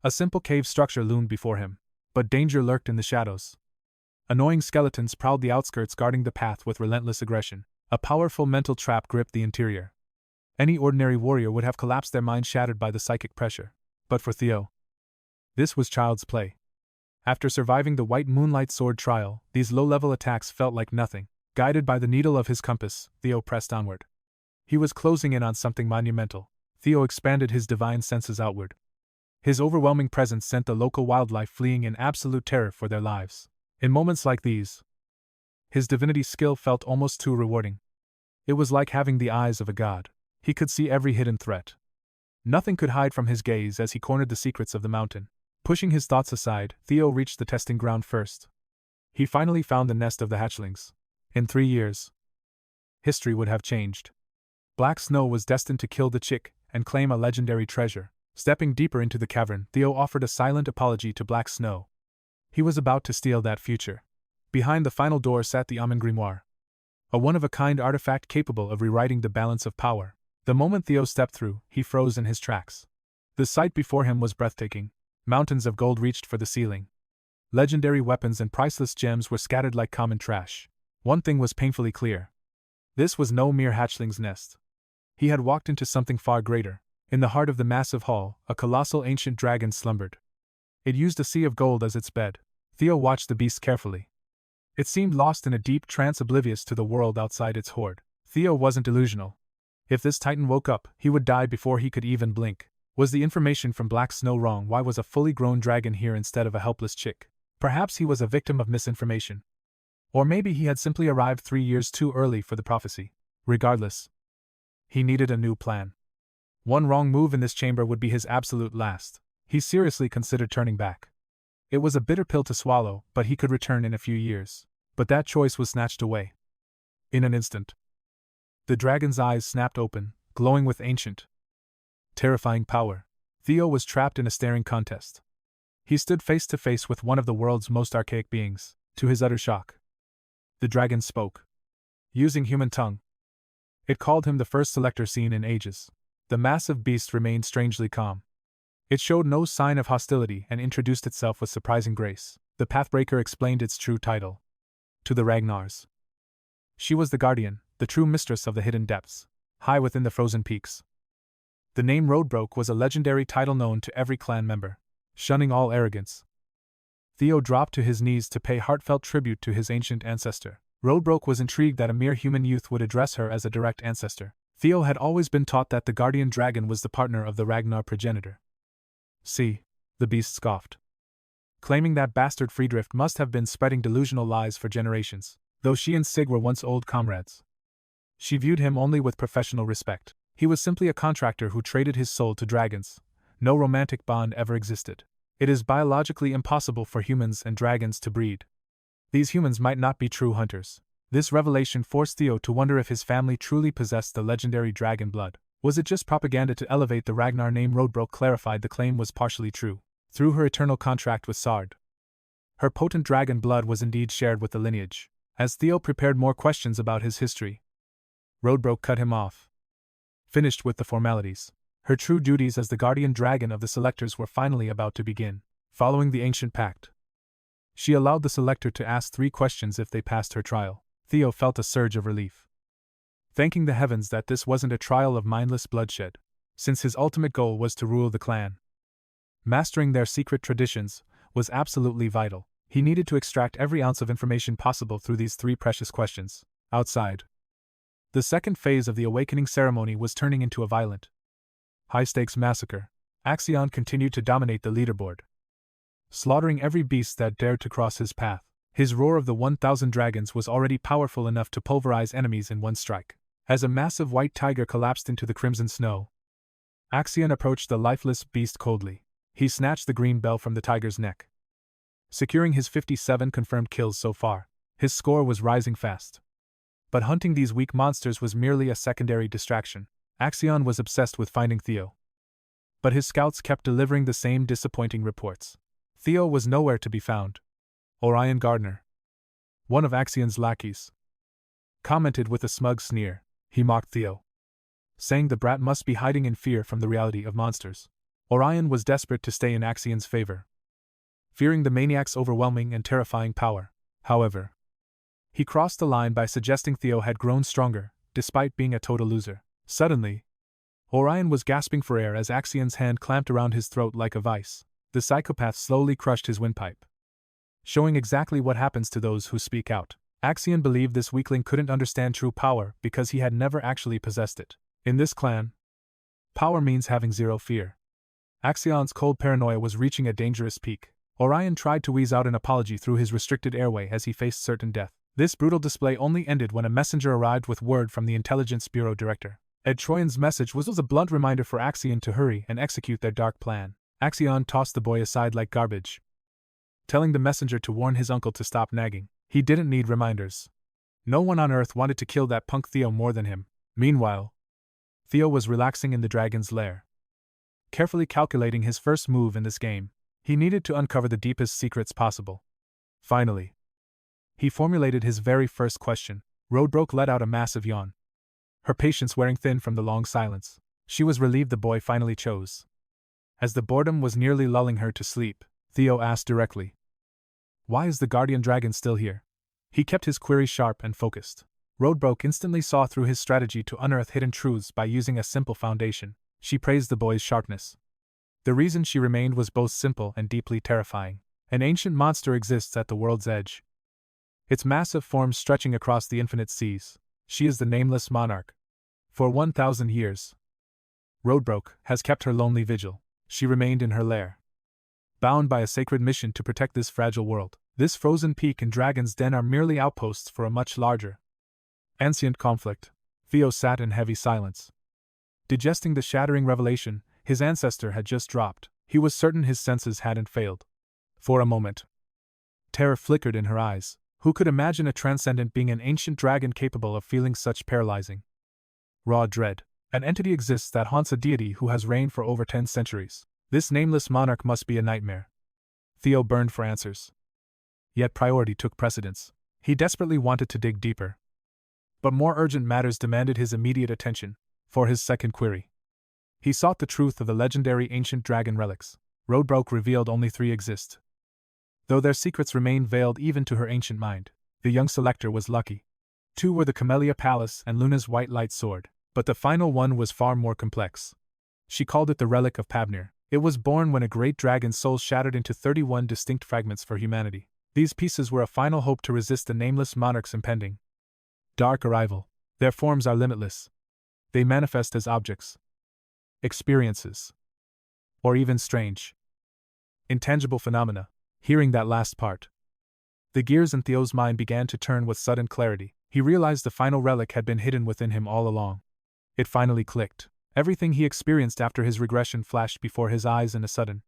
A simple cave structure loomed before him, but danger lurked in the shadows. Annoying skeletons prowled the outskirts, guarding the path with relentless aggression. A powerful mental trap gripped the interior. Any ordinary warrior would have collapsed, their mind shattered by the psychic pressure. But for Theo, this was child's play. After surviving the White Moonlight Sword trial, these low-level attacks felt like nothing. Guided by the needle of his compass, Theo pressed onward. He was closing in on something monumental. Theo expanded his divine senses outward. His overwhelming presence sent the local wildlife fleeing in absolute terror for their lives. In moments like these, his divinity skill felt almost too rewarding. It was like having the eyes of a god. He could see every hidden threat. Nothing could hide from his gaze as he cornered the secrets of the mountain. Pushing his thoughts aside, Theo reached the testing ground first. He finally found the nest of the hatchlings. In 3 years, history would have changed. Black Snow was destined to kill the chick and claim a legendary treasure. Stepping deeper into the cavern, Theo offered a silent apology to Black Snow. He was about to steal that future. Behind the final door sat the Amen Grimoire, a one-of-a-kind artifact capable of rewriting the balance of power. The moment Theo stepped through, he froze in his tracks. The sight before him was breathtaking. Mountains of gold reached for the ceiling. Legendary weapons and priceless gems were scattered like common trash. One thing was painfully clear. This was no mere hatchling's nest. He had walked into something far greater. In the heart of the massive hall, a colossal ancient dragon slumbered. It used a sea of gold as its bed. Theo watched the beast carefully. It seemed lost in a deep trance, oblivious to the world outside its hoard. Theo wasn't delusional. If this titan woke up, he would die before he could even blink. Was the information from Black Snow wrong? Why was a fully grown dragon here instead of a helpless chick? Perhaps he was a victim of misinformation. Or maybe he had simply arrived 3 years too early for the prophecy. Regardless, he needed a new plan. One wrong move in this chamber would be his absolute last. He seriously considered turning back. It was a bitter pill to swallow, but he could return in a few years. But that choice was snatched away. In an instant, the dragon's eyes snapped open, glowing with ancient, terrifying power. Theo was trapped in a staring contest. He stood face to face with one of the world's most archaic beings. To his utter shock, the dragon spoke, using human tongue. It called him the first selector seen in ages. The massive beast remained strangely calm. It showed no sign of hostility and introduced itself with surprising grace. The Pathbreaker explained its true title to the Ragnars. She was the guardian, the true mistress of the hidden depths, high within the frozen peaks. The name Roadbroke was a legendary title known to every clan member. Shunning all arrogance, Theo dropped to his knees to pay heartfelt tribute to his ancient ancestor. Roadbroke was intrigued that a mere human youth would address her as a direct ancestor. Theo had always been taught that the guardian dragon was the partner of the Ragnar progenitor. See, the beast scoffed, claiming that bastard Friedrich must have been spreading delusional lies for generations. Though she and Sig were once old comrades, she viewed him only with professional respect. He was simply a contractor who traded his soul to dragons. No romantic bond ever existed. It is biologically impossible for humans and dragons to breed. These humans might not be true hunters. This revelation forced Theo to wonder if his family truly possessed the legendary dragon blood. Was it just propaganda to elevate the Ragnar name? Roadbroke clarified the claim was partially true. Through her eternal contract with Sard, her potent dragon blood was indeed shared with the lineage. As Theo prepared more questions about his history, Roadbroke cut him off. Finished with the formalities, her true duties as the guardian dragon of the Selectors were finally about to begin. Following the ancient pact, she allowed the Selector to ask 3 questions if they passed her trial. Theo felt a surge of relief, thanking the heavens that this wasn't a trial of mindless bloodshed. since his ultimate goal was to rule the clan. Mastering their secret traditions was absolutely vital. He needed to extract every ounce of information possible through these 3 precious questions. Outside, the second phase of the awakening ceremony was turning into a violent, high-stakes massacre. 𝗕𝗲𝘁 continued to dominate the leaderboard, slaughtering every beast that dared to cross his path. His roar of the 1,000 dragons was already powerful enough to pulverize enemies in one strike. As a massive white tiger collapsed into the crimson snow, 𝗕𝗲𝘁 approached the lifeless beast coldly. He snatched the green bell from the tiger's neck, securing his 57 confirmed kills so far. His score was rising fast. But hunting these weak monsters was merely a secondary distraction. 𝗕𝗲𝘁 was obsessed with finding Theo. But his scouts kept delivering the same disappointing reports. Theo was nowhere to be found. Orion Gardner, one of 𝗕𝗲𝘁's lackeys, commented with a smug sneer. He mocked Theo, saying the brat must be hiding in fear from the reality of monsters. Orion was desperate to stay in 𝗕𝗲𝘁's favor, fearing the maniac's overwhelming and terrifying power. However, he crossed the line by suggesting Theo had grown stronger, despite being a total loser. Suddenly, Orion was gasping for air as 𝗕𝗲𝘁's hand clamped around his throat like a vice. The psychopath slowly crushed his windpipe, showing exactly what happens to those who speak out. 𝗕𝗲𝘁 believed this weakling couldn't understand true power because he had never actually possessed it. In this clan, power means having zero fear. 𝗕𝗲𝘁's cold paranoia was reaching a dangerous peak. Orion tried to wheeze out an apology through his restricted airway as he faced certain death. This brutal display only ended when a messenger arrived with word from the Intelligence Bureau Director. 𝗕𝗏𝘁's message was a blunt reminder for 𝗕𝗲𝘁 to hurry and execute their dark plan. 𝗕𝗲𝘁 tossed the boy aside like garbage, telling the messenger to warn his uncle to stop nagging. He didn't need reminders. No one on Earth wanted to kill that punk Theo more than him. Meanwhile, Theo was relaxing in the dragon's lair, carefully calculating his first move in this game. He needed to uncover the deepest secrets possible. Finally, he formulated his very first question. 𝗏𝗏𝗏 let out a massive yawn, her patience wearing thin from the long silence. She was relieved the boy finally chose. As the boredom was nearly lulling her to sleep, Theo asked directly, "Why is the guardian dragon still here?" He kept his query sharp and focused. 𝗏𝗏𝗏 instantly saw through his strategy to unearth hidden truths by using a simple foundation. She praised the boy's sharpness. The reason she remained was both simple and deeply terrifying. An ancient monster exists at the world's edge, its massive form stretching across the infinite seas. She is the nameless monarch. For 1,000 years, 𝗏𝗏𝗏 has kept her lonely vigil. She remained in her lair, bound by a sacred mission to protect this fragile world. This frozen peak and dragon's den are merely outposts for a much larger, ancient conflict. Theo sat in heavy silence, digesting the shattering revelation his ancestor had just dropped. He was certain his senses hadn't failed. For a moment, terror flickered in her eyes. Who could imagine a transcendent being, an ancient dragon capable of feeling such paralyzing, raw dread? An entity exists that haunts a deity who has reigned for over 10 centuries. This nameless monarch must be a nightmare. Theo burned for answers. Yet priority took precedence. He desperately wanted to dig deeper. But more urgent matters demanded his immediate attention. For his second query, he sought the truth of the legendary ancient dragon relics. 𝗏𝗏𝗏 revealed only 3 exist, though their secrets remained veiled even to her ancient mind. The young selector was lucky. 2 were the Camellia Palace and Luna's white light sword, but the final one was far more complex. She called it the Relic of 𝗵𝗫𝗫. It was born when a great dragon's soul shattered into 31 distinct fragments for humanity. These pieces were a final hope to resist the nameless monarch's impending dark arrival. Their forms are limitless. They manifest as objects, experiences, or even strange, intangible phenomena. Hearing that last part, the gears in Theo's mind began to turn with sudden clarity. He realized the final relic had been hidden within him all along. It finally clicked. Everything he experienced after his regression flashed before his eyes in a sudden,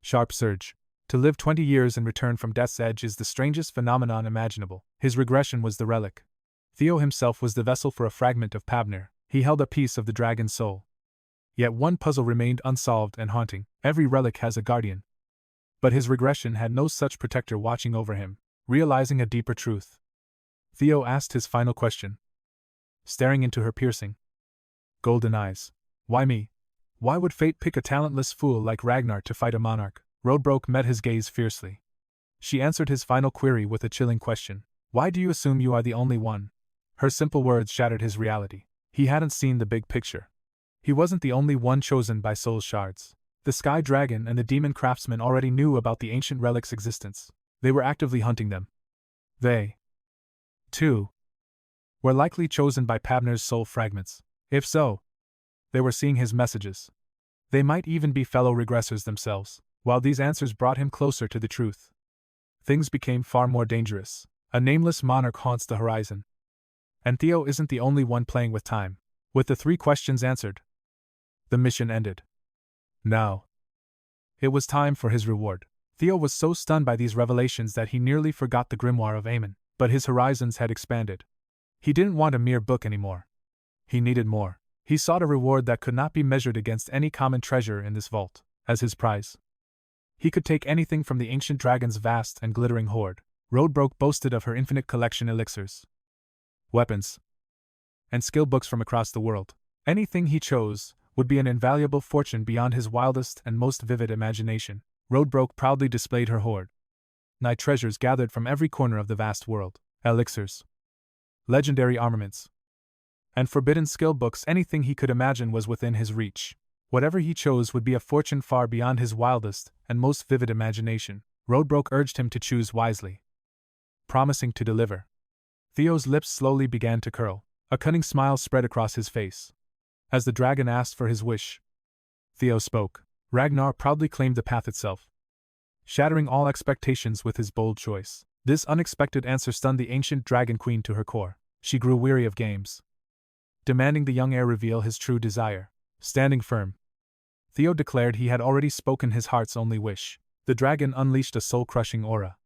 sharp surge. To live 20 years and return from death's edge is the strangest phenomenon imaginable. His regression was the relic. Theo himself was the vessel for a fragment of 𝗵𝗫𝗫. He held a piece of the dragon's soul. Yet one puzzle remained unsolved and haunting. Every relic has a guardian, but his regression had no such protector watching over him. Realizing a deeper truth, Theo asked his final question, staring into her piercing, golden eyes. "Why me? Why would fate pick a talentless fool like Ragnar to fight a monarch?" 𝗏𝗏𝗏 met his gaze fiercely. She answered his final query with a chilling question. "Why do you assume you are the only one?" Her simple words shattered his reality. He hadn't seen the big picture. He wasn't the only one chosen by soul shards. The Sky Dragon and the Demon Craftsman already knew about the ancient relic's existence. They were actively hunting them. They, too, were likely chosen by Pavner's soul fragments. If so, they were seeing his messages. They might even be fellow regressors themselves. While these answers brought him closer to the truth, things became far more dangerous. A nameless monarch haunts the horizon. And Theo isn't the only one playing with time. With the 3 questions answered, the mission ended. Now, it was time for his reward. Theo was so stunned by these revelations that he nearly forgot the grimoire of Aemon, but his horizons had expanded. He didn't want a mere book anymore. He needed more. He sought a reward that could not be measured against any common treasure in this vault. As his prize, he could take anything from the ancient dragon's vast and glittering hoard. 𝗏𝗏 boasted of her infinite collection elixirs, weapons, and skill books from across the world. Anything he chose would be an invaluable fortune beyond his wildest and most vivid imagination. 𝗏𝗏 proudly displayed her hoard. Treasures gathered from every corner of the vast world. Elixirs, legendary armaments, and forbidden skill books. Anything he could imagine was within his reach. Whatever he chose would be a fortune far beyond his wildest and most vivid imagination. 𝗏𝗏 urged him to choose wisely, promising to deliver. Theo's lips slowly began to curl. A cunning smile spread across his face. As the dragon asked for his wish, Theo spoke. Ragnar proudly claimed the path itself, shattering all expectations with his bold choice. This unexpected answer stunned the ancient dragon queen to her core. She grew weary of games, demanding the young heir reveal his true desire. Standing firm, Theo declared he had already spoken his heart's only wish. The dragon unleashed a soul-crushing aura,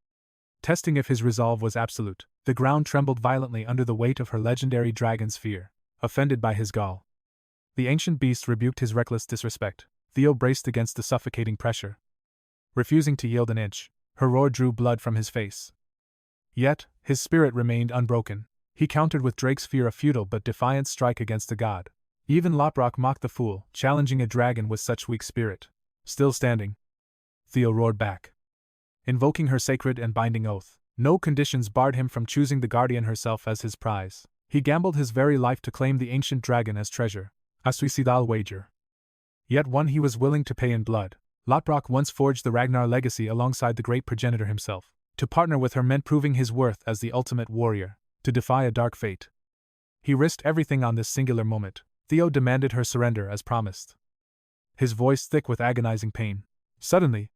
testing if his resolve was absolute. The ground trembled violently under the weight of her legendary dragon's fear. Offended by his gall, the ancient beast rebuked his reckless disrespect. Theo braced against the suffocating pressure, refusing to yield an inch. Her roar drew blood from his face. Yet, his spirit remained unbroken. He countered with Drake's fear a futile but defiant strike against a god. Even 𝗏𝗏 mocked the fool, challenging a dragon with such weak spirit. Still standing, Theo roared back, invoking her sacred and binding oath. No conditions barred him from choosing the guardian herself as his prize. He gambled his very life to claim the ancient dragon as treasure, a suicidal wager, yet one he was willing to pay in blood. 𝗏𝗏 once forged the Ragnar legacy alongside the great progenitor himself. To partner with her meant proving his worth as the ultimate warrior, to defy a dark fate. He risked everything on this singular moment. Theo demanded her surrender as promised, his voice thick with agonizing pain. Suddenly,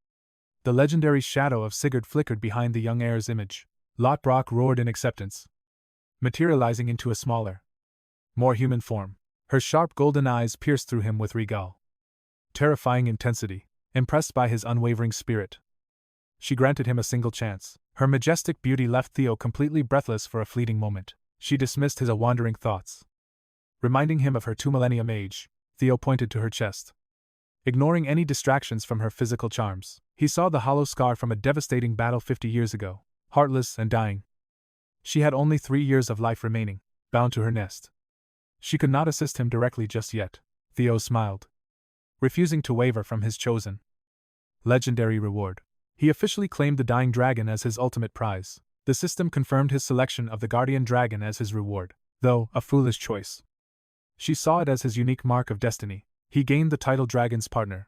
the legendary shadow of Sigurd flickered behind the young heir's image. 𝗏𝗏 roared in acceptance, materializing into a smaller, more human form. Her sharp golden eyes pierced through him with regal, terrifying intensity. Impressed by his unwavering spirit, she granted him a single chance. Her majestic beauty left Theo completely breathless for a fleeting moment. She dismissed his wandering thoughts, reminding him of her 2 millennium age. Theo pointed to her chest, ignoring any distractions from her physical charms. He saw the hollow scar from a devastating battle 50 years ago. Heartless and dying, she had only 3 years of life remaining, bound to her nest. She could not assist him directly just yet. Theo smiled, refusing to waver from his chosen legendary reward. He officially claimed the dying dragon as his ultimate prize. The system confirmed his selection of the guardian dragon as his reward, though a foolish choice. She saw it as his unique mark of destiny. He gained the title Dragon's Partner,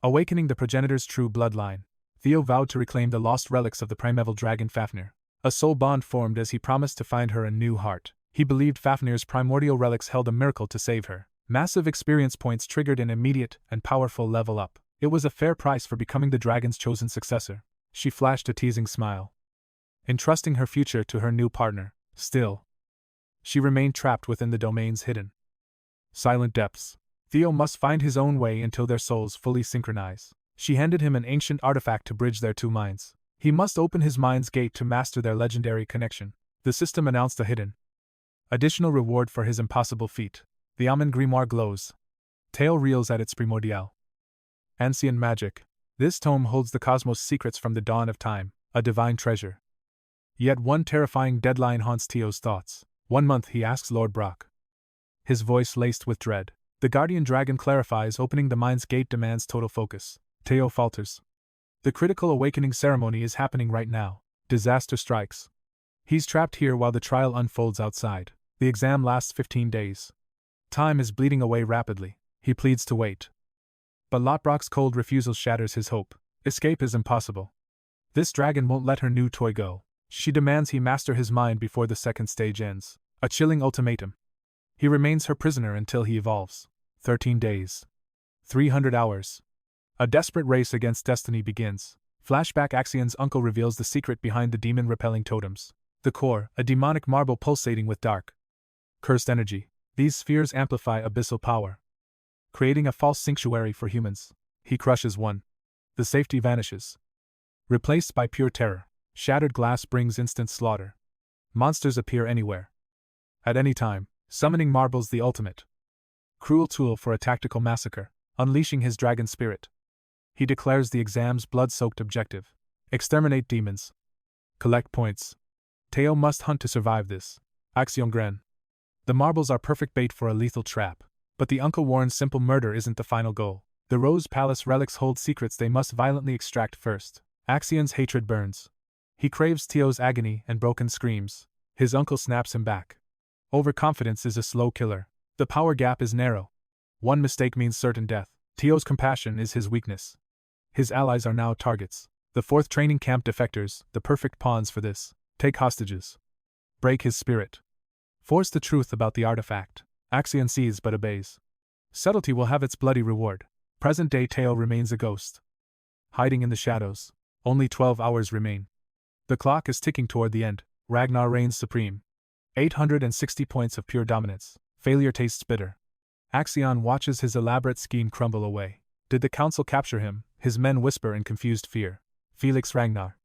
awakening the progenitor's true bloodline. Theo vowed to reclaim the lost relics of the primeval dragon Fafnir. A soul bond formed as he promised to find her a new heart. He believed Fafnir's primordial relics held a miracle to save her. Massive experience points triggered an immediate and powerful level up. It was a fair price for becoming the dragon's chosen successor. She flashed a teasing smile, entrusting her future to her new partner. Still, she remained trapped within the domain's hidden, silent depths. Theo must find his own way until their souls fully synchronize. She handed him an ancient artifact to bridge their 2 minds. He must open his mind's gate to master their legendary connection. The system announced a hidden, additional reward for his impossible feat. The Amen grimoire glows. Tale reels at its primordial, ancient magic. This tome holds the cosmos' secrets from the dawn of time, a divine treasure. Yet one terrifying deadline haunts Theo's thoughts. 1 month, he asks 𝗏𝗏, his voice laced with dread. The guardian dragon clarifies, opening the mind's gate demands total focus. Theo falters. The critical awakening ceremony is happening right now. Disaster strikes. He's trapped here while the trial unfolds outside. The exam lasts 15 days. Time is bleeding away rapidly. He pleads to wait. But 𝗏𝗏𝗁's cold refusal shatters his hope. Escape is impossible. This dragon won't let her new toy go. She demands he master his mind before the second stage ends. A chilling ultimatum. He remains her prisoner until he evolves. 13 days. 300 hours. A desperate race against destiny begins. Flashback: 𝗕𝗲𝗁's uncle reveals the secret behind the demon-repelling totems. The core, a demonic marble pulsating with dark, cursed energy. These spheres amplify abyssal power, creating a false sanctuary for humans. He crushes one. The safety vanishes, replaced by pure terror. Shattered glass brings instant slaughter. Monsters appear anywhere, at any time, summoning marbles, the ultimate cruel tool for a tactical massacre. Unleashing his dragon spirit, he declares the exam's blood-soaked objective: exterminate demons. Collect points. Theo must hunt to survive this. 𝗕𝗲𝗁𝗀. The marbles are perfect bait for a lethal trap, but the uncle warns simple murder isn't the final goal. The Rose Palace relics hold secrets they must violently extract first. 𝗕𝗲𝗁's hatred burns. He craves Theo's agony and broken screams. His uncle snaps him back. Overconfidence is a slow killer. The power gap is narrow. One mistake means certain death. Theo's compassion is his weakness. His allies are now targets. The 4th training camp defectors, the perfect pawns for this. Take hostages. Break his spirit. Force the truth about the artifact. 𝗕𝗲𝗁 sees but obeys. Subtlety will have its bloody reward. Present-day Theo remains a ghost, hiding in the shadows. Only 12 hours remain. The clock is ticking toward the end. Ragnar reigns supreme. 860 points of pure dominance. Failure tastes bitter. 𝗕𝗲𝗁 watches his elaborate scheme crumble away. Did the council capture him? His men whisper in confused fear. Theo Ragnar,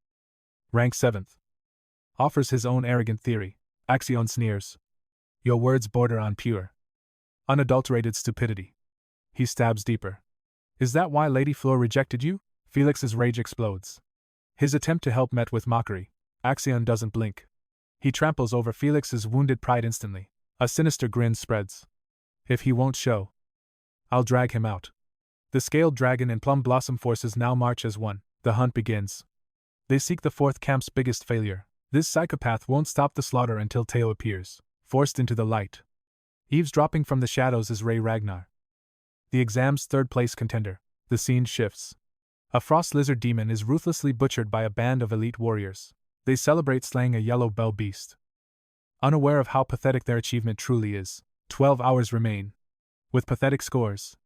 rank 7th, offers his own arrogant theory. 𝗕𝗲𝗁 sneers. Your words border on pure, unadulterated stupidity. He stabs deeper. Is that why Lady Fleur rejected you? Felix's rage explodes. His attempt to help met with mockery. 𝗕𝗲𝗁 doesn't blink. He tramples over Felix's wounded pride instantly. A sinister grin spreads. If he won't show, I'll drag him out. The scaled dragon and plum blossom forces now march as one. The hunt begins. They seek the 4th camp's biggest failure. This psychopath won't stop the slaughter until Theo appears, forced into the light. Eavesdropping from the shadows is Ragnar, the exam's 3rd-place contender. The scene shifts. A frost lizard demon is ruthlessly butchered by a band of elite warriors. They celebrate slaying a yellow bell beast, unaware of how pathetic their achievement truly is. 12 hours remain. With pathetic scores,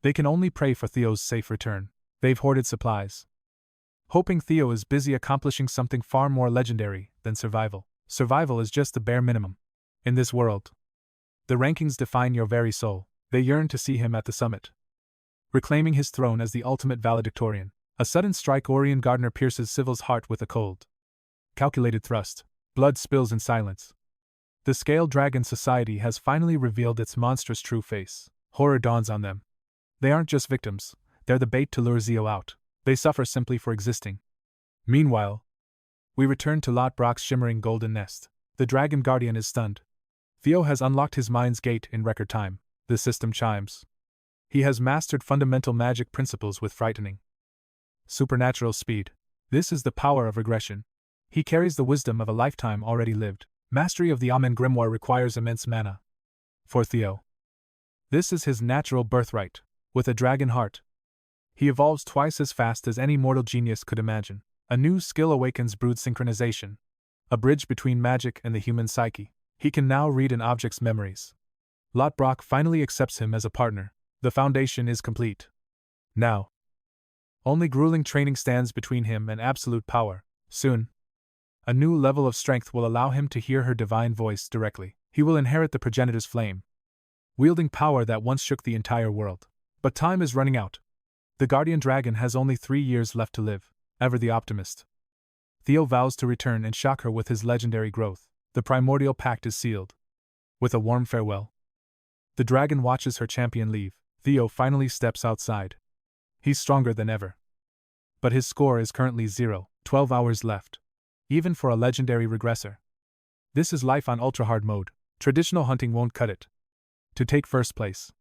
they can only pray for Theo's safe return. They've hoarded supplies, hoping Theo is busy accomplishing something far more legendary than survival. Survival is just the bare minimum. In this world, the rankings define your very soul. They yearn to see him at the summit, reclaiming his throne as the ultimate valedictorian. A sudden strike Orion Gardner pierces Civil's heart with a cold, calculated thrust. Blood spills in silence. The Scale Dragon Society has finally revealed its monstrous true face. Horror dawns on them. They aren't just victims, they're the bait to lure Zio out. They suffer simply for existing. Meanwhile, we return to 𝗏𝗏𝗁's shimmering golden nest. The Dragon Guardian is stunned. Theo has unlocked his mind's gate in record time. The system chimes. He has mastered fundamental magic principles with frightening, supernatural speed. This is the power of regression. He carries the wisdom of a lifetime already lived. Mastery of the Amen Grimoire requires immense mana. For Theo, this is his natural birthright. With a dragon heart, he evolves twice as fast as any mortal genius could imagine. A new skill awakens brood synchronization, a bridge between magic and the human psyche. He can now read an object's memories. 𝗏𝗏𝗁 finally accepts him as a partner. The foundation is complete. Now, only grueling training stands between him and absolute power. Soon, a new level of strength will allow him to hear her divine voice directly. He will inherit the progenitor's flame, wielding power that once shook the entire world. But time is running out. The guardian dragon has only 3 years left to live. Ever the optimist, Theo vows to return and shock her with his legendary growth. The primordial pact is sealed. With a warm farewell, the dragon watches her champion leave. Theo finally steps outside. He's stronger than ever. But his score is currently 0. 12 hours left. Even for a legendary regressor. This is life on ultra-hard mode. Traditional hunting won't cut it. To take first place,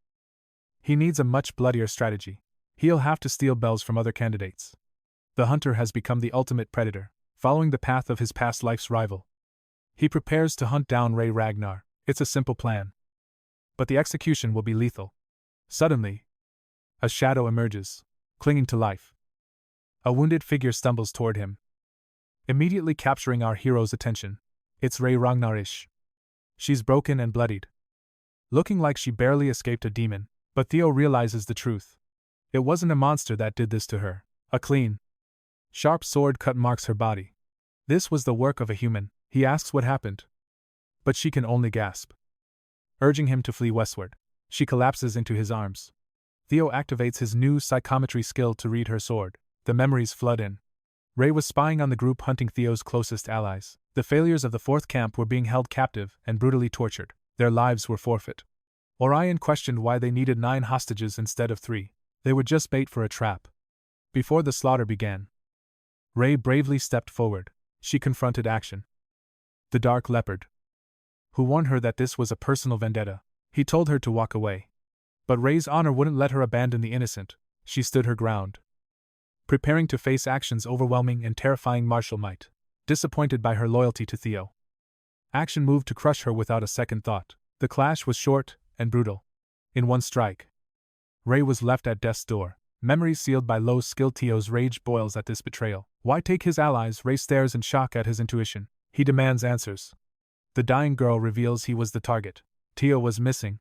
he needs a much bloodier strategy. He'll have to steal bells from other candidates. The hunter has become the ultimate predator, following the path of his past life's rival. He prepares to hunt down Ragnar. It's a simple plan, but the execution will be lethal. Suddenly, a shadow emerges, clinging to life. A wounded figure stumbles toward him, immediately capturing our hero's attention. It's 𝗕𝗲𝗰𝙼. She's broken and bloodied, looking like she barely escaped a demon, but Theo realizes the truth. It wasn't a monster that did this to her. A clean, sharp sword cut marks her body. This was the work of a human. He asks what happened, but she can only gasp. Urging him to flee westward, she collapses into his arms. Theo activates his new psychometry skill to read her sword. The memories flood in. Ray was spying on the group hunting Theo's closest allies. The failures of the fourth camp were being held captive and brutally tortured. Their lives were forfeit. Orion questioned why they needed 9 hostages instead of 3. They were just bait for a trap. Before the slaughter began, Ray bravely stepped forward. She confronted Action, the Dark Leopard, who warned her that this was a personal vendetta. He told her to walk away. But Ray's honor wouldn't let her abandon the innocent. She stood her ground, preparing to face Action's overwhelming and terrifying martial might. Disappointed by her loyalty to Theo, Action moved to crush her without a second thought. The clash was short and brutal. In one strike, Ray was left at death's door. Memories sealed by low skill. Theo's rage boils at this betrayal. Why take his allies? Ray stares in shock at his intuition. He demands answers. The dying girl reveals he was the target. Theo was missing.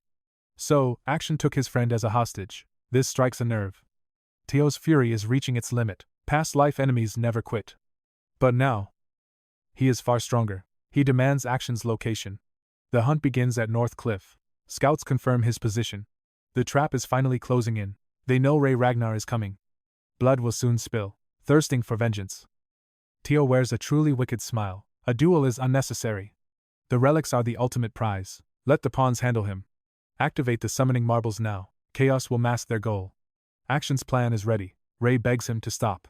So, Action took his friend as a hostage. This strikes a nerve. Theo's fury is reaching its limit. Past life enemies never quit. But now, he is far stronger. He demands Action's location. The hunt begins at North Cliff. Scouts confirm his position. The trap is finally closing in. They know Ragnar is coming. Blood will soon spill. Thirsting for vengeance, Theo wears a truly wicked smile. A duel is unnecessary. The relics are the ultimate prize. Let the pawns handle him. Activate the summoning marbles now. Chaos will mask their goal. Action's plan is ready. Ray begs him to stop.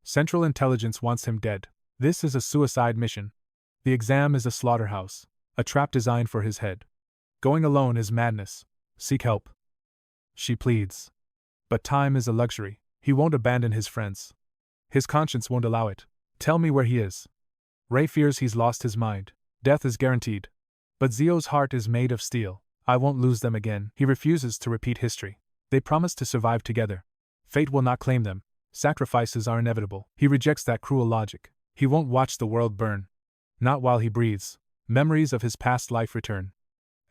Central Intelligence wants him dead. This is a suicide mission. The exam is a slaughterhouse, a trap designed for his head. Going alone is madness. Seek help, she pleads. But time is a luxury. He won't abandon his friends. His conscience won't allow it. Tell me where he is. Ray fears he's lost his mind. Death is guaranteed. But Zio's heart is made of steel. I won't lose them again. He refuses to repeat history. They promised to survive together. Fate will not claim them. Sacrifices are inevitable. He rejects that cruel logic. He won't watch the world burn. Not while he breathes. Memories of his past life return.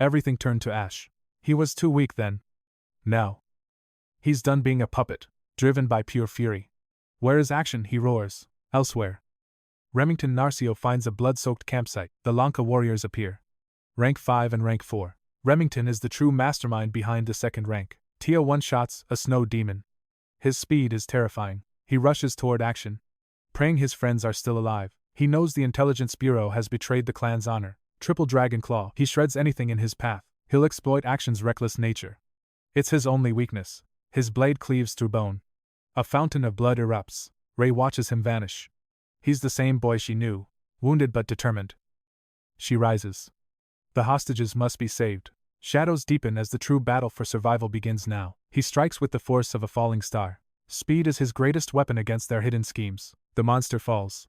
Everything turned to ash. He was too weak then. Now, he's done being a puppet, driven by pure fury. Where is Action? He roars. Elsewhere. Remington Narcio finds a blood-soaked campsite. The Lanka warriors appear. Rank 5 and Rank 4. Remington is the true mastermind behind the second rank. Theo one-shots a snow demon. His speed is terrifying. He rushes toward Action, praying his friends are still alive. He knows the Intelligence Bureau has betrayed the clan's honor. Triple Dragon Claw. He shreds anything in his path. He'll exploit Action's reckless nature. It's his only weakness. His blade cleaves through bone. A fountain of blood erupts. Ray watches him vanish. He's the same boy she knew, wounded but determined. She rises. The hostages must be saved. Shadows deepen as the true battle for survival begins now. He strikes with the force of a falling star. Speed is his greatest weapon against their hidden schemes. The monster falls.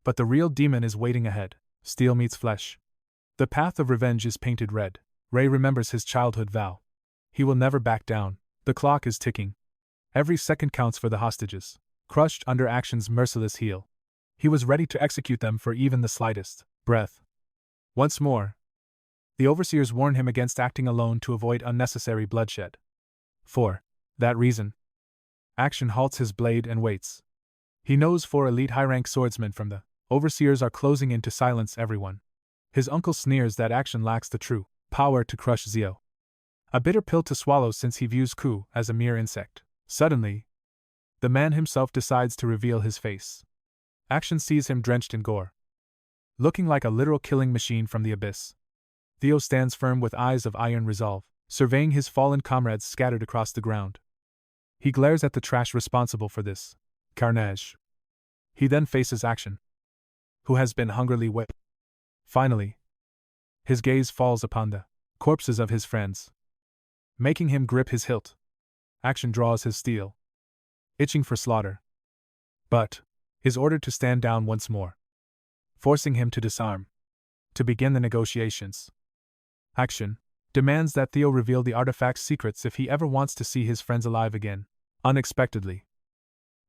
But the real demon is waiting ahead. Steel meets flesh. The path of revenge is painted red. Ray remembers his childhood vow. He will never back down. The clock is ticking. Every second counts for the hostages, crushed under Action's merciless heel. He was ready to execute them for even the slightest breath. Once more, the overseers warn him against acting alone to avoid unnecessary bloodshed. For that reason, Action halts his blade and waits. He knows 4 elite high-rank swordsmen from the overseers are closing in to silence everyone. His uncle sneers that Action lacks the true power to crush Zio. A bitter pill to swallow since he views Ku as a mere insect. Suddenly, the man himself decides to reveal his face. Action sees him drenched in gore, looking like a literal killing machine from the abyss. Theo stands firm with eyes of iron resolve, surveying his fallen comrades scattered across the ground. He glares at the trash responsible for this carnage. He then faces Action, who has been hungrily whipped. Finally, his gaze falls upon the corpses of his friends, making him grip his hilt. Action draws his steel, itching for slaughter, but is ordered to stand down once more, forcing him to disarm, to begin the negotiations. Action, demands that Theo reveal the artifact's secrets if he ever wants to see his friends alive again. Unexpectedly,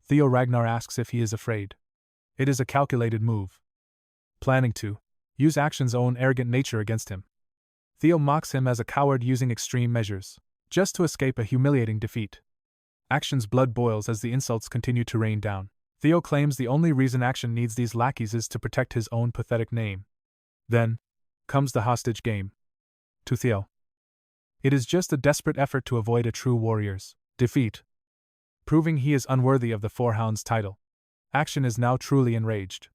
Theo Ragnar asks if he is afraid. It is a calculated move, planning to use Action's own arrogant nature against him. Theo mocks him as a coward using extreme measures, just to escape a humiliating defeat. Action's blood boils as the insults continue to rain down. Theo claims the only reason Action needs these lackeys is to protect his own pathetic name. Then comes the hostage game. To Theo, it is just a desperate effort to avoid a true warrior's defeat, proving he is unworthy of the Four Hounds title. Action is now truly enraged,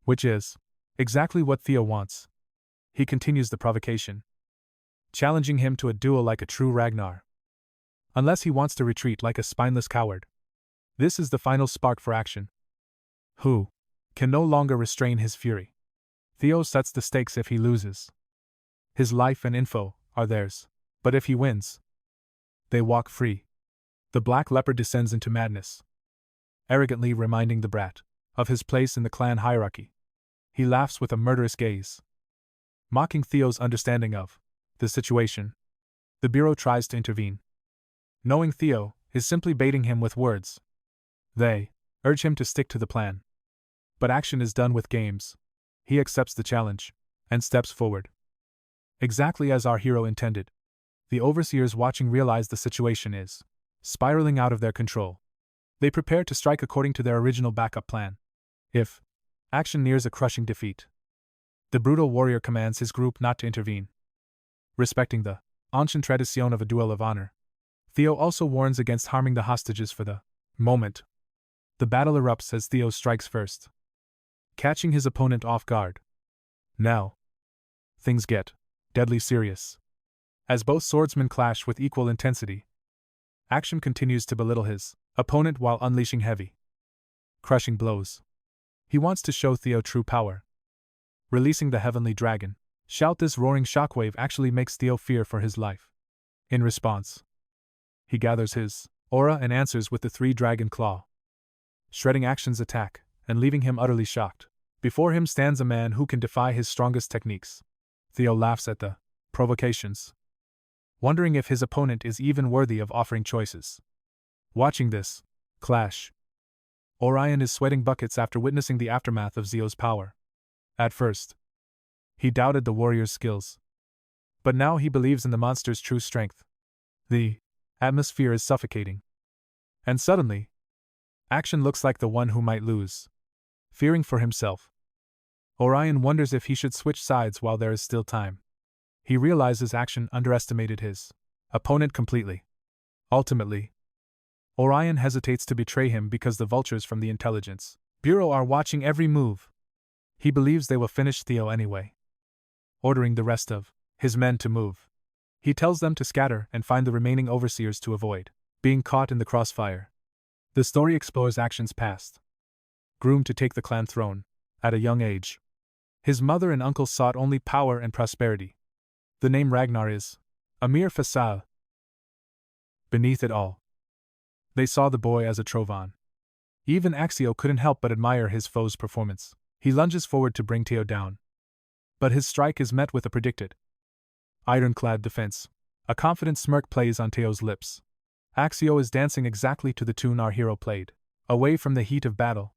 which is exactly what Theo wants. He continues the provocation, challenging him to a duel like a true Ragnar, unless he wants to retreat like a spineless coward. This is the final spark for Action, who can no longer restrain his fury. Theo sets the stakes if he loses. His life and info are theirs, but if he wins, they walk free. The Black Leopard descends into madness, arrogantly reminding the brat of his place in the clan hierarchy. He laughs with a murderous gaze, mocking Theo's understanding of the situation. The Bureau tries to intervene, knowing Theo is simply baiting him with words. They urge him to stick to the plan. But Action is done with games. He accepts the challenge and steps forward, exactly as our hero intended. The overseers watching realize the situation is spiraling out of their control. They prepare to strike according to their original backup plan. If Action nears a crushing defeat, the brutal warrior commands his group not to intervene, respecting the ancient tradition of a duel of honor. Theo also warns against harming the hostages for the moment. The battle erupts as Theo strikes first, catching his opponent off guard. Now, things get deadly serious. As both swordsmen clash with equal intensity, Action continues to belittle his opponent while unleashing heavy, crushing blows. He wants to show Theo true power. Releasing the heavenly dragon, this roaring shockwave actually makes Theo fear for his life. In response, he gathers his aura and answers with the 3-dragon claw, shredding Action's attack and leaving him utterly shocked. Before him stands a man who can defy his strongest techniques. Theo laughs at the provocations, wondering if his opponent is even worthy of offering choices. Watching this clash, Orion is sweating buckets after witnessing the aftermath of Zio's power. At first, he doubted the warrior's skills, but now he believes in the monster's true strength. The atmosphere is suffocating, and suddenly, Action looks like the one who might lose. Fearing for himself, Orion wonders if he should switch sides while there is still time. He realizes Action underestimated his opponent completely. Ultimately, Orion hesitates to betray him because the vultures from the intelligence bureau are watching every move. He believes they will finish Theo anyway. Ordering the rest of his men to move, he tells them to scatter and find the remaining overseers to avoid being caught in the crossfire. The story explores Action's past. Groomed to take the clan throne at a young age, his mother and uncle sought only power and prosperity. The name Ragnar is a mere facade. Beneath it all, they saw the boy as a Trovan. Even Axio couldn't help but admire his foe's performance. He lunges forward to bring Theo down, but his strike is met with a predicted ironclad defense. A confident smirk plays on Theo's lips. Axio is dancing exactly to the tune our hero played, away from the heat of battle.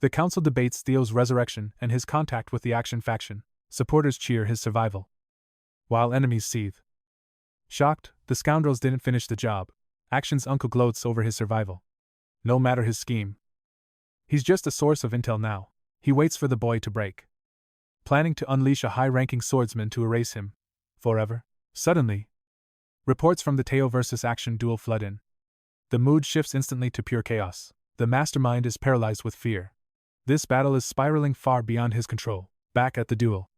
The council debates Theo's resurrection and his contact with the Action faction. Supporters cheer his survival, while enemies seethe. Shocked, the scoundrels didn't finish the job. Action's uncle gloats over his survival. No matter his scheme, he's just a source of intel now. He waits for the boy to break, planning to unleash a high-ranking swordsman to erase him forever. Suddenly, reports from the Theo vs. Action duel flood in. The mood shifts instantly to pure chaos. The mastermind is paralyzed with fear. This battle is spiraling far beyond his control. Back at the duel,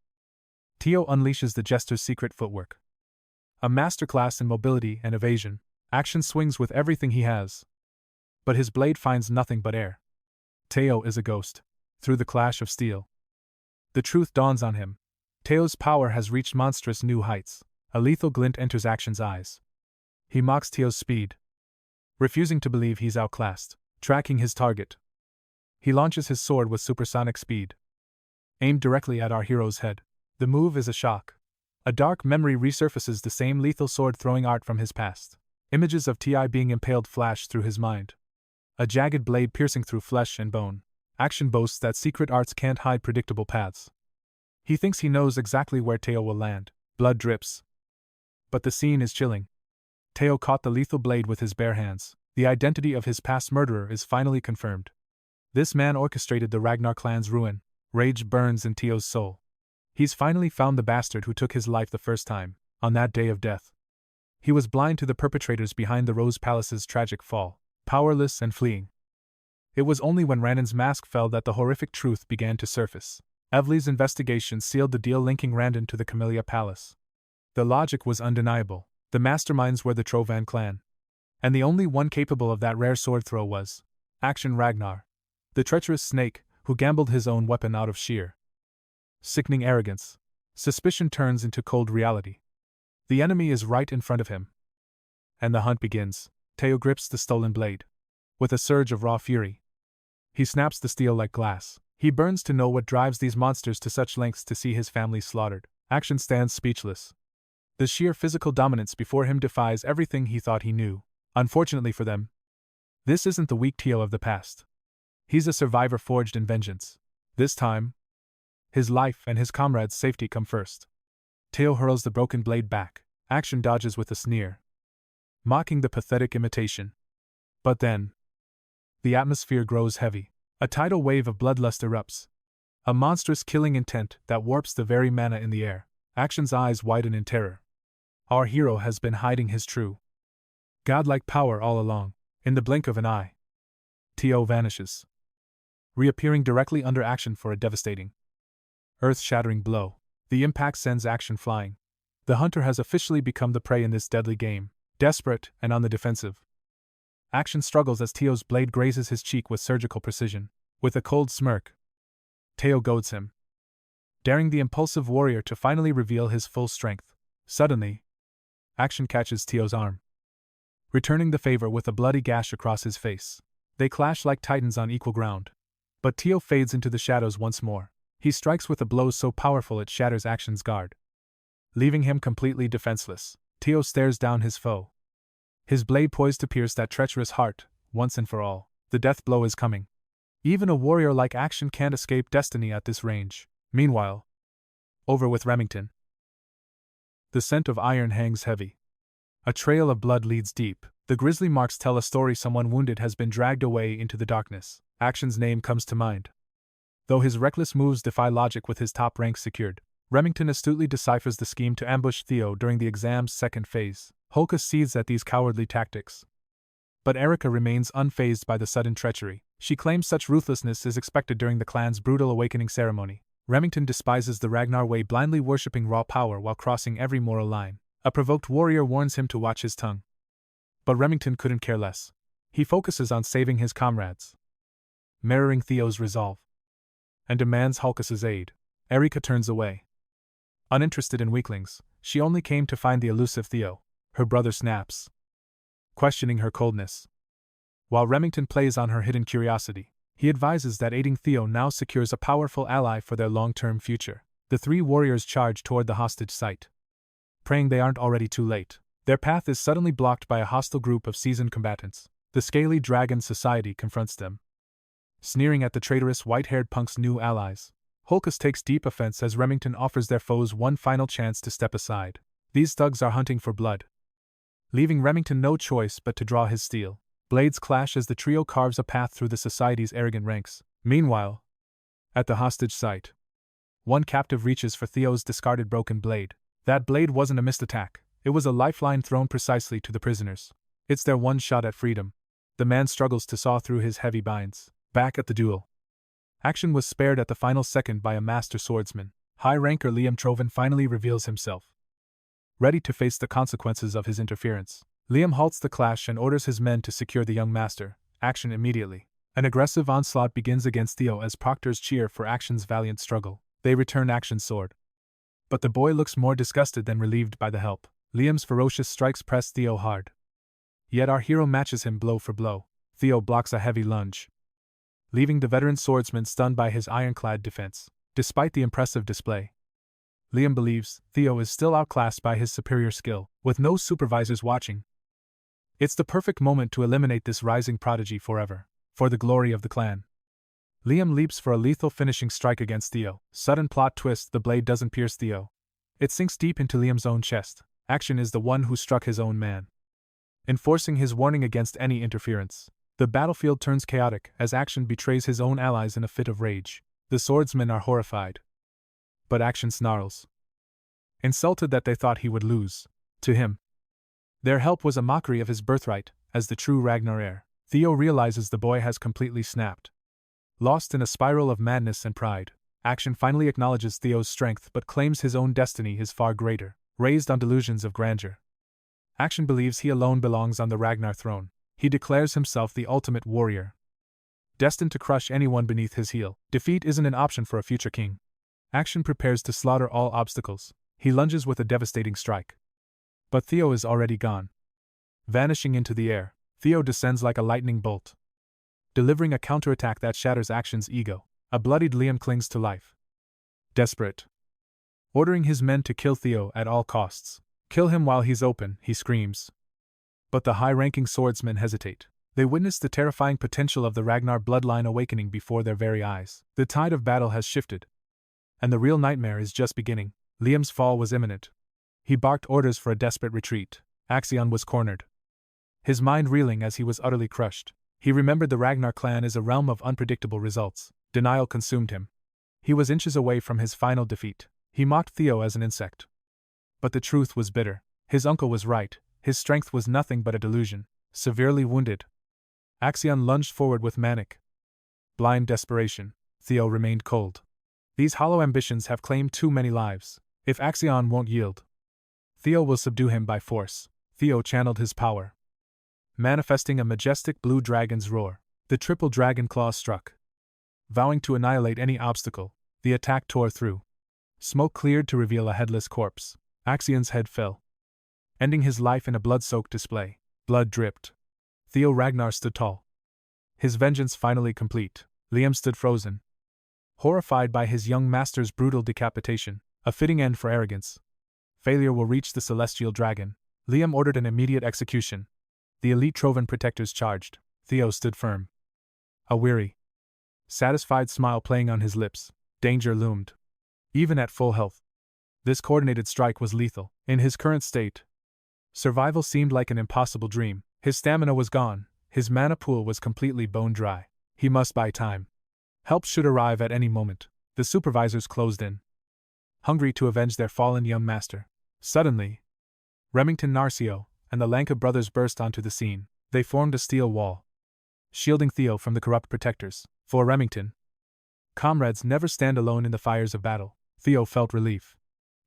Theo unleashes the Jester's secret footwork, a masterclass in mobility and evasion. Action swings with everything he has, but his blade finds nothing but air. Theo is a ghost. Through the clash of steel, the truth dawns on him. Theo's power has reached monstrous new heights. A lethal glint enters Action's eyes. He mocks Theo's speed, refusing to believe he's outclassed. Tracking his target, he launches his sword with supersonic speed, aimed directly at our hero's head. The move is a shock. A dark memory resurfaces the same lethal sword-throwing art from his past. Images of Ti being impaled flash through his mind. A jagged blade piercing through flesh and bone. Action boasts that secret arts can't hide predictable paths. He thinks he knows exactly where Theo will land. Blood drips. But the scene is chilling. Theo caught the lethal blade with his bare hands. The identity of his past murderer is finally confirmed. This man orchestrated the Ragnar clan's ruin. Rage burns in Theo's soul. He's finally found the bastard who took his life the first time, on that day of death. He was blind to the perpetrators behind the Rose Palace's tragic fall, powerless and fleeing. It was only when Randon's mask fell that the horrific truth began to surface. Evely's investigation sealed the deal linking Randon to the 𝗕𝗲𝗰𝙀 Palace. The logic was undeniable. The masterminds were the 𝗕𝗲𝗁 clan. And the only one capable of that rare sword throw was Ragnar, the treacherous snake who gambled his own weapon out of sheer sickening arrogance. Suspicion turns into cold reality. The enemy is right in front of him. And the hunt begins. Theo grips the stolen blade. With a surge of raw fury, he snaps the steel like glass. He burns to know what drives these monsters to such lengths to see his family slaughtered. Action stands speechless. The sheer physical dominance before him defies everything he thought he knew. Unfortunately for them, this isn't the weak Theo of the past. He's a survivor forged in vengeance. This time, his life and his comrades' safety come first. Theo hurls the broken blade back. Action dodges with a sneer, mocking the pathetic imitation. But then, the atmosphere grows heavy. A tidal wave of bloodlust erupts. A monstrous killing intent that warps the very mana in the air. Action's eyes widen in terror. Our hero has been hiding his true, godlike power all along. In the blink of an eye, Theo vanishes, reappearing directly under Action for a devastating, earth-shattering blow. The impact sends Action flying. The hunter has officially become the prey in this deadly game, desperate and on the defensive. Action struggles as Theo's blade grazes his cheek with surgical precision. With a cold smirk, Theo goads him, daring the impulsive warrior to finally reveal his full strength. Suddenly, Action catches Theo's arm, returning the favor with a bloody gash across his face. They clash like titans on equal ground. But Theo fades into the shadows once more. He strikes with a blow so powerful it shatters Action's guard, leaving him completely defenseless. Theo stares down his foe, his blade poised to pierce that treacherous heart, once and for all. The death blow is coming. Even a warrior like Action can't escape destiny at this range. Meanwhile, over with Remington. The scent of iron hangs heavy. A trail of blood leads deep. The grisly marks tell a story someone wounded has been dragged away into the darkness. Action's name comes to mind. Though his reckless moves defy logic with his top rank secured, Remington astutely deciphers the scheme to ambush Theo during the exam's second phase. 𝗲𝗂 seethes at these cowardly tactics. But Erica remains unfazed by the sudden treachery. She claims such ruthlessness is expected during the clan's brutal awakening ceremony. Remington despises the Ragnar way, blindly worshipping raw power while crossing every moral line. A provoked warrior warns him to watch his tongue. But Remington couldn't care less. He focuses on saving his comrades, mirroring Theo's resolve, and demands 𝗲𝗂's aid. Erica turns away. Uninterested in weaklings, she only came to find the elusive Theo. Her brother snaps, questioning her coldness. While Remington plays on her hidden curiosity, he advises that aiding Theo now secures a powerful ally for their long-term future. The three warriors charge toward the hostage site, praying they aren't already too late. Their path is suddenly blocked by a hostile group of seasoned combatants. The Scaly Dragon Society confronts them, sneering at the traitorous white-haired punk's new allies. 𝗲𝗂 takes deep offense as Remington offers their foes one final chance to step aside. These thugs are hunting for blood, leaving Remington no choice but to draw his steel. Blades clash as the trio carves a path through the society's arrogant ranks. Meanwhile, at the hostage site, one captive reaches for Theo's discarded broken blade. That blade wasn't a missed attack. It was a lifeline thrown precisely to the prisoners. It's their one shot at freedom. The man struggles to saw through his heavy binds. Back at the duel, Action was spared at the final second by a master swordsman. High ranker 𝗕𝗲𝗁 finally reveals himself, ready to face the consequences of his interference. Liam halts the clash and orders his men to secure the young master. Action immediately. An aggressive onslaught begins against Theo as proctors cheer for Action's valiant struggle. They return Action's sword, but the boy looks more disgusted than relieved by the help. Liam's ferocious strikes press Theo hard, yet our hero matches him blow for blow. Theo blocks a heavy lunge, leaving the veteran swordsman stunned by his ironclad defense. Despite the impressive display, Liam believes Theo is still outclassed by his superior skill, with no supervisors watching. It's the perfect moment to eliminate this rising prodigy forever, for the glory of the clan. Liam leaps for a lethal finishing strike against Theo. Sudden plot twist, the blade doesn't pierce Theo. It sinks deep into Liam's own chest. Action is the one who struck his own man, enforcing his warning against any interference. The battlefield turns chaotic as Action betrays his own allies in a fit of rage. The swordsmen are horrified, but Action snarls, insulted that they thought he would lose. To him, their help was a mockery of his birthright as the true Ragnar heir. Theo realizes the boy has completely snapped. Lost in a spiral of madness and pride, Action finally acknowledges Theo's strength but claims his own destiny is far greater, raised on delusions of grandeur. Action believes he alone belongs on the Ragnar throne. He declares himself the ultimate warrior, destined to crush anyone beneath his heel. Defeat isn't an option for a future king. Action prepares to slaughter all obstacles. He lunges with a devastating strike. But Theo is already gone. Vanishing into the air, Theo descends like a lightning bolt, delivering a counterattack that shatters Action's ego. A bloodied Liam clings to life, desperate, ordering his men to kill Theo at all costs. Kill him while he's open, he screams. But the high-ranking swordsmen hesitate. They witness the terrifying potential of the Ragnar bloodline awakening before their very eyes. The tide of battle has shifted, and the real nightmare is just beginning. Liam's fall was imminent. He barked orders for a desperate retreat. 𝗕𝗲𝗁 was cornered, his mind reeling as he was utterly crushed. He remembered the Ragnar clan is a realm of unpredictable results. Denial consumed him. He was inches away from his final defeat. He mocked Theo as an insect. But the truth was bitter. His uncle was right. His strength was nothing but a delusion. Severely wounded, 𝗕𝗲𝗁 lunged forward with manic, blind desperation. Theo remained cold. These hollow ambitions have claimed too many lives. If 𝗕𝗲𝗁 won't yield, Theo will subdue him by force. Theo channeled his power, manifesting a majestic blue dragon's roar. The triple dragon claw struck, vowing to annihilate any obstacle. The attack tore through. Smoke cleared to reveal a headless corpse. 𝗕𝗲𝗁's head fell, ending his life in a blood-soaked display. Blood dripped. Theo Ragnar stood tall, his vengeance finally complete. Liam stood frozen, horrified by his young master's brutal decapitation. A fitting end for arrogance. Failure will reach the celestial dragon. Liam ordered an immediate execution. The elite Trovan protectors charged. Theo stood firm, a weary, satisfied smile playing on his lips. Danger loomed, even at full health. This coordinated strike was lethal. In his current state, survival seemed like an impossible dream. His stamina was gone, his mana pool was completely bone dry. He must buy time. Help should arrive at any moment. The supervisors closed in, hungry to avenge their fallen young master. Suddenly, Remington Narcio and the Lanka brothers burst onto the scene. They formed a steel wall, shielding Theo from the corrupt protectors. For Remington, comrades never stand alone in the fires of battle. Theo felt relief.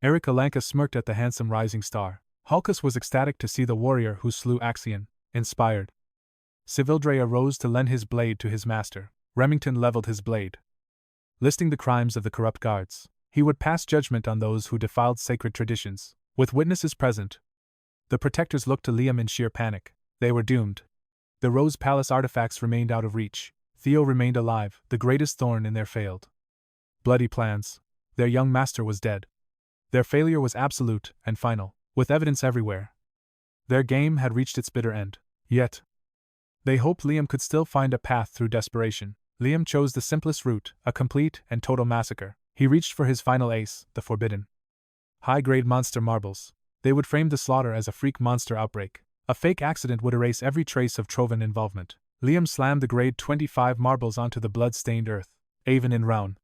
Eric Alanka smirked at the handsome rising star. Hulkus was ecstatic to see the warrior who slew 𝗕𝗁𝗁. Inspired, Sivildrea rose to lend his blade to his master. Remington leveled his blade, listing the crimes of the corrupt guards. He would pass judgment on those who defiled sacred traditions. With witnesses present, the protectors looked to Liam in sheer panic. They were doomed. The Rose Palace artifacts remained out of reach. Theo remained alive, the greatest thorn in their failed, bloody plans. Their young master was dead. Their failure was absolute and final, with evidence everywhere. Their game had reached its bitter end. Yet, they hoped Liam could still find a path through desperation. Liam chose the simplest route, a complete and total massacre. He reached for his final ace, the forbidden high-grade monster marbles. They would frame the slaughter as a freak monster outbreak. A fake accident would erase every trace of Trovan involvement. Liam slammed the grade 25 marbles onto the blood-stained earth. Avon and Round.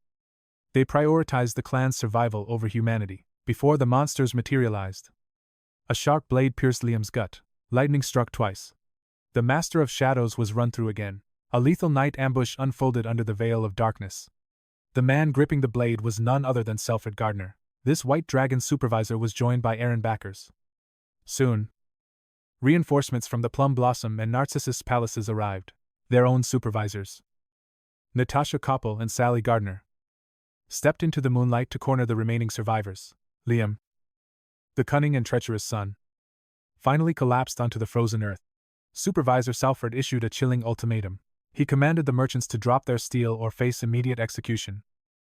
They prioritized the clan's survival over humanity. Before the monsters materialized, a sharp blade pierced Liam's gut. Lightning struck twice. The Master of Shadows was run through again. A lethal night ambush unfolded under the veil of darkness. The man gripping the blade was none other than Selfred Gardner. This white dragon supervisor was joined by Aaron backers. Soon, reinforcements from the Plum Blossom and Narcissus palaces arrived. Their own supervisors, Natasha Koppel and Sally Gardner, stepped into the moonlight to corner the remaining survivors. Liam, the cunning and treacherous son, finally collapsed onto the frozen earth. Supervisor Salford issued a chilling ultimatum. He commanded the merchants to drop their steel or face immediate execution.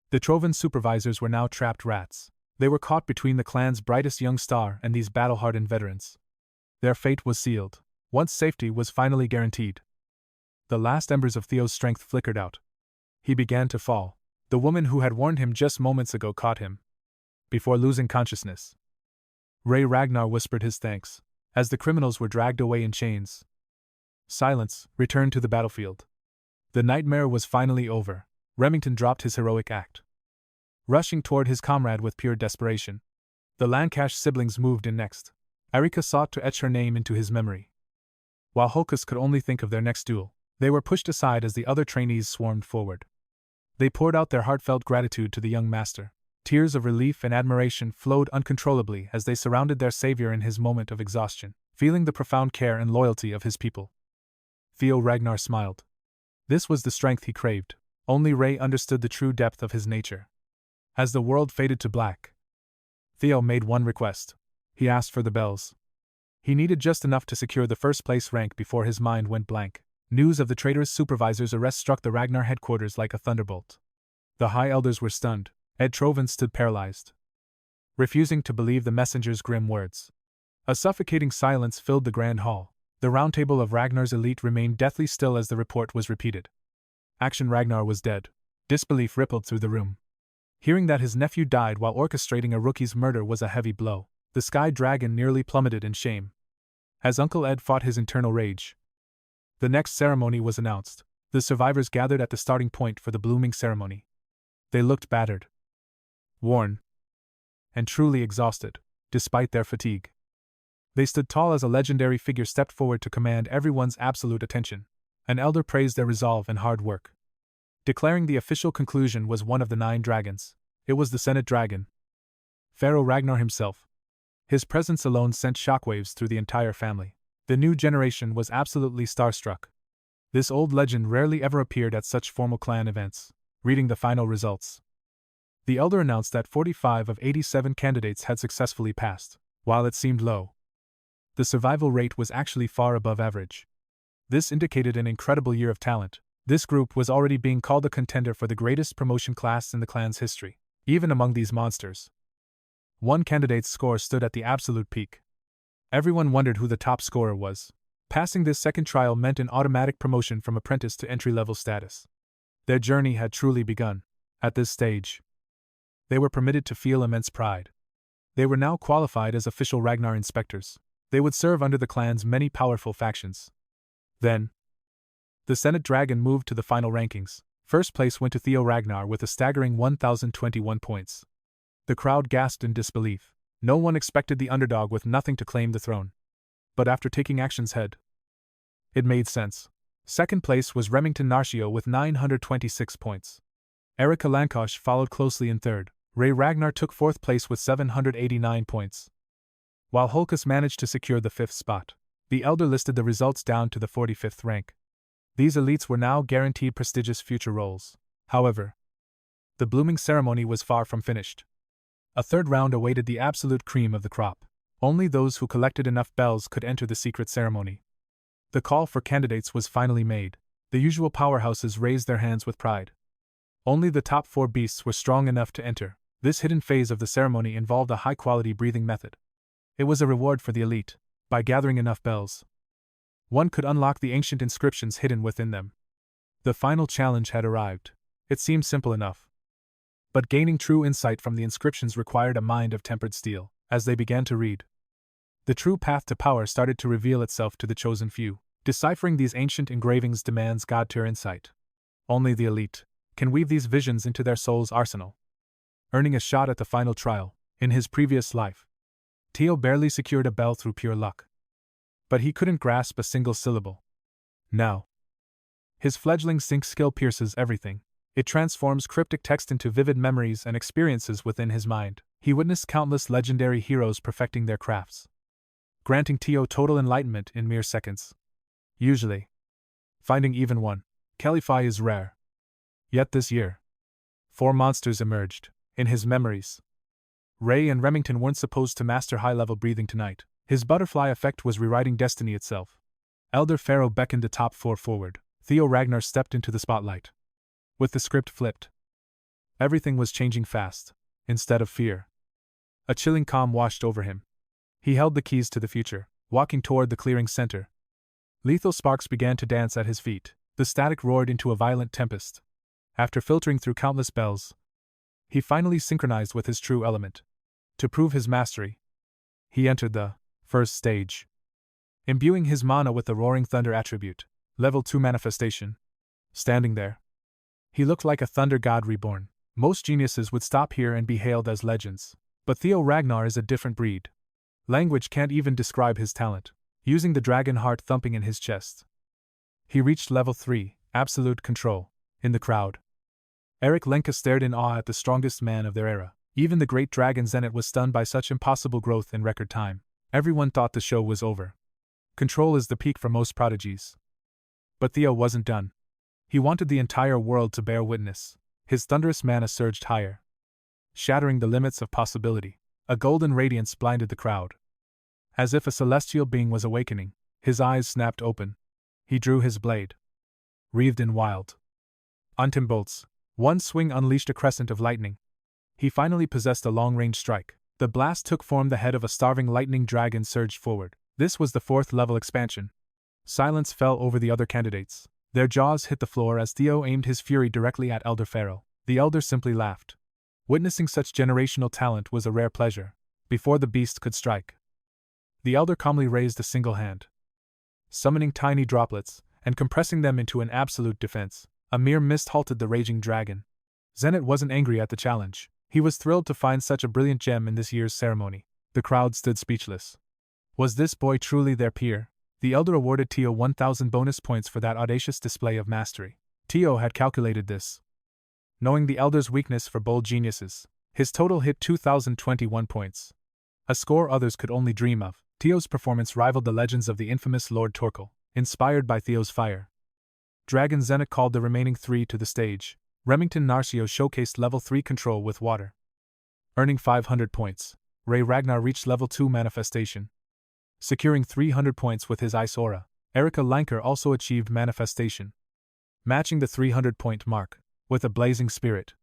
The Trovan supervisors were now trapped rats. They were caught between the clan's brightest young star and these battle-hardened veterans. Their fate was sealed. Once safety was finally guaranteed, the last embers of Theo's strength flickered out. He began to fall. The woman who had warned him just moments ago caught him. Before losing consciousness, Ragnar whispered his thanks, as the criminals were dragged away in chains. Silence returned to the battlefield. The nightmare was finally over. Remington dropped his heroic act, rushing toward his comrade with pure desperation. The Lancash siblings moved in next. Erika sought to etch her name into his memory. While Hulkus could only think of their next duel, they were pushed aside as the other trainees swarmed forward. They poured out their heartfelt gratitude to the young master. Tears of relief and admiration flowed uncontrollably as they surrounded their savior in his moment of exhaustion, feeling the profound care and loyalty of his people. Theo Ragnar smiled. This was the strength he craved. Only Ray understood the true depth of his nature. As the world faded to black, Theo made one request. He asked for the bells. He needed just enough to secure the first-place rank before his mind went blank. News of the traitor's supervisor's arrest struck the Ragnar headquarters like a thunderbolt. The High Elders were stunned. 𝗕𝗲𝗁𝗰𝙀𝗀 stood paralyzed, refusing to believe the messenger's grim words. A suffocating silence filled the grand hall. The round table of Ragnar's elite remained deathly still as the report was repeated. Action Ragnar was dead. Disbelief rippled through the room. Hearing that his nephew died while orchestrating a rookie's murder was a heavy blow. The Sky Dragon nearly plummeted in shame as Uncle Ed fought his internal rage. The next ceremony was announced. The survivors gathered at the starting point for the blooming ceremony. They looked battered, worn, and truly exhausted, despite their fatigue. They stood tall as a legendary figure stepped forward to command everyone's absolute attention. An elder praised their resolve and hard work, declaring the official conclusion was one of the 9 dragons. It was the Senate Dragon, Pharaoh Ragnar himself. His presence alone sent shockwaves through the entire family. The new generation was absolutely starstruck. This old legend rarely ever appeared at such formal clan events. Reading the final results, the elder announced that 45 of 87 candidates had successfully passed. While it seemed low, the survival rate was actually far above average. This indicated an incredible year of talent. This group was already being called a contender for the greatest promotion class in the clan's history. Even among these monsters, one candidate's score stood at the absolute peak. Everyone wondered who the top scorer was. Passing this second trial meant an automatic promotion from apprentice to entry-level status. Their journey had truly begun. At this stage, they were permitted to feel immense pride. They were now qualified as official Ragnar inspectors. They would serve under the clan's many powerful factions. Then, the Senate Dragon moved to the final rankings. First place went to Theo Ragnar with a staggering 1,021 points. The crowd gasped in disbelief. No one expected the underdog with nothing to claim the throne. But after taking action's head, it made sense. Second place was Remington Narcio with 926 points. Erika Lancash followed closely in third. Ragnar took fourth place with 789 points, while Hulkus managed to secure the 5th spot. The elder listed the results down to the 45th rank. These elites were now guaranteed prestigious future roles. However, the blooming ceremony was far from finished. A third round awaited the absolute cream of the crop. Only those who collected enough bells could enter the secret ceremony. The call for candidates was finally made. The usual powerhouses raised their hands with pride. Only the top 4 beasts were strong enough to enter. This hidden phase of the ceremony involved a high-quality breathing method. It was a reward for the elite. By gathering enough bells, one could unlock the ancient inscriptions hidden within them. The final challenge had arrived. It seemed simple enough, but gaining true insight from the inscriptions required a mind of tempered steel. As they began to read, the true path to power started to reveal itself to the chosen few. Deciphering these ancient engravings demands God-tier insight. Only the elite can weave these visions into their soul's arsenal. Earning a shot at the final trial. In his previous life, Theo barely secured a bell through pure luck. But he couldn't grasp a single syllable. Now, his fledgling sync skill pierces everything. It transforms cryptic text into vivid memories and experiences within his mind. He witnessed countless legendary heroes perfecting their crafts, granting Theo total enlightenment in mere seconds. Usually, finding even one 𝗕𝗲𝗁𝗰𝙀𝗀 is rare. Yet this year, 4 monsters emerged. In his memories, Ray and Remington weren't supposed to master high-level breathing tonight. His butterfly effect was rewriting destiny itself. Elder Pharaoh beckoned the top 4 forward. Theo Ragnar stepped into the spotlight. With the script flipped, everything was changing fast. Instead of fear, A chilling calm washed over him. He held the keys to the future, walking toward the clearing center. Lethal sparks began to dance at his feet. The static roared into a violent tempest. After filtering through countless bells, he finally synchronized with his true element. To prove his mastery, he entered the first stage, imbuing his mana with the roaring thunder attribute, level 2 manifestation. Standing there, he looked like a thunder god reborn. Most geniuses would stop here and be hailed as legends. But Theo Ragnar is a different breed. Language can't even describe his talent, using the dragon heart thumping in his chest. He reached level 3, absolute control, in the crowd. 𝗕𝗲𝗁𝗃 stared in awe at the strongest man of their era. Even the great dragon 𝗕𝗲𝗁 was stunned by such impossible growth in record time. Everyone thought the show was over. Control is the peak for most prodigies. But Theo wasn't done. He wanted the entire world to bear witness. His thunderous mana surged higher, shattering the limits of possibility. A golden radiance blinded the crowd. As if a celestial being was awakening, his eyes snapped open. He drew his blade, wreathed in wild, untim bolts. One swing unleashed a crescent of lightning. He finally possessed a long-range strike. The blast took form. The head of a starving lightning dragon surged forward. This was the 4th level expansion. Silence fell over the other candidates. Their jaws hit the floor as Theo aimed his fury directly at Elder Pharaoh. The elder simply laughed. Witnessing such generational talent was a rare pleasure. Before the beast could strike, the elder calmly raised a single hand, summoning tiny droplets and compressing them into an absolute defense. A mere mist halted the raging dragon. 𝗕𝗲𝗁 wasn't angry at the challenge. He was thrilled to find such a brilliant gem in this year's ceremony. The crowd stood speechless. Was this boy truly their peer? The elder awarded Theo 1,000 bonus points for that audacious display of mastery. Theo had calculated this. Knowing the elder's weakness for bold geniuses, his total hit 2,021 points. A score others could only dream of. Theo's performance rivaled the legends of the infamous Lord 𝗕𝗲𝗁. Inspired by Theo's fire, Dragon 𝗕𝗲𝗁 called the remaining 3 to the stage. Remington Narcio showcased level 3 control with water, earning 500 points. Ragnar reached level 2 manifestation, securing 300 points with his ice aura. 𝗕𝗲𝗁𝗃 also achieved manifestation, matching the 300-point mark. With a blazing spirit,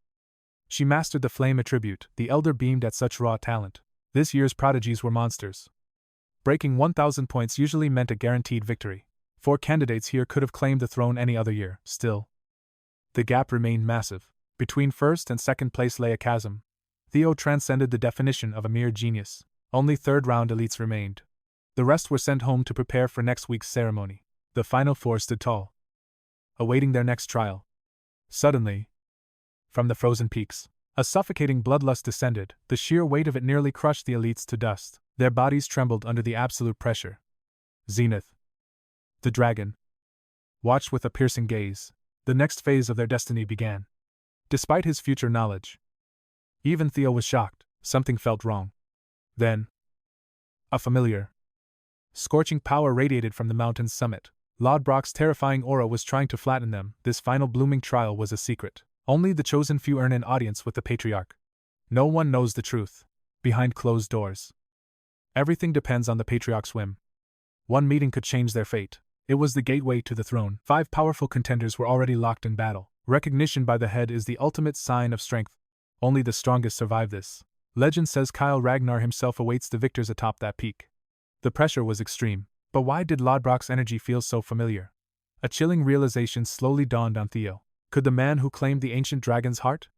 she mastered the flame attribute. The elder beamed at such raw talent. This year's prodigies were monsters. Breaking 1,000 points usually meant a guaranteed victory. 4 candidates here could have claimed the throne any other year. Still, the gap remained massive. Between first and second place lay a chasm. Theo transcended the definition of a mere genius. Only third-round elites remained. The rest were sent home to prepare for next week's ceremony. The final 4 stood tall, awaiting their next trial. Suddenly, from the frozen peaks, a suffocating bloodlust descended. The sheer weight of it nearly crushed the elites to dust. Their bodies trembled under the absolute pressure. Zenith, the dragon, watched with a piercing gaze. The next phase of their destiny began. Despite his future knowledge, even Theo was shocked. Something felt wrong. Then, a familiar, scorching power radiated from the mountain's summit. 𝗲𝗏𝗁𝗃's terrifying aura was trying to flatten them. This final blooming trial was a secret. Only the chosen few earn an audience with the patriarch. No one knows the truth. Behind closed doors, everything depends on the patriarch's whim. One meeting could change their fate. It was the gateway to the throne. 5 powerful contenders were already locked in battle. Recognition by the head is the ultimate sign of strength. Only the strongest survive this. Legend says Theo Ragnar himself awaits the victors atop that peak. The pressure was extreme. But why did 𝗲𝗏𝗁𝗃's energy feel so familiar? A chilling realization slowly dawned on Theo. Could the man who claimed the ancient dragon's heart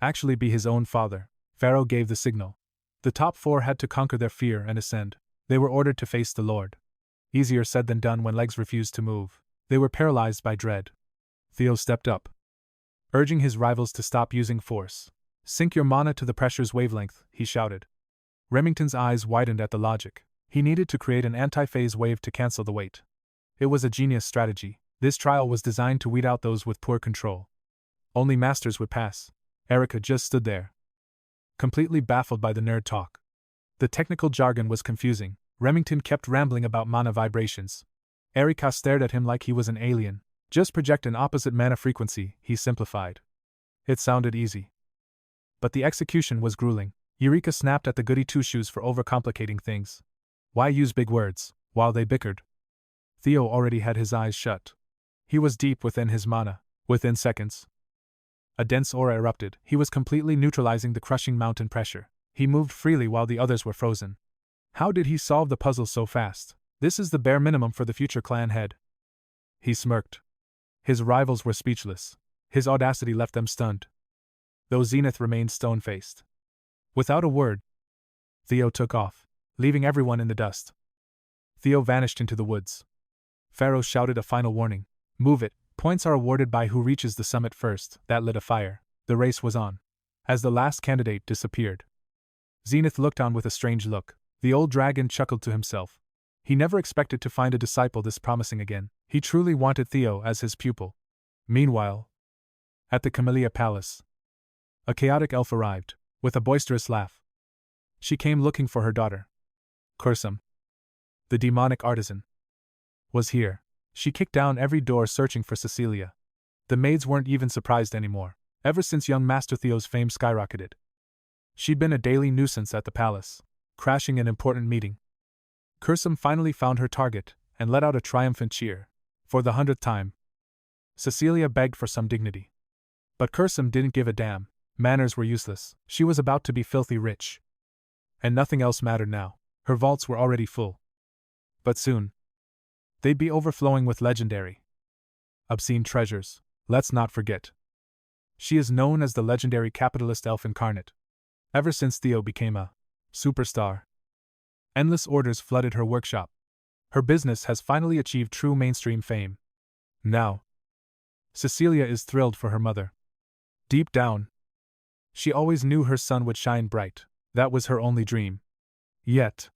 actually be his own father? Pharaoh gave the signal. The top 4 had to conquer their fear and ascend. They were ordered to face the Lord. Easier said than done when legs refused to move. They were paralyzed by dread. Theo stepped up, urging his rivals to stop using force. Sink your mana to the pressure's wavelength, he shouted. Remington's eyes widened at the logic. He needed to create an anti-phase wave to cancel the weight. It was a genius strategy. This trial was designed to weed out those with poor control. Only masters would pass. 𝗕𝗏𝗁𝗃 just stood there, completely baffled by the nerd talk. The technical jargon was confusing. Remington kept rambling about mana vibrations. 𝗕𝗏𝗃 stared at him like he was an alien. Just project an opposite mana frequency, he simplified. It sounded easy, but the execution was grueling. Eureka snapped at the goody two-shoes for overcomplicating things. Why use big words? While they bickered, Theo already had his eyes shut. He was deep within his mana. Within seconds, a dense aura erupted. He was completely neutralizing the crushing mountain pressure. He moved freely while the others were frozen. How did he solve the puzzle so fast? This is the bare minimum for the future clan head. He smirked. His rivals were speechless. His audacity left them stunned. Though Zenith remained stone-faced. Without a word, Theo took off, leaving everyone in the dust. Theo vanished into the woods. Pharaoh shouted a final warning. Move it. Points are awarded by who reaches the summit first. That lit a fire. The race was on. As the last candidate disappeared, Zenith looked on with a strange look. The old dragon chuckled to himself. He never expected to find a disciple this promising again. He truly wanted Theo as his pupil. Meanwhile, at the Camellia Palace, a chaotic elf arrived, with a boisterous laugh. She came looking for her daughter. 𝗕𝗲𝘁𝗿𝘋, the demonic artisan, was here. She kicked down every door searching for Cecilia. The maids weren't even surprised anymore. Ever since young Master Theo's fame skyrocketed, she'd been a daily nuisance at the palace, crashing an important meeting. 𝗕𝗲𝘁𝘿 finally found her target, and let out a triumphant cheer. For the 100th time, Cecilia begged for some dignity. But 𝗕𝗲𝘁 didn't give a damn. Manners were useless. She was about to be filthy rich. And nothing else mattered now. Her vaults were already full. But soon, they'd be overflowing with legendary, obscene treasures. Let's not forget, she is known as the legendary capitalist elf incarnate. Ever since Theo became a superstar, endless orders flooded her workshop. Her business has finally achieved true mainstream fame. Now, Cecilia is thrilled for her mother. Deep down, she always knew her son would shine bright. That was her only dream. Yet,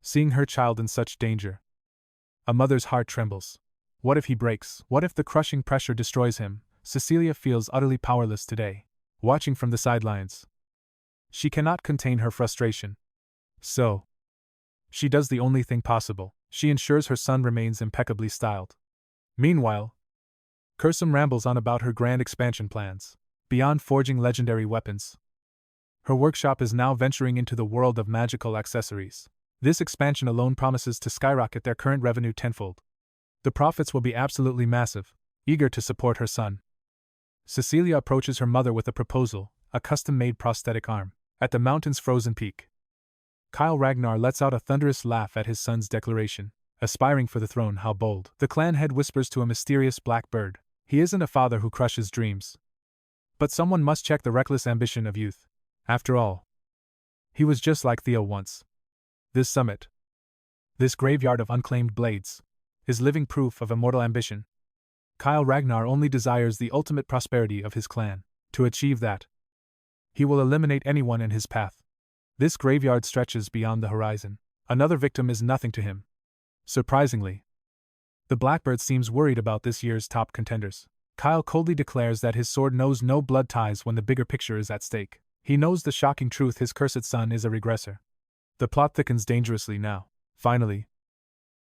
seeing her child in such danger, a mother's heart trembles. What if he breaks? What if the crushing pressure destroys him? Cecilia feels utterly powerless today. Watching from the sidelines, she cannot contain her frustration. So, she does the only thing possible. She ensures her son remains impeccably styled. Meanwhile, 𝗕𝗲𝘁𝘿 rambles on about her grand expansion plans. Beyond forging legendary weapons, her workshop is now venturing into the world of magical accessories. This expansion alone promises to skyrocket their current revenue tenfold. The profits will be absolutely massive. Eager to support her son, Cecilia approaches her mother with a proposal, a custom-made prosthetic arm. At the mountain's frozen peak, Theo Ragnar lets out a thunderous laugh at his son's declaration. Aspiring for the throne, how bold. The clan head whispers to a mysterious black bird. He isn't a father who crushes dreams, but someone must check the reckless ambition of youth. After all, he was just like Theo once. This summit, this graveyard of unclaimed blades, is living proof of immortal ambition. Theo Ragnar only desires the ultimate prosperity of his clan. To achieve that, he will eliminate anyone in his path. This graveyard stretches beyond the horizon. Another victim is nothing to him. Surprisingly, the blackbird seems worried about this year's top contenders. Theo coldly declares that his sword knows no blood ties when the bigger picture is at stake. He knows the shocking truth: his cursed son is a regressor. The plot thickens dangerously now. Finally,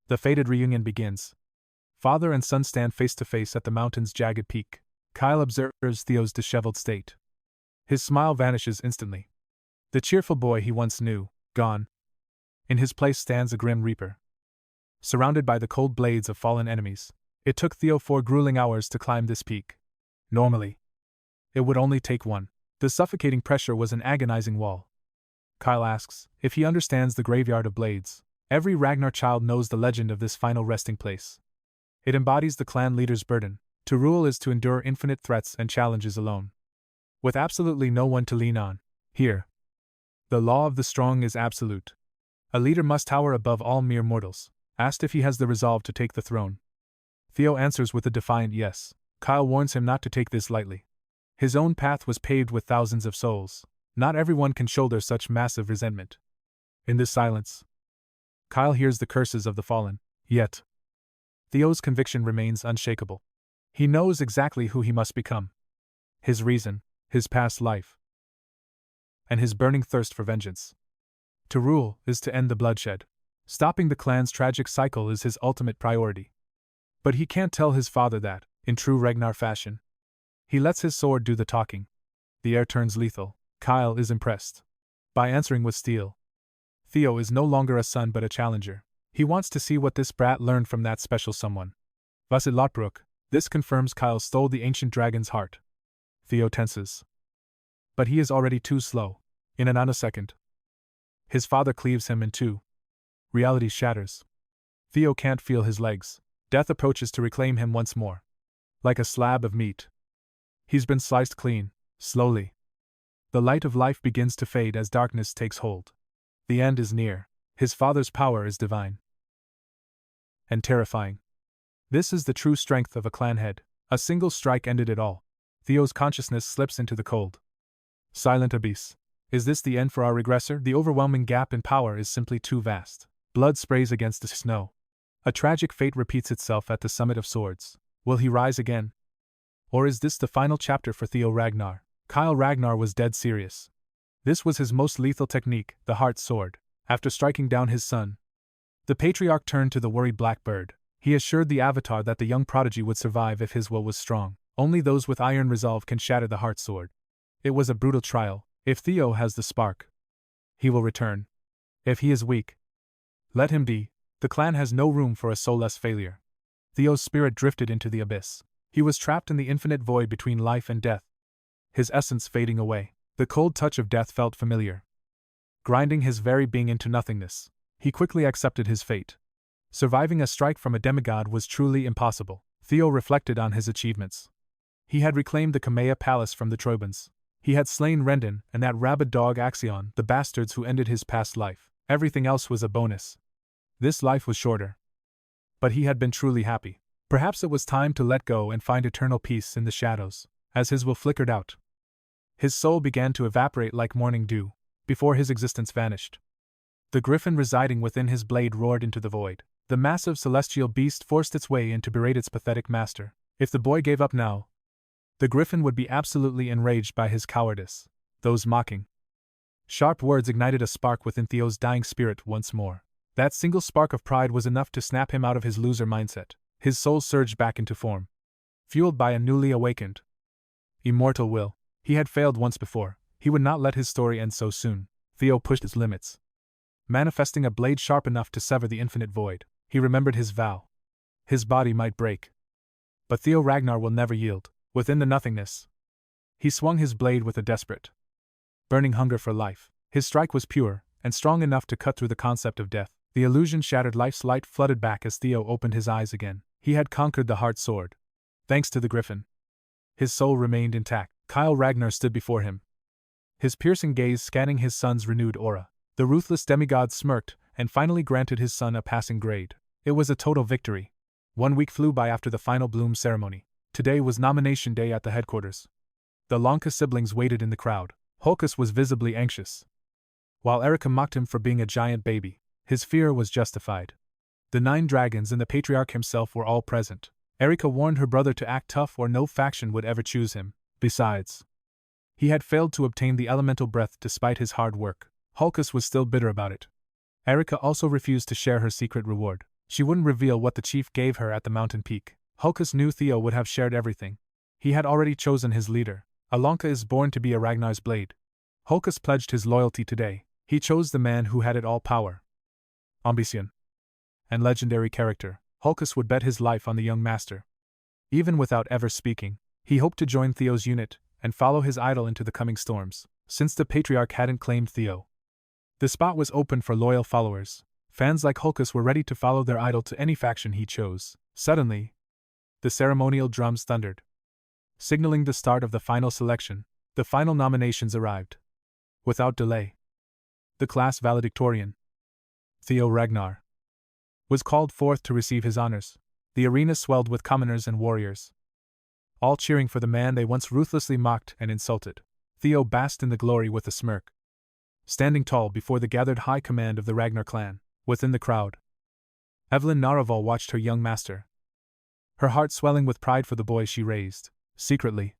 the fated reunion begins. Father and son stand face to face at the mountain's jagged peak. Theo observes Theo's disheveled state. His smile vanishes instantly. The cheerful boy he once knew, gone. In his place stands a grim reaper, surrounded by the cold blades of fallen enemies. It took Theo 4 grueling hours to climb this peak. Normally, it would only take one. The suffocating pressure was an agonizing wall. Theo asks if he understands the graveyard of blades. Every Ragnar child knows the legend of this final resting place. It embodies the clan leader's burden. To rule is to endure infinite threats and challenges alone, with absolutely no one to lean on. Here, the law of the strong is absolute. A leader must tower above all mere mortals. Asked if he has the resolve to take the throne, Theo answers with a defiant yes. Theo warns him not to take this lightly. His own path was paved with thousands of souls. Not everyone can shoulder such massive resentment. In this silence, Theo hears the curses of the fallen. Yet, Theo's conviction remains unshakable. He knows exactly who he must become. His reason, his past life, and his burning thirst for vengeance. To rule is to end the bloodshed. Stopping the clan's tragic cycle is his ultimate priority. But he can't tell his father that, in true Ragnar fashion. He lets his sword do the talking. The air turns lethal. Theo is impressed by answering with steel. Theo is no longer a son but a challenger. He wants to see what this brat learned from that special someone. 𝗲𝘰𝙁𝙁𝘰. This confirms Theo stole the ancient dragon's heart. Theo tenses. But he is already too slow. In a nanosecond, his father cleaves him in two. Reality shatters. Theo can't feel his legs. Death approaches to reclaim him once more. Like a slab of meat. He's been sliced clean, slowly. The light of life begins to fade as darkness takes hold. The end is near. His father's power is divine. And terrifying. This is the true strength of a clan head. A single strike ended it all. Theo's consciousness slips into the cold. Silent abyss. Is this the end for our regressor? The overwhelming gap in power is simply too vast. Blood sprays against the snow. A tragic fate repeats itself at the summit of swords. Will he rise again? Or is this the final chapter for Theo Ragnar? 𝗕𝗲𝗁 Ragnar was dead serious. This was his most lethal technique, the heart sword. After striking down his son, the patriarch turned to the worried Blackbird. He assured the Avatar that the young prodigy would survive if his will was strong. Only those with iron resolve can shatter the heart sword. It was a brutal trial. If Theo has the spark, he will return. If he is weak, let him be. The clan has no room for a soulless failure. Theo's spirit drifted into the abyss. He was trapped in the infinite void between life and death. His essence fading away. The cold touch of death felt familiar. Grinding his very being into nothingness. He quickly accepted his fate. Surviving a strike from a demigod was truly impossible. Theo reflected on his achievements. He had reclaimed the 𝗕𝗲𝗰𝙀𝗰 palace from the 𝗕𝗲𝗰𝙀𝗰𝙀. He had slain Randon and that rabid dog 𝗕𝗲𝗁, the bastards who ended his past life. Everything else was a bonus. This life was shorter. But he had been truly happy. Perhaps it was time to let go and find eternal peace in the shadows. As his will flickered out, his soul began to evaporate like morning dew. Before his existence vanished, the griffin residing within his blade roared into the void. The massive celestial beast forced its way in to berate its pathetic master. If the boy gave up now, the griffin would be absolutely enraged by his cowardice. Those mocking, sharp words ignited a spark within Theo's dying spirit once more. That single spark of pride was enough to snap him out of his loser mindset. His soul surged back into form, fueled by a newly awakened, immortal will. He had failed once before. He would not let his story end so soon. Theo pushed his limits, manifesting a blade sharp enough to sever the infinite void. He remembered his vow. His body might break, but Theo Ragnar will never yield. Within the nothingness, he swung his blade with a desperate, burning hunger for life. His strike was pure, and strong enough to cut through the concept of death. The illusion shattered. Life's light flooded back as Theo opened his eyes again. He had conquered the heart sword. Thanks to the griffin, his soul remained intact. 𝗕𝗲𝗁 Ragnar stood before him, his piercing gaze scanning his son's renewed aura. The ruthless demigod smirked, and finally granted his son a passing grade. It was a total victory. 1 week flew by after the final bloom ceremony. Today was nomination day at the headquarters. The 𝗕𝗲𝗁 siblings waited in the crowd. 𝗕𝗲𝗁 was visibly anxious, while 𝗕𝗲𝗁 mocked him for being a giant baby. His fear was justified. The 9 dragons and the patriarch himself were all present. 𝗕𝗏 warned her brother to act tough or no faction would ever choose him. Besides, he had failed to obtain the elemental breath despite his hard work. 𝗕𝗏𝗁 was still bitter about it. 𝗕𝗏 also refused to share her secret reward. She wouldn't reveal what the chief gave her at the mountain peak. 𝗕𝗏𝗁 knew Theo would have shared everything. He had already chosen his leader. 𝗕𝗁𝗁 is born to be a Ragnar's blade. 𝗕𝗏𝗁 pledged his loyalty today. He chose the man who had it all: power, ambition, and legendary character. 𝗕𝗏𝗁 would bet his life on the young master. Even without ever speaking, he hoped to join Theo's unit and follow his idol into the coming storms. Since the patriarch hadn't claimed Theo, the spot was open for loyal followers. Fans like 𝗕𝗏𝗁 were ready to follow their idol to any faction he chose. Suddenly, the ceremonial drums thundered, signaling the start of the final selection. The final nominations arrived. Without delay, the class valedictorian, Theo Ragnar, was called forth to receive his honors. The arena swelled with commoners and warriors, all cheering for the man they once ruthlessly mocked and insulted. Theo basked in the glory with a smirk, standing tall before the gathered high command of the Ragnar clan. Within the crowd, Evelyn Naraval watched her young master, her heart swelling with pride for the boy she raised. Secretly,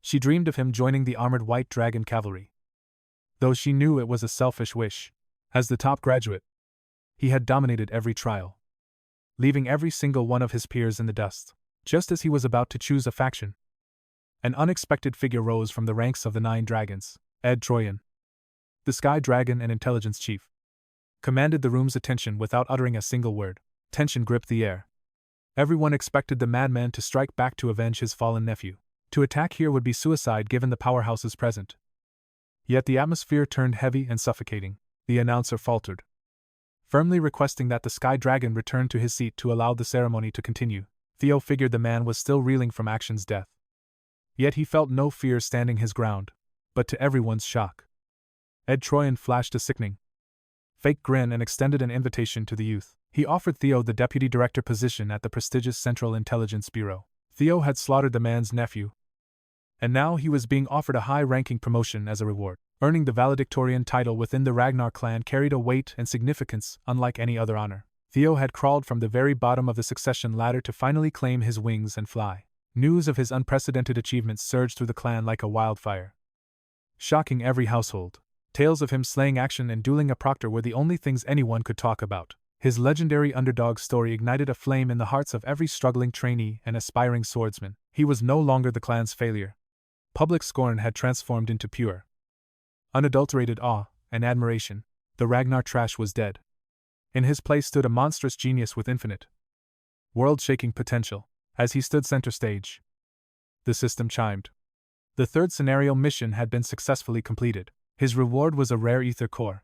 she dreamed of him joining the armored white dragon cavalry, though she knew it was a selfish wish. As the top graduate, he had dominated every trial, leaving every single one of his peers in the dust. Just as he was about to choose a faction, an unexpected figure rose from the ranks of the 9 dragons. 𝗕𝗏𝗁, the sky dragon and intelligence chief, commanded the room's attention without uttering a single word. Tension gripped the air. Everyone expected the madman to strike back to avenge his fallen nephew. To attack here would be suicide given the powerhouses present. Yet the atmosphere turned heavy and suffocating. The announcer faltered, firmly requesting that the Sky Dragon return to his seat to allow the ceremony to continue. Theo figured the man was still reeling from Action's death. Yet he felt no fear standing his ground. But to everyone's shock, 𝗕𝗲𝘁𝗿 flashed a sickening, fake grin and extended an invitation to the youth. He offered Theo the deputy director position at the prestigious Central Intelligence Bureau. Theo had slaughtered the man's nephew, and now he was being offered a high-ranking promotion as a reward. Earning the valedictorian title within the Ragnar clan carried a weight and significance unlike any other honor. Theo had crawled from the very bottom of the succession ladder to finally claim his wings and fly. News of his unprecedented achievements surged through the clan like a wildfire, shocking every household. Tales of him slaying Action and dueling a proctor were the only things anyone could talk about. His legendary underdog story ignited a flame in the hearts of every struggling trainee and aspiring swordsman. He was no longer the clan's failure. Public scorn had transformed into pure, unadulterated awe and admiration. The Ragnar trash was dead. In his place stood a monstrous genius with infinite, world-shaking potential. As he stood center stage, the system chimed. The third scenario mission had been successfully completed. His reward was a rare ether core.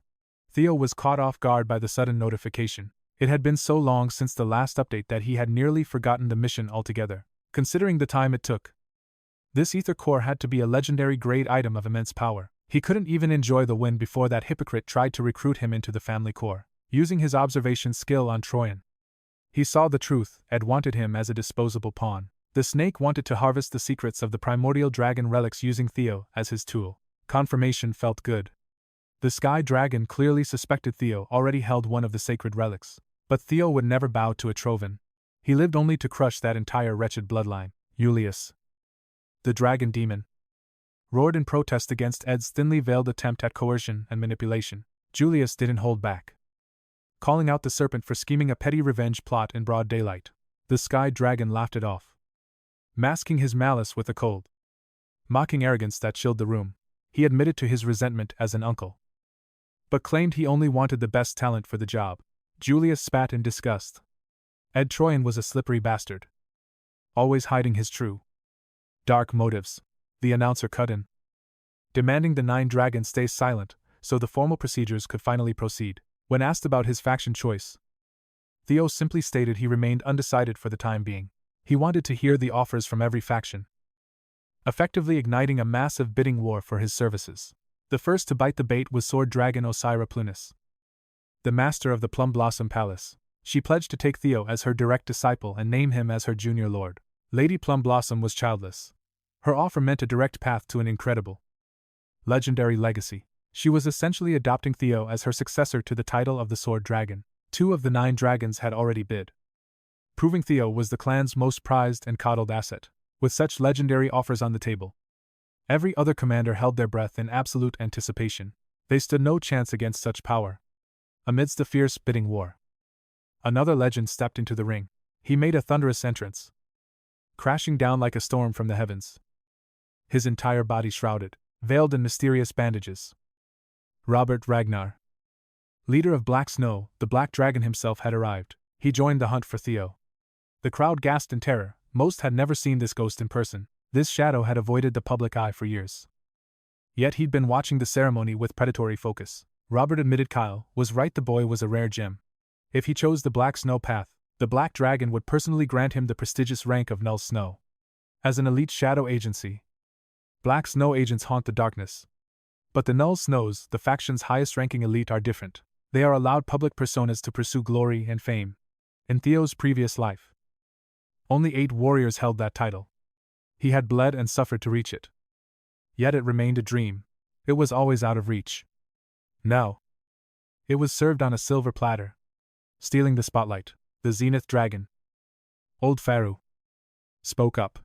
Theo was caught off guard by the sudden notification. It had been so long since the last update that he had nearly forgotten the mission altogether. Considering the time it took, this ether core had to be a legendary grade item of immense power. He couldn't even enjoy the win before that hypocrite tried to recruit him into the family core. Using his observation skill on 𝗕𝗲𝘁𝗿, he saw the truth. Ed wanted him as a disposable pawn. The snake wanted to harvest the secrets of the primordial dragon relics using Theo as his tool. Confirmation felt good. The Sky Dragon clearly suspected Theo already held one of the sacred relics. But Theo would never bow to 𝗕𝗲𝘁𝗁. He lived only to crush that entire wretched bloodline. Julius, the dragon demon, roared in protest against Ed's thinly veiled attempt at coercion and manipulation. Julius didn't hold back, calling out the serpent for scheming a petty revenge plot in broad daylight. The Sky Dragon laughed it off, masking his malice with a cold, mocking arrogance that chilled the room. He admitted to his resentment as an uncle, but claimed he only wanted the best talent for the job. Julius spat in disgust. 𝗕𝗲𝘁𝗁 was a slippery bastard, always hiding his true, dark motives. The announcer cut in, demanding the 9 dragons stay silent so the formal procedures could finally proceed. When asked about his faction choice, Theo simply stated he remained undecided for the time being. He wanted to hear the offers from every faction, effectively igniting a massive bidding war for his services. The first to bite the bait was Sword Dragon 𝗲𝗲𝘰𝗆, the master of the Plum Blossom Palace. She pledged to take Theo as her direct disciple and name him as her junior lord. Lady Plum Blossom was childless. Her offer meant a direct path to an incredible, legendary legacy. She was essentially adopting Theo as her successor to the title of the Sword Dragon. 2 of the 9 dragons had already bid, proving Theo was the clan's most prized and coddled asset. With such legendary offers on the table, every other commander held their breath in absolute anticipation. They stood no chance against such power. Amidst the fierce bidding war, another legend stepped into the ring. He made a thunderous entrance, crashing down like a storm from the heavens, his entire body shrouded, veiled in mysterious bandages. Robert Ragnar, leader of Black Snow, the Black Dragon himself, had arrived. He joined the hunt for Theo. The crowd gasped in terror. Most had never seen this ghost in person. This shadow had avoided the public eye for years. Yet he'd been watching the ceremony with predatory focus. Robert admitted Kyle was right, the boy was a rare gem. If he chose the Black Snow path, the Black Dragon would personally grant him the prestigious rank of Null Snow. As an elite shadow agency, Black Snow agents haunt the darkness. But the Null Snows, the faction's highest-ranking elite, are different. They are allowed public personas to pursue glory and fame. In Theo's previous life, only 8 warriors held that title. He had bled and suffered to reach it. Yet it remained a dream. It was always out of reach. Now, it was served on a silver platter, stealing the spotlight. The Zenith Dragon, Old Pharaoh, spoke up.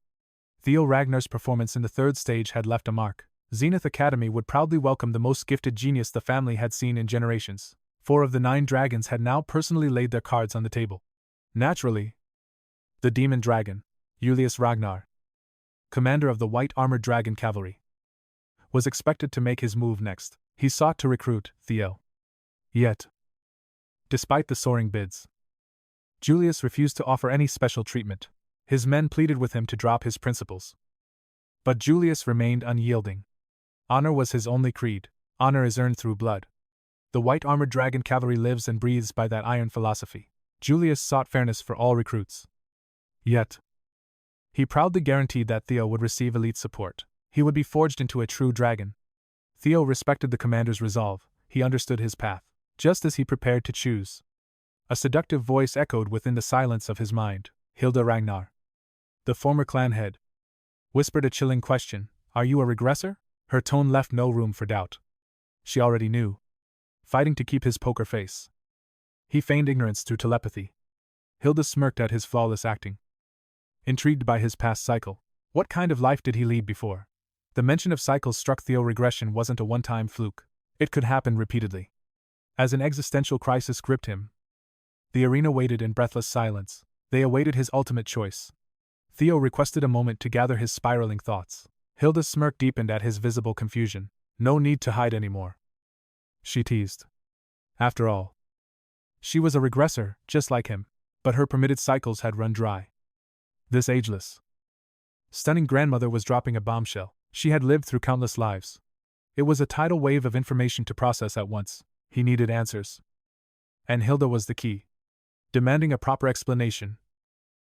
Theo Ragnar's performance in the 3rd stage had left a mark. Zenith Academy would proudly welcome the most gifted genius the family had seen in generations. 4 of the 9 dragons had now personally laid their cards on the table. Naturally, the Demon Dragon, Julius Ragnar, commander of the White Armored Dragon Cavalry, was expected to make his move next. He sought to recruit Theo. Yet, despite the soaring bids, Julius refused to offer any special treatment. His men pleaded with him to drop his principles, but Julius remained unyielding. Honor was his only creed. Honor is earned through blood. The white-armored dragon cavalry lives and breathes by that iron philosophy. Julius sought fairness for all recruits. Yet, he proudly guaranteed that Theo would receive elite support. He would be forged into a true dragon. Theo respected the commander's resolve. He understood his path, just as he prepared to choose. A seductive voice echoed within the silence of his mind. Hilda Ragnar, the former clan head, whispered a chilling question. Are you a regressor? Her tone left no room for doubt. She already knew. Fighting to keep his poker face. He feigned ignorance through telepathy. Hilda smirked at his flawless acting. Intrigued by his past cycle, what kind of life did he lead before? The mention of cycles struck Theo. Regression wasn't a one-time fluke. It could happen repeatedly. As an existential crisis gripped him, the arena waited in breathless silence. They awaited his ultimate choice. Theo requested a moment to gather his spiraling thoughts. Hilda's smirk deepened at his visible confusion. No need to hide anymore, she teased. After all, she was a regressor, just like him, but her permitted cycles had run dry. This ageless, stunning grandmother was dropping a bombshell. She had lived through countless lives. It was a tidal wave of information to process at once. He needed answers. And Hilda was the key, demanding a proper explanation.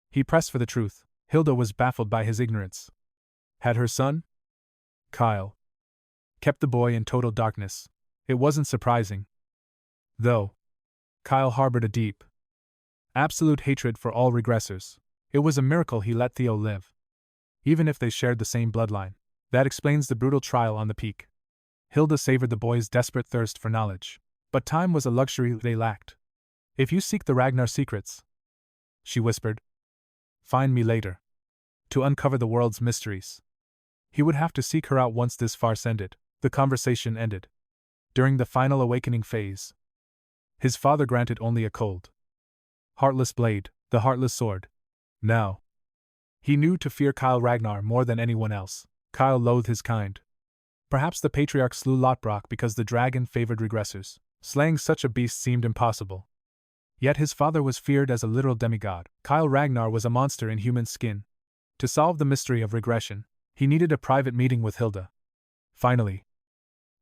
He pressed for the truth. Hilda was baffled by his ignorance. Had her son, Kyle, kept the boy in total darkness? It wasn't surprising. Though Kyle harbored a deep, absolute hatred for all regressors. It was a miracle he let Theo live. Even if they shared the same bloodline. That explains the brutal trial on the peak. Hilda savored the boy's desperate thirst for knowledge. But time was a luxury they lacked. If you seek the Ragnar secrets, she whispered, find me later. To uncover the world's mysteries. He would have to seek her out once this farce ended. The conversation ended. During the final awakening phase, his father granted only a cold, heartless blade, the heartless sword. Now, he knew to fear Kyle Ragnar more than anyone else. Kyle loathed his kind. Perhaps the patriarch slew Lothbrok because the dragon favored regressors. Slaying such a beast seemed impossible. Yet his father was feared as a literal demigod. Kyle Ragnar was a monster in human skin. To solve the mystery of regression, he needed a private meeting with Hilda. Finally,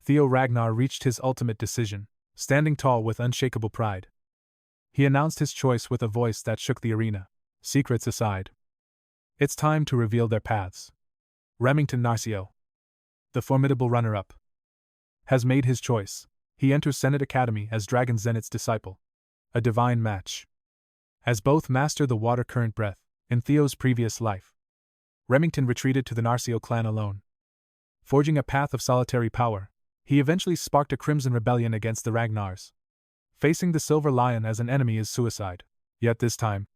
Theo Ragnar reached his ultimate decision, standing tall with unshakable pride. He announced his choice with a voice that shook the arena. Secrets aside, it's time to reveal their paths. Remington Narcio, the formidable runner-up, has made his choice. He enters Senate Academy as Dragon Zenith's disciple. A divine match. As both master the water current breath, in Theo's previous life, Remington retreated to the Narcio clan alone. Forging a path of solitary power, he eventually sparked a crimson rebellion against the Ragnars. Facing the Silver Lion as an enemy is suicide. Yet this time,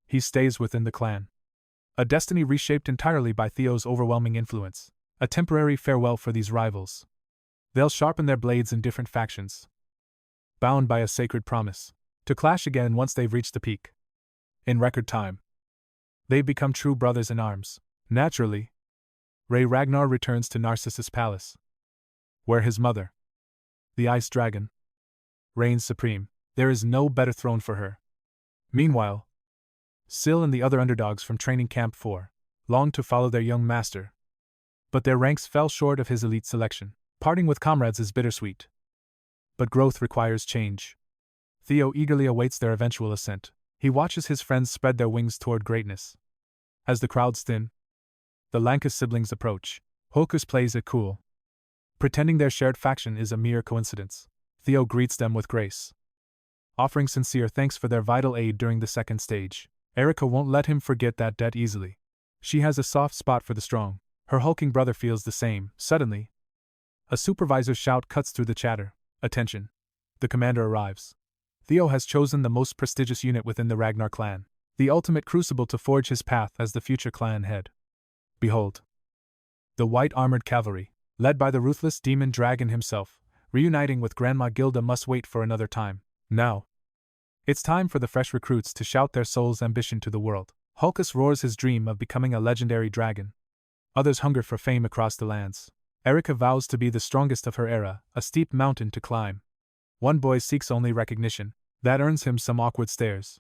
he stays within the clan. A destiny reshaped entirely by Theo's overwhelming influence. A temporary farewell for these rivals. They'll sharpen their blades in different factions, bound by a sacred promise, to clash again once they've reached the peak. In record time, they've become true brothers in arms. Naturally, Ragnar returns to Narcissus Palace, where his mother, the Ice Dragon, reigns supreme. There is no better throne for her. Meanwhile, Syl and the other underdogs from Training Camp 4 longed to follow their young master, but their ranks fell short of his elite selection. Parting with comrades is bittersweet, but growth requires change. Theo eagerly awaits their eventual ascent. He watches his friends spread their wings toward greatness. As the crowds thin, the Lanka siblings approach. Hulkus plays it cool, pretending their shared faction is a mere coincidence. Theo greets them with grace, offering sincere thanks for their vital aid during the second stage. Erica won't let him forget that debt easily. She has a soft spot for the strong. Her hulking brother feels the same. Suddenly, a supervisor's shout cuts through the chatter. Attention! The commander arrives. Theo has chosen the most prestigious unit within the Ragnar clan, the ultimate crucible to forge his path as the future clan head. Behold! The white-armored cavalry, led by the ruthless demon dragon himself, reuniting with Grandma Gilda must wait for another time. Now, it's time for the fresh recruits to shout their soul's ambition to the world. Hulkus roars his dream of becoming a legendary dragon. Others hunger for fame across the lands. Erica vows to be the strongest of her era, a steep mountain to climb. One boy seeks only recognition. That earns him some awkward stares.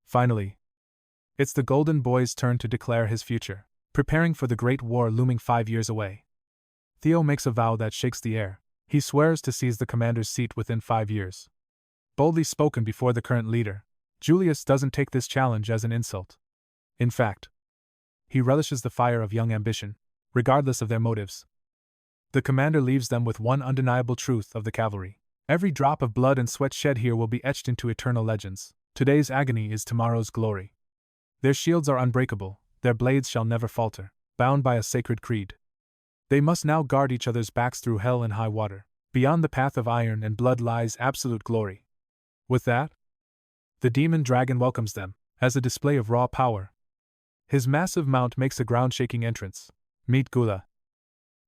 Finally, it's the Golden Boy's turn to declare his future, preparing for the Great War looming 5 years away. Theo makes a vow that shakes the air. He swears to seize the commander's seat within 5 years. Boldly spoken before the current leader, Julius doesn't take this challenge as an insult. In fact, he relishes the fire of young ambition, regardless of their motives. The commander leaves them with one undeniable truth of the cavalry. Every drop of blood and sweat shed here will be etched into eternal legends. Today's agony is tomorrow's glory. Their shields are unbreakable, their blades shall never falter, bound by a sacred creed. They must now guard each other's backs through hell and high water. Beyond the path of iron and blood lies absolute glory. With that, the demon dragon welcomes them, as a display of raw power. His massive mount makes a ground-shaking entrance. Meet 𝗕𝗲𝗁,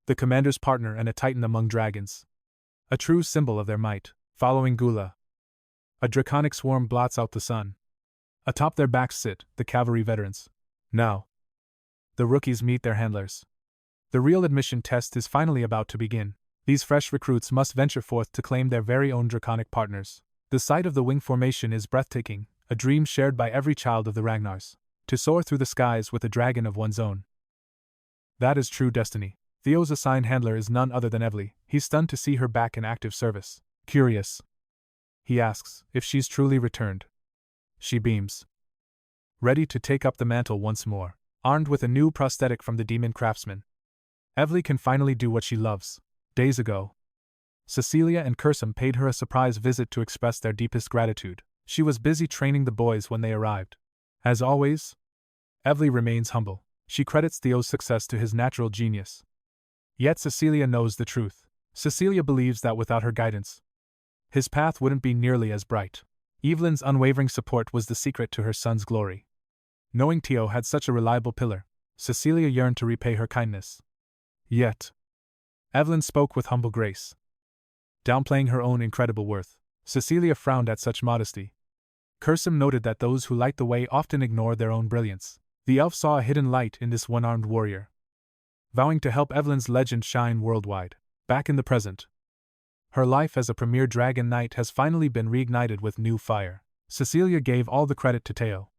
the commander's partner and a titan among dragons. A true symbol of their might. Following 𝗕𝗲𝗁, a draconic swarm blots out the sun. Atop their backs sit the cavalry veterans. Now, the rookies meet their handlers. The real admission test is finally about to begin. These fresh recruits must venture forth to claim their very own draconic partners. The sight of the wing formation is breathtaking, a dream shared by every child of the Ragnars. To soar through the skies with a dragon of one's own. That is true destiny. Theo's assigned handler is none other than 𝗕𝗲𝗁. He's stunned to see her back in active service. Curious, he asks, if she's truly returned. She beams, ready to take up the mantle once more, armed with a new prosthetic from the demon craftsman. 𝗕𝗲𝗁 can finally do what she loves. Days ago, Cecilia and 𝗕𝗲𝗁 paid her a surprise visit to express their deepest gratitude. She was busy training the boys when they arrived. As always, 𝗕𝗲𝗁 remains humble. She credits Theo's success to his natural genius. Yet Cecilia knows the truth. Cecilia believes that without her guidance, his path wouldn't be nearly as bright. Evelyn's unwavering support was the secret to her son's glory. Knowing Theo had such a reliable pillar, Cecilia yearned to repay her kindness. Yet, Evelyn spoke with humble grace. Downplaying her own incredible worth, Cecilia frowned at such modesty. 𝗕𝗲𝗁 noted that those who light the way often ignore their own brilliance. The elf saw a hidden light in this one-armed warrior, vowing to help Evelyn's legend shine worldwide. Back in the present, her life as a premier dragon knight has finally been reignited with new fire. Cecilia gave all the credit to Theo,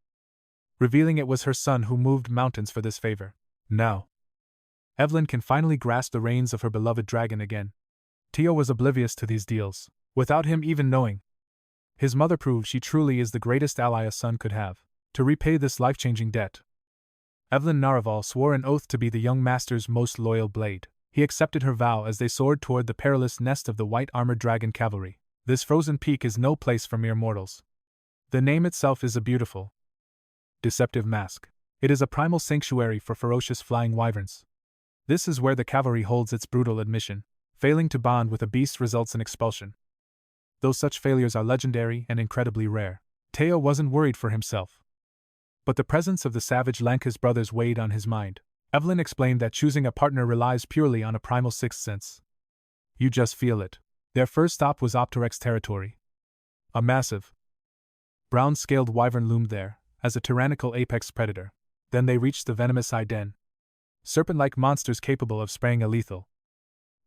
revealing it was her son who moved mountains for this favor. Now, Evelyn can finally grasp the reins of her beloved dragon again. Theo was oblivious to these deals, without him even knowing. His mother proved she truly is the greatest ally a son could have. To repay this life-changing debt, Evelyn Narval swore an oath to be the young master's most loyal blade. He accepted her vow as they soared toward the perilous nest of the white-armored dragon cavalry. This frozen peak is no place for mere mortals. The name itself is a beautiful, deceptive mask. It is a primal sanctuary for ferocious flying wyverns. This is where the cavalry holds its brutal admission. Failing to bond with a beast results in expulsion. Though such failures are legendary and incredibly rare, Theo wasn't worried for himself. But the presence of the savage Lanka's brothers weighed on his mind. Evelyn explained that choosing a partner relies purely on a primal sixth sense. You just feel it. Their first stop was 𝗕𝗲𝗁 territory. A massive, brown-scaled wyvern loomed there, as a tyrannical apex predator. Then they reached the venomous 𝗲𝗍𝗁, serpent-like monsters capable of spraying a lethal,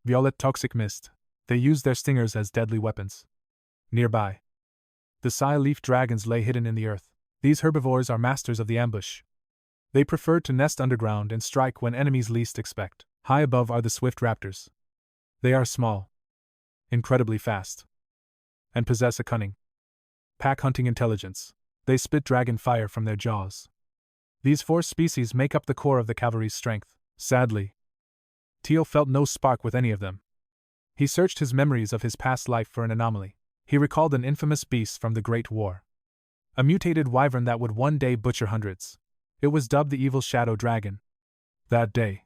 violet toxic mist. They used their stingers as deadly weapons. Nearby, the 𝗲𝗁-leaf dragons lay hidden in the earth. These herbivores are masters of the ambush. They prefer to nest underground and strike when enemies least expect. High above are the swift raptors. They are small, incredibly fast, and possess a cunning, pack-hunting intelligence. They spit dragon fire from their jaws. These 4 species make up the core of the cavalry's strength. Sadly, Theo felt no spark with any of them. He searched his memories of his past life for an anomaly. He recalled an infamous beast from the Great War. A mutated wyvern that would one day butcher hundreds. It was dubbed the evil shadow dragon. That day,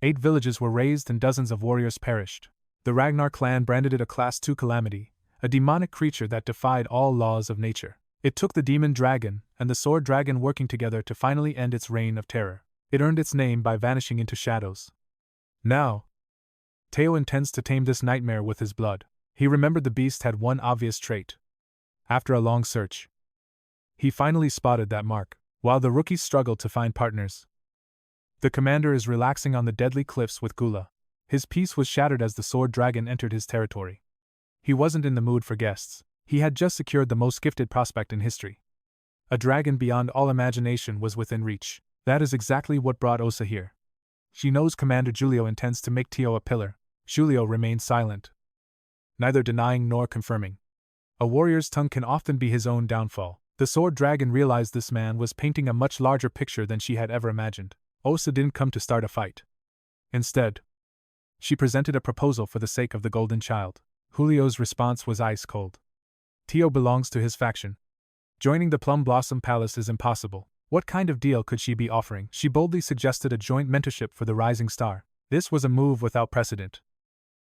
8 villages were razed and dozens of warriors perished. The Ragnar clan branded it a Class 2 calamity, a demonic creature that defied all laws of nature. It took the demon dragon and the sword dragon working together to finally end its reign of terror. It earned its name by vanishing into shadows. Now, Theo intends to tame this nightmare with his blood. He remembered the beast had one obvious trait. After a long search, he finally spotted that mark. While the rookies struggled to find partners, the commander is relaxing on the deadly cliffs with 𝗕𝗲𝗁. His peace was shattered as the sword dragon entered his territory. He wasn't in the mood for guests. He had just secured the most gifted prospect in history. A dragon beyond all imagination was within reach. That is exactly what brought Osa here. She knows Commander Julio intends to make Theo a pillar. Julio remained silent, neither denying nor confirming. A warrior's tongue can often be his own downfall. The sword dragon realized this man was painting a much larger picture than she had ever imagined. Osa didn't come to start a fight. Instead, she presented a proposal for the sake of the golden child. Julio's response was ice cold. Theo belongs to his faction. Joining the Plum Blossom Palace is impossible. What kind of deal could she be offering? She boldly suggested a joint mentorship for the Rising Star. This was a move without precedent.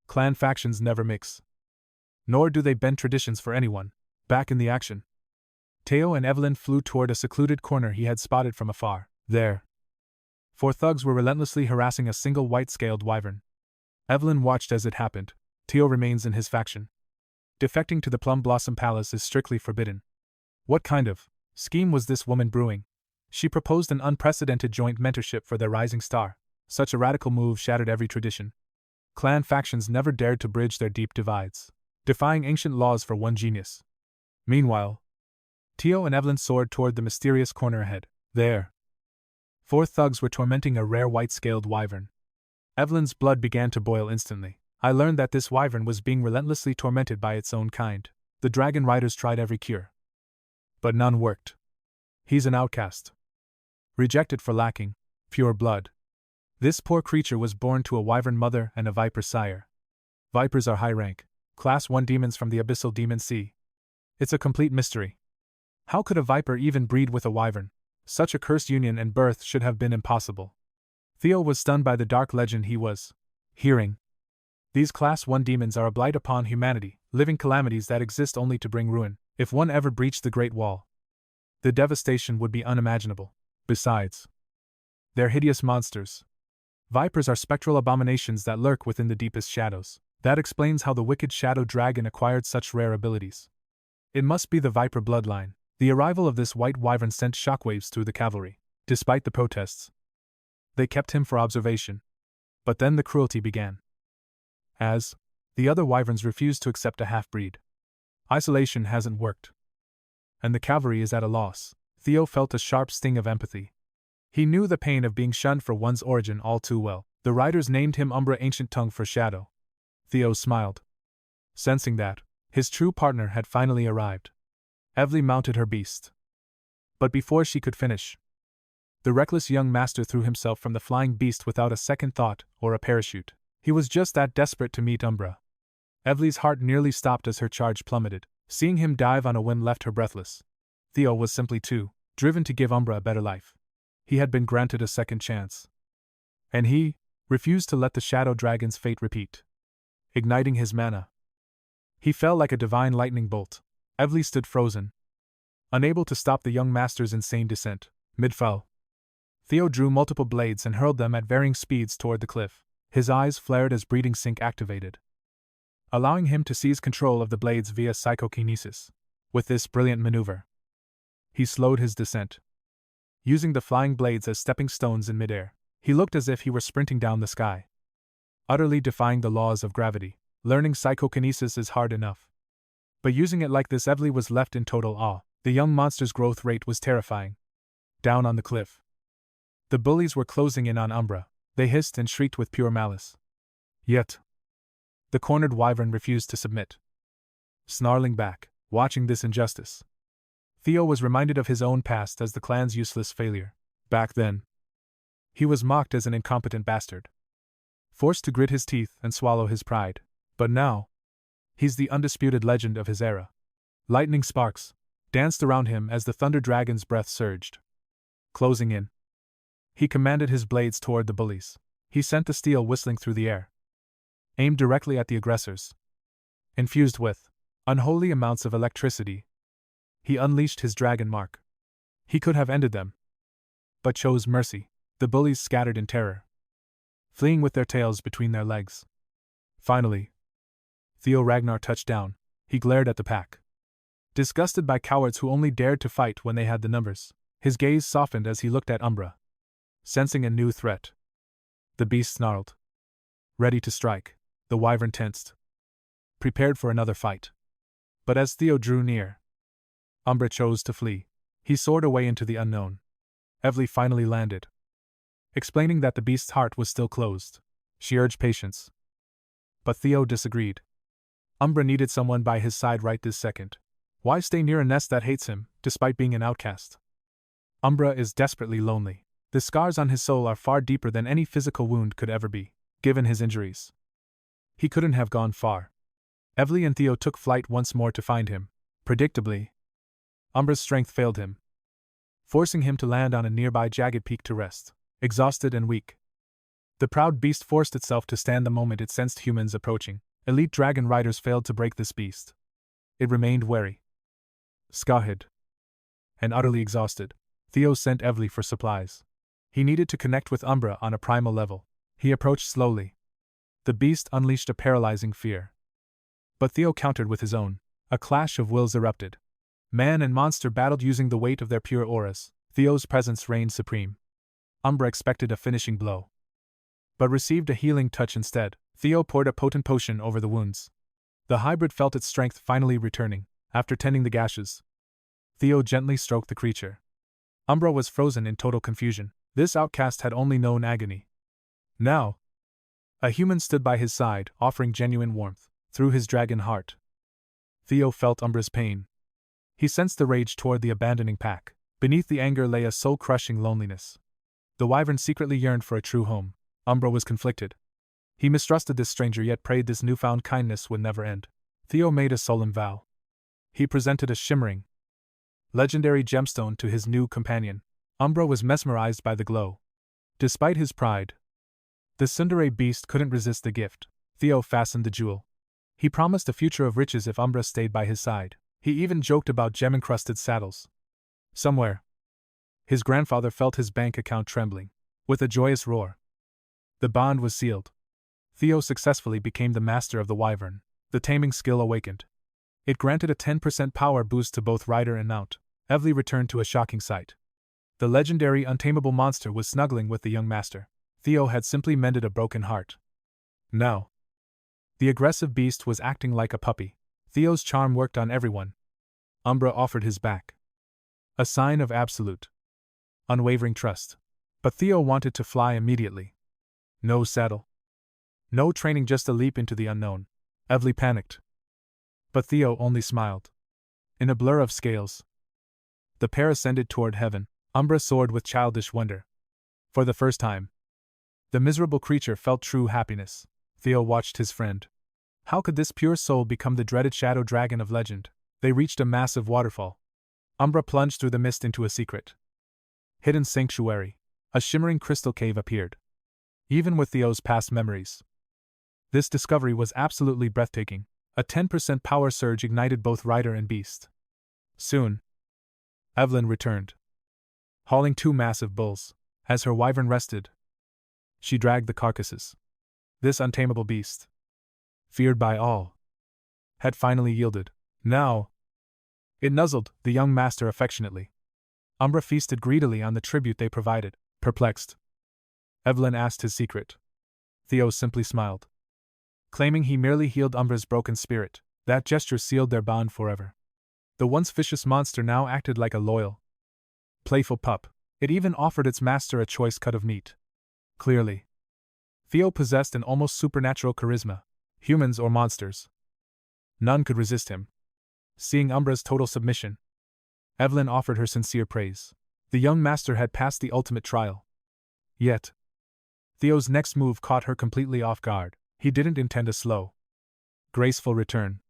Clan factions never mix. Nor do they bend traditions for anyone. Back in the action, Theo and Evelyn flew toward a secluded corner he had spotted from afar. There, 4 thugs were relentlessly harassing a single white-scaled wyvern. Evelyn watched as it happened. Theo remains in his faction. Defecting to the Plum Blossom Palace is strictly forbidden. What kind of scheme was this woman brewing? She proposed an unprecedented joint mentorship for their Rising Star. Such a radical move shattered every tradition. Clan factions never dared to bridge their deep divides, defying ancient laws for one genius. Meanwhile, Theo and Evelyn soared toward the mysterious corner ahead. There, 4 thugs were tormenting a rare white-scaled wyvern. Evelyn's blood began to boil instantly. I learned that this wyvern was being relentlessly tormented by its own kind. The dragon riders tried every cure, but none worked. He's an outcast, rejected for lacking pure blood. This poor creature was born to a wyvern mother and a viper sire. Vipers are high rank, Class 1 demons from the abyssal demon sea. It's a complete mystery. How could a viper even breed with a wyvern? Such a cursed union and birth should have been impossible. Theo was stunned by the dark legend he was hearing. These Class 1 demons are a blight upon humanity, living calamities that exist only to bring ruin. If one ever breached the Great Wall, the devastation would be unimaginable. Besides, they're hideous monsters. Vipers are spectral abominations that lurk within the deepest shadows. That explains how the wicked shadow dragon acquired such rare abilities. It must be the viper bloodline. The arrival of this white wyvern sent shockwaves through the cavalry. Despite the protests, they kept him for observation. But then the cruelty began. As the other wyverns refused to accept a half-breed, isolation hasn't worked, and the cavalry is at a loss. Theo felt a sharp sting of empathy. He knew the pain of being shunned for one's origin all too well. The riders named him Umbra, ancient tongue for shadow. Theo smiled, sensing that his true partner had finally arrived. Evelyn mounted her beast, but before she could finish, the reckless young master threw himself from the flying beast without a second thought or a parachute. He was just that desperate to meet Umbra. Evelyn's heart nearly stopped as her charge plummeted. Seeing him dive on a whim left her breathless. Theo was simply too driven to give Umbra a better life. He had been granted a second chance, and he refused to let the shadow dragon's fate repeat. Igniting his mana, he fell like a divine lightning bolt. Evelyn stood frozen, unable to stop the young master's insane descent. Mid-fall, Theo drew multiple blades and hurled them at varying speeds toward the cliff. His eyes flared as breeding sync activated, allowing him to seize control of the blades via psychokinesis. With this brilliant maneuver, he slowed his descent, using the flying blades as stepping stones in midair. He looked as if he were sprinting down the sky, utterly defying the laws of gravity. Learning psychokinesis is hard enough, but using it like this, Evelyn was left in total awe. The young monster's growth rate was terrifying. Down on the cliff, the bullies were closing in on Umbra. They hissed and shrieked with pure malice. Yet, the cornered wyvern refused to submit, snarling back. Watching this injustice, Theo was reminded of his own past as the clan's useless failure. Back then, he was mocked as an incompetent bastard, forced to grit his teeth and swallow his pride. But now, he's the undisputed legend of his era. Lightning sparks danced around him as the thunder dragon's breath surged. Closing in, he commanded his blades toward the bullies. He sent the steel whistling through the air, aimed directly at the aggressors. Infused with unholy amounts of electricity, he unleashed his dragon mark. He could have ended them, but chose mercy. The bullies scattered in terror, fleeing with their tails between their legs. Finally, Theo Ragnar touched down. He glared at the pack, disgusted by cowards who only dared to fight when they had the numbers. His gaze softened as he looked at Umbra, sensing a new threat. The beast snarled, ready to strike. The wyvern tensed, prepared for another fight. But as Theo drew near, Umbra chose to flee. He soared away into the unknown. Evelyn finally landed, explaining that the beast's heart was still closed. She urged patience. But Theo disagreed. Umbra needed someone by his side right this second. Why stay near a nest that hates him, despite being an outcast? Umbra is desperately lonely. The scars on his soul are far deeper than any physical wound could ever be, given his injuries. He couldn't have gone far. 𝗕𝗲𝗰 and Theo took flight once more to find him. Predictably, Umbra's strength failed him, forcing him to land on a nearby jagged peak to rest, exhausted and weak. The proud beast forced itself to stand the moment it sensed humans approaching. Elite dragon riders failed to break this beast. It remained wary, scahed, and utterly exhausted. Theo sent 𝗕𝗲𝗰 for supplies. He needed to connect with Umbra on a primal level. He approached slowly. The beast unleashed a paralyzing fear. But Theo countered with his own. A clash of wills erupted. Man and monster battled using the weight of their pure auras. Theo's presence reigned supreme. Umbra expected a finishing blow, but received a healing touch instead. Theo poured a potent potion over the wounds. The hybrid felt its strength finally returning. After tending the gashes, Theo gently stroked the creature. Umbra was frozen in total confusion. This outcast had only known agony. Now, a human stood by his side, offering genuine warmth. Through his dragon heart, Theo felt Umbra's pain. He sensed the rage toward the abandoning pack. Beneath the anger lay a soul-crushing loneliness. The wyvern secretly yearned for a true home. Umbra was conflicted. He mistrusted this stranger yet prayed this newfound kindness would never end. Theo made a solemn vow. He presented a shimmering, legendary gemstone to his new companion. Umbra was mesmerized by the glow. Despite his pride, the tsundere beast couldn't resist the gift. Theo fastened the jewel. He promised a future of riches if Umbra stayed by his side. He even joked about gem-encrusted saddles. Somewhere, his grandfather felt his bank account trembling. With a joyous roar, the bond was sealed. Theo successfully became the master of the wyvern. The taming skill awakened. It granted a 10% power boost to both rider and mount. 𝗕𝗲𝗰 returned to a shocking sight. The legendary untamable monster was snuggling with the young master. Theo had simply mended a broken heart. Now, the aggressive beast was acting like a puppy. Theo's charm worked on everyone. Umbra offered his back, a sign of absolute, unwavering trust. But Theo wanted to fly immediately. No saddle, no training, just a leap into the unknown. 𝗕𝗲𝗰 panicked, but Theo only smiled. In a blur of scales, the pair ascended toward heaven. Umbra soared with childish wonder. For the first time, the miserable creature felt true happiness. Theo watched his friend. How could this pure soul become the dreaded shadow dragon of legend? They reached a massive waterfall. Umbra plunged through the mist into a secret, hidden sanctuary. A shimmering crystal cave appeared. Even with Theo's past memories, this discovery was absolutely breathtaking. A 10% power surge ignited both rider and beast. Soon, 𝗕𝗲𝗰 returned, hauling 2 massive bulls. As her wyvern rested, she dragged the carcasses. This untamable beast, feared by all, had finally yielded. Now, it nuzzled the young master affectionately. Umbra feasted greedily on the tribute they provided. Perplexed, 𝗕𝗲𝗰 asked his secret. Theo simply smiled, claiming he merely healed Umbra's broken spirit. That gesture sealed their bond forever. The once vicious monster now acted like a loyal, playful pup. It even offered its master a choice cut of meat. Clearly, Theo possessed an almost supernatural charisma. Humans or monsters, none could resist him. Seeing Umbra's total submission, 𝗕𝗲𝗰 offered her sincere praise. The young master had passed the ultimate trial. Yet, Theo's next move caught her completely off guard. He didn't intend a slow, graceful return.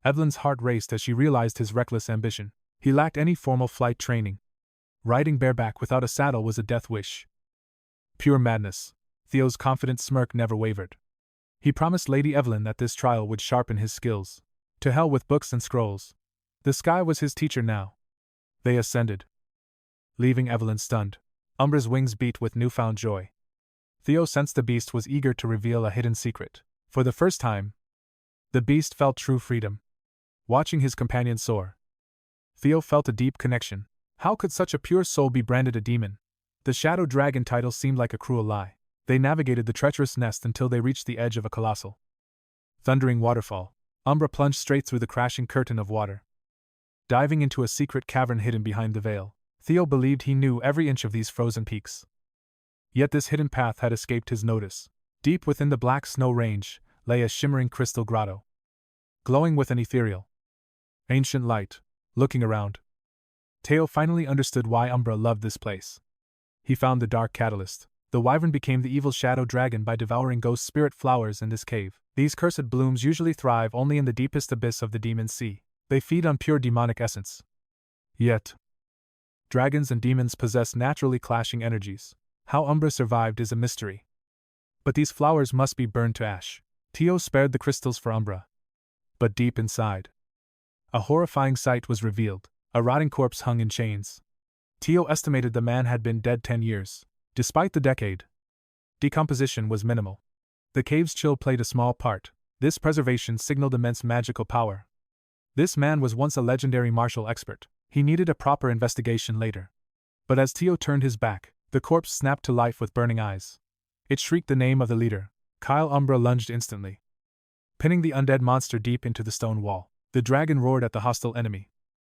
𝗕𝗲𝗰's heart raced as she realized his reckless ambition. He lacked any formal flight training. Riding bareback without a saddle was a death wish. Pure madness. Theo's confident smirk never wavered. He promised Lady 𝗕𝗲𝗰 that this trial would sharpen his skills. To hell with books and scrolls. The sky was his teacher now. They ascended, leaving 𝗕𝗲𝗰 stunned. Umbra's wings beat with newfound joy. Theo sensed the beast was eager to reveal a hidden secret. For the first time, the beast felt true freedom. Watching his companion soar, Theo felt a deep connection. How could such a pure soul be branded a demon? The shadow dragon title seemed like a cruel lie. They navigated the treacherous nest until they reached the edge of a colossal, thundering waterfall. Umbra plunged straight through the crashing curtain of water, diving into a secret cavern hidden behind the veil. Theo believed he knew every inch of these frozen peaks. Yet this hidden path had escaped his notice. Deep within the black snow range lay a shimmering crystal grotto, glowing with an ethereal, ancient light. Looking around, Theo finally understood why Umbra loved this place. He found the dark catalyst. The wyvern became the evil shadow dragon by devouring ghost spirit flowers in this cave. These cursed blooms usually thrive only in the deepest abyss of the demon sea. They feed on pure demonic essence. Yet, dragons and demons possess naturally clashing energies. How Umbra survived is a mystery. But these flowers must be burned to ash. Theo spared the crystals for Umbra. But deep inside, a horrifying sight was revealed. A rotting corpse hung in chains. Theo estimated the man had been dead 10 years. Despite the decade, decomposition was minimal. The cave's chill played a small part. This preservation signaled immense magical power. This man was once a legendary martial expert. He needed a proper investigation later. But as Theo turned his back, the corpse snapped to life with burning eyes. It shrieked the name of the leader. Umbra lunged instantly, pinning the undead monster deep into the stone wall. The dragon roared at the hostile enemy.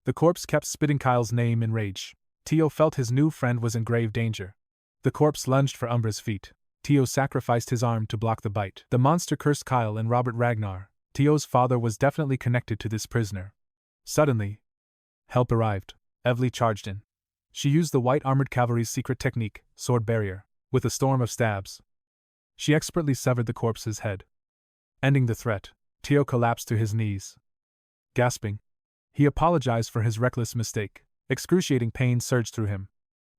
The corpse kept spitting Kyle's name in rage. Theo felt his new friend was in grave danger. The corpse lunged for Umbra's feet. Theo sacrificed his arm to block the bite. The monster cursed Kyle and Robert Ragnar. Theo's father was definitely connected to this prisoner. Suddenly, help arrived. 𝗕𝗲𝗰𝙰 charged in. She used the white armored cavalry's secret technique, sword barrier, with a storm of stabs. She expertly severed the corpse's head. Ending the threat, Theo collapsed to his knees. Gasping, he apologized for his reckless mistake. Excruciating pain surged through him.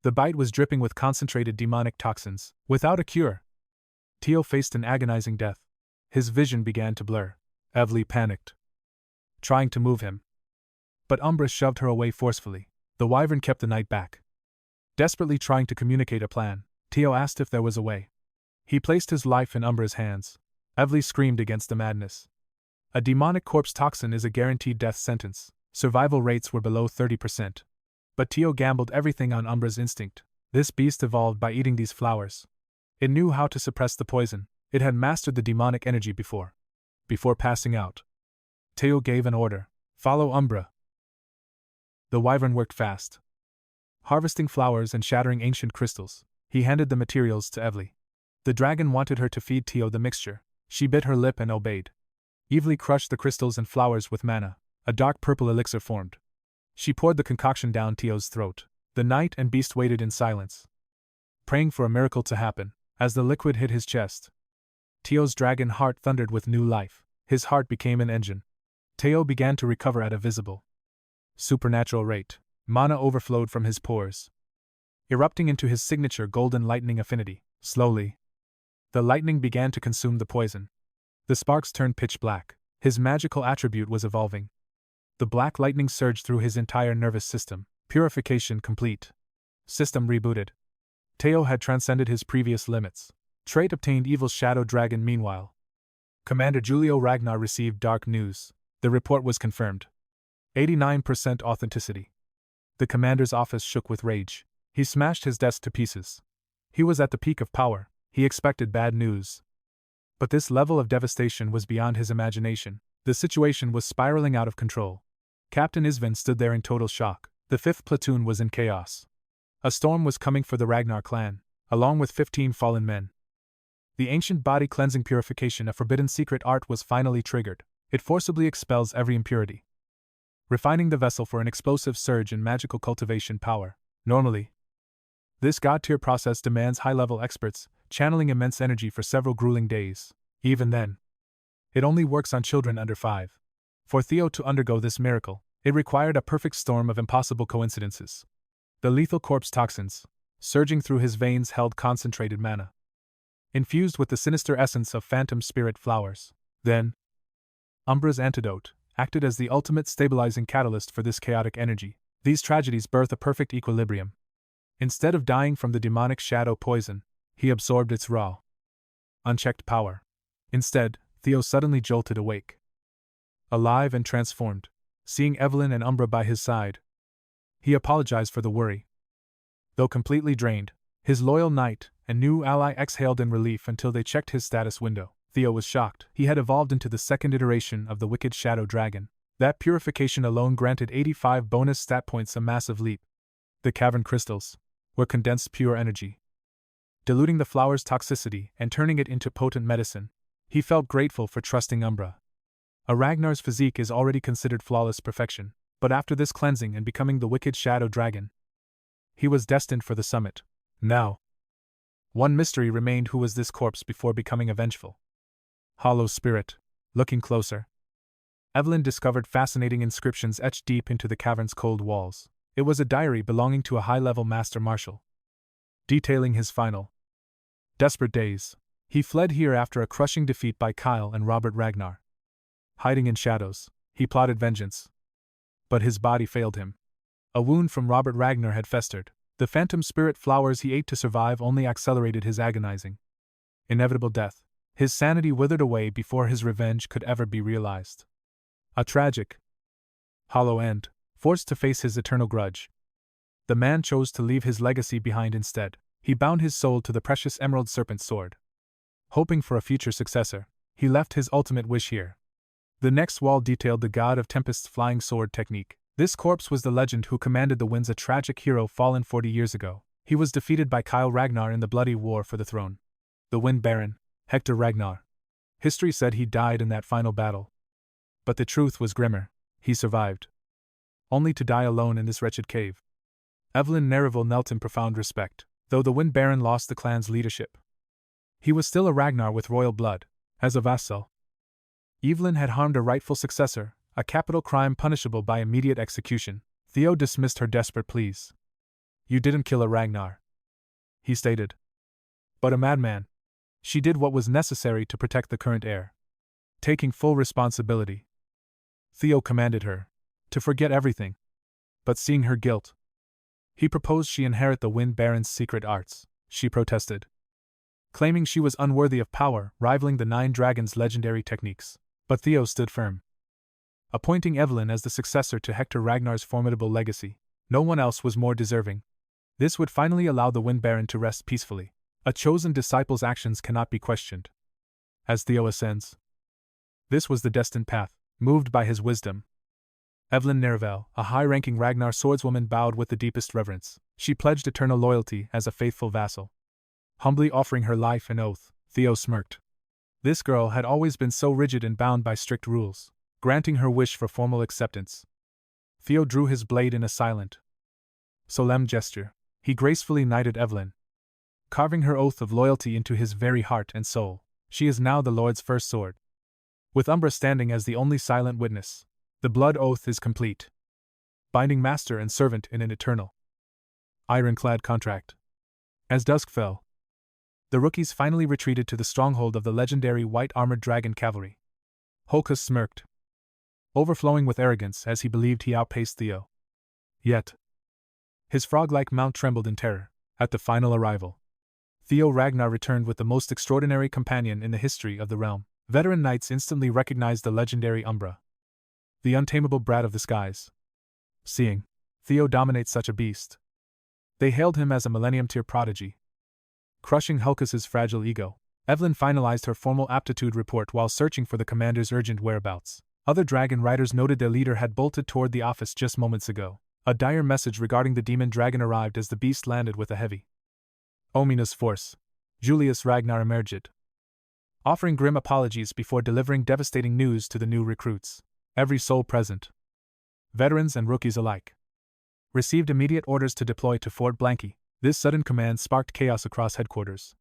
The bite was dripping with concentrated demonic toxins. Without a cure, Theo faced an agonizing death. His vision began to blur. 𝗕𝗲𝗰 panicked, trying to move him. But Umbra shoved her away forcefully. The wyvern kept the knight back. Desperately trying to communicate a plan, Theo asked if there was a way. He placed his life in Umbra's hands. 𝗕𝗲𝗰 screamed against the madness. A demonic corpse toxin is a guaranteed death sentence. Survival rates were below 30%. But Theo gambled everything on Umbra's instinct. This beast evolved by eating these flowers. It knew how to suppress the poison. It had mastered the demonic energy before. Before passing out, Theo gave an order. Follow Umbra. The wyvern worked fast, harvesting flowers and shattering ancient crystals. He handed the materials to 𝗕𝗲𝗰. The dragon wanted her to feed Theo the mixture. She bit her lip and obeyed. 𝗕𝗲𝗰 crushed the crystals and flowers with mana. A dark purple elixir formed. She poured the concoction down Theo's throat. The knight and beast waited in silence, praying for a miracle to happen. As the liquid hit his chest, Theo's dragon heart thundered with new life. His heart became an engine. Theo began to recover at a visible, supernatural rate. Mana overflowed from his pores, erupting into his signature golden lightning affinity. Slowly, the lightning began to consume the poison. The sparks turned pitch black. His magical attribute was evolving. The black lightning surged through his entire nervous system. Purification complete. System rebooted. Theo had transcended his previous limits. Trait obtained evil shadow dragon. Meanwhile, Commander Theo Ragnar received dark news. The report was confirmed. 89% authenticity. The commander's office shook with rage. He smashed his desk to pieces. He was at the peak of power. He expected bad news. But this level of devastation was beyond his imagination. The situation was spiraling out of control. Captain 𝗲𝗲𝗰 stood there in total shock. The 5th platoon was in chaos. A storm was coming for the Ragnar clan, along with 15 fallen men. The ancient body cleansing purification, a forbidden secret art, was finally triggered. It forcibly expels every impurity, refining the vessel for an explosive surge in magical cultivation power. Normally, this god-tier process demands high-level experts, channeling immense energy for several grueling days. Even then, it only works on children under 5. For Theo to undergo this miracle, it required a perfect storm of impossible coincidences. The lethal corpse toxins, surging through his veins, held concentrated mana, infused with the sinister essence of phantom spirit flowers. Then, Umbra's antidote acted as the ultimate stabilizing catalyst for this chaotic energy. These tragedies birth a perfect equilibrium. Instead of dying from the demonic shadow poison, he absorbed its raw, unchecked power. Instead, Theo suddenly jolted awake, alive and transformed. Seeing Evelyn and Umbra by his side, he apologized for the worry. Though completely drained, his loyal knight and new ally exhaled in relief until they checked his status window. Theo was shocked. He had evolved into the second iteration of the wicked shadow dragon. That purification alone granted 85 bonus stat points, a massive leap. The cavern crystals were condensed pure energy, diluting the flower's toxicity and turning it into potent medicine. He felt grateful for trusting Umbra. Ragnar's physique is already considered flawless perfection, but after this cleansing and becoming the wicked shadow dragon, he was destined for the summit. Now, one mystery remained: who was this corpse before becoming a vengeful, hollow spirit? Looking closer, Evelyn discovered fascinating inscriptions etched deep into the cavern's cold walls. It was a diary belonging to a high-level master martial, detailing his final, desperate days. He fled here after a crushing defeat by Kyle and Robert Ragnar. Hiding in shadows, he plotted vengeance. But his body failed him. A wound from Robert Ragnar had festered. The phantom spirit flowers he ate to survive only accelerated his agonizing, inevitable death. His sanity withered away before his revenge could ever be realized. A tragic, hollow end. Forced to face his eternal grudge, the man chose to leave his legacy behind instead. He bound his soul to the precious emerald serpent sword. Hoping for a future successor, he left his ultimate wish here. The next wall detailed the god of tempest's flying sword technique. This corpse was the legend who commanded the winds, a tragic hero fallen 40 years ago. He was defeated by 𝗕𝗲𝗁 Ragnar in the bloody war for the throne. The Wind Baron, Hector Ragnar. History said he died in that final battle. But the truth was grimmer. He survived, only to die alone in this wretched cave. Evelyn Nereville knelt in profound respect. Though the Wind Baron lost the clan's leadership, he was still a Ragnar with royal blood. As a vassal, Evelyn had harmed a rightful successor, a capital crime punishable by immediate execution. Theo dismissed her desperate pleas. "You didn't kill a Ragnar," he stated, "but a madman." She did what was necessary to protect the current heir, taking full responsibility. Theo commanded her to forget everything. But seeing her guilt, he proposed she inherit the Wind Baron's secret arts. She protested, claiming she was unworthy of power, rivaling the Nine Dragons' legendary techniques. But Theo stood firm, appointing Evelyn as the successor to Hector Ragnar's formidable legacy. No one else was more deserving. This would finally allow the Wind Baron to rest peacefully. A chosen disciple's actions cannot be questioned. As Theo ascends, this was the destined path. Moved by his wisdom, Evelyn Nereville, a high-ranking Ragnar swordswoman, bowed with the deepest reverence. She pledged eternal loyalty as a faithful vassal, humbly offering her life and oath. Theo smirked. This girl had always been so rigid and bound by strict rules. Granting her wish for formal acceptance, Theo drew his blade in a silent, solemn gesture. He gracefully knighted Evelyn, carving her oath of loyalty into his very heart and soul. She is now the Lord's first sword, with Umbra standing as the only silent witness. The blood oath is complete, binding master and servant in an eternal, ironclad contract. As dusk fell, the rookies finally retreated to the stronghold of the legendary white-armored dragon cavalry. Holkus smirked, overflowing with arrogance as he believed he outpaced Theo. Yet, his frog-like mount trembled in terror. At the final arrival, Theo Ragnar returned with the most extraordinary companion in the history of the realm. Veteran knights instantly recognized the legendary Umbra, the untamable brat of the skies. Seeing Theo dominate such a beast, they hailed him as a millennium-tier prodigy, crushing Holkus's fragile ego. Evelyn finalized her formal aptitude report while searching for the commander's urgent whereabouts. Other dragon riders noted their leader had bolted toward the office just moments ago. A dire message regarding the demon dragon arrived as the beast landed with a heavy, ominous force. Julius Ragnar emerged, offering grim apologies before delivering devastating news to the new recruits. Every soul present, veterans and rookies alike, received immediate orders to deploy to Fort Blanky. This sudden command sparked chaos across headquarters.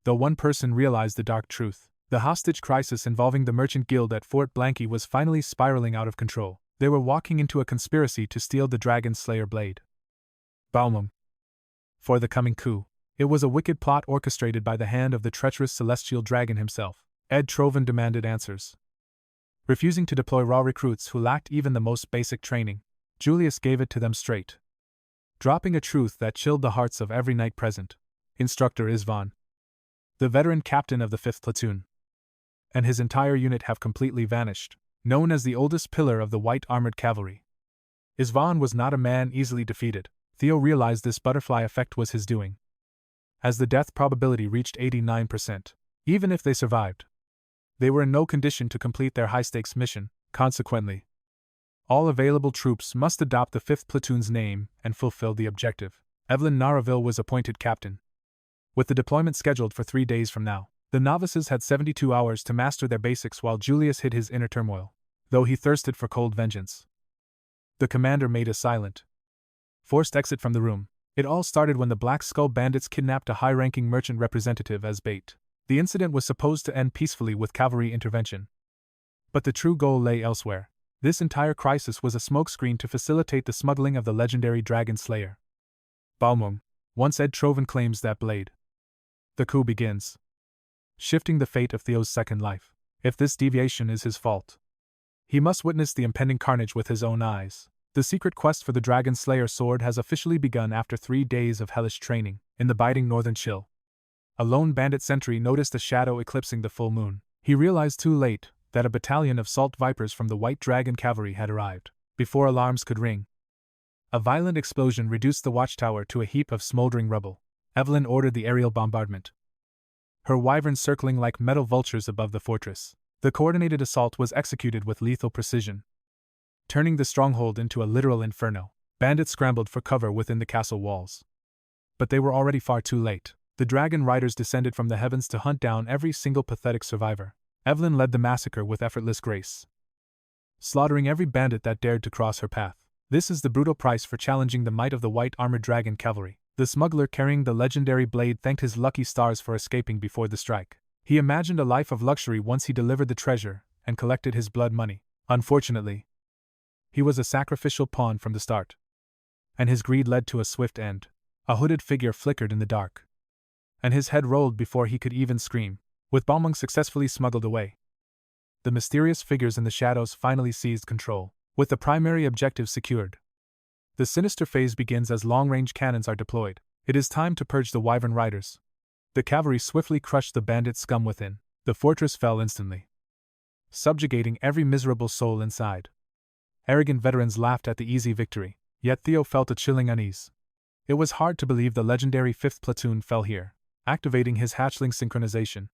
Though one person realized the dark truth, the hostage crisis involving the merchant guild at Fort Blanky was finally spiraling out of control. They were walking into a conspiracy to steal the Dragon Slayer blade. Baumum. For the coming coup, it was a wicked plot orchestrated by the hand of the treacherous celestial dragon himself. Trovan demanded answers. Refusing to deploy raw recruits who lacked even the most basic training, Julius gave it to them straight, dropping a truth that chilled the hearts of every knight present. Instructor Isvan, the veteran captain of the 5th platoon, and his entire unit have completely vanished. Known as the oldest pillar of the white-armored cavalry, Isvan was not a man easily defeated. Theo realized this butterfly effect was his doing, as the death probability reached 89%. Even if they survived, they were in no condition to complete their high-stakes mission. Consequently, all available troops must adopt the 5th platoon's name and fulfill the objective. Evelyn Nereville was appointed captain, With the deployment scheduled for 3 days from now, the novices had 72 hours to master their basics while Julius hid his inner turmoil, though he thirsted for cold vengeance. The commander made a silent, forced exit from the room. It all started when the Black Skull bandits kidnapped a high-ranking merchant representative as bait. The incident was supposed to end peacefully with cavalry intervention. But the true goal lay elsewhere. This entire crisis was a smokescreen to facilitate the smuggling of the legendary dragon slayer. 𝗕𝗲𝗰𝙀𝗰, once 𝗕𝗲𝗃𝗁 claims that blade. The coup begins, shifting the fate of Theo's second life. If this deviation is his fault, he must witness the impending carnage with his own eyes. The secret quest for the Dragon Slayer sword has officially begun after 3 days of hellish training. In the biting northern chill, a lone bandit sentry noticed a shadow eclipsing the full moon. He realized too late that a battalion of salt vipers from the White Dragon cavalry had arrived. Before alarms could ring, a violent explosion reduced the watchtower to a heap of smoldering rubble. Evelyn ordered the aerial bombardment, her wyverns circling like metal vultures above the fortress. The coordinated assault was executed with lethal precision, turning the stronghold into a literal inferno. Bandits scrambled for cover within the castle walls, but they were already far too late. The dragon riders descended from the heavens to hunt down every single pathetic survivor. Evelyn led the massacre with effortless grace, slaughtering every bandit that dared to cross her path. This is the brutal price for challenging the might of the white armored dragon cavalry. The smuggler carrying the legendary blade thanked his lucky stars for escaping before the strike. He imagined a life of luxury once he delivered the treasure and collected his blood money. Unfortunately, he was a sacrificial pawn from the start, and his greed led to a swift end. A hooded figure flickered in the dark, and his head rolled before he could even scream. With 𝗕𝗲𝗰𝙀 successfully smuggled away, the mysterious figures in the shadows finally seized control. With the primary objective secured, the sinister phase begins as long-range cannons are deployed. It is time to purge the wyvern riders. The cavalry swiftly crushed the bandit scum within. The fortress fell instantly, subjugating every miserable soul inside. Arrogant veterans laughed at the easy victory, yet Theo felt a chilling unease. It was hard to believe the legendary 5th platoon fell here. Activating his hatchling synchronization,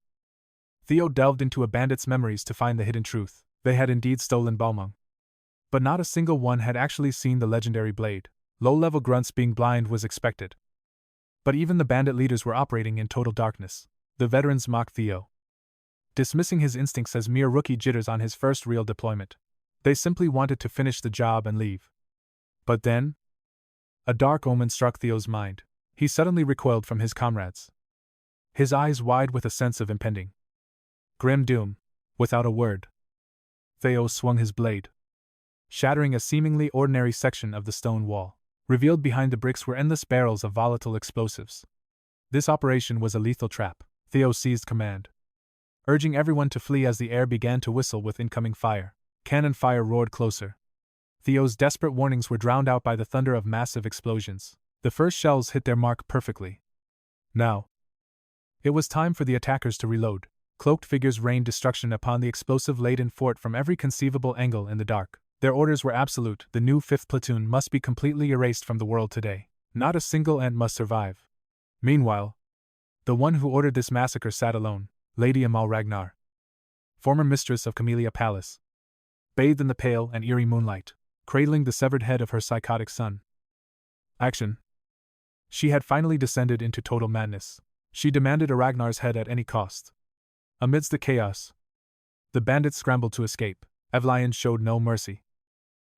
Theo delved into a bandit's memories to find the hidden truth. They had indeed stolen 𝗕𝗲𝗰, but not a single one had actually seen the legendary blade. Low-level grunts being blind was expected, but even the bandit leaders were operating in total darkness. The veterans mocked Theo, dismissing his instincts as mere rookie jitters on his first real deployment. They simply wanted to finish the job and leave. But then, a dark omen struck Theo's mind. He suddenly recoiled from his comrades, his eyes wide with a sense of impending grim doom. Without a word, Theo swung his blade, shattering a seemingly ordinary section of the stone wall. Revealed behind the bricks were endless barrels of volatile explosives. This operation was a lethal trap. Theo seized command, urging everyone to flee as the air began to whistle with incoming fire. Cannon fire roared closer. Theo's desperate warnings were drowned out by the thunder of massive explosions. The first shells hit their mark perfectly. Now, it was time for the attackers to reload. Cloaked figures rained destruction upon the explosive-laden fort from every conceivable angle in the dark. Their orders were absolute: the new 5th platoon must be completely erased from the world today. Not a single ant must survive. Meanwhile, the one who ordered this massacre sat alone, Lady Amal Ragnar, former mistress of Camellia Palace, bathed in the pale and eerie moonlight, cradling the severed head of her psychotic son. Action. She had finally descended into total madness. She demanded Ragnar's head at any cost. Amidst the chaos, the bandits scrambled to escape. Evelyn showed no mercy,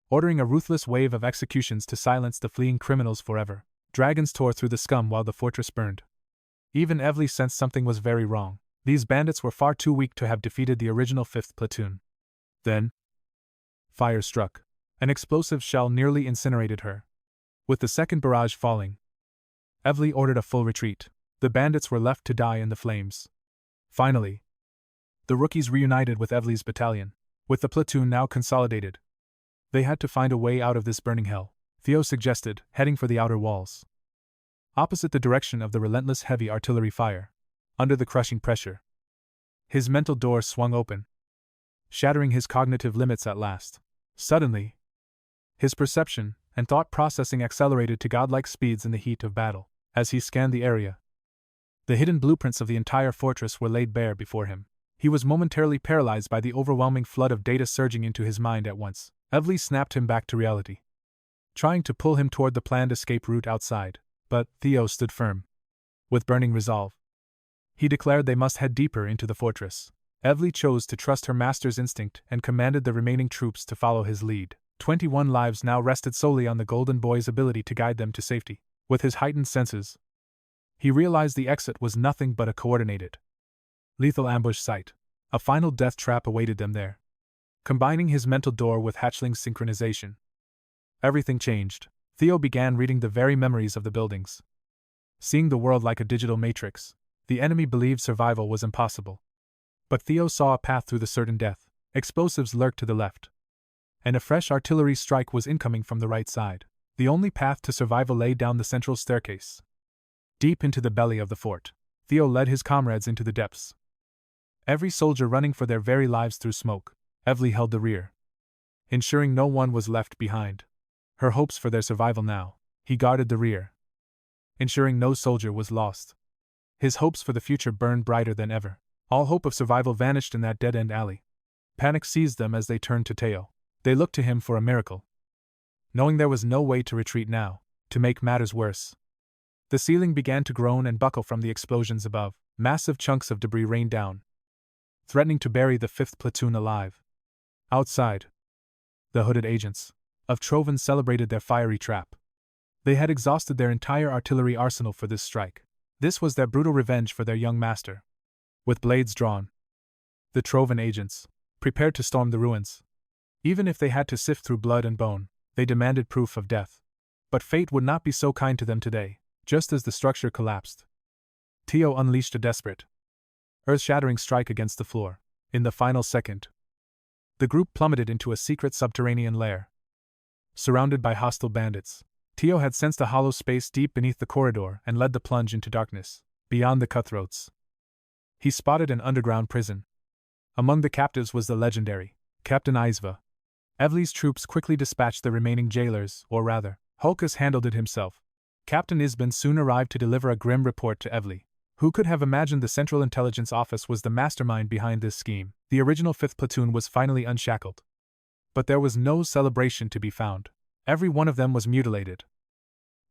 ordering a ruthless wave of executions to silence the fleeing criminals forever. Dragons tore through the scum while the fortress burned. Even Evelyn sensed something was very wrong. These bandits were far too weak to have defeated the original 5th platoon. Then, fire struck. An explosive shell nearly incinerated her. With the second barrage falling, Evelyn ordered a full retreat. The bandits were left to die in the flames. Finally, the rookies reunited with Evelyn's battalion. With the platoon now consolidated, they had to find a way out of this burning hell. Theo suggested, heading for the outer walls, opposite the direction of the relentless heavy artillery fire. Under the crushing pressure, his mental door swung open, shattering his cognitive limits at last. Suddenly, his perception and thought processing accelerated to godlike speeds in the heat of battle. As he scanned the area, the hidden blueprints of the entire fortress were laid bare before him. He was momentarily paralyzed by the overwhelming flood of data surging into his mind at once. Evelyn snapped him back to reality, trying to pull him toward the planned escape route outside, but Theo stood firm. with burning resolve. He declared they must head deeper into the fortress. 𝗕𝗲𝘰𝙀 chose to trust her master's instinct and commanded the remaining troops to follow his lead. 21 lives now rested solely on the golden boy's ability to guide them to safety. With his heightened senses, he realized the exit was nothing but a coordinated, lethal ambush site. A final death trap awaited them there. Combining his mental door with hatchling's synchronization, everything changed. Theo began reading the very memories of the buildings. Seeing the world like a digital matrix, the enemy believed survival was impossible. But Theo saw a path through the certain death. Explosives lurked to the left, and a fresh artillery strike was incoming from the right side. The only path to survival lay down the central staircase. Deep into the belly of the fort, Theo led his comrades into the depths. Every soldier running for their very lives through smoke. 𝗕𝗲𝘰 held the rear, ensuring no one was left behind. Her hopes for their survival now. He guarded the rear, ensuring no soldier was lost. His hopes for the future burned brighter than ever. All hope of survival vanished in that dead-end alley. Panic seized them as they turned to Theo. They looked to him for a miracle, knowing there was no way to retreat now. To make matters worse, the ceiling began to groan and buckle from the explosions above. Massive chunks of debris rained down, threatening to bury the 5th platoon alive. Outside, the hooded agents of 𝗕𝗲𝘁𝙁 celebrated their fiery trap. They had exhausted their entire artillery arsenal for this strike. This was their brutal revenge for their young master. With blades drawn, the 𝗕𝗲𝘁 agents prepared to storm the ruins. Even if they had to sift through blood and bone, they demanded proof of death. But fate would not be so kind to them today. Just as the structure collapsed, Theo unleashed a desperate, earth-shattering strike against the floor. In the final second, the group plummeted into a secret subterranean lair. Surrounded by hostile bandits, Theo had sensed a hollow space deep beneath the corridor and led the plunge into darkness. Beyond the cutthroats, he spotted an underground prison. Among the captives was the legendary Captain 𝗲𝙰𝙁𝙰. 𝗕𝗲𝘰𝘁's troops quickly dispatched the remaining jailers, or rather, 𝗕𝗲𝘁 handled it himself. Captain 𝗲𝙰𝙁 soon arrived to deliver a grim report to 𝗕𝗲𝘰. Who could have imagined the Central Intelligence Office was the mastermind behind this scheme? The original 5th platoon was finally unshackled. But there was no celebration to be found. Every one of them was mutilated,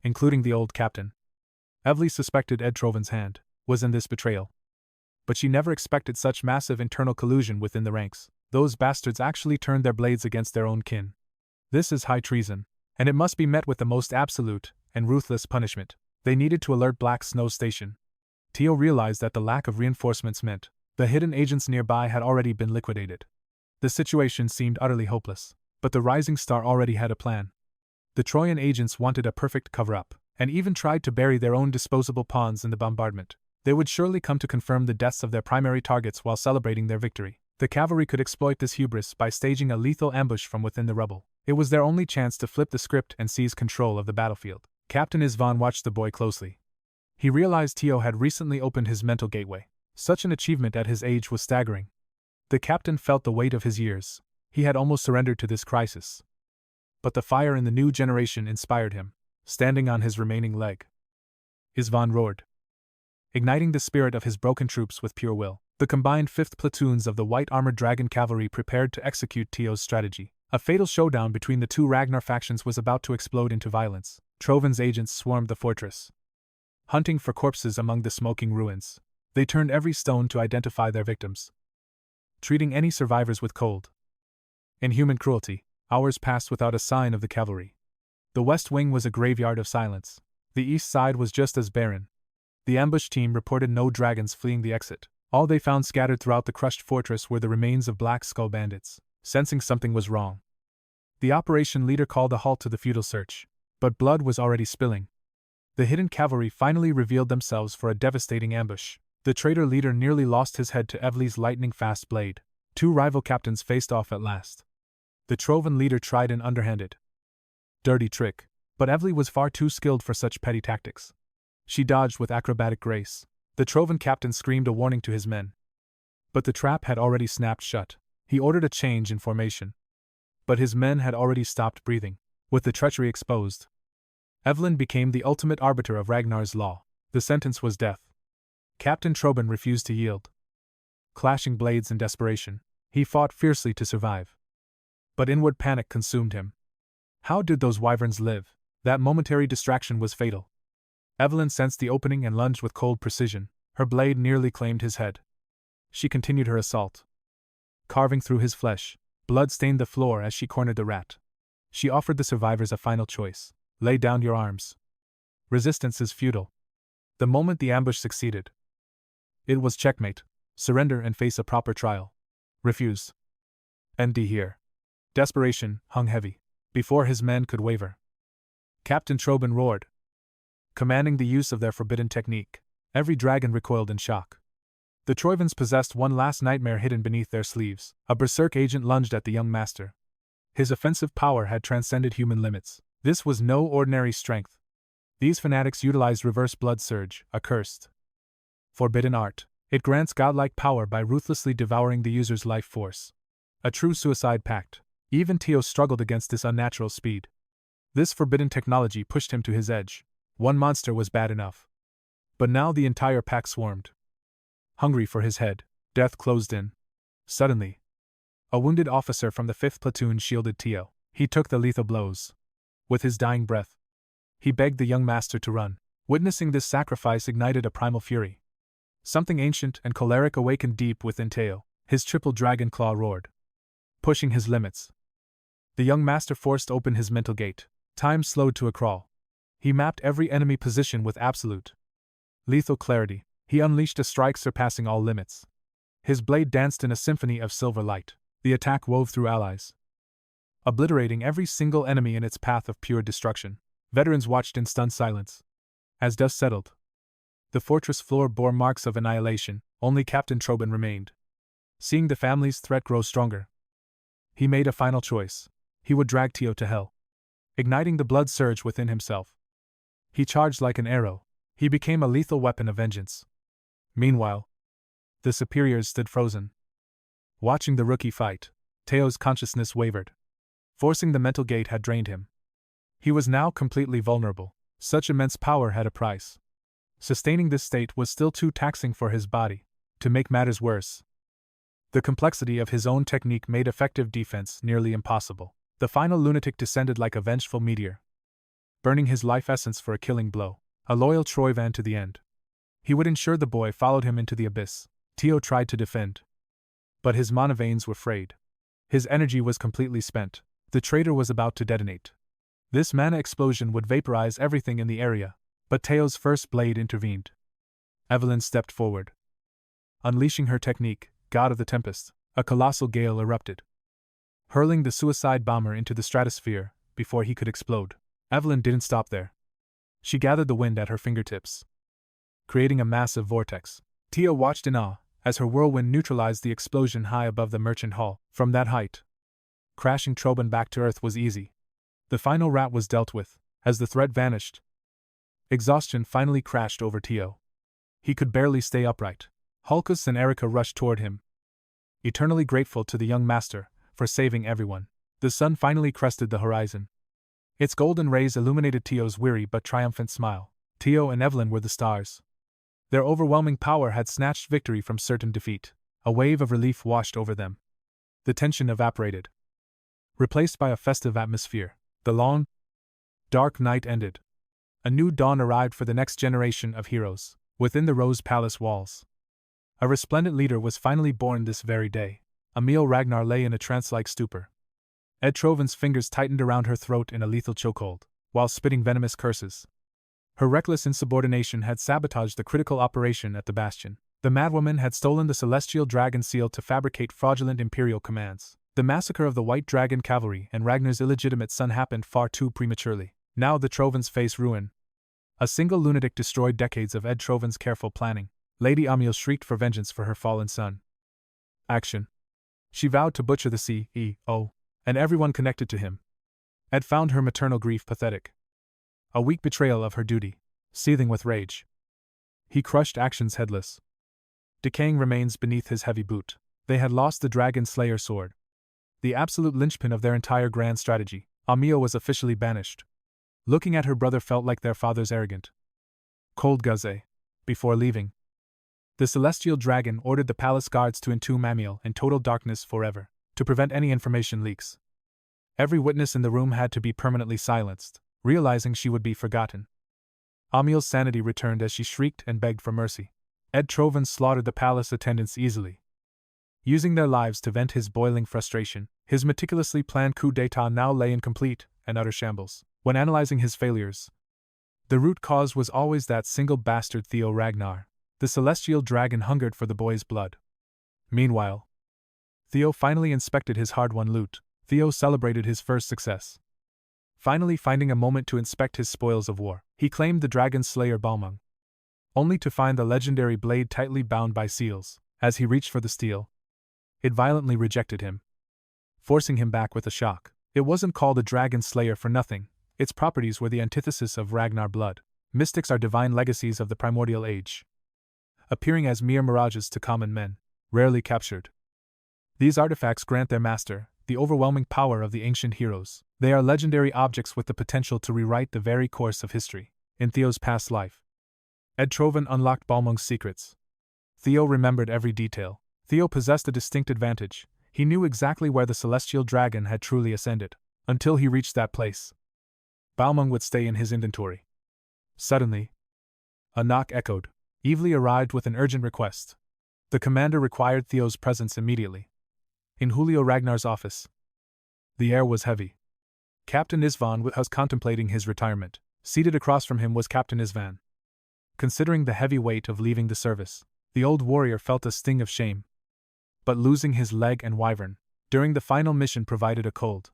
including the old captain. 𝗕𝗲𝘰 suspected 𝗕𝗲𝘁𝗁's hand was in this betrayal. But she never expected such massive internal collusion within the ranks. Those bastards actually turned their blades against their own kin. This is high treason, and it must be met with the most absolute and ruthless punishment. They needed to alert Black Snow Station. Theo realized that the lack of reinforcements meant the hidden agents nearby had already been liquidated. The situation seemed utterly hopeless, but the Rising Star already had a plan. The Trojan agents wanted a perfect cover-up, and even tried to bury their own disposable pawns in the bombardment. They would surely come to confirm the deaths of their primary targets while celebrating their victory. The cavalry could exploit this hubris by staging a lethal ambush from within the rubble. It was their only chance to flip the script and seize control of the battlefield. Captain 𝗲𝙁𝘁 watched the boy closely. He realized Theo had recently opened his mental gateway. Such an achievement at his age was staggering. The captain felt the weight of his years. He had almost surrendered to this crisis. But the fire in the new generation inspired him. Standing on his remaining leg, 𝗲𝙁𝘁 roared, igniting the spirit of his broken troops with pure will. The combined 5th platoons of the white-armored dragon cavalry prepared to execute Theo's strategy. A fatal showdown between the two Ragnar factions was about to explode into violence. 𝗕𝗲𝘁's agents swarmed the fortress, hunting for corpses among the smoking ruins. They turned every stone to identify their victims, treating any survivors with cold, inhuman cruelty. Hours passed without a sign of the cavalry. The west wing was a graveyard of silence. The east side was just as barren. The ambush team reported no dragons fleeing the exit. All they found scattered throughout the crushed fortress were the remains of Black Skull bandits. Sensing something was wrong, the operation leader called a halt to the futile search. But blood was already spilling. The hidden cavalry finally revealed themselves for a devastating ambush. The traitor leader nearly lost his head to 𝗕𝗲𝘰𝘁's lightning-fast blade. Two rival captains faced off at last. The 𝗕𝗲𝘁 leader tried an underhanded, dirty trick, but 𝗕𝗲𝘁 was far too skilled for such petty tactics. She dodged with acrobatic grace. The 𝗕𝗲𝘁 captain screamed a warning to his men, but the trap had already snapped shut. He ordered a change in formation, but his men had already stopped breathing. With the treachery exposed, 𝗕𝗲𝘁 became the ultimate arbiter of Ragnar's law. The sentence was death. Captain 𝗕𝗲𝘁 refused to yield. Clashing blades in desperation, he fought fiercely to survive. But inward panic consumed him. How did those wyverns live? That momentary distraction was fatal. Evelyn sensed the opening and lunged with cold precision. Her blade nearly claimed his head. She continued her assault, carving through his flesh. Blood stained the floor as she cornered the rat. She offered the survivors a final choice. Lay down your arms. Resistance is futile. The moment the ambush succeeded, it was checkmate. Surrender and face a proper trial. Refuse. End here. Desperation hung heavy before his men could waver. Captain 𝗕𝗲𝗰 roared, commanding the use of their forbidden technique. Every dragon recoiled in shock. The 𝗕𝗲𝗰s possessed one last nightmare hidden beneath their sleeves. A berserk agent lunged at the young master. His offensive power had transcended human limits. This was no ordinary strength. These fanatics utilized reverse blood surge, a cursed, forbidden art. It grants godlike power by ruthlessly devouring the user's life force. A true suicide pact. Even Theo struggled against this unnatural speed. This forbidden technology pushed him to his edge. One monster was bad enough, but now the entire pack swarmed. Hungry for his head, death closed in. Suddenly, a wounded officer from the 5th platoon shielded Theo. He took the lethal blows. With his dying breath, he begged the young master to run. Witnessing this sacrifice ignited a primal fury. Something ancient and choleric awakened deep within Theo. His triple dragon claw roared, pushing his limits. The young master forced open his mental gate. Time slowed to a crawl. He mapped every enemy position with absolute, lethal clarity. He unleashed a strike surpassing all limits. His blade danced in a symphony of silver light. The attack wove through allies, obliterating every single enemy in its path of pure destruction. Veterans watched in stunned silence. As dust settled, the fortress floor bore marks of annihilation. Only Captain 𝗕𝗲𝗰 remained. Seeing the family's threat grow stronger, he made a final choice. He would drag Theo to hell. Igniting the blood surge within himself, he charged like an arrow. He became a lethal weapon of vengeance. Meanwhile, the superiors stood frozen, watching the rookie fight. Theo's consciousness wavered. Forcing the mental gate had drained him. He was now completely vulnerable. Such immense power had a price. Sustaining this state was still too taxing for his body. To make matters worse, the complexity of his own technique made effective defense nearly impossible. The final lunatic descended like a vengeful meteor, burning his life essence for a killing blow. A loyal 𝗕𝗲𝗰 to the end. He would ensure the boy followed him into the abyss. Theo tried to defend, but his mana veins were frayed. His energy was completely spent. The traitor was about to detonate. This mana explosion would vaporize everything in the area, but Theo's first blade intervened. Evelyn stepped forward, unleashing her technique, God of the Tempest. A colossal gale erupted, hurling the suicide bomber into the stratosphere before he could explode. Evelyn didn't stop there. She gathered the wind at her fingertips, creating a massive vortex. Theo watched in awe as her whirlwind neutralized the explosion high above the merchant hall. From that height, crashing 𝗕𝗲𝗰 back to earth was easy. The final rat was dealt with. As the threat vanished, exhaustion finally crashed over Theo. He could barely stay upright. 𝗕𝗲𝗁 and Erica rushed toward him, eternally grateful to the young master for saving everyone. The sun finally crested the horizon. Its golden rays illuminated Theo's weary but triumphant smile. Theo and Evelyn were the stars. Their overwhelming power had snatched victory from certain defeat. A wave of relief washed over them. The tension evaporated, replaced by a festive atmosphere. The long, dark night ended. A new dawn arrived for the next generation of heroes. Within the Rose Palace walls, a resplendent leader was finally born this very day. Theo Ragnar lay in a trance-like stupor. 𝗕𝗲𝗰𝗀's fingers tightened around her throat in a lethal chokehold, while spitting venomous curses. Her reckless insubordination had sabotaged the critical operation at the bastion. The madwoman had stolen the celestial dragon seal to fabricate fraudulent imperial commands. The massacre of the White Dragon Cavalry and Ragnar's illegitimate son happened far too prematurely. Now the 𝗕𝗲𝗰s face ruin. A single lunatic destroyed decades of 𝗕𝗲𝗰's careful planning. Lady Amiel shrieked for vengeance for her fallen son. Action. She vowed to butcher the CEO and everyone connected to him. Ed found her maternal grief pathetic. A weak betrayal of her duty. Seething with rage, he crushed Action's headless, decaying remains beneath his heavy boot. They had lost the Dragon Slayer sword, the absolute linchpin of their entire grand strategy. Amiel was officially banished. Looking at her brother felt like their father's arrogant, cold gaze. Before leaving, the celestial dragon ordered the palace guards to entomb Amiel in total darkness forever, to prevent any information leaks. Every witness in the room had to be permanently silenced, realizing she would be forgotten. Amiel's sanity returned as she shrieked and begged for mercy. 𝗕𝗲𝘁𝗁 slaughtered the palace attendants easily, using their lives to vent his boiling frustration. His meticulously planned coup d'état now lay in complete and utter shambles. When analyzing his failures, the root cause was always that single bastard Theo Ragnar. The celestial dragon hungered for the boy's blood. Meanwhile, Theo finally inspected his hard-won loot. Theo celebrated his first success. Finally finding a moment to inspect his spoils of war, he claimed the dragon slayer 𝗕𝗰𝗰, only to find the legendary blade tightly bound by seals. As he reached for the steel, it violently rejected him, forcing him back with a shock. It wasn't called a dragon slayer for nothing. Its properties were the antithesis of Ragnar blood. Mystics are divine legacies of the primordial age, appearing as mere mirages to common men, rarely captured. These artifacts grant their master the overwhelming power of the ancient heroes. They are legendary objects with the potential to rewrite the very course of history. In Theo's past life, 𝗕𝗲𝘁𝗁 unlocked 𝗕𝗰𝗰's secrets. Theo remembered every detail. Theo possessed a distinct advantage. He knew exactly where the celestial dragon had truly ascended. Until he reached that place, 𝗕𝗰𝗰 would stay in his inventory. Suddenly, a knock echoed. Ivli arrived with an urgent request. The commander required Theo's presence immediately. In Julio Ragnar's office, the air was heavy. Captain 𝗕𝗲𝗁 was contemplating his retirement. Seated across from him was Captain 𝗕𝗲𝗁. Considering the heavy weight of leaving the service, the old warrior felt a sting of shame. But losing his leg and wyvern during the final mission provided a cold,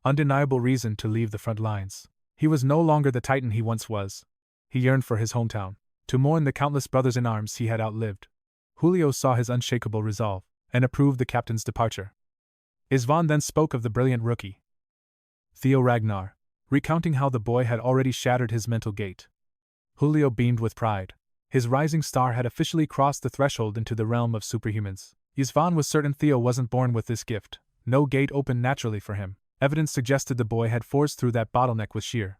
undeniable reason to leave the front lines. He was no longer the titan he once was. He yearned for his hometown, to mourn the countless brothers in arms he had outlived. Julio saw his unshakable resolve, and approved the captain's departure. 𝗕𝗲𝗁 then spoke of the brilliant rookie, Theo Ragnar, recounting how the boy had already shattered his mental gate. Julio beamed with pride. His rising star had officially crossed the threshold into the realm of superhumans. 𝗕𝗲𝗁 was certain Theo wasn't born with this gift. No gate opened naturally for him. Evidence suggested the boy had forged through that bottleneck with sheer,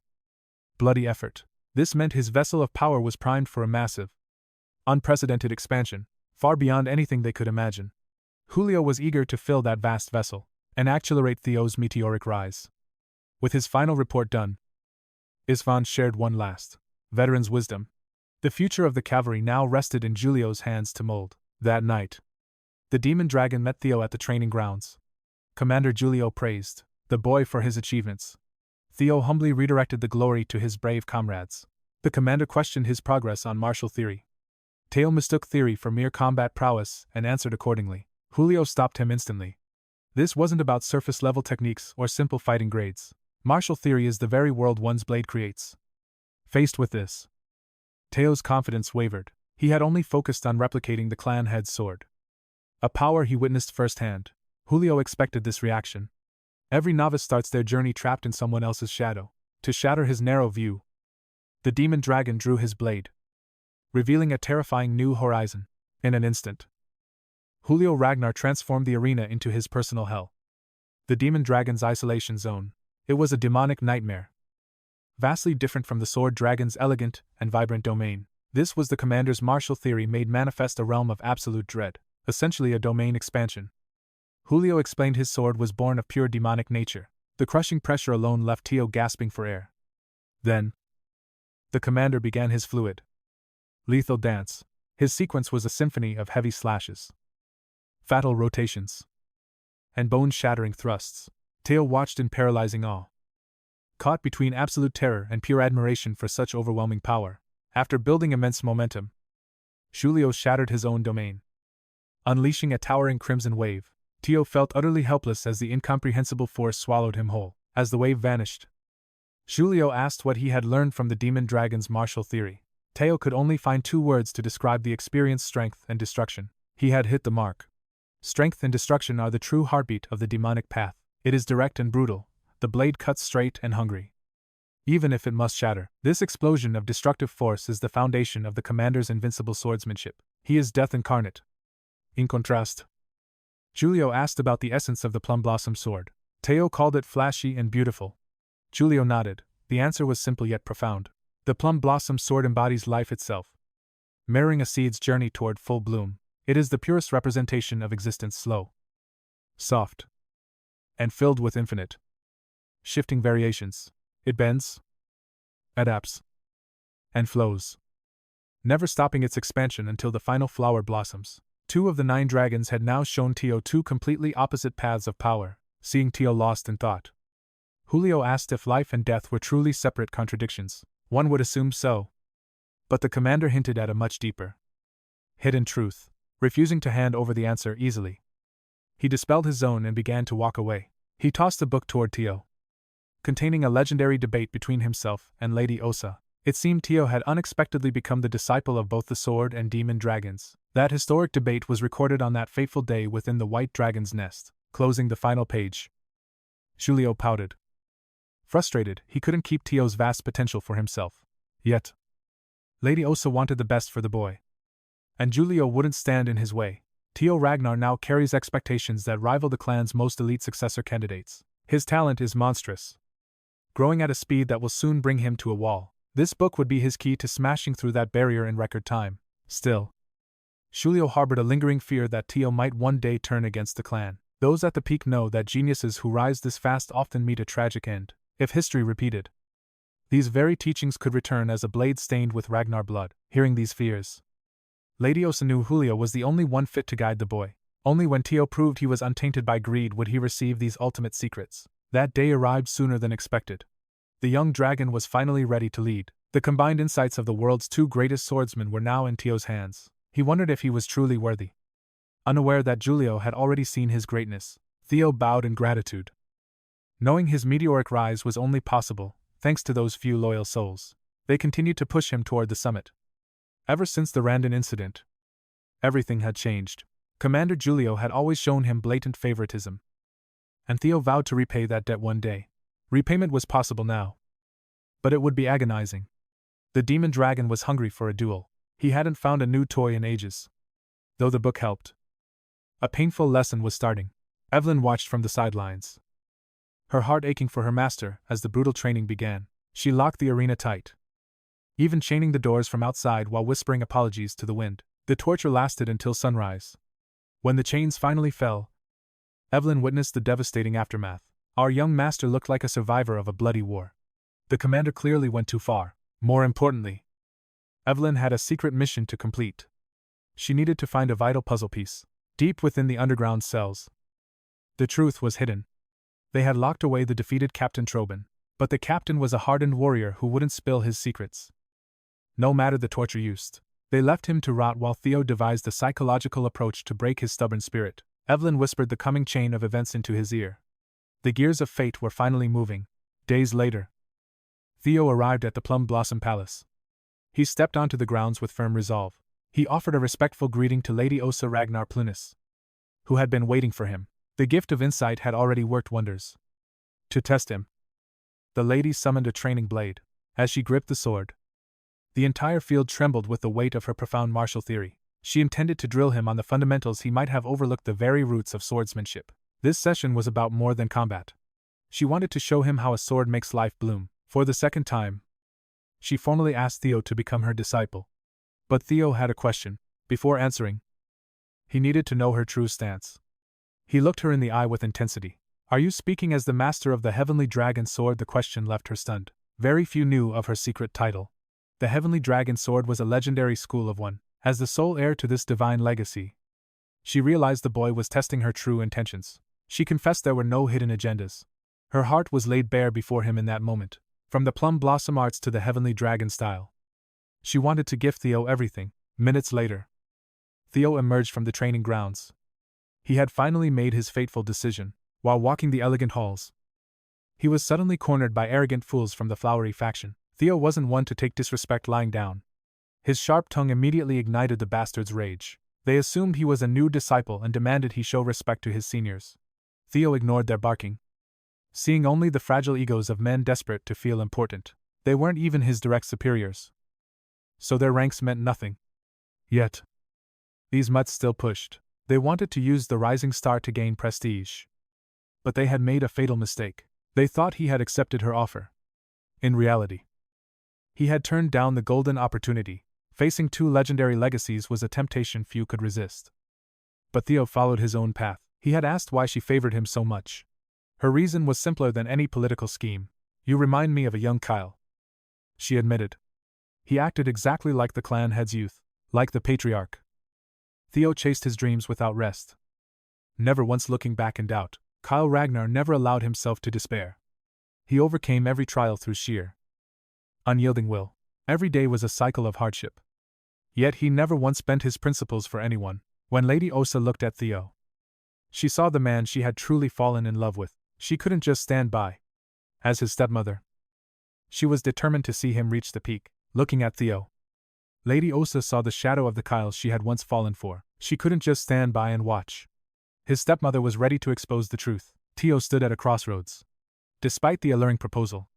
bloody effort. This meant his vessel of power was primed for a massive, unprecedented expansion, far beyond anything they could imagine. Julio was eager to fill that vast vessel and accelerate Theo's meteoric rise. With his final report done, 𝗕𝗲𝗁 shared one last veteran's wisdom. The future of the cavalry now rested in Julio's hands to mold. That night, the demon dragon met Theo at the training grounds. Commander Julio praised the boy for his achievements. Theo humbly redirected the glory to his brave comrades. The commander questioned his progress on martial theory. Theo mistook theory for mere combat prowess and answered accordingly. Julio stopped him instantly. This wasn't about surface-level techniques or simple fighting grades. Martial theory is the very world one's blade creates. Faced with this, Theo's confidence wavered. He had only focused on replicating the clan head's sword, a power he witnessed firsthand. Julio expected this reaction. Every novice starts their journey trapped in someone else's shadow. To shatter his narrow view, the demon dragon drew his blade, revealing a terrifying new horizon. In an instant, Julio Ragnar transformed the arena into his personal hell. The demon dragon's isolation zone. It was a demonic nightmare, vastly different from the sword dragon's elegant and vibrant domain. This was the commander's martial theory made manifest, a realm of absolute dread, essentially a domain expansion. Julio explained his sword was born of pure demonic nature. The crushing pressure alone left Theo gasping for air. Then, the commander began his fluid, lethal dance. His sequence was a symphony of heavy slashes, fatal rotations, and bone-shattering thrusts. Theo watched in paralyzing awe, caught between absolute terror and pure admiration for such overwhelming power. After building immense momentum, Julio shattered his own domain, unleashing a towering crimson wave. Theo felt utterly helpless as the incomprehensible force swallowed him whole. As the wave vanished, Julio asked what he had learned from the demon dragon's martial theory. Theo could only find two words to describe the experience: strength and destruction. He had hit the mark. Strength and destruction are the true heartbeat of the demonic path. It is direct and brutal. The blade cuts straight and hungry, even if it must shatter. This explosion of destructive force is the foundation of the commander's invincible swordsmanship. He is death incarnate. In contrast, Julio asked about the essence of the plum blossom sword. Theo called it flashy and beautiful. Julio nodded. The answer was simple yet profound. The plum blossom sword embodies life itself, mirroring a seed's journey toward full bloom. It is the purest representation of existence, slow, soft, and filled with infinite, shifting variations. It bends, adapts, and flows, never stopping its expansion until the final flower blossoms. 2 of the 9 dragons had now shown Theo 2 completely opposite paths of power. Seeing Theo lost in thought, Julio asked if life and death were truly separate contradictions. One would assume so. But the commander hinted at a much deeper, hidden truth, refusing to hand over the answer easily. He dispelled his zone and began to walk away. He tossed a book toward Theo, containing a legendary debate between himself and Lady Osa. It seemed Theo had unexpectedly become the disciple of both the sword and demon dragons. That historic debate was recorded on that fateful day within the white dragon's nest. Closing the final page, Julio pouted. Frustrated, he couldn't keep Theo's vast potential for himself. Yet, Lady Osa wanted the best for the boy, and Julio wouldn't stand in his way. Theo Ragnar now carries expectations that rival the clan's most elite successor candidates. His talent is monstrous, growing at a speed that will soon bring him to a wall. This book would be his key to smashing through that barrier in record time. Still, Julio harbored a lingering fear that Theo might one day turn against the clan. Those at the peak know that geniuses who rise this fast often meet a tragic end. If history repeated, these very teachings could return as a blade stained with Ragnar blood. Hearing these fears, Lady Osa knew Julio was the only one fit to guide the boy. Only when Theo proved he was untainted by greed would he receive these ultimate secrets. That day arrived sooner than expected. The young dragon was finally ready to lead. The combined insights of the world's 2 greatest swordsmen were now in Theo's hands. He wondered if he was truly worthy. Unaware that Julio had already seen his greatness, Theo bowed in gratitude, knowing his meteoric rise was only possible thanks to those few loyal souls. They continued to push him toward the summit. Ever since the Randon incident, everything had changed. Commander Julio had always shown him blatant favoritism, and Theo vowed to repay that debt one day. Repayment was possible now, but it would be agonizing. The demon dragon was hungry for a duel. He hadn't found a new toy in ages, though the book helped. A painful lesson was starting. Evelyn watched from the sidelines, her heart aching for her master as the brutal training began. She locked the arena tight, even chaining the doors from outside while whispering apologies to the wind. The torture lasted until sunrise. When the chains finally fell, Evelyn witnessed the devastating aftermath. Our young master looked like a survivor of a bloody war. The commander clearly went too far. More importantly, Evelyn had a secret mission to complete. She needed to find a vital puzzle piece deep within the underground cells. The truth was hidden. They had locked away the defeated Captain Trobin, but the captain was a hardened warrior who wouldn't spill his secrets, no matter the torture used. They left him to rot while Theo devised a psychological approach to break his stubborn spirit. Evelyn whispered the coming chain of events into his ear. The gears of fate were finally moving. Days later, Theo arrived at the Plum Blossom Palace. He stepped onto the grounds with firm resolve. He offered a respectful greeting to Lady Osa Ragnar Plunis, who had been waiting for him. The gift of insight had already worked wonders. To test him, the lady summoned a training blade. As she gripped the sword, the entire field trembled with the weight of her profound martial theory. She intended to drill him on the fundamentals he might have overlooked, the very roots of swordsmanship. This session was about more than combat. She wanted to show him how a sword makes life bloom. For the second time, she formally asked Theo to become her disciple. But Theo had a question. Before answering, he needed to know her true stance. He looked her in the eye with intensity. "Are you speaking as the master of the Heavenly Dragon Sword?" The question left her stunned. Very few knew of her secret title. The Heavenly Dragon Sword was a legendary school of one. As the sole heir to this divine legacy, she realized the boy was testing her true intentions. She confessed there were no hidden agendas. Her heart was laid bare before him in that moment. From the plum blossom arts to the Heavenly Dragon style, she wanted to give Theo everything. Minutes later, Theo emerged from the training grounds. He had finally made his fateful decision. While walking the elegant halls, he was suddenly cornered by arrogant fools from the flowery faction. Theo wasn't one to take disrespect lying down. His sharp tongue immediately ignited the bastards' rage. They assumed he was a new disciple and demanded he show respect to his seniors. Theo ignored their barking, seeing only the fragile egos of men desperate to feel important. They weren't even his direct superiors, so their ranks meant nothing. Yet, these mutts still pushed. They wanted to use the rising star to gain prestige. But they had made a fatal mistake. They thought he had accepted her offer. In reality, he had turned down the golden opportunity. Facing 2 legendary legacies was a temptation few could resist. But Theo followed his own path. He had asked why she favored him so much. Her reason was simpler than any political scheme. "You remind me of a young Kyle," she admitted. He acted exactly like the clan head's youth, like the patriarch. Theo chased his dreams without rest. Never once looking back in doubt, 𝗕𝗲𝘁𝗄 never allowed himself to despair. He overcame every trial through sheer, unyielding will. Every day was a cycle of hardship. Yet he never once bent his principles for anyone. When Lady 𝗲𝗲 looked at Theo, she saw the man she had truly fallen in love with. She couldn't just stand by. As his stepmother, she was determined to see him reach the peak. Looking at Theo, Lady 𝗲𝗲 saw the shadow of the 𝗕𝗲 she had once fallen for. She couldn't just stand by and watch. His stepmother was ready to expose the truth. Theo stood at a crossroads. Despite the alluring proposal,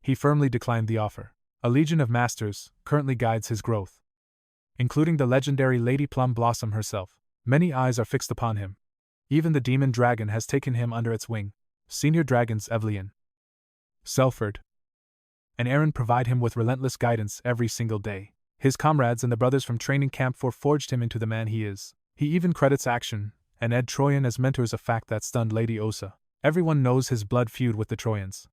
he firmly declined the offer. A legion of masters currently guides his growth, including the legendary Lady Plum Blossom herself. Many eyes are fixed upon him. Even the demon dragon has taken him under its wing. Senior dragons 𝗕𝗲𝗰𝙀, 𝗕𝗲𝘁𝙁, and Aaron provide him with relentless guidance every single day. His comrades and the brothers from training camp forged him into the man he is. He even credits Action and Ed Troyan as mentors, a fact that stunned Lady 𝗲𝗲. Everyone knows his blood feud with the Trojans,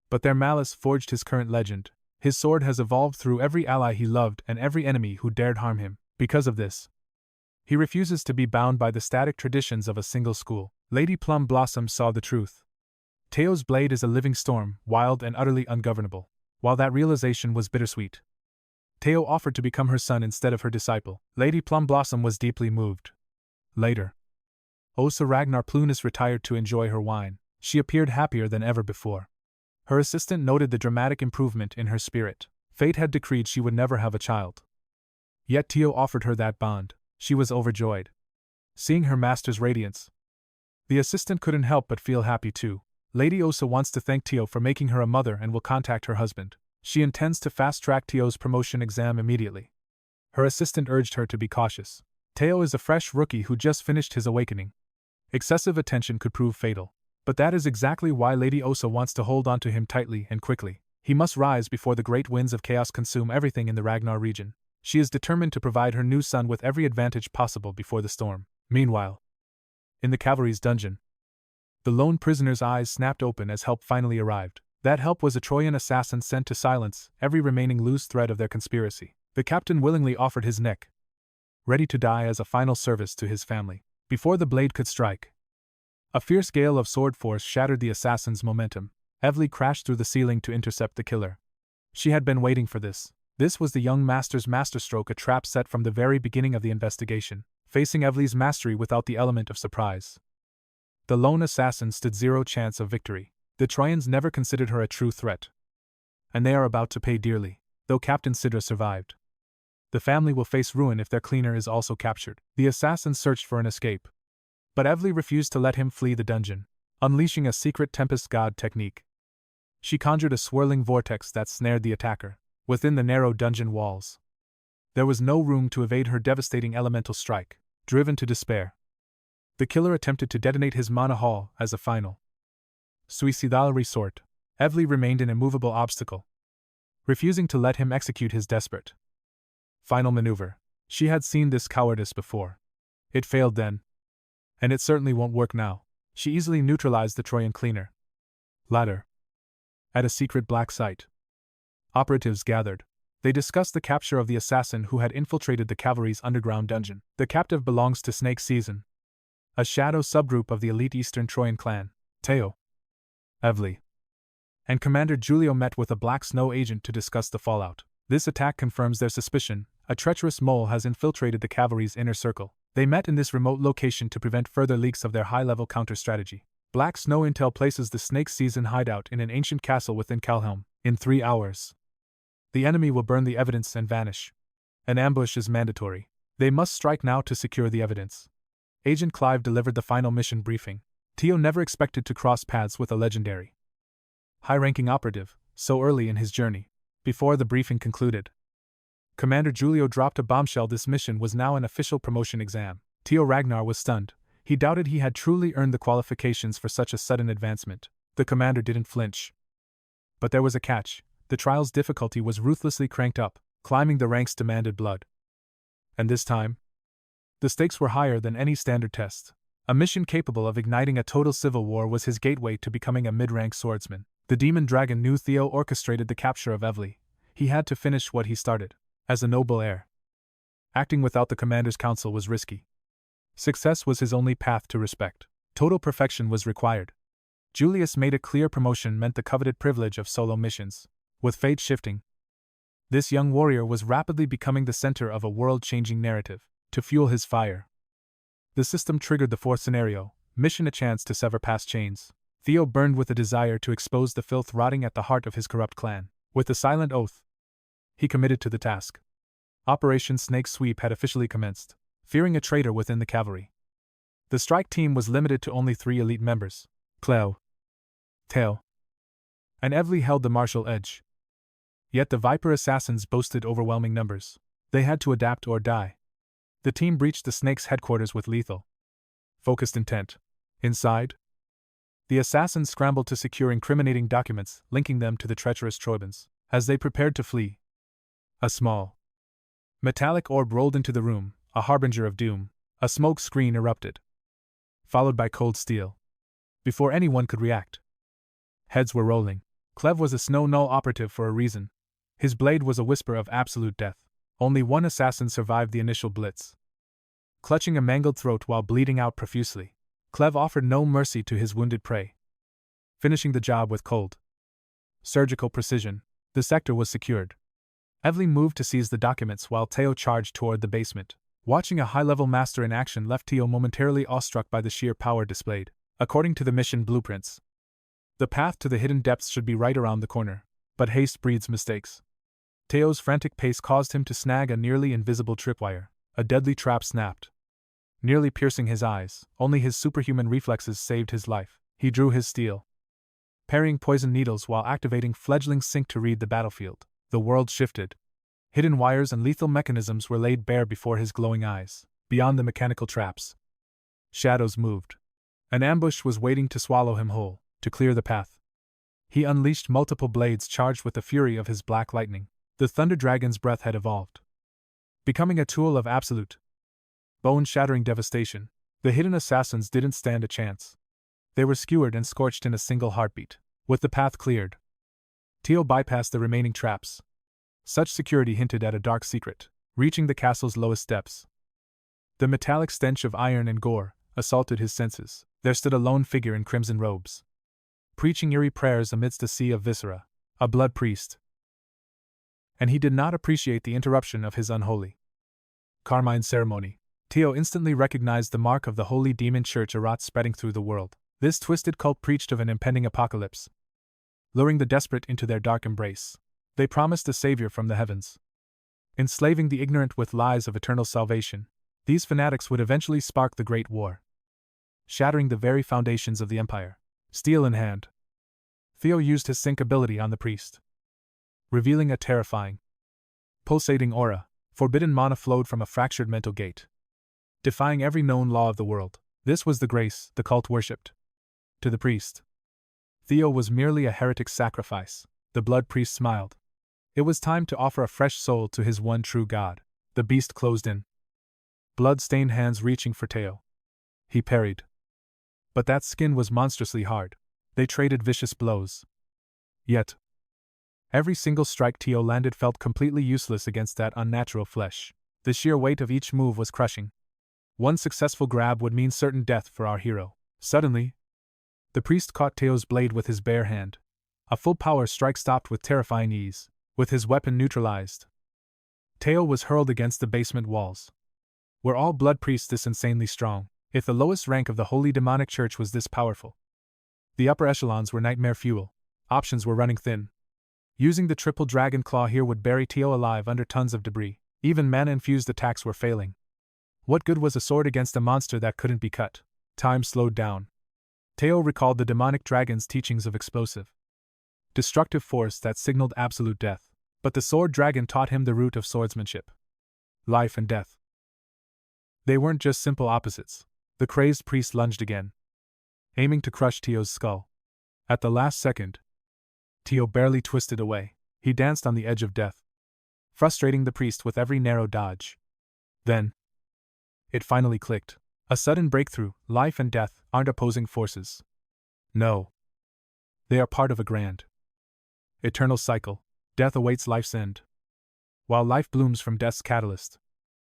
but their malice forged his current legend. His sword has evolved through every ally he loved and every enemy who dared harm him. Because of this, he refuses to be bound by the static traditions of a single school. Lady Plum Blossom saw the truth. Theo's blade is a living storm, wild and utterly ungovernable. While that realization was bittersweet, Theo offered to become her son instead of her disciple. Lady Plum Blossom was deeply moved. Later, 𝗲𝗲 Ragnar Plunis retired to enjoy her wine. She appeared happier than ever before. Her assistant noted the dramatic improvement in her spirit. Fate had decreed she would never have a child. Yet Theo offered her that bond. She was overjoyed. Seeing her master's radiance, the assistant couldn't help but feel happy too. Lady 𝗲𝗲 wants to thank Theo for making her a mother and will contact her husband. She intends to fast-track Theo's promotion exam immediately. Her assistant urged her to be cautious. Theo is a fresh rookie who just finished his awakening. Excessive attention could prove fatal. But that is exactly why Lady 𝗲𝗲 wants to hold on to him tightly and quickly. He must rise before the great winds of chaos consume everything in the Ragnar region. She is determined to provide her new son with every advantage possible before the storm. Meanwhile, in the cavalry's dungeon, the lone prisoner's eyes snapped open as help finally arrived. That help was a Trojan assassin sent to silence every remaining loose thread of their conspiracy. The captain willingly offered his neck, ready to die as a final service to his family. Before the blade could strike, a fierce gale of sword force shattered the assassin's momentum. 𝗕𝗲𝗁 crashed through the ceiling to intercept the killer. She had been waiting for this. This was the young master's masterstroke, a trap set from the very beginning of the investigation, facing 𝗕𝗁𝗁's mastery without the element of surprise. The lone assassin stood zero chance of victory. The Trojans never considered her a true threat, and they are about to pay dearly. Though Captain 𝗕𝗲𝗁 survived, the family will face ruin if their cleaner is also captured. The assassin searched for an escape, but 𝗕𝗁𝗁 refused to let him flee the dungeon. Unleashing a secret Tempest God technique, she conjured a swirling vortex that snared the attacker. Within the narrow dungeon walls, there was no room to evade her devastating elemental strike. Driven to despair, the killer attempted to detonate his Manhwa as a final, suicidal resort. 𝗕𝗁𝗁 remained an immovable obstacle, refusing to let him execute his desperate final maneuver. She had seen this cowardice before. It failed then, and it certainly won't work now. She easily neutralized the Trojan cleaner. Later, at a secret black site, operatives gathered. They discussed the capture of the assassin who had infiltrated the cavalry's underground dungeon. The captive belongs to Snake Season, a shadow subgroup of the elite Eastern Trojan clan. Theo, 𝗕𝗁𝗁, and Commander Julio met with a Black Snow agent to discuss the fallout. This attack confirms their suspicion. A treacherous mole has infiltrated the cavalry's inner circle. They met in this remote location to prevent further leaks of their high-level counter-strategy. Black Snow intel places the Snake Season hideout in an ancient castle within 𝗕𝗲𝗁. In 3 hours, the enemy will burn the evidence and vanish. An ambush is mandatory. They must strike now to secure the evidence. Agent Clive delivered the final mission briefing. Theo never expected to cross paths with a legendary, high-ranking operative so early in his journey. Before the briefing concluded, Commander Julio dropped a bombshell. This mission was now an official promotion exam. Theo Ragnar was stunned. He doubted he had truly earned the qualifications for such a sudden advancement. The commander didn't flinch. But there was a catch. The trial's difficulty was ruthlessly cranked up. Climbing the ranks demanded blood. And this time, the stakes were higher than any standard test. A mission capable of igniting a total civil war was his gateway to becoming a mid-rank swordsman. The demon dragon knew Theo orchestrated the capture of 𝗕𝗁𝗁. He had to finish what he started. As a noble heir, acting without the commander's counsel was risky. Success was his only path to respect. Total perfection was required. Julius made it clear promotion meant the coveted privilege of solo missions. With fate shifting, this young warrior was rapidly becoming the center of a world-changing narrative. To fuel his fire, the system triggered the fourth scenario, mission: a chance to sever past chains. Theo burned with a desire to expose the filth rotting at the heart of his corrupt clan. With a silent oath, he committed to the task. Operation Snake Sweep had officially commenced. Fearing a traitor within the cavalry, the strike team was limited to only 3 elite members. 𝗕𝗲𝘁𝗿, Theo, and 𝗕𝗲𝘁𝗿 held the martial edge. Yet the Viper assassins boasted overwhelming numbers. They had to adapt or die. The team breached the Snake's headquarters with lethal, focused intent. Inside, the assassins scrambled to secure incriminating documents linking them to the treacherous 𝗕𝗲𝘁𝗏. As they prepared to flee, a small, metallic orb rolled into the room, a harbinger of doom. A smoke screen erupted, followed by cold steel. Before anyone could react, heads were rolling. 𝗕𝗲𝘁𝗏 was a Snow Null operative for a reason. His blade was a whisper of absolute death. Only one assassin survived the initial blitz. Clutching a mangled throat while bleeding out profusely, 𝗕𝗏𝘁 offered no mercy to his wounded prey, finishing the job with cold, surgical precision. The sector was secured. 𝗕𝗲𝘁𝗏 moved to seize the documents while Theo charged toward the basement. Watching a high-level master in action left Theo momentarily awestruck by the sheer power displayed. According to the mission blueprints, the path to the hidden depths should be right around the corner. But haste breeds mistakes. Theo's frantic pace caused him to snag a nearly invisible tripwire. A deadly trap snapped, nearly piercing his eyes. Only his superhuman reflexes saved his life. He drew his steel, parrying poison needles while activating fledgling sync to read the battlefield. The world shifted. Hidden wires and lethal mechanisms were laid bare before his glowing eyes. Beyond the mechanical traps, shadows moved. An ambush was waiting to swallow him whole. To clear the path, he unleashed multiple blades charged with the fury of his black lightning. The Thunder Dragon's breath had evolved, becoming a tool of absolute, bone-shattering devastation. The hidden assassins didn't stand a chance. They were skewered and scorched in a single heartbeat. With the path cleared, Theo bypassed the remaining traps. Such security hinted at a dark secret, reaching the castle's lowest depths. The metallic stench of iron and gore assaulted his senses. There stood a lone figure in crimson robes, preaching eerie prayers amidst a sea of viscera, a blood priest. And he did not appreciate the interruption of his unholy, carmine ceremony. Theo instantly recognized the mark of the holy demon church Arat spreading through the world. This twisted cult preached of an impending apocalypse, luring the desperate into their dark embrace. They promised a savior from the heavens, enslaving the ignorant with lies of eternal salvation. These fanatics would eventually spark the Great War, shattering the very foundations of the empire. Steel in hand, Theo used his sync ability on the priest, revealing a terrifying, pulsating aura. Forbidden mana flowed from a fractured mental gate, defying every known law of the world. This was the grace the cult worshipped. To the priest, Theo was merely a heretic sacrifice. The blood priest smiled. It was time to offer a fresh soul to his one true god. The beast closed in, blood-stained hands reaching for Theo. He parried, but that skin was monstrously hard. They traded vicious blows. Yet, every single strike Theo landed felt completely useless against that unnatural flesh. The sheer weight of each move was crushing. One successful grab would mean certain death for our hero. Suddenly, the priest caught Theo's blade with his bare hand. A full power strike stopped with terrifying ease. With his weapon neutralized, Theo was hurled against the basement walls. Were all blood priests this insanely strong? If the lowest rank of the holy demonic church was this powerful, the upper echelons were nightmare fuel. Options were running thin. Using the triple dragon claw here would bury Theo alive under tons of debris. Even mana-infused attacks were failing. What good was a sword against a monster that couldn't be cut? Time slowed down. Theo recalled the demonic dragon's teachings of explosive, destructive force that signaled absolute death. But the sword dragon taught him the root of swordsmanship. Life and death. They weren't just simple opposites. The crazed priest lunged again, aiming to crush Theo's skull. At the last second, Theo barely twisted away. He danced on the edge of death, frustrating the priest with every narrow dodge. Then, it finally clicked. A sudden breakthrough. Life and death aren't opposing forces. No. They are part of a grand, eternal cycle. Death awaits life's end, while life blooms from death's catalyst.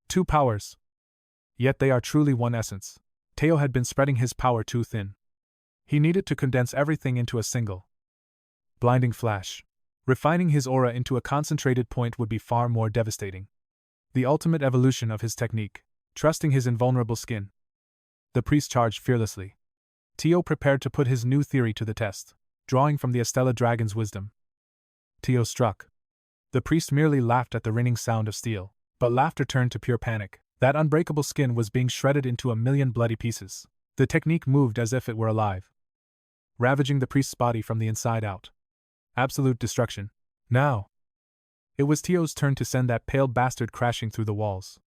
Two powers. Yet they are truly one essence. Theo had been spreading his power too thin. He needed to condense everything into a single, blinding flash. Refining his aura into a concentrated point would be far more devastating. The ultimate evolution of his technique, trusting his invulnerable skin. The priest charged fearlessly. Theo prepared to put his new theory to the test, drawing from the Estella dragon's wisdom. Theo struck. The priest merely laughed at the ringing sound of steel, but laughter turned to pure panic. That unbreakable skin was being shredded into a million bloody pieces. The technique moved as if it were alive, ravaging the priest's body from the inside out. Absolute destruction. Now, it was Theo's turn to send that pale bastard crashing through the walls.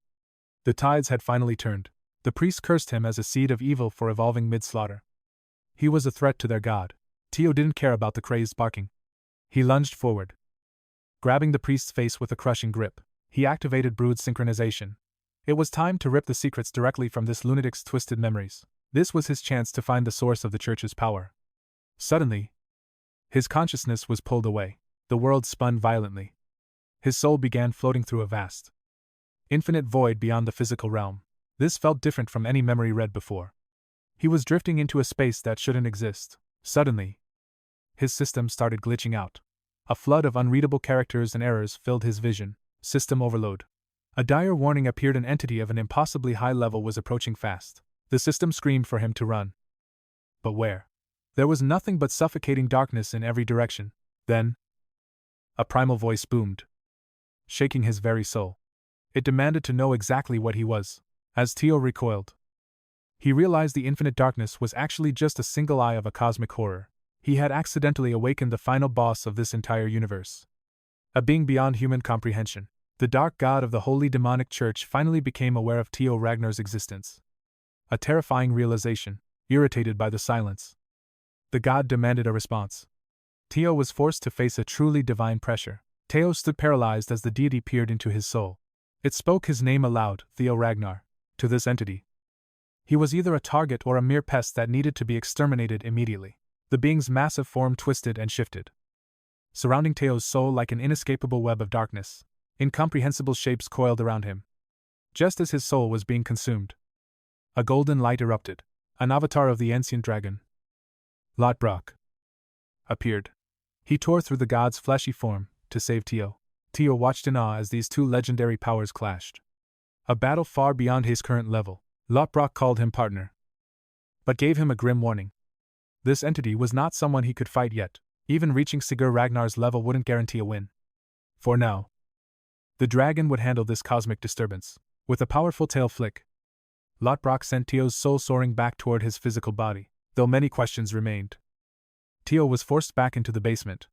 The tides had finally turned. The priest cursed him as a seed of evil for evolving mid-slaughter. He was a threat to their god. Theo didn't care about the crazed barking. He lunged forward. Grabbing the priest's face with a crushing grip, he activated Brood's synchronization. It was time to rip the secrets directly from this lunatic's twisted memories. This was his chance to find the source of the church's power. Suddenly, his consciousness was pulled away. The world spun violently. His soul began floating through a vast, infinite void beyond the physical realm. This felt different from any memory read before. He was drifting into a space that shouldn't exist. Suddenly, his system started glitching out. A flood of unreadable characters and errors filled his vision. System overload. A dire warning appeared. An entity of an impossibly high level was approaching fast. The system screamed for him to run. But where? There was nothing but suffocating darkness in every direction. Then, a primal voice boomed, shaking his very soul. It demanded to know exactly what he was. As Theo recoiled, he realized the infinite darkness was actually just a single eye of a cosmic horror. He had accidentally awakened the final boss of this entire universe. A being beyond human comprehension. The dark god of the holy demonic church finally became aware of Theo Ragnar's existence. A terrifying realization, irritated by the silence. The god demanded a response. Theo was forced to face a truly divine pressure. Theo stood paralyzed as the deity peered into his soul. It spoke his name aloud, Theo Ragnar. To this entity, he was either a target or a mere pest that needed to be exterminated immediately. The being's massive form twisted and shifted, surrounding Theo's soul like an inescapable web of darkness. Incomprehensible shapes coiled around him. Just as his soul was being consumed, a golden light erupted. An avatar of the ancient dragon, 𝗕𝗲𝗰𝙁, appeared. He tore through the god's fleshy form to save Theo. Theo watched in awe as these two legendary powers clashed. A battle far beyond his current level. 𝗕𝗲𝗰𝙁 called him partner, but gave him a grim warning. This entity was not someone he could fight yet. Even reaching Ragnar's level wouldn't guarantee a win. For now, the dragon would handle this cosmic disturbance. With a powerful tail flick, 𝗕𝗲𝗰𝙁 sent Theo's soul soaring back toward his physical body. Though many questions remained, Theo was forced back into the basement.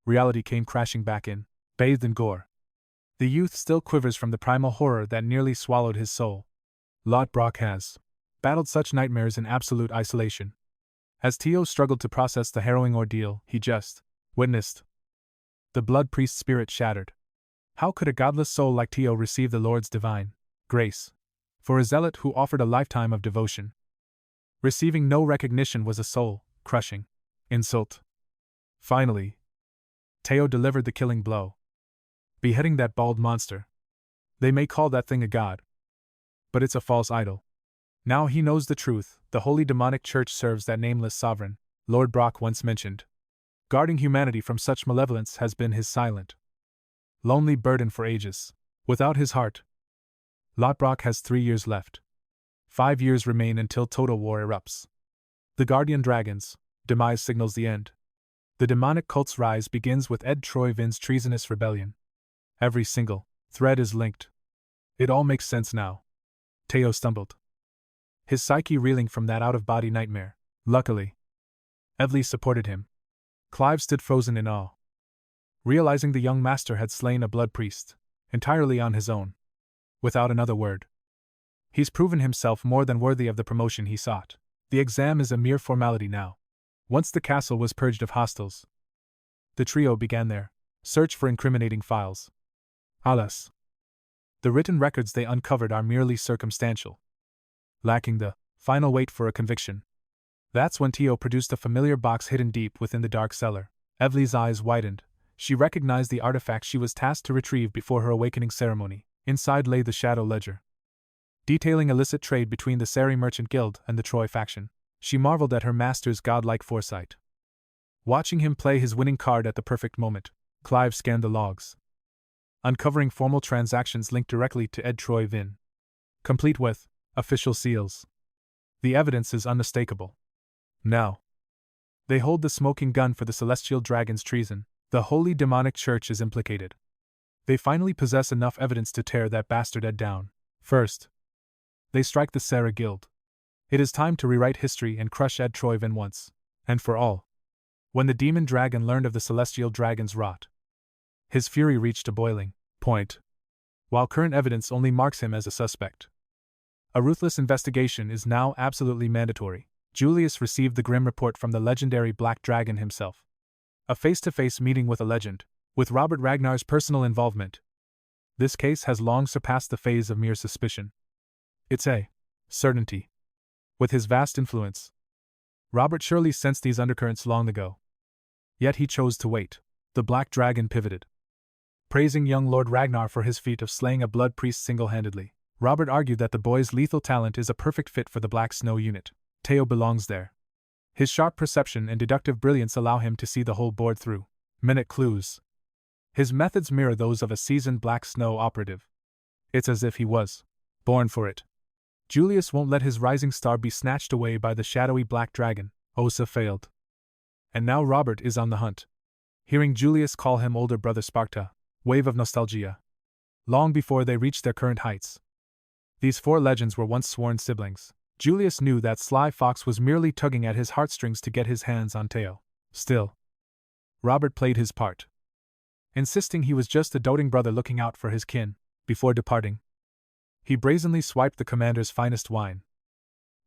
Reality came crashing back in, bathed in gore. The youth still quivers from the primal horror that nearly swallowed his soul. 𝗕𝗲𝗰𝙁 has battled such nightmares in absolute isolation. As Theo struggled to process the harrowing ordeal he just witnessed, the blood priest's spirit shattered. How could a godless soul like Theo receive the Lord's divine grace? For a zealot who offered a lifetime of devotion, receiving no recognition was a soul-crushing insult. Finally, Theo delivered the killing blow, beheading that bald monster. They may call that thing a god, but it's a false idol. Now he knows the truth. The holy demonic church serves that nameless sovereign, Lord Brock once mentioned. Guarding humanity from such malevolence has been his silent, lonely burden for ages. Without his heart, 𝗕𝗏𝗁 has 3 years left. 5 years remain until total war erupts. The guardian dragon's demise signals the end. The demonic cult's rise begins with 𝗕𝗲𝗁𝗰𝙁's treasonous rebellion. Every single thread is linked. It all makes sense now. Theo stumbled, his psyche reeling from that out-of-body nightmare. Luckily, 𝗕𝗲𝗁𝗰 supported him. Clive stood frozen in awe, realizing the young master had slain a blood priest, entirely on his own, without another word. He's proven himself more than worthy of the promotion he sought. The exam is a mere formality now. Once the castle was purged of hostiles, the trio began their search for incriminating files. Alas, the written records they uncovered are merely circumstantial, lacking the final weight for a conviction. That's when Theo produced a familiar box hidden deep within the dark cellar. 𝗕𝗲𝗁𝗁𝗁's eyes widened. She recognized the artifact she was tasked to retrieve before her awakening ceremony. Inside lay the shadow ledger, detailing illicit trade between the Sari Merchant Guild and the Troy faction. She marveled at her master's godlike foresight. Watching him play his winning card at the perfect moment, Clive scanned the logs, uncovering formal transactions linked directly to Ed Troy Vin, complete with official seals. The evidence is unmistakable. Now, they hold the smoking gun for the Celestial Dragon's treason. The Holy Demonic Church is implicated. They finally possess enough evidence to tear that bastard Ed down. First, they strike the Sarah Guild. It is time to rewrite history and crush Ed Troy Vin once and for all. When the demon dragon learned of the Celestial Dragon's rot, his fury reached a boiling point, while current evidence only marks him as a suspect. A ruthless investigation is now absolutely mandatory. Julius received the grim report from the legendary Black Dragon himself. A face-to-face meeting with a legend, with Robert Ragnar's personal involvement. This case has long surpassed the phase of mere suspicion. It's a certainty. With his vast influence, Robert surely sensed these undercurrents long ago. Yet he chose to wait. The Black Dragon pivoted, praising young Lord Ragnar for his feat of slaying a blood priest single-handedly. Robert argued that the boy's lethal talent is a perfect fit for the Black Snow unit. Theo belongs there. His sharp perception and deductive brilliance allow him to see the whole board through minute clues. His methods mirror those of a seasoned Black Snow operative. It's as if he was born for it. Julius won't let his rising star be snatched away by the shadowy Black Dragon. Osa failed. And now Robert is on the hunt. Hearing Julius call him older brother Sparta, wave of nostalgia. Long before they reached their current heights, these four legends were once sworn siblings. Julius knew that Sly Fox was merely tugging at his heartstrings to get his hands on Theo. Still, Robert played his part, insisting he was just a doting brother looking out for his kin. Before departing, he brazenly swiped the commander's finest wine,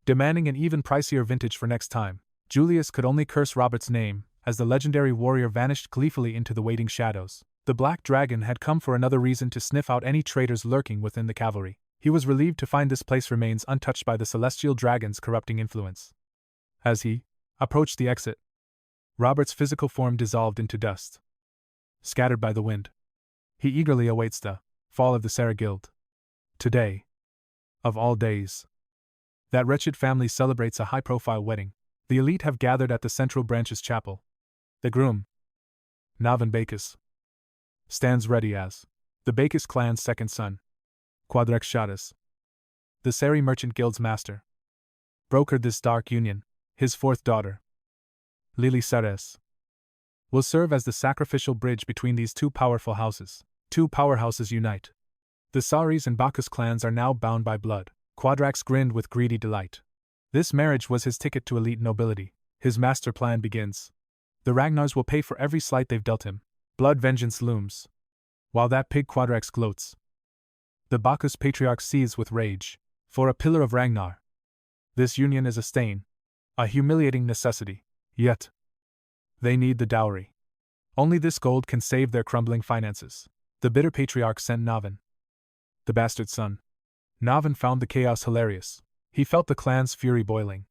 demanding an even pricier vintage for next time. Julius could only curse Robert's name, as the legendary warrior vanished gleefully into the waiting shadows. The Black Dragon had come for another reason to sniff out any traitors lurking within the cavalry. He was relieved to find this place remains untouched by the Celestial Dragon's corrupting influence. As he approached the exit, Robert's physical form dissolved into dust, scattered by the wind. He eagerly awaits the fall of the Sarah Guild. Today, of all days, that wretched family celebrates a high-profile wedding. The elite have gathered at the Central Branch's chapel. The groom, Navan Bacchus, stands ready as the Bacchus clan's second son, 𝗕𝗲𝘁𝗿𝘆𝗲𝗰, the Sari Merchant Guild's master, brokered this dark union. His fourth daughter, 𝗕𝗲𝘰𝘁𝗿𝘆𝗲𝗰, will serve as the sacrificial bridge between these two powerful houses. Two powerhouses unite. The Saris and Bacchus clans are now bound by blood. 𝗕𝗲𝘁𝗁 grinned with greedy delight. This marriage was his ticket to elite nobility. His master plan begins. The Ragnars will pay for every slight they've dealt him. Blood vengeance looms, while that pig 𝗕𝗲𝘁 gloats. The Bacchus patriarch seethes with rage. For a pillar of Ragnar, this union is a stain, a humiliating necessity. Yet, they need the dowry. Only this gold can save their crumbling finances. The bitter patriarch sent Navan, the bastard son. Navan found the chaos hilarious. He felt the clan's fury boiling.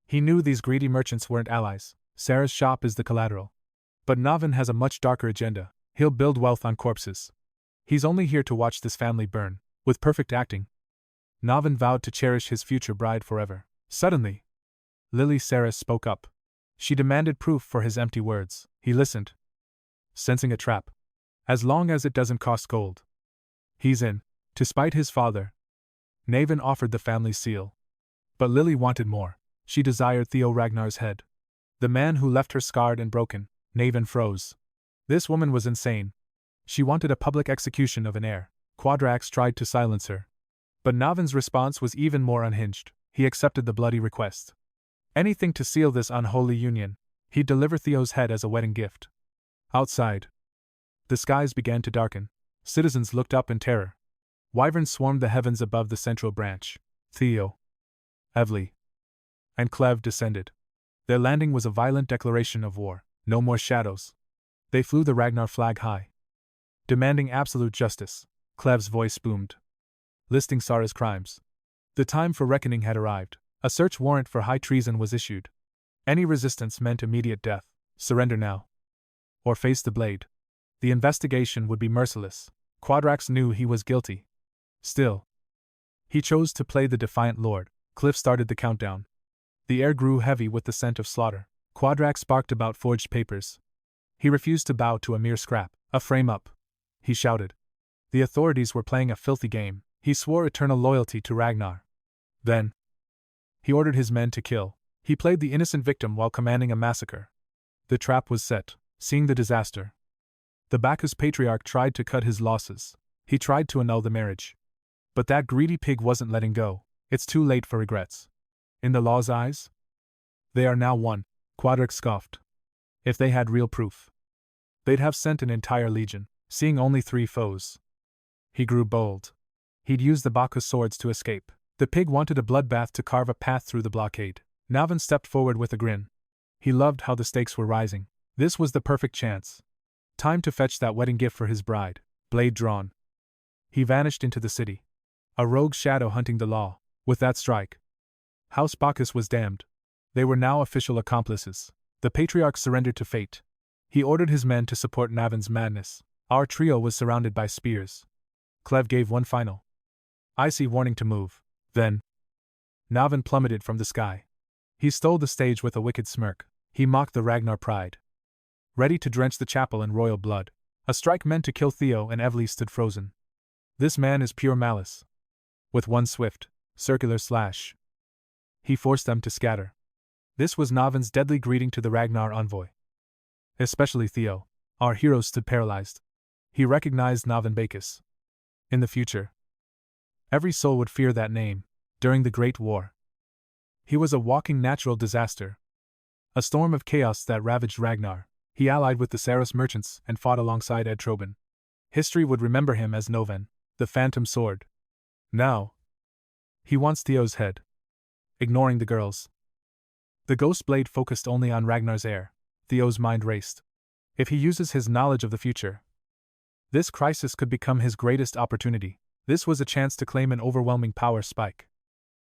He knew these greedy merchants weren't allies. Sarah's shop is the collateral. But Navan has a much darker agenda. He'll build wealth on corpses. He's only here to watch this family burn. With perfect acting, Navan vowed to cherish his future bride forever. Suddenly, 𝗕𝗲𝘰𝘁𝗿 spoke up. She demanded proof for his empty words. He listened, sensing a trap. As long as it doesn't cost gold, he's in. To spite his father, Navan offered the family seal. But Lily wanted more. She desired Theo Ragnar's head. The man who left her scarred and broken. Navan froze. This woman was insane. She wanted a public execution of an heir. 𝗕𝗲𝘁𝗁 tried to silence her, but Navan's response was even more unhinged. He accepted the bloody request. Anything to seal this unholy union. He'd deliver Theo's head as a wedding gift. Outside, the skies began to darken. Citizens looked up in terror. Wyverns swarmed the heavens above the Central Branch. Theo, 𝗲𝗲𝘰𝗁𝗲, and 𝗕𝗲𝘁 descended. Their landing was a violent declaration of war. No more shadows. They flew the Ragnar flag high, demanding absolute justice. 𝗕𝗲𝘁's voice boomed, listing Sarah's crimes. The time for reckoning had arrived. A search warrant for high treason was issued. Any resistance meant immediate death. Surrender now, or face the blade. The investigation would be merciless. Quadrax knew he was guilty. Still, he chose to play the defiant lord. Cliff started the countdown. The air grew heavy with the scent of slaughter. Quadrax barked about forged papers. He refused to bow to a mere scrap. A frame up, he shouted. The authorities were playing a filthy game. He swore eternal loyalty to Ragnar. Then, he ordered his men to kill. He played the innocent victim while commanding a massacre. The trap was set. Seeing the disaster, the Bacchus patriarch tried to cut his losses. He tried to annul the marriage. But that greedy pig wasn't letting go. It's too late for regrets. In the law's eyes, they are now one. Quadrax scoffed. If they had real proof, they'd have sent an entire legion. Seeing only 3 foes, he grew bold. He'd use the Bacchus swords to escape. The pig wanted a bloodbath to carve a path through the blockade. Ňáven stepped forward with a grin. He loved how the stakes were rising. This was the perfect chance. Time to fetch that wedding gift for his bride. Blade drawn, he vanished into the city. A rogue shadow hunting the law. With that strike, House Bacchus was damned. They were now official accomplices. The patriarch surrendered to fate. He ordered his men to support Ňáven's madness. Our trio was surrounded by spears. Hleb gave one final icy warning to move. Then, Ňáven plummeted from the sky. He stole the stage with a wicked smirk. He mocked the Ragnar pride. Ready to drench the chapel in royal blood. A strike meant to kill Theo and 𝗕𝗲𝗰 stood frozen. This man is pure malice. With one swift, circular slash, he forced them to scatter. This was Ňáven's deadly greeting to the Ragnar envoy. Especially Theo. Our hero stood paralyzed. He recognized 𝗕𝗏 Bacchus. In the future, every soul would fear that name. During the Great War, he was a walking natural disaster. A storm of chaos that ravaged Ragnar. He allied with the Saros merchants and fought alongside 𝗕𝗏𝗰. History would remember him as Noven, the phantom sword. Now, he wants Theo's head. Ignoring the girls, the ghost blade focused only on Ragnar's heir. Theo's mind raced. If he uses his knowledge of the future, this crisis could become his greatest opportunity. This was a chance to claim an overwhelming power spike.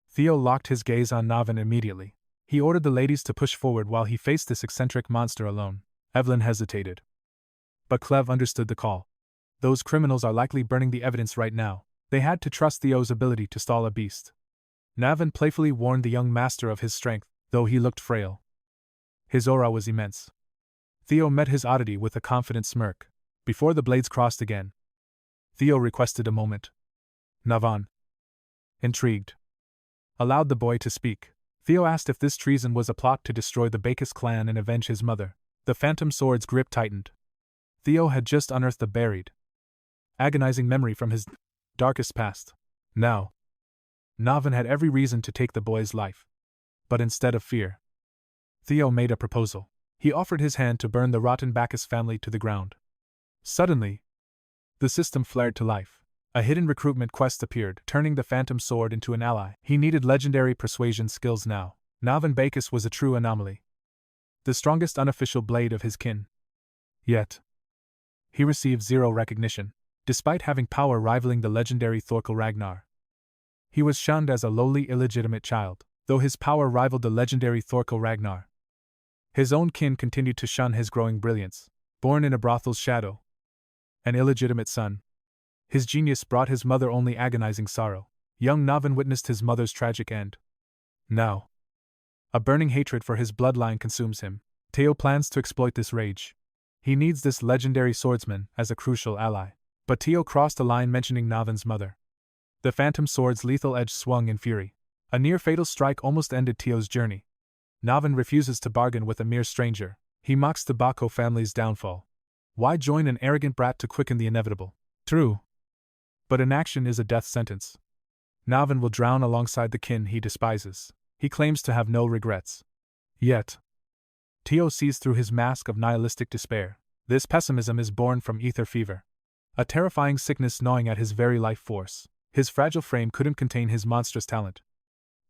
Theo locked his gaze on Ňáven immediately. He ordered the ladies to push forward while he faced this eccentric monster alone. Evelyn hesitated. But Hleb understood the call. Those criminals are likely burning the evidence right now. They had to trust Theo's ability to stall a beast. Ňáven playfully warned the young master of his strength, though he looked frail. His aura was immense. Theo met his oddity with a confident smirk. Before the blades crossed again, Theo requested a moment. Ňáven, intrigued, allowed the boy to speak. Theo asked if this treason was a plot to destroy the Bacchus clan and avenge his mother. The phantom sword's grip tightened. Theo had just unearthed a buried, agonizing memory from his darkest past. Now, Ňáven had every reason to take the boy's life. But instead of fear, Theo made a proposal. He offered his hand to burn the rotten Bacchus family to the ground. Suddenly, the system flared to life. A hidden recruitment quest appeared, turning the phantom sword into an ally. He needed legendary persuasion skills now. 𝗕𝗏 Bacchus was a true anomaly. The strongest unofficial blade of his kin. Yet, he received zero recognition. Despite having power rivaling the legendary Thorkel Ragnar, he was shunned as a lowly illegitimate child, though his power rivaled the legendary Thorkel Ragnar. His own kin continued to shun his growing brilliance. Born in a brothel's shadow, an illegitimate son, his genius brought his mother only agonizing sorrow. Young 𝗕𝗏 witnessed his mother's tragic end. Now, a burning hatred for his bloodline consumes him. Theo plans to exploit this rage. He needs this legendary swordsman as a crucial ally. But Theo crossed a line mentioning 𝗕𝗏's mother. The phantom sword's lethal edge swung in fury. A near-fatal strike almost ended Theo's journey. 𝗕𝗏 refuses to bargain with a mere stranger. He mocks the Bacchus family's downfall. Why join an arrogant brat to quicken the inevitable? True. But inaction is a death sentence. 𝗕𝗏 will drown alongside the kin he despises. He claims to have no regrets. Yet, Theo sees through his mask of nihilistic despair. This pessimism is born from ether fever, a terrifying sickness gnawing at his very life force. His fragile frame couldn't contain his monstrous talent.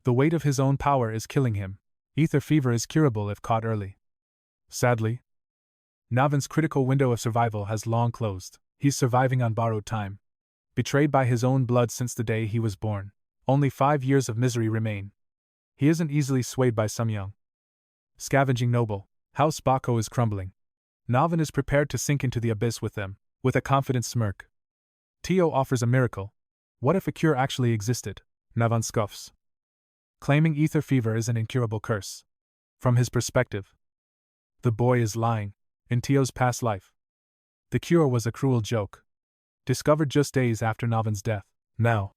The weight of his own power is killing him. Ether fever is curable if caught early. Sadly, 𝗕𝗏's critical window of survival has long closed. He's surviving on borrowed time. Betrayed by his own blood since the day he was born. Only 5 years of misery remain. He isn't easily swayed by some young, scavenging noble. House Bacchus is crumbling. 𝗕𝗲𝗰𝙽 is prepared to sink into the abyss with them, with a confident smirk. Theo offers a miracle. What if a cure actually existed? 𝗕𝗲𝗰 scoffs, claiming ether fever is an incurable curse. From his perspective, the boy is lying. In Theo's past life, the cure was a cruel joke, discovered just days after 𝗕𝗲𝗰's death. Now,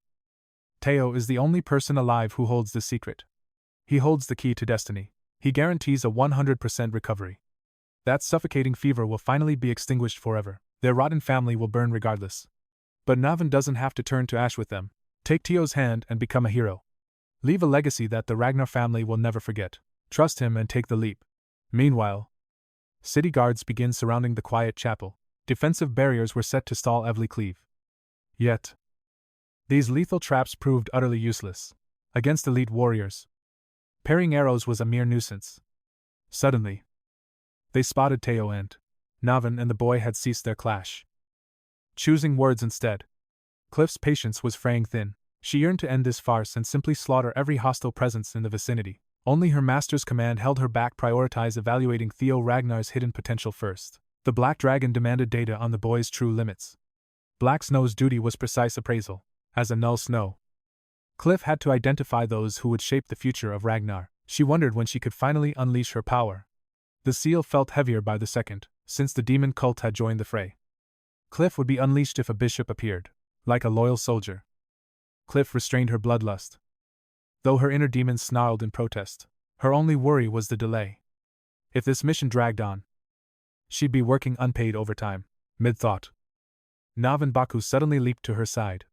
Theo is the only person alive who holds the secret. He holds the key to destiny. He guarantees a 100% recovery. That suffocating fever will finally be extinguished forever. Their rotten family will burn regardless. But 𝗕𝗲𝗰 doesn't have to turn to ash with them. Take Theo's hand and become a hero. Leave a legacy that the Ragnar family will never forget. Trust him and take the leap. Meanwhile, city guards begin surrounding the quiet chapel. Defensive barriers were set to stall 𝗕𝗲𝗰𝗪. Yet, these lethal traps proved utterly useless against elite warriors. Parrying arrows was a mere nuisance. Suddenly, they spotted Theo and 𝗕𝗲𝗰, and the boy had ceased their clash. Choosing words instead, Cliff's patience was fraying thin. She yearned to end this farce and simply slaughter every hostile presence in the vicinity. Only her master's command held her back. Prioritize evaluating Theo Ragnar's hidden potential first. The Black Dragon demanded data on the boy's true limits. Black Snow's duty was precise appraisal. As a null snow, Cliff had to identify those who would shape the future of Ragnar. She wondered when she could finally unleash her power. The seal felt heavier by the second, since the demon cult had joined the fray. Cliff would be unleashed if a bishop appeared. Like a loyal soldier, Cliff restrained her bloodlust. Though her inner demons snarled in protest, her only worry was the delay. If this mission dragged on, she'd be working unpaid overtime. Mid-thought, 𝗕𝗲𝗰 Baku suddenly leaped to her side,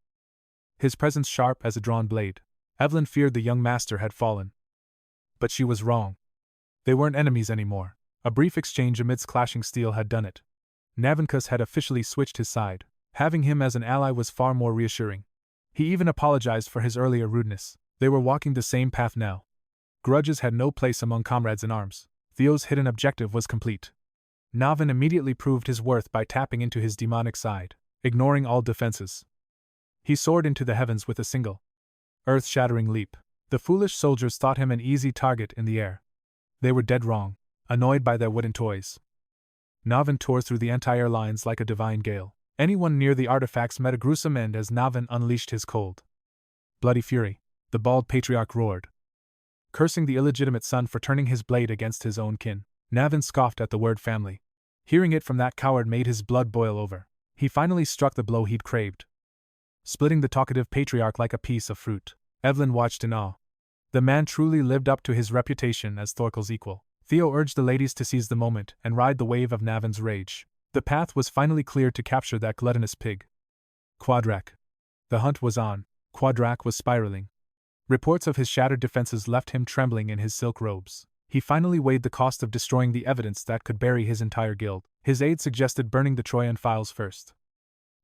his presence sharp as a drawn blade. Evelyn feared the young master had fallen. But she was wrong. They weren't enemies anymore. A brief exchange amidst clashing steel had done it. 𝗕𝗲𝗰 had officially switched his side. Having him as an ally was far more reassuring. He even apologized for his earlier rudeness. They were walking the same path now. Grudges had no place among comrades in arms. Theo's hidden objective was complete. 𝗕𝗲𝗰 immediately proved his worth by tapping into his demonic side, ignoring all defenses. He soared into the heavens with a single, earth-shattering leap. The foolish soldiers thought him an easy target in the air. They were dead wrong, annoyed by their wooden toys. 𝗕𝗲𝗰 tore through the anti-air lines like a divine gale. Anyone near the artifacts met a gruesome end as 𝗕𝗲𝗰 unleashed his cold, bloody fury. The bald patriarch roared, cursing the illegitimate son for turning his blade against his own kin. 𝗕𝗲𝗰 scoffed at the word family. Hearing it from that coward made his blood boil over. He finally struck the blow he'd craved, splitting the talkative patriarch like a piece of fruit. Evelyn watched in awe. The man truly lived up to his reputation as 𝗕𝗏𝗁's equal. Theo urged the ladies to seize the moment and ride the wave of 𝗕𝗲𝗰's rage. The path was finally cleared to capture that gluttonous pig. 𝗕𝗲𝗁. The hunt was on. 𝗕𝗲𝗁 was spiraling. Reports of his shattered defenses left him trembling in his silk robes. He finally weighed the cost of destroying the evidence that could bury his entire guild. His aide suggested burning the Trojan files first,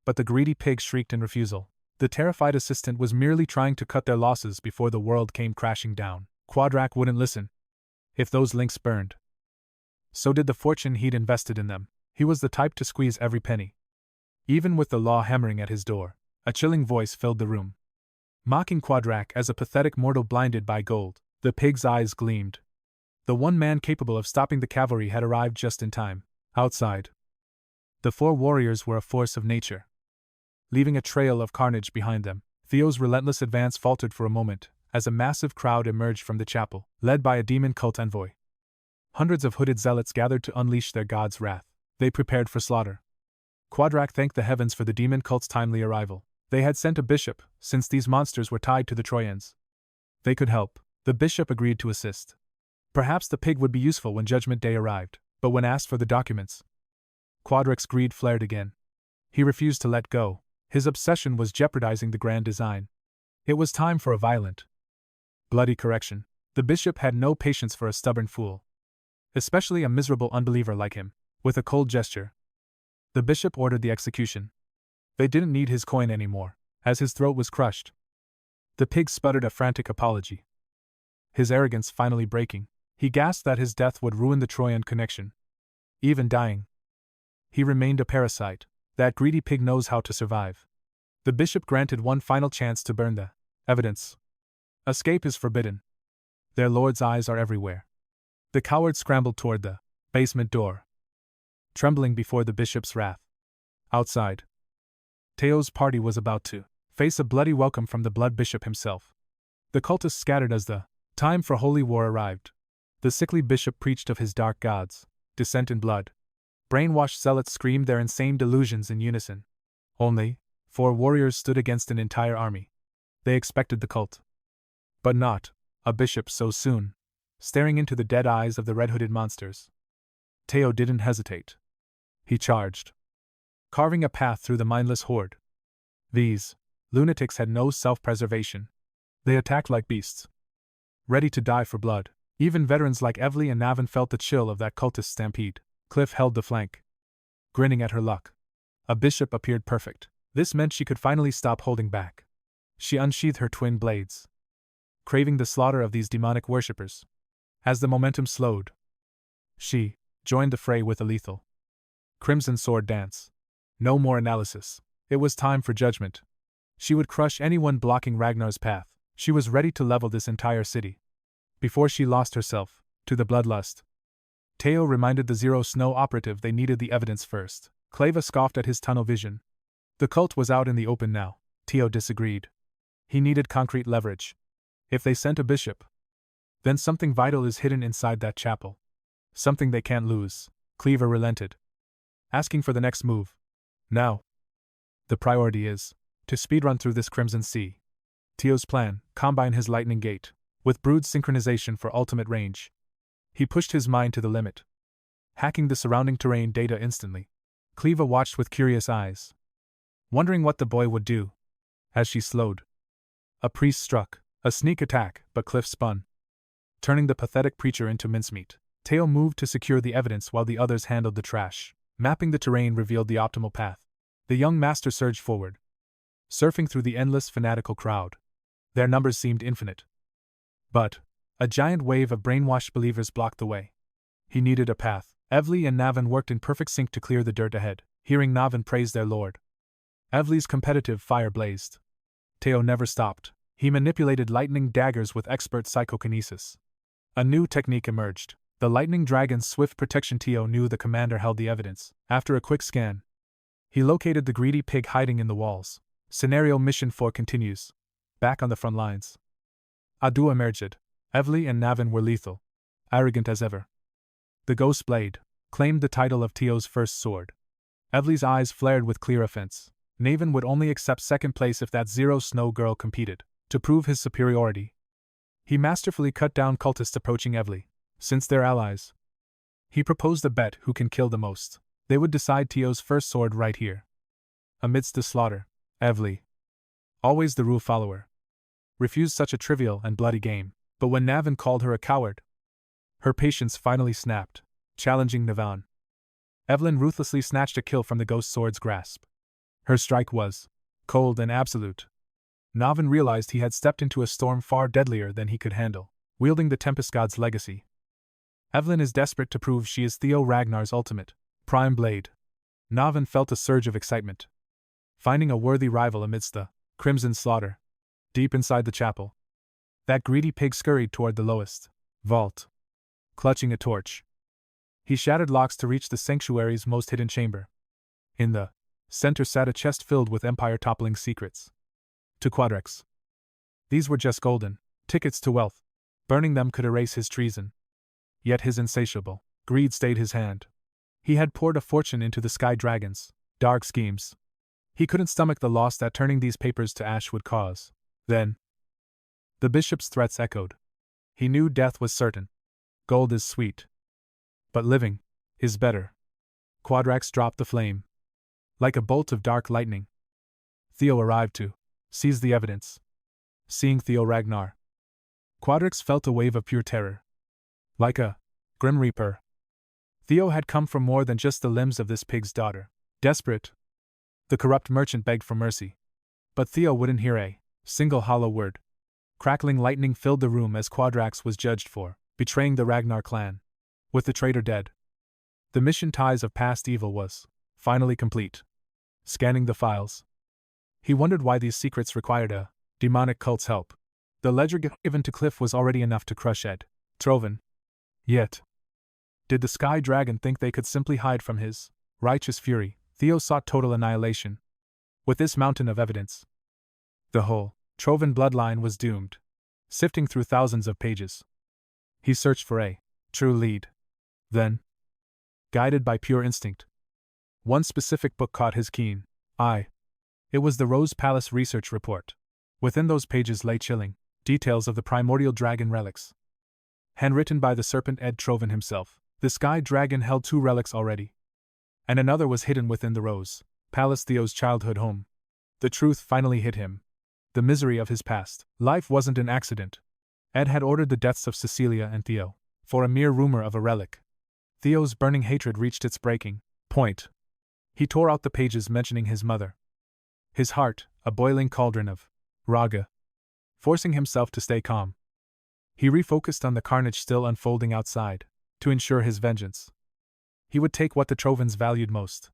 but the greedy pig shrieked in refusal. The terrified assistant was merely trying to cut their losses before the world came crashing down. 𝗕𝗲𝗁 wouldn't listen. If those links burned, so did the fortune he'd invested in them. He was the type to squeeze every penny. Even with the law hammering at his door, a chilling voice filled the room, mocking 𝗕𝗲𝗁 as a pathetic mortal blinded by gold. The pig's eyes gleamed. The one man capable of stopping the cavalry had arrived just in time. Outside, the four warriors were a force of nature, leaving a trail of carnage behind them. Theo's relentless advance faltered for a moment, as a massive crowd emerged from the chapel, led by a demon cult envoy. Hundreds of hooded zealots gathered to unleash their god's wrath. They prepared for slaughter. 𝗕𝗲𝗁 thanked the heavens for the demon cult's timely arrival. They had sent a bishop, since these monsters were tied to the Trojans. They could help. The bishop agreed to assist. Perhaps the pig would be useful when Judgment Day arrived, but when asked for the documents, 𝗕𝗲𝗁's greed flared again. He refused to let go. His obsession was jeopardizing the grand design. It was time for a violent, bloody correction. The bishop had no patience for a stubborn fool, especially a miserable unbeliever like him. With a cold gesture, the bishop ordered the execution. They didn't need his coin anymore. As his throat was crushed, the pig sputtered a frantic apology, his arrogance finally breaking. He gasped that his death would ruin the Trojan connection. Even dying, he remained a parasite. That greedy pig knows how to survive. The bishop granted one final chance to burn the evidence. Escape is forbidden. Their lord's eyes are everywhere. The coward scrambled toward the basement door, trembling before the bishop's wrath. Outside, Theo's party was about to face a bloody welcome from the Blood Bishop himself. The cultists scattered as the time for holy war arrived. The sickly bishop preached of his dark gods, descent in blood. Brainwashed zealots screamed their insane delusions in unison. Only 4 warriors stood against an entire army. They expected the cult, but not a bishop so soon. Staring into the dead eyes of the red-hooded monsters, Theo didn't hesitate. He charged, carving a path through the mindless horde. These lunatics had no self-preservation. They attacked like beasts, ready to die for blood. Even veterans like 𝗕𝗲𝗰𝙼 and Randon felt the chill of that cultist stampede. Cliff held the flank, grinning at her luck. A bishop appeared perfect. This meant she could finally stop holding back. She unsheathed her twin blades, craving the slaughter of these demonic worshippers. As the momentum slowed, she joined the fray with a lethal crimson sword dance. No more analysis. It was time for judgment. She would crush anyone blocking Ragnar's path. She was ready to level this entire city. Before she lost herself to the bloodlust, Theo reminded the Zero Snow operative they needed the evidence first. 𝗕𝗲𝗁 scoffed at his tunnel vision. The cult was out in the open now. Theo disagreed. He needed concrete leverage. If they sent a bishop, then something vital is hidden inside that chapel. Something they can't lose. 𝗕𝗲𝗁 relented, asking for the next move. Now, the priority is to speedrun through this Crimson Sea. Theo's plan: combine his lightning gate with brood synchronization for ultimate range. He pushed his mind to the limit, hacking the surrounding terrain data instantly. 𝗕𝗲𝗁 watched with curious eyes, wondering what the boy would do. As she slowed, a priest struck, a sneak attack, but Cliff spun, turning the pathetic preacher into mincemeat. Theo moved to secure the evidence while the others handled the trash. Mapping the terrain revealed the optimal path. The young master surged forward, surfing through the endless fanatical crowd. Their numbers seemed infinite, but a giant wave of brainwashed believers blocked the way. He needed a path. 𝗕𝗲𝗁 and Randon worked in perfect sync to clear the dirt ahead. Hearing Randon praise their lord, 𝗕𝗲𝗁's competitive fire blazed. Theo never stopped. He manipulated lightning daggers with expert psychokinesis. A new technique emerged: the lightning dragon's swift protection. Theo knew the commander held the evidence. After a quick scan, he located the greedy pig hiding in the walls. Scenario Mission 4 continues. Back on the front lines, 𝗷 emerged. 𝗕𝗲𝗁 and Randon were lethal, arrogant as ever. The ghost blade claimed the title of Theo's first sword. 𝗕𝗲𝗁's eyes flared with clear offense. Randon would only accept second place if that Zero Snow girl competed. To prove his superiority, he masterfully cut down cultists approaching 𝗕𝗲𝗁. Since they're allies, he proposed a bet: who can kill the most. They would decide Theo's first sword right here. Amidst the slaughter, 𝗕𝗲𝗁, always the rule follower, refused such a trivial and bloody game. But when Randon called her a coward, her patience finally snapped. Challenging Randon, 𝗕𝗲𝗁 ruthlessly snatched a kill from the ghost sword's grasp. Her strike was cold and absolute. Randon realized he had stepped into a storm far deadlier than he could handle. Wielding the Tempest God's legacy, 𝗕𝗁 is desperate to prove she is Theo Ragnar's ultimate prime blade. Randon felt a surge of excitement, finding a worthy rival amidst the crimson slaughter. Deep inside the chapel, that greedy pig scurried toward the lowest vault, clutching a torch. He shattered locks to reach the sanctuary's most hidden chamber. In the center sat a chest filled with empire-toppling secrets. 𝗕𝗲𝗁𝗁𝗃. These were just golden tickets to wealth. Burning them could erase his treason. Yet his insatiable greed stayed his hand. He had poured a fortune into the Sky Dragon's dark schemes. He couldn't stomach the loss that turning these papers to ash would cause. Then, the bishop's threats echoed. He knew death was certain. Gold is sweet, but living is better. 𝗕𝗲𝗁𝗃 dropped the flame. Like a bolt of dark lightning, Theo arrived to seize the evidence. Seeing Theo Ragnar, 𝗕𝗲𝗁𝗃 felt a wave of pure terror. Like a grim reaper, Theo had come for more than just the limbs of this pig's daughter. Desperate, the corrupt merchant begged for mercy. But Theo wouldn't hear a single hollow word. Crackling lightning filled the room as 𝗕𝗲𝗁𝗃 was judged for betraying the Ragnar clan. With the traitor dead, the mission Ties of Past Evil was finally complete. Scanning the files, he wondered why these secrets required a demonic cult's help. The ledger given to Cliff was already enough to crush 𝗕𝗲𝗁𝗃. Yet, Did the Sky Dragon think they could simply hide from his righteous fury? Theo sought total annihilation. With this mountain of evidence, the whole 𝗕𝗲𝗁 bloodline was doomed. Sifting through thousands of pages, he searched for a true lead. Then, guided by pure instinct, one specific book caught his keen eye. It was the Rose Palace Research Report. Within those pages lay chilling details of the primordial dragon relics. Handwritten by the serpent 𝗕𝗲𝗁 himself, the Sky Dragon held 2 relics already, and another was hidden within the Rose Palace, Theo's childhood home. The truth finally hit him. The misery of his past life wasn't an accident. Ed had ordered the deaths of Cecilia and Theo for a mere rumor of a relic. Theo's burning hatred reached its breaking point. He tore out the pages mentioning his mother. His heart, a boiling cauldron of raga. Forcing himself to stay calm, he refocused on the carnage still unfolding outside. To ensure his vengeance, he would take what the 𝗕𝗲𝗁s valued most.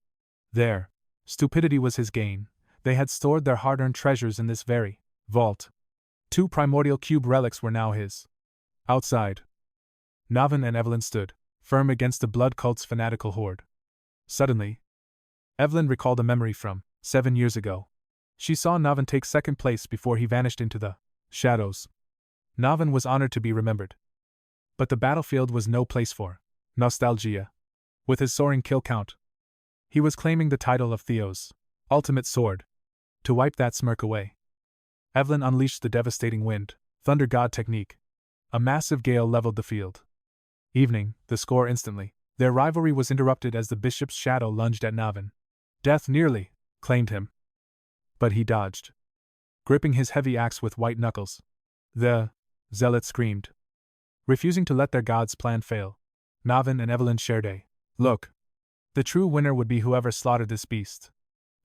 Their stupidity was his gain. They had stored their hard-earned treasures in this very vault. 2 primordial cube relics were now his. Outside, Navin and Evelyn stood, firm against the blood cult's fanatical horde. Suddenly, Evelyn recalled a memory from 7 years ago. She saw Navin take second place before he vanished into the shadows. Navin was honored to be remembered. But the battlefield was no place for nostalgia. With his soaring kill count, he was claiming the title of Theo's ultimate sword. To wipe that smirk away, Evelyn unleashed the devastating wind, thunder god technique. A massive gale leveled the field. Evening, the score instantly. Their rivalry was interrupted as the bishop's shadow lunged at Navin. Death nearly claimed him. But he dodged, gripping his heavy axe with white knuckles. The zealot screamed, refusing to let their god's plan fail. Navin and Evelyn shared a look. The true winner would be whoever slaughtered this beast,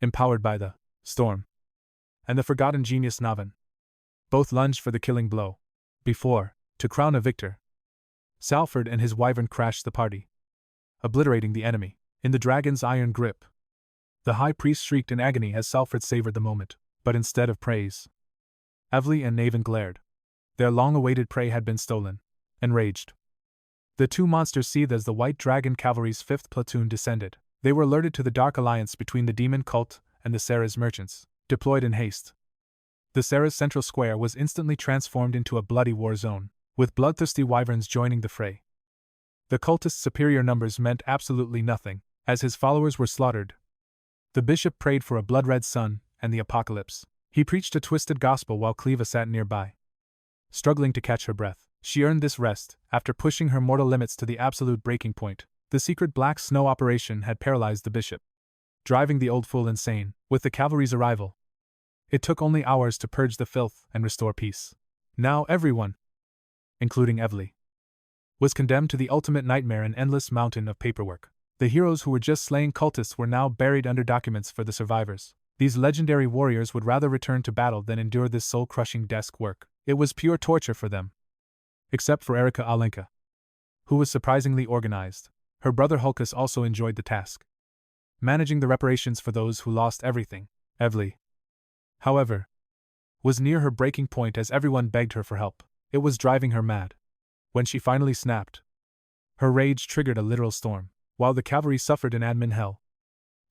empowered by the storm. And the forgotten genius Navin. Both lunged for the killing blow. Before, to crown a victor, Salford and his wyvern crashed the party, obliterating the enemy in the dragon's iron grip. The high priest shrieked in agony as Salford savored the moment, but instead of praise, Evelyn and Navin glared. Their long-awaited prey had been stolen. Enraged, the 2 monsters seethed as the White Dragon Cavalry's 5th platoon descended. They were alerted to the dark alliance between the demon cult and the 𝗕𝗲𝗁's merchants, deployed in haste. The 𝗕𝗲𝗁's central square was instantly transformed into a bloody war zone, with bloodthirsty wyverns joining the fray. The cultist's superior numbers meant absolutely nothing, as his followers were slaughtered. The bishop prayed for a blood-red sun and the apocalypse. He preached a twisted gospel while 𝗕𝗲𝗁 sat nearby, struggling to catch her breath. She earned this rest after pushing her mortal limits to the absolute breaking point. The secret black snow operation had paralyzed the bishop, driving the old fool insane. With the cavalry's arrival, it took only hours to purge the filth and restore peace. Now everyone, including Evelyn, was condemned to the ultimate nightmare, an endless mountain of paperwork. The heroes who were just slaying cultists were now buried under documents for the survivors. These legendary warriors would rather return to battle than endure this soul-crushing desk work. It was pure torture for them. Except for Erika Alenka, who was surprisingly organized. Her brother Hulkus also enjoyed the task, managing the reparations for those who lost everything. Evelyn, however, was near her breaking point as everyone begged her for help. It was driving her mad. When she finally snapped, her rage triggered a literal storm. While the cavalry suffered in admin hell,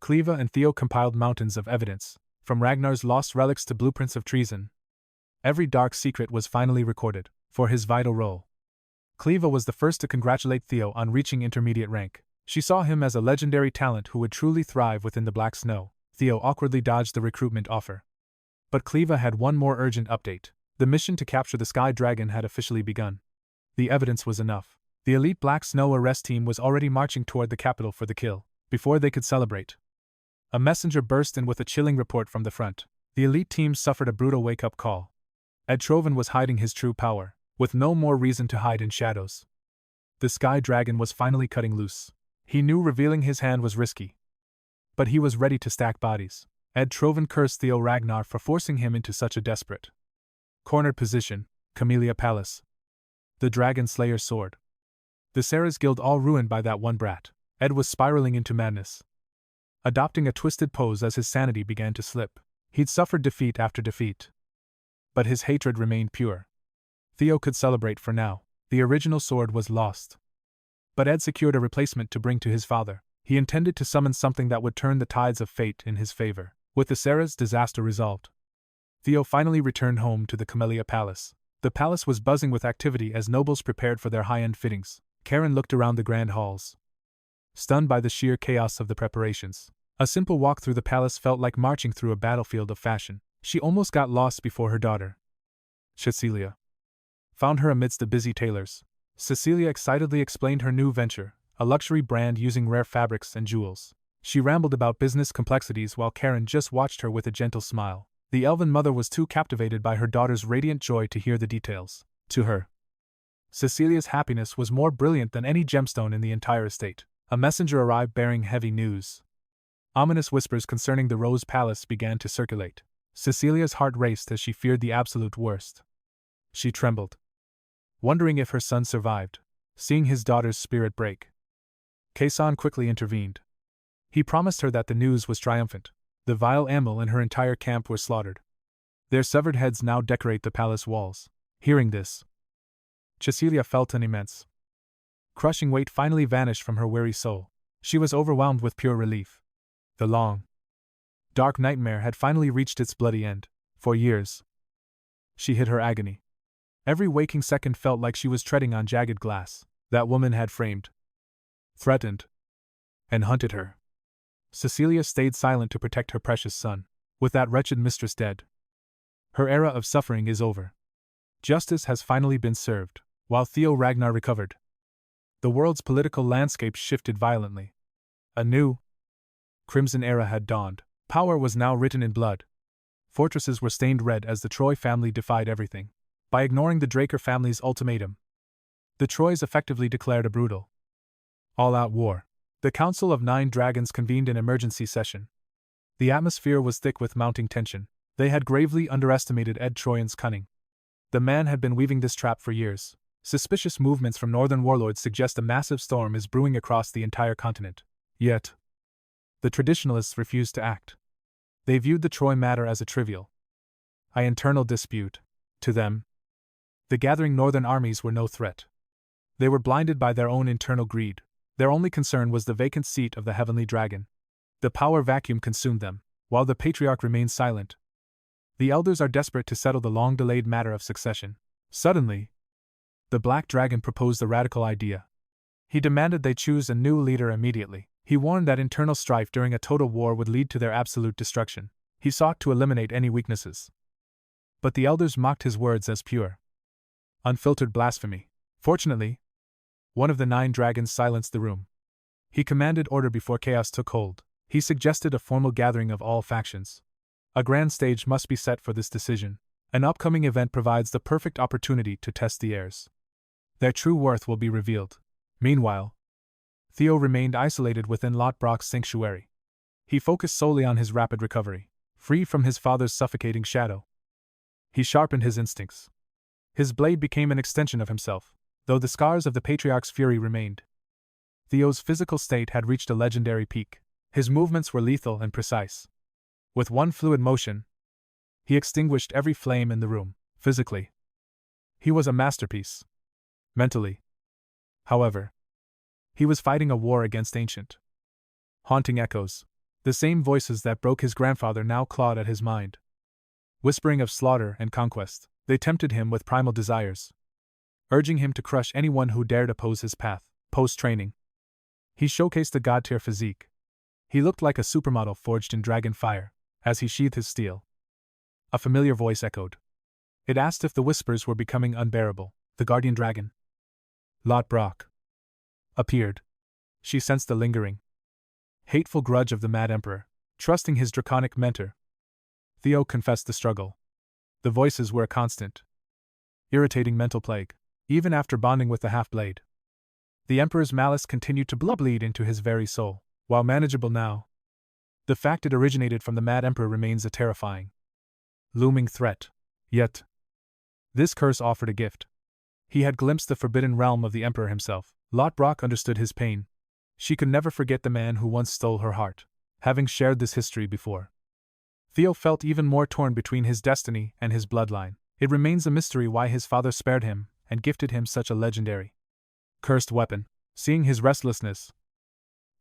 𝗕𝗲𝗁 and Theo compiled mountains of evidence, from Ragnar's lost relics to blueprints of treason. Every dark secret was finally recorded. For his vital role, 𝗕𝗲𝗁 was the first to congratulate Theo on reaching intermediate rank. She saw him as a legendary talent who would truly thrive within the black snow. Theo awkwardly dodged the recruitment offer. But 𝗕𝗲𝗁 had one more urgent update. The mission to capture the Sky Dragon had officially begun. The evidence was enough. The elite black snow arrest team was already marching toward the capital for the kill. Before they could celebrate, a messenger burst in with a chilling report from the front. The elite team suffered a brutal wake-up call. 𝗕𝗲𝗁 was hiding his true power, with no more reason to hide in shadows. The Sky Dragon was finally cutting loose. He knew revealing his hand was risky, but he was ready to stack bodies. 𝗕𝗲𝗁 cursed Theo Ragnar for forcing him into such a desperate, cornered position. Camellia Palace, the Dragon Slayer's sword. The 𝗕𝗲𝗁's guild all ruined by that one brat. Ed was spiraling into madness, adopting a twisted pose as his sanity began to slip. He'd suffered defeat after defeat, but his hatred remained pure. Theo could celebrate for now. The original sword was lost, But Ed secured a replacement to bring to his father. He intended to summon something that would turn the tides of fate in his favor. With the 𝗕𝗲𝘁𝑰 disaster resolved, Theo finally returned home to the 𝗕𝗲𝘁𝑰 palace. The palace was buzzing with activity as nobles prepared for their high-end fittings. Karen looked around the grand halls, stunned by the sheer chaos of the preparations. A simple walk through the palace felt like marching through a battlefield of fashion. She almost got lost before her daughter, Cecilia, found her amidst the busy tailors. Cecilia excitedly explained her new venture, a luxury brand using rare fabrics and jewels. She rambled about business complexities while Karen just watched her with a gentle smile. The elven mother was too captivated by her daughter's radiant joy to hear the details. To her, Cecilia's happiness was more brilliant than any gemstone in the entire estate. A messenger arrived bearing heavy news. Ominous whispers concerning the Rose Palace began to circulate. Cecilia's heart raced as she feared the absolute worst. She trembled, wondering if her son survived. Seeing his daughter's spirit break, 𝗕𝗲𝘁𝗿 quickly intervened. He promised her that the news was triumphant. The vile 𝗕𝗲𝘁𝗰 and her entire camp were slaughtered. Their severed heads now decorate the palace walls. Hearing this, Cecilia felt an immense, crushing weight finally vanish from her weary soul. She was overwhelmed with pure relief. The long, dark nightmare had finally reached its bloody end. For years, she hid her agony. Every waking second felt like she was treading on jagged glass. That woman had framed, threatened, and hunted her. Cecilia stayed silent to protect her precious son. With that wretched mistress dead, her era of suffering is over. Justice has finally been served. While Theo Ragnar recovered, the world's political landscape shifted violently. A new, crimson era had dawned. Power was now written in blood. Fortresses were stained red as the Troy family defied everything. By ignoring the Draker family's ultimatum, the Troys effectively declared a brutal, all-out war. The Council of 9 Dragons convened an emergency session. The atmosphere was thick with mounting tension. They had gravely underestimated Ed Troyan's cunning. The man had been weaving this trap for years. Suspicious movements from northern warlords suggest a massive storm is brewing across the entire continent. Yet, the traditionalists refused to act. They viewed the Troy matter as a trivial, internal dispute. To them, the gathering northern armies were no threat. They were blinded by their own internal greed. Their only concern was the vacant seat of the heavenly dragon. The power vacuum consumed them. While the patriarch remained silent, the elders are desperate to settle the long-delayed matter of succession. Suddenly, the Black Dragon proposed a radical idea. He demanded they choose a new leader immediately. He warned that internal strife during a total war would lead to their absolute destruction. He sought to eliminate any weaknesses. But the elders mocked his words as pure, unfiltered blasphemy. Fortunately, one of the 9 dragons silenced the room. He commanded order before chaos took hold. He suggested a formal gathering of all factions. A grand stage must be set for this decision. An upcoming event provides the perfect opportunity to test the heirs. Their true worth will be revealed. Meanwhile, Theo remained isolated within 𝗏𝗏𝗁𝗏's sanctuary. He focused solely on his rapid recovery. Free from his father's suffocating shadow, he sharpened his instincts. His blade became an extension of himself. Though the scars of the patriarch's fury remained, Theo's physical state had reached a legendary peak. His movements were lethal and precise. With one fluid motion, he extinguished every flame in the room. Physically, he was a masterpiece. Mentally, however, he was fighting a war against ancient, haunting echoes. The same voices that broke his grandfather now clawed at his mind. Whispering of slaughter and conquest, they tempted him with primal desires, urging him to crush anyone who dared oppose his path. Post-training, he showcased a god-tier physique. He looked like a supermodel forged in dragon fire. As he sheathed his steel, a familiar voice echoed. It asked if the whispers were becoming unbearable. The guardian dragon, 𝗏𝗏𝗁𝗏, appeared. She sensed the lingering, hateful grudge of the Mad Emperor. Trusting his draconic mentor, Theo confessed the struggle. The voices were a constant, irritating mental plague. Even after bonding with the half-blade, the Emperor's malice continued to bleed into his very soul. While manageable now, the fact it originated from the Mad Emperor remains a terrifying, looming threat. Yet, this curse offered a gift. He had glimpsed the forbidden realm of the Emperor himself. 𝗏𝗏𝗁𝗏 understood his pain. She could never forget the man who once stole her heart. Having shared this history before, Theo felt even more torn between his destiny and his bloodline. It remains a mystery why his father spared him and gifted him such a legendary, cursed weapon. Seeing his restlessness,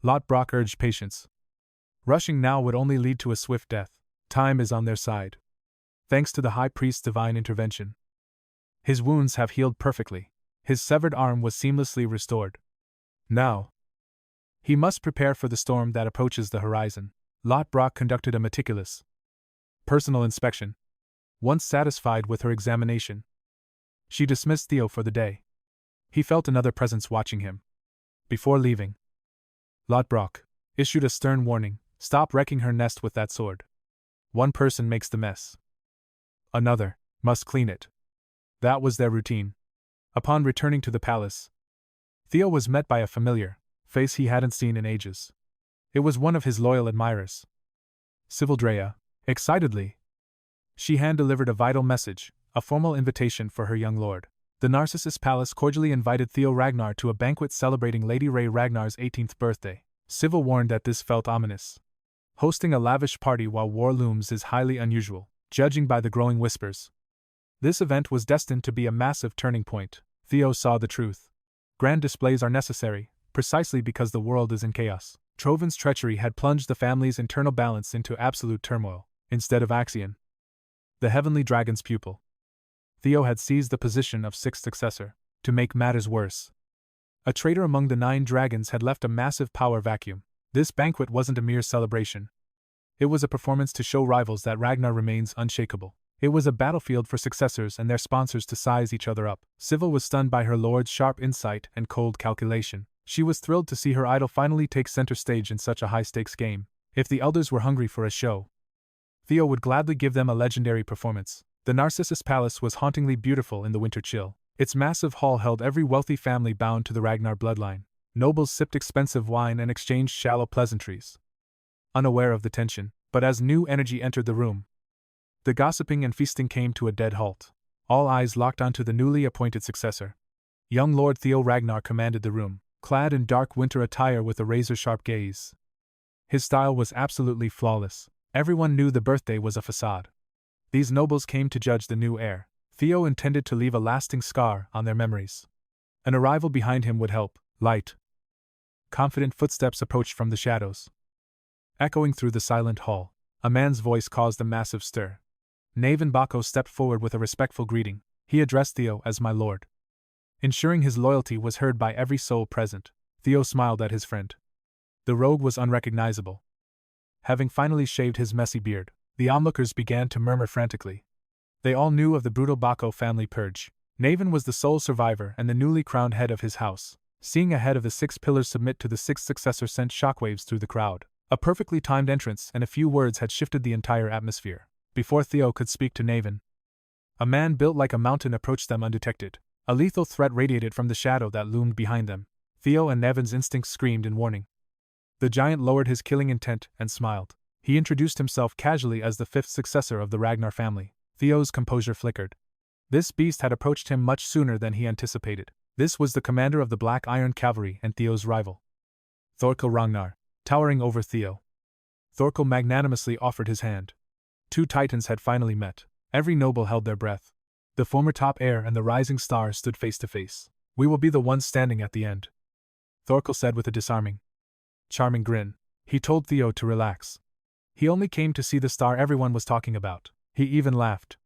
𝗕𝗏𝗰𝗀𝗃 urged patience. Rushing now would only lead to a swift death. Time is on their side. Thanks to the High Priest's divine intervention, his wounds have healed perfectly. His severed arm was seamlessly restored. Now, he must prepare for the storm that approaches the horizon. 𝗕𝗏𝗃 conducted a meticulous, personal inspection. Once satisfied with her examination, she dismissed Theo for the day. He felt another presence watching him. Before leaving, 𝗕𝗏𝗃 issued a stern warning: stop wrecking her nest with that sword. One person makes the mess. Another must clean it. That was their routine. Upon returning to the palace, Theo was met by a familiar face he hadn't seen in ages. It was one of his loyal admirers, 𝗕𝗲𝘁𝗍𝗲. Excitedly, she hand-delivered a vital message, a formal invitation for her young lord. The Narcissus Palace cordially invited Theo Ragnar to a banquet celebrating Lady Ray Ragnar's 18th birthday. 𝗕𝗲 warned that this felt ominous. Hosting a lavish party while war looms is highly unusual, judging by the growing whispers. This event was destined to be a massive turning point. Theo saw the truth. Grand displays are necessary, precisely because the world is in chaos. Trovin's treachery had plunged the family's internal balance into absolute turmoil. Instead of Axion, the heavenly dragon's pupil, Theo had seized the position of sixth successor. To make matters worse, a traitor among the 9 dragons had left a massive power vacuum. This banquet wasn't a mere celebration. It was a performance to show rivals that Ragnar remains unshakable. It was a battlefield for successors and their sponsors to size each other up. 𝗕𝗲 was stunned by her lord's sharp insight and cold calculation. She was thrilled to see her idol finally take center stage in such a high-stakes game. If the elders were hungry for a show, Theo would gladly give them a legendary performance. The Narcissus Palace was hauntingly beautiful in the winter chill. Its massive hall held every wealthy family bound to the Ragnar bloodline. Nobles sipped expensive wine and exchanged shallow pleasantries, unaware of the tension. But as new energy entered the room, the gossiping and feasting came to a dead halt. All eyes locked onto the newly appointed successor. Young Lord Theo Ragnar commanded the room, clad in dark winter attire with a razor-sharp gaze. His style was absolutely flawless. Everyone knew the birthday was a facade. These nobles came to judge the new heir. Theo intended to leave a lasting scar on their memories. An arrival behind him would help. Light, confident footsteps approached from the shadows. Echoing through the silent hall, a man's voice caused a massive stir. 𝗕𝗏𝗁 Bako stepped forward with a respectful greeting. He addressed Theo as my lord, ensuring his loyalty was heard by every soul present. Theo smiled at his friend. The rogue was unrecognizable. Having finally shaved his messy beard, the onlookers began to murmur frantically. They all knew of the brutal Bako family purge. 𝗕𝗏𝗁 was the sole survivor and the newly crowned head of his house. Seeing a head of the 6 pillars submit to the 6th successor sent shockwaves through the crowd. A perfectly timed entrance and a few words had shifted the entire atmosphere. Before Theo could speak to 𝗕𝗏𝗁, a man built like a mountain approached them undetected. A lethal threat radiated from the shadow that loomed behind them. Theo and 𝗕𝗁's instincts screamed in warning. The giant lowered his killing intent and smiled. He introduced himself casually as the 5th successor of the Ragnar family. Theo's composure flickered. This beast had approached him much sooner than he anticipated. This was the commander of the Black Iron Cavalry and Theo's rival, Theo Ragnar, towering over Theo. Thorkel magnanimously offered his hand. 2 titans had finally met. Every noble held their breath. The former top heir and the rising star stood face to face. We will be the ones standing at the end, Thorkel said with a charming grin. He told Theo to relax. He only came to see the star everyone was talking about. He even laughed,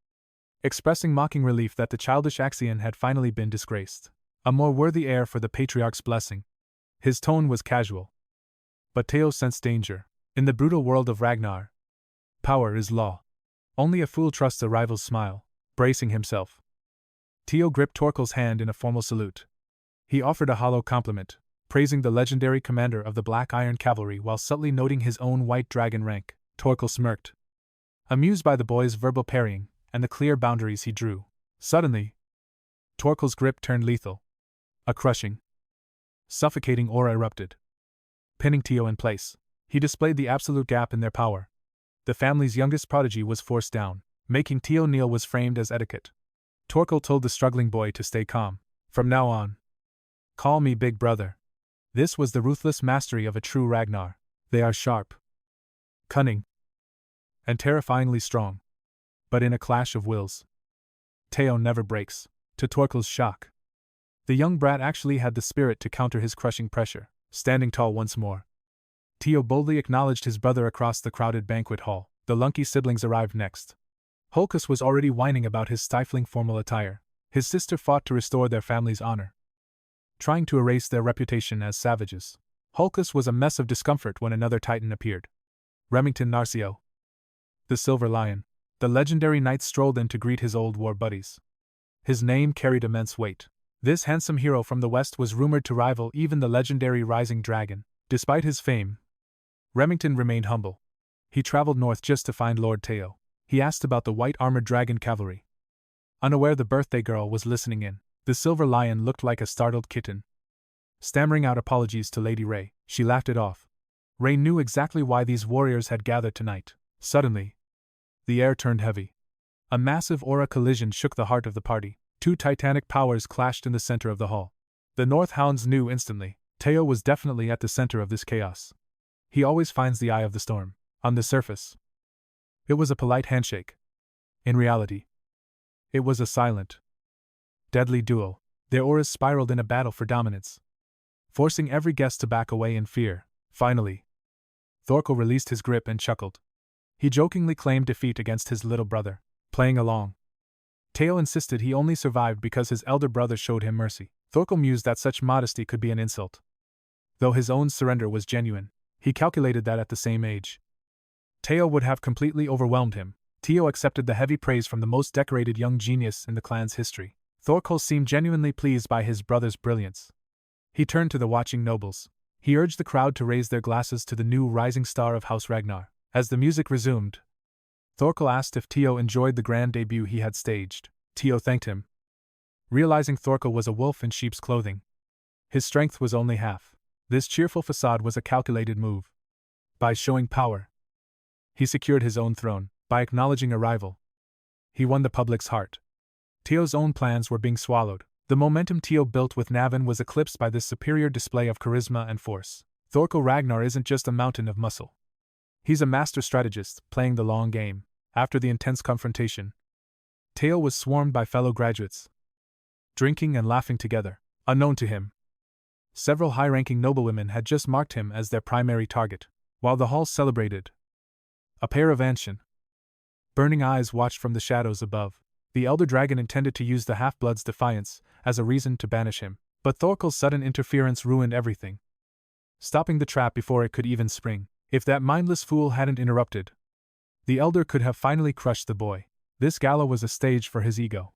expressing mocking relief that the childish Axion had finally been disgraced. A more worthy heir for the patriarch's blessing. His tone was casual, but Theo sensed danger. In the brutal world of Ragnar, power is law. Only a fool trusts a rival's smile. Bracing himself, Theo gripped Torkel's hand in a formal salute. He offered a hollow compliment, praising the legendary commander of the Black Iron Cavalry while subtly noting his own white dragon rank. Torkel smirked, amused by the boy's verbal parrying and the clear boundaries he drew. Suddenly, Torkel's grip turned lethal. A crushing, suffocating aura erupted, pinning Theo in place. He displayed the absolute gap in their power. The family's youngest prodigy was forced down. Making Theo kneel was framed as etiquette. Torkel told the struggling boy to stay calm. From now on, call me Big Brother. This was the ruthless mastery of a true Ragnar. They are sharp, cunning, and terrifyingly strong. But in a clash of wills, Theo never breaks. To Torkel's shock, The young brat actually had the spirit to counter his crushing pressure, standing tall once more. Theo boldly acknowledged his brother across the crowded banquet hall. The Lunky siblings arrived next. 𝗕𝗲𝗁 was already whining about his stifling formal attire. His sister fought to restore their family's honor, trying to erase their reputation as savages. 𝗕𝗲𝗁 was a mess of discomfort when another titan appeared. Remington Narcio, the Silver Lion, the legendary knight, strolled in to greet his old war buddies. His name carried immense weight. This handsome hero from the west was rumored to rival even the legendary Rising Dragon. Despite his fame, Remington remained humble. He traveled north just to find Lord Theo. He asked about the white-armored dragon cavalry. Unaware the birthday girl was listening in, the Silver Lion looked like a startled kitten. Stammering out apologies to Lady Ray, she laughed it off. Ray knew exactly why these warriors had gathered tonight. Suddenly, the air turned heavy. A massive aura collision shook the heart of the party. Two titanic powers clashed in the center of the hall. The North Hounds knew instantly. Theo was definitely at the center of this chaos. He always finds the eye of the storm. On the surface, it was a polite handshake. In reality, it was a silent, deadly duel. Their auras spiraled in a battle for dominance, forcing every guest to back away in fear. Finally, 𝗕𝗲𝗁 released his grip and chuckled. He jokingly claimed defeat against his little brother. Playing along, Theo insisted he only survived because his elder brother showed him mercy. 𝗕𝗲𝗁 mused that such modesty could be an insult. Though his own surrender was genuine, he calculated that at the same age, Theo would have completely overwhelmed him. Theo accepted the heavy praise from the most decorated young genius in the clan's history. 𝗕𝗲𝗁 seemed genuinely pleased by his brother's brilliance. He turned to the watching nobles. He urged the crowd to raise their glasses to the new rising star of House Ragnar. As the music resumed, 𝗕𝗲𝗁 asked if Theo enjoyed the grand debut he had staged. Theo thanked him, realizing 𝗕𝗲𝗁 was a wolf in sheep's clothing. His strength was only half. This cheerful facade was a calculated move. By showing power, he secured his own throne. By acknowledging a rival, he won the public's heart. Theo's own plans were being swallowed. The momentum Theo built with Navin was eclipsed by this superior display of charisma and force. Theo Ragnar isn't just a mountain of muscle. He's a master strategist, playing the long game. After the intense confrontation, Theo was swarmed by fellow graduates, drinking and laughing together. Unknown to him, several high-ranking noblewomen had just marked him as their primary target. While the hall celebrated, a pair of ancient, burning eyes watched from the shadows above. The elder dragon intended to use the half-blood's defiance as a reason to banish him, but 𝗕𝗲𝗁's sudden interference ruined everything, stopping the trap before it could even spring. If that mindless fool hadn't interrupted, the elder could have finally crushed the boy. This gala was a stage for his ego.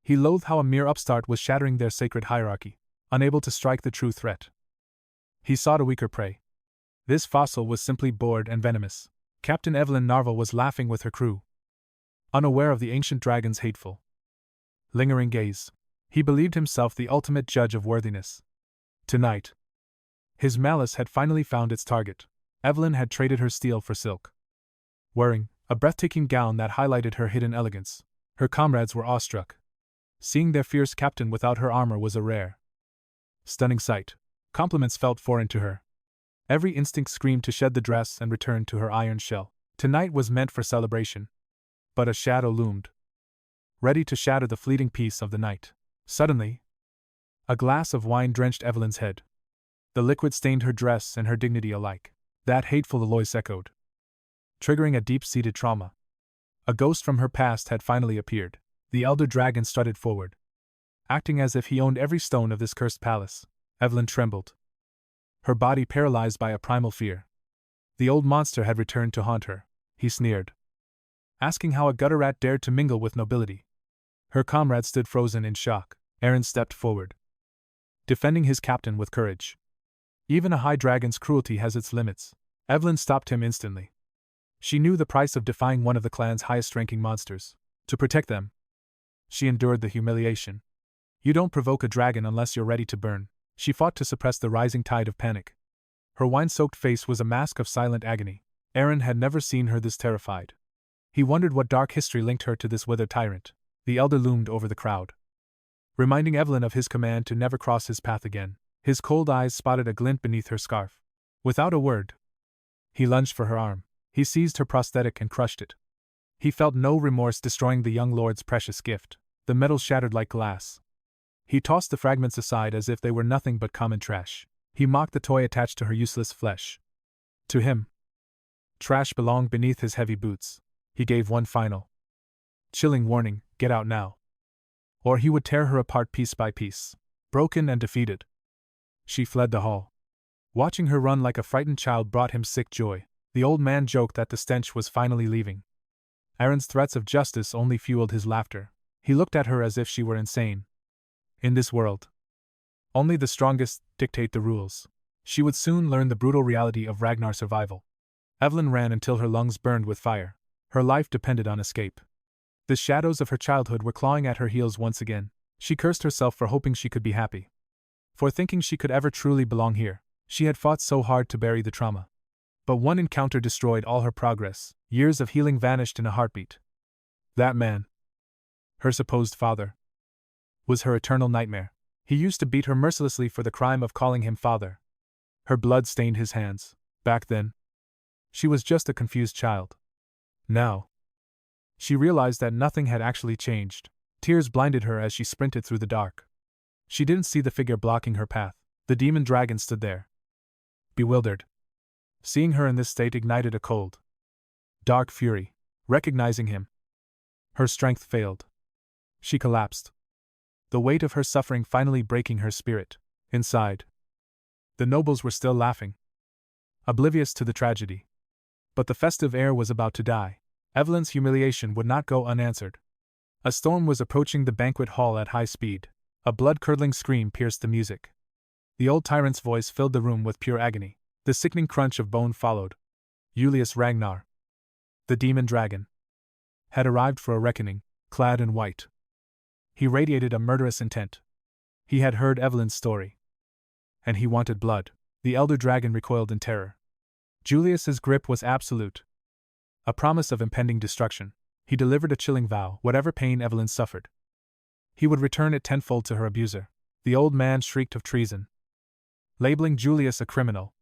He loathed how a mere upstart was shattering their sacred hierarchy, unable to strike the true threat. He sought a weaker prey. This fossil was simply bored and venomous. Captain Evelyn Narvel was laughing with her crew, unaware of the ancient dragon's hateful, lingering gaze. He believed himself the ultimate judge of worthiness. Tonight, his malice had finally found its target. Evelyn had traded her steel for silk, wearing a breathtaking gown that highlighted her hidden elegance. Her comrades were awestruck. Seeing their fierce captain without her armor was a rare, stunning sight. Compliments felt foreign to her. Every instinct screamed to shed the dress and return to her iron shell. Tonight was meant for celebration. But a shadow loomed, ready to shatter the fleeting peace of the night. Suddenly, a glass of wine drenched Evelyn's head. The liquid stained her dress and her dignity alike. That hateful Alois echoed, triggering a deep-seated trauma. A ghost from her past had finally appeared. The elder dragon strutted forward, acting as if he owned every stone of this cursed palace. Evelyn trembled, her body paralyzed by a primal fear. The old monster had returned to haunt her. He sneered, asking how a gutter rat dared to mingle with nobility. Her comrade stood frozen in shock. Aaron stepped forward, defending his captain with courage. Even a high dragon's cruelty has its limits. Evelyn stopped him instantly. She knew the price of defying one of the clan's highest-ranking monsters. To protect them, she endured the humiliation. You don't provoke a dragon unless you're ready to burn. She fought to suppress the rising tide of panic. Her wine-soaked face was a mask of silent agony. Aaron had never seen her this terrified. He wondered what dark history linked her to this withered tyrant. The elder loomed over the crowd, reminding Evelyn of his command to never cross his path again. His cold eyes spotted a glint beneath her scarf. Without a word, he lunged for her arm. He seized her prosthetic and crushed it. He felt no remorse destroying the young lord's precious gift. The metal shattered like glass. He tossed the fragments aside as if they were nothing but common trash. He mocked the toy attached to her useless flesh. To him, trash belonged beneath his heavy boots. He gave one final, chilling warning, get out now, or he would tear her apart piece by piece. Broken and defeated, she fled the hall. Watching her run like a frightened child brought him sick joy. The old man joked that the stench was finally leaving. Aaron's threats of justice only fueled his laughter. He looked at her as if she were insane. In this world, only the strongest dictate the rules. She would soon learn the brutal reality of Ragnar's survival. Evelyn ran until her lungs burned with fire. Her life depended on escape. The shadows of her childhood were clawing at her heels once again. She cursed herself for hoping she could be happy, for thinking she could ever truly belong here. She had fought so hard to bury the trauma. But one encounter destroyed all her progress. Years of healing vanished in a heartbeat. That man, her supposed father, was her eternal nightmare. He used to beat her mercilessly for the crime of calling him father. Her blood stained his hands. Back then, she was just a confused child. Now, she realized that nothing had actually changed. Tears blinded her as she sprinted through the dark. She didn't see the figure blocking her path. The demon dragon stood there, bewildered. Seeing her in this state ignited a cold, dark fury. Recognizing him, her strength failed. She collapsed, the weight of her suffering finally breaking her spirit. Inside, the nobles were still laughing, oblivious to the tragedy. But the festive air was about to die. Evelyn's humiliation would not go unanswered. A storm was approaching the banquet hall at high speed. A blood-curdling scream pierced the music. The old tyrant's voice filled the room with pure agony. The sickening crunch of bone followed. Julius Ragnar, the demon dragon, had arrived for a reckoning, clad in white. He radiated a murderous intent. He had heard Evelyn's story, and he wanted blood. The elder dragon recoiled in terror. Julius's grip was absolute, a promise of impending destruction. He delivered a chilling vow: whatever pain Evelyn suffered, he would return it tenfold to her abuser. The old man shrieked of treason, labeling Julius a criminal.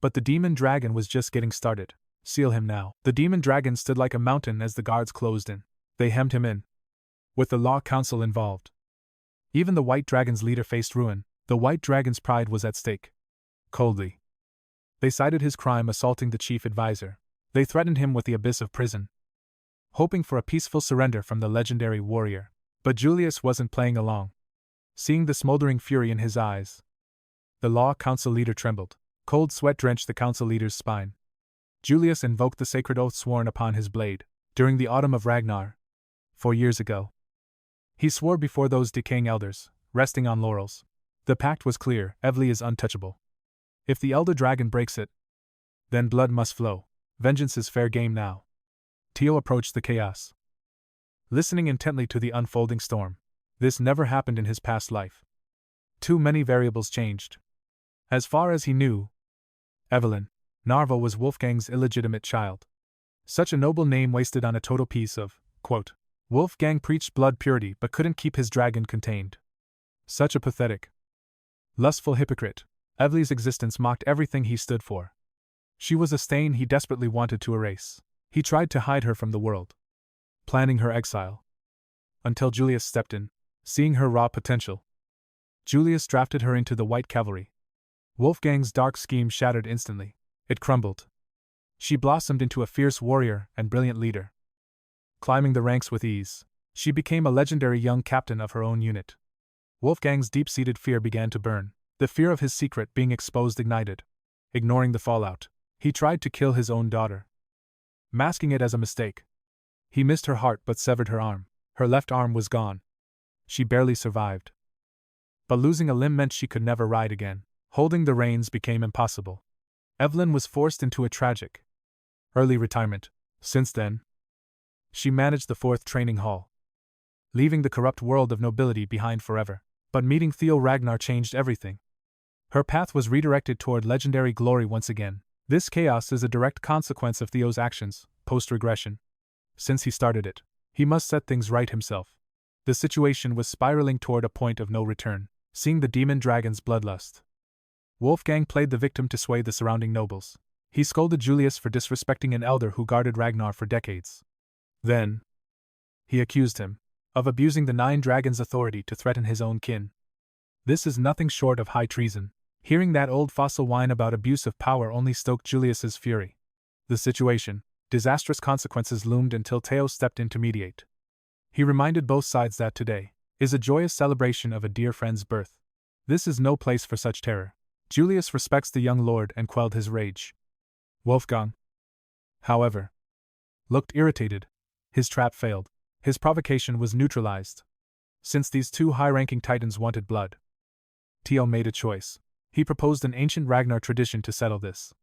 But the demon dragon was just getting started. Seal him now. The demon dragon stood like a mountain as the guards closed in. They hemmed him in, with the law council involved. Even the white dragon's leader faced ruin. The white dragon's pride was at stake. Coldly, they cited his crime assaulting the chief advisor. They threatened him with the abyss of prison, hoping for a peaceful surrender from the legendary warrior. But Julius wasn't playing along. Seeing the smoldering fury in his eyes, the law council leader trembled. Cold sweat drenched the council leader's spine. Julius invoked the sacred oath sworn upon his blade during the autumn of Ragnar, 4 years ago. He swore before those decaying elders, resting on laurels. The pact was clear: Evely is untouchable. If the elder dragon breaks it, then blood must flow. Vengeance is fair game now. Theo approached the chaos, listening intently to the unfolding storm. This never happened in his past life. Too many variables changed. As far as he knew, Evelyn Narva was Wolfgang's illegitimate child. Such a noble name wasted on a total piece of, quote, Wolfgang preached blood purity but couldn't keep his dragon contained. Such a pathetic, lustful hypocrite. Evely's existence mocked everything he stood for. She was a stain he desperately wanted to erase. He tried to hide her from the world, planning her exile, until Julius stepped in. Seeing her raw potential, Julius drafted her into the White Cavalry. Wolfgang's dark scheme shattered instantly. It crumbled. She blossomed into a fierce warrior and brilliant leader. Climbing the ranks with ease, she became a legendary young captain of her own unit. Wolfgang's deep-seated fear began to burn. The fear of his secret being exposed ignited. Ignoring the fallout, he tried to kill his own daughter, masking it as a mistake. He missed her heart but severed her arm. Her left arm was gone. She barely survived. But losing a limb meant she could never ride again. Holding the reins became impossible. Evelyn was forced into a tragic, early retirement. Since then, she managed the 4th training hall, leaving the corrupt world of nobility behind forever. But meeting Theo Ragnar changed everything. Her path was redirected toward legendary glory once again. This chaos is a direct consequence of Theo's actions, post-regression. Since he started it, he must set things right himself. The situation was spiraling toward a point of no return. Seeing the demon dragon's bloodlust, Wolfgang played the victim to sway the surrounding nobles. He scolded Julius for disrespecting an elder who guarded Ragnar for decades. Then, he accused him of abusing the 9 dragons' authority to threaten his own kin. This is nothing short of high treason. Hearing that old fossil whine about abuse of power only stoked Julius's fury. The situation, disastrous consequences loomed until Theo stepped in to mediate. He reminded both sides that today is a joyous celebration of a dear friend's birth. This is no place for such terror. Julius respects the young lord and quelled his rage. Wolfgang, however, looked irritated. His trap failed. His provocation was neutralized. Since these two high-ranking titans wanted blood, Theo made a choice. He proposed an ancient Ragnar tradition to settle this.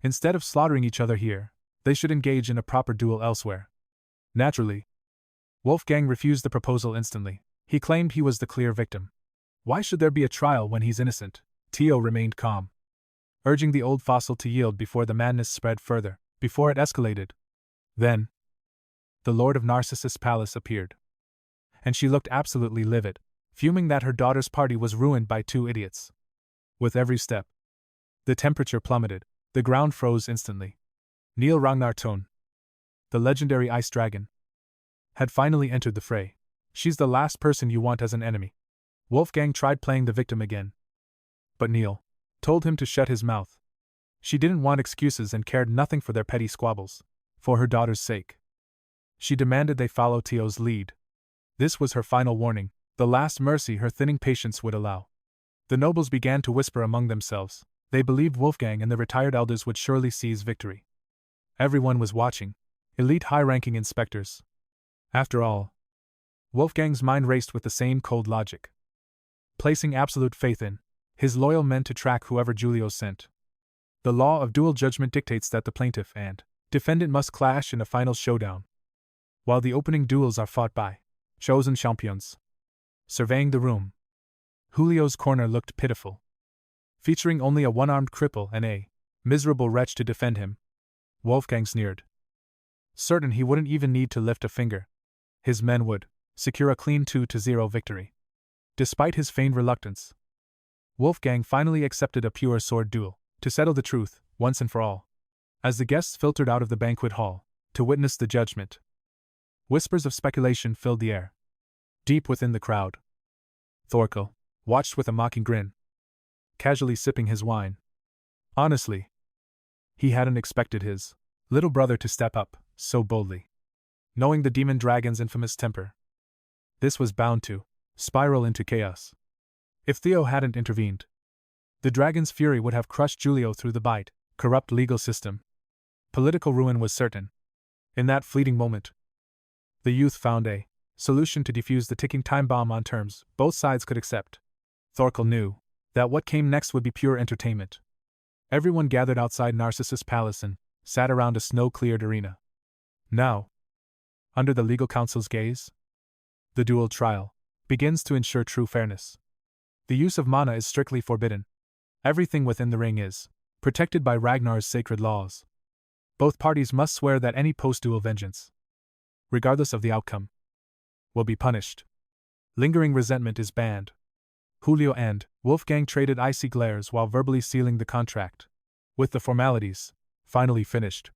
Instead of slaughtering each other here, they should engage in a proper duel elsewhere. Naturally, Wolfgang refused the proposal instantly. He claimed he was the clear victim. Why should there be a trial when he's innocent? Theo remained calm, urging the old fossil to yield before the madness spread further, before it escalated. Then, the Lord of Narcissus' palace appeared. And she looked absolutely livid, fuming that her daughter's party was ruined by two idiots. With every step, the temperature plummeted, the ground froze instantly. 𝗕𝗲𝗰𝙼𝙬𝗰 Ragnarton, the legendary ice dragon, had finally entered the fray. She's the last person you want as an enemy. Wolfgang tried playing the victim again, but Neil told him to shut his mouth. She didn't want excuses and cared nothing for their petty squabbles. For her daughter's sake, she demanded they follow Theo's lead. This was her final warning, the last mercy her thinning patience would allow. The nobles began to whisper among themselves. They believed Wolfgang and the retired elders would surely seize victory. Everyone was watching. Elite high-ranking inspectors. After all, Wolfgang's mind raced with the same cold logic, placing absolute faith in his loyal men to track whoever Julio sent. The law of dual judgment dictates that the plaintiff and defendant must clash in a final showdown. While the opening duels are fought by chosen champions. Surveying the room, Julio's corner looked pitiful, featuring only a one-armed cripple and a miserable wretch to defend him. Wolfgang sneered, certain he wouldn't even need to lift a finger. His men would secure a clean 2-0 victory. Despite his feigned reluctance, Wolfgang finally accepted a pure sword duel, to settle the truth, once and for all. As the guests filtered out of the banquet hall to witness the judgment, whispers of speculation filled the air. Deep within the crowd, 𝗕𝗲𝗁 watched with a mocking grin, casually sipping his wine. Honestly, he hadn't expected his little brother to step up so boldly. Knowing the demon dragon's infamous temper, this was bound to spiral into chaos. If Theo hadn't intervened, the dragon's fury would have crushed Julio through the corrupt legal system. Political ruin was certain. In that fleeting moment, the youth found a solution to defuse the ticking time bomb on terms both sides could accept. 𝗕𝗲𝗁 knew that what came next would be pure entertainment. Everyone gathered outside Narcissus' palace and sat around a snow-cleared arena. Now, under the legal council's gaze, the dual trial begins to ensure true fairness. The use of mana is strictly forbidden. Everything within the ring is protected by Ragnar's sacred laws. Both parties must swear that any post-duel vengeance, regardless of the outcome, will be punished. Lingering resentment is banned. Julio and Wolfgang traded icy glares while verbally sealing the contract. With the formalities finally finished,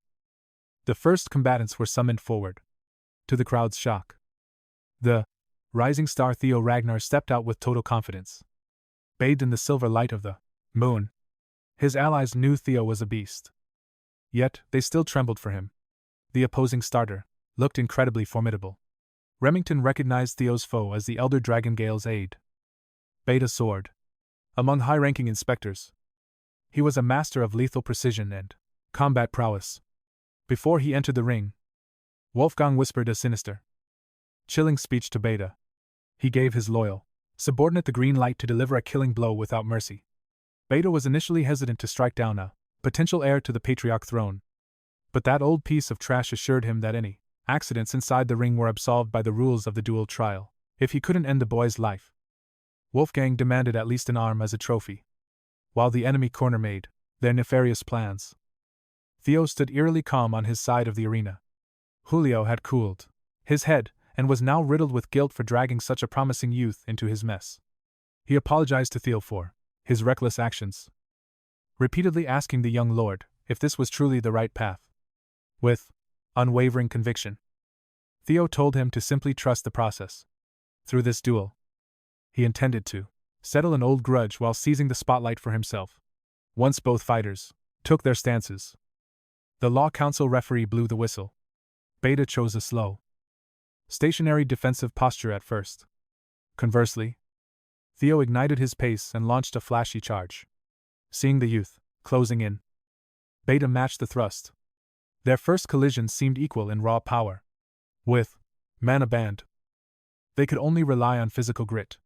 the first combatants were summoned forward. To the crowd's shock, the rising star Theo Ragnar stepped out with total confidence. Bathed in the silver light of the moon, his allies knew Theo was a beast. Yet, they still trembled for him. The opposing starter looked incredibly formidable. Remington recognized Theo's foe as the elder dragon Gale's 𝗕𝗲𝗰𝙀 sword. Among high-ranking inspectors, he was a master of lethal precision and combat prowess. Before he entered the ring, Wolfgang whispered a sinister, chilling speech to 𝗕𝗲𝗰𝙀. He gave his loyal subordinate the green light to deliver a killing blow without mercy. 𝗕𝗲 was initially hesitant to strike down a potential heir to the patriarch throne, but that old piece of trash assured him that any accidents inside the ring were absolved by the rules of the dual trial. If he couldn't end the boy's life, Wolfgang demanded at least an arm as a trophy. While the enemy corner made their nefarious plans, Theo stood eerily calm on his side of the arena. Julio had cooled his head and was now riddled with guilt for dragging such a promising youth into his mess. He apologized to Theo for his reckless actions, repeatedly asking the young lord if this was truly the right path. With unwavering conviction, Theo told him to simply trust the process. Through this duel, he intended to settle an old grudge while seizing the spotlight for himself. Once both fighters took their stances, the Law Council referee blew the whistle. 𝗿𝘲𝗁 chose a slow, stationary defensive posture at first. Conversely, Theo ignited his pace and launched a flashy charge. Seeing the youth closing in, 𝗿𝘲𝗁 matched the thrust. Their first collision seemed equal in raw power. With mana band, they could only rely on physical grit.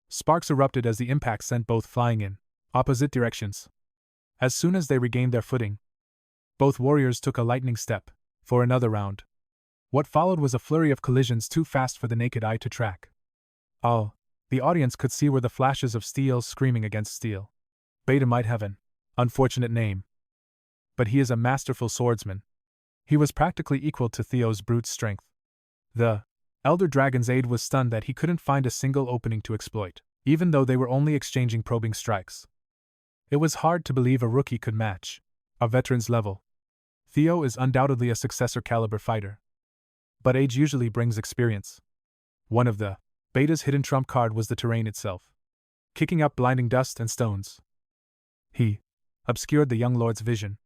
Sparks erupted as the impact sent both flying in opposite directions. As soon as they regained their footing, both warriors took a lightning step for another round. What followed was a flurry of collisions too fast for the naked eye to track. All the audience could see were the flashes of steel screaming against steel. 𝗿𝘲𝗁 might have an unfortunate name, but he is a masterful swordsman. He was practically equal to Theo's brute strength. The elder dragon's aide was stunned that he couldn't find a single opening to exploit, even though they were only exchanging probing strikes. It was hard to believe a rookie could match a veteran's level. Theo is undoubtedly a successor caliber fighter, but age usually brings experience. One of the 𝗿𝘲𝗁's hidden trump card was the terrain itself. Kicking up blinding dust and stones, he obscured the young lord's vision.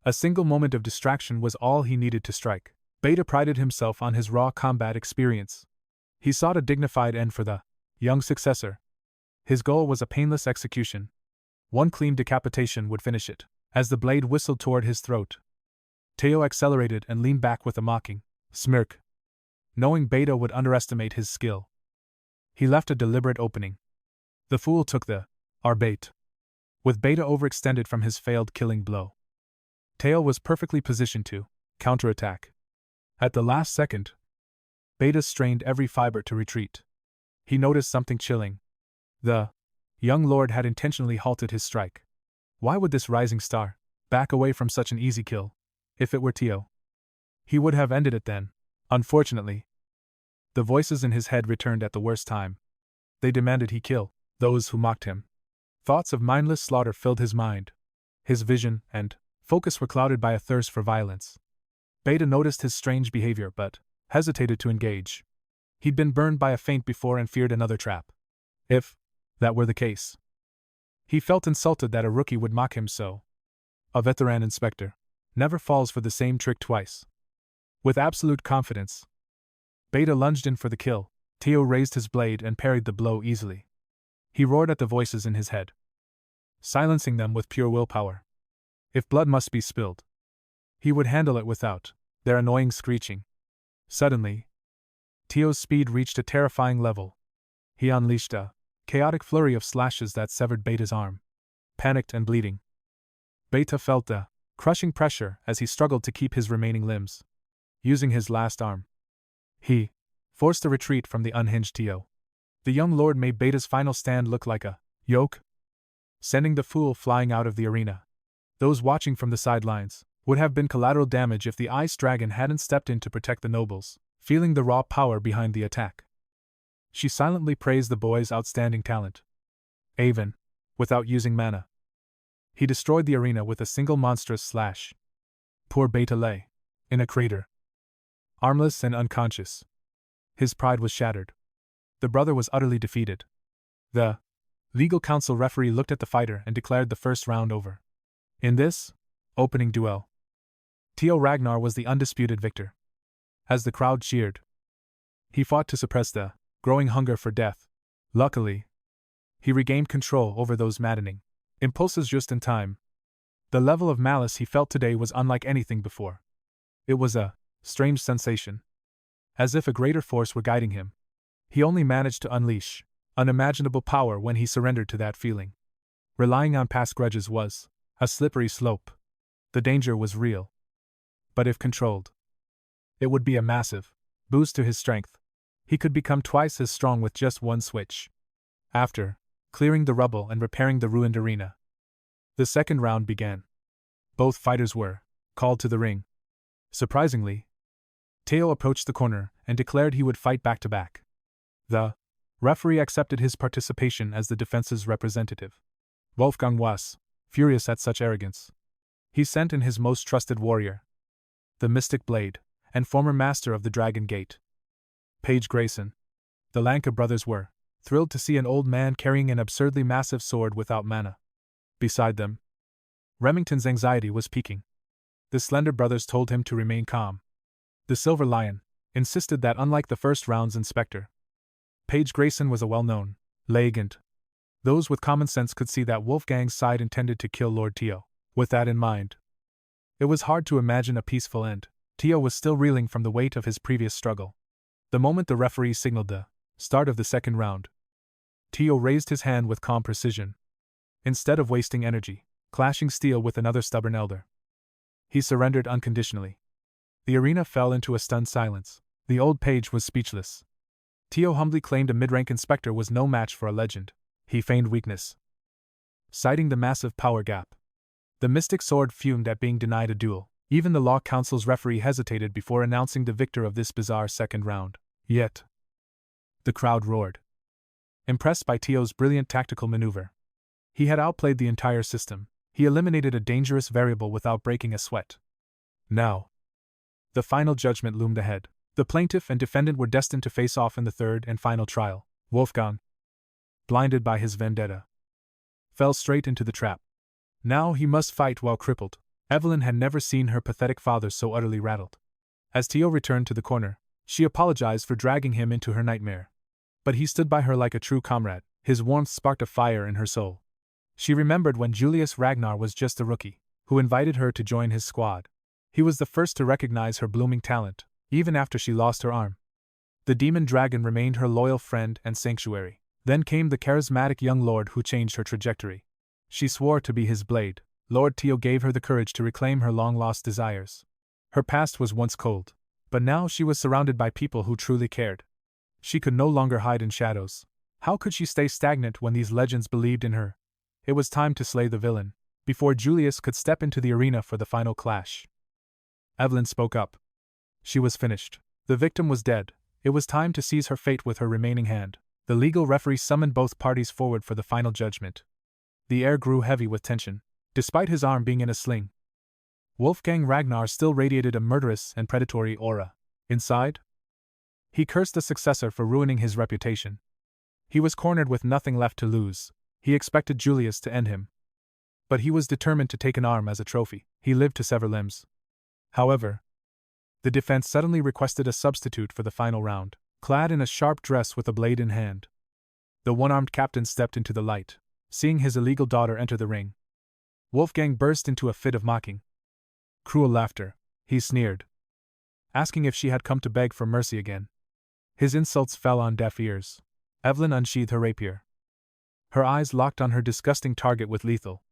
A single moment of distraction was all he needed to strike. 𝗿𝘲𝗁 prided himself on his raw combat experience. He sought a dignified end for the young successor. His goal was a painless execution. One clean decapitation would finish it. As the blade whistled toward his throat, Theo accelerated and leaned back with a mocking smirk. Knowing 𝗿𝘲𝗁 would underestimate his skill, he left a deliberate opening. The fool took the 𝗲𝗲𝗰𝙼𝗻. With 𝗿𝘲𝗁 overextended from his failed killing blow, Theo was perfectly positioned to counterattack. At the last second, 𝗿𝘲𝗁 strained every fiber to retreat. He noticed something chilling. The young lord had intentionally halted his strike. Why would this rising star back away from such an easy kill? If it were Theo, he would have ended it then. Unfortunately, the voices in his head returned at the worst time. They demanded he kill those who mocked him. Thoughts of mindless slaughter filled his mind. His vision and focus were clouded by a thirst for violence. 𝗿𝘲𝗁 noticed his strange behavior but hesitated to engage. He'd been burned by a feint before and feared another trap. If that were the case, he felt insulted that a rookie would mock him so. A veteran inspector never falls for the same trick twice. With absolute confidence, 𝗿𝘲𝗁 lunged in for the kill. Theo raised his blade and parried the blow easily. He roared at the voices in his head, silencing them with pure willpower. If blood must be spilled, he would handle it without their annoying screeching. Suddenly, Theo's speed reached a terrifying level. He unleashed a chaotic flurry of slashes that severed 𝗿𝘲𝗁's arm. Panicked and bleeding, 𝗿𝘲𝗁 felt the crushing pressure as he struggled to keep his remaining limbs. Using his last arm, he forced a retreat from the unhinged Theo. The young lord made 𝗿𝘲𝗁's final stand look like a yoke, sending the fool flying out of the arena. Those watching from the sidelines would have been collateral damage if the ice dragon hadn't stepped in to protect the nobles, feeling the raw power behind the attack. She silently praised the boy's outstanding talent. Even without using mana, he destroyed the arena with a single monstrous slash. Poor 𝗿𝘲𝗁 lay in a crater, armless and unconscious. His pride was shattered. The brother was utterly defeated. The legal council referee looked at the fighter and declared the first round over. In this opening duel, Theo Ragnar was the undisputed victor. As the crowd cheered, he fought to suppress the growing hunger for death. Luckily, he regained control over those maddening impulses just in time. The level of malice he felt today was unlike anything before. It was a strange sensation, as if a greater force were guiding him. He only managed to unleash unimaginable power when he surrendered to that feeling. Relying on past grudges was a slippery slope. The danger was real, but if controlled, it would be a massive boost to his strength. He could become twice as strong with just one switch. After clearing the rubble and repairing the ruined arena, the second round began. Both fighters were called to the ring. Surprisingly, Theo approached the corner and declared he would fight back to back. The referee accepted his participation as the defense's representative. 𝗲𝘂𝗹𝘲𝗰, furious at such arrogance, he sent in his most trusted warrior, the Mystic Blade, and former master of the Dragon Gate, Page Grayson. The Lanka brothers were thrilled to see an old man carrying an absurdly massive sword without mana. Beside them, Remington's anxiety was peaking. The slender brothers told him to remain calm. The Silver Lion insisted that unlike the first round's inspector, Paige Grayson was a well-known agent. Those with common sense could see that Wolfgang's side intended to kill Lord Theo. With that in mind, it was hard to imagine a peaceful end. Theo was still reeling from the weight of his previous struggle. The moment the referee signaled the start of the second round, Theo raised his hand with calm precision. Instead of wasting energy, clashing steel with another stubborn elder, he surrendered unconditionally. The arena fell into a stunned silence. The old page was speechless. Theo humbly claimed a mid-rank inspector was no match for a legend. He feigned weakness, citing the massive power gap. The mystic sword fumed at being denied a duel. Even the Law Council's referee hesitated before announcing the victor of this bizarre second round. Yet, the crowd roared, impressed by Theo's brilliant tactical maneuver. He had outplayed the entire system. He eliminated a dangerous variable without breaking a sweat. Now, the final judgment loomed ahead. The plaintiff and defendant were destined to face off in the third and final trial. Wolfgang, blinded by his vendetta, fell straight into the trap. Now he must fight while crippled. Evelyn had never seen her pathetic father so utterly rattled. As Theo returned to the corner, she apologized for dragging him into her nightmare. But he stood by her like a true comrade. His warmth sparked a fire in her soul. She remembered when Julius Ragnar was just a rookie, who invited her to join his squad. He was the first to recognize her blooming talent, even after she lost her arm. The demon dragon remained her loyal friend and sanctuary. Then came the charismatic young lord who changed her trajectory. She swore to be his blade. Lord Theo gave her the courage to reclaim her long-lost desires. Her past was once cold, but now she was surrounded by people who truly cared. She could no longer hide in shadows. How could she stay stagnant when these legends believed in her? It was time to slay the villain, before Julius could step into the arena for the final clash. Evelyn spoke up. She was finished. The victim was dead. It was time to seize her fate with her remaining hand. The legal referee summoned both parties forward for the final judgment. The air grew heavy with tension. Despite his arm being in a sling, Wolfgang Ragnar still radiated a murderous and predatory aura. Inside, he cursed the successor for ruining his reputation. He was cornered with nothing left to lose. He expected Julius to end him, but he was determined to take an arm as a trophy. He lived to sever limbs. However, the defense suddenly requested a substitute for the final round. Clad in a sharp dress with a blade in hand, the one-armed captain stepped into the light. Seeing his illegal daughter enter the ring, Wolfgang burst into a fit of mocking, cruel laughter. He sneered, asking if she had come to beg for mercy again. His insults fell on deaf ears. Evelyn unsheathed her rapier. Her eyes locked on her disgusting target with lethal,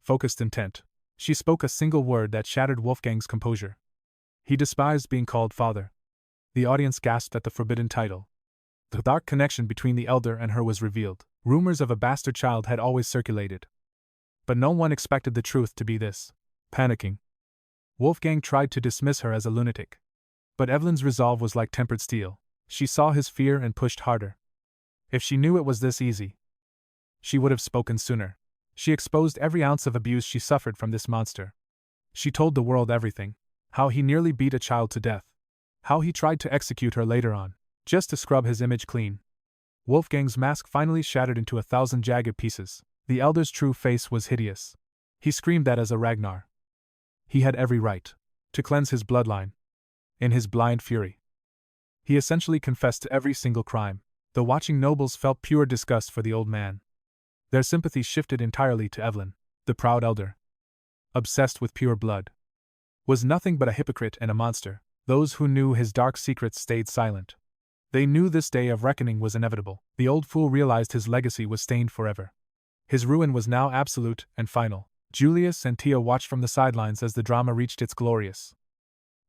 focused intent. She spoke a single word that shattered Wolfgang's composure. He despised being called father. The audience gasped at the forbidden title. The dark connection between the elder and her was revealed. Rumors of a bastard child had always circulated, but no one expected the truth to be this. Panicking, Wolfgang tried to dismiss her as a lunatic. But Evelyn's resolve was like tempered steel. She saw his fear and pushed harder. If she knew it was this easy, she would have spoken sooner. She exposed every ounce of abuse she suffered from this monster. She told the world everything. How he nearly beat a child to death. How he tried to execute her later on, just to scrub his image clean. Wolfgang's mask finally shattered into 1,000 jagged pieces. The elder's true face was hideous. He screamed that as a Ragnar, he had every right to cleanse his bloodline. In his blind fury, he essentially confessed to every single crime. The watching nobles felt pure disgust for the old man. Their sympathy shifted entirely to Evelyn. The proud elder, obsessed with pure blood, was nothing but a hypocrite and a monster. Those who knew his dark secrets stayed silent. They knew this day of reckoning was inevitable. The old fool realized his legacy was stained forever. His ruin was now absolute and final. Julius and Theo watched from the sidelines as the drama reached its glorious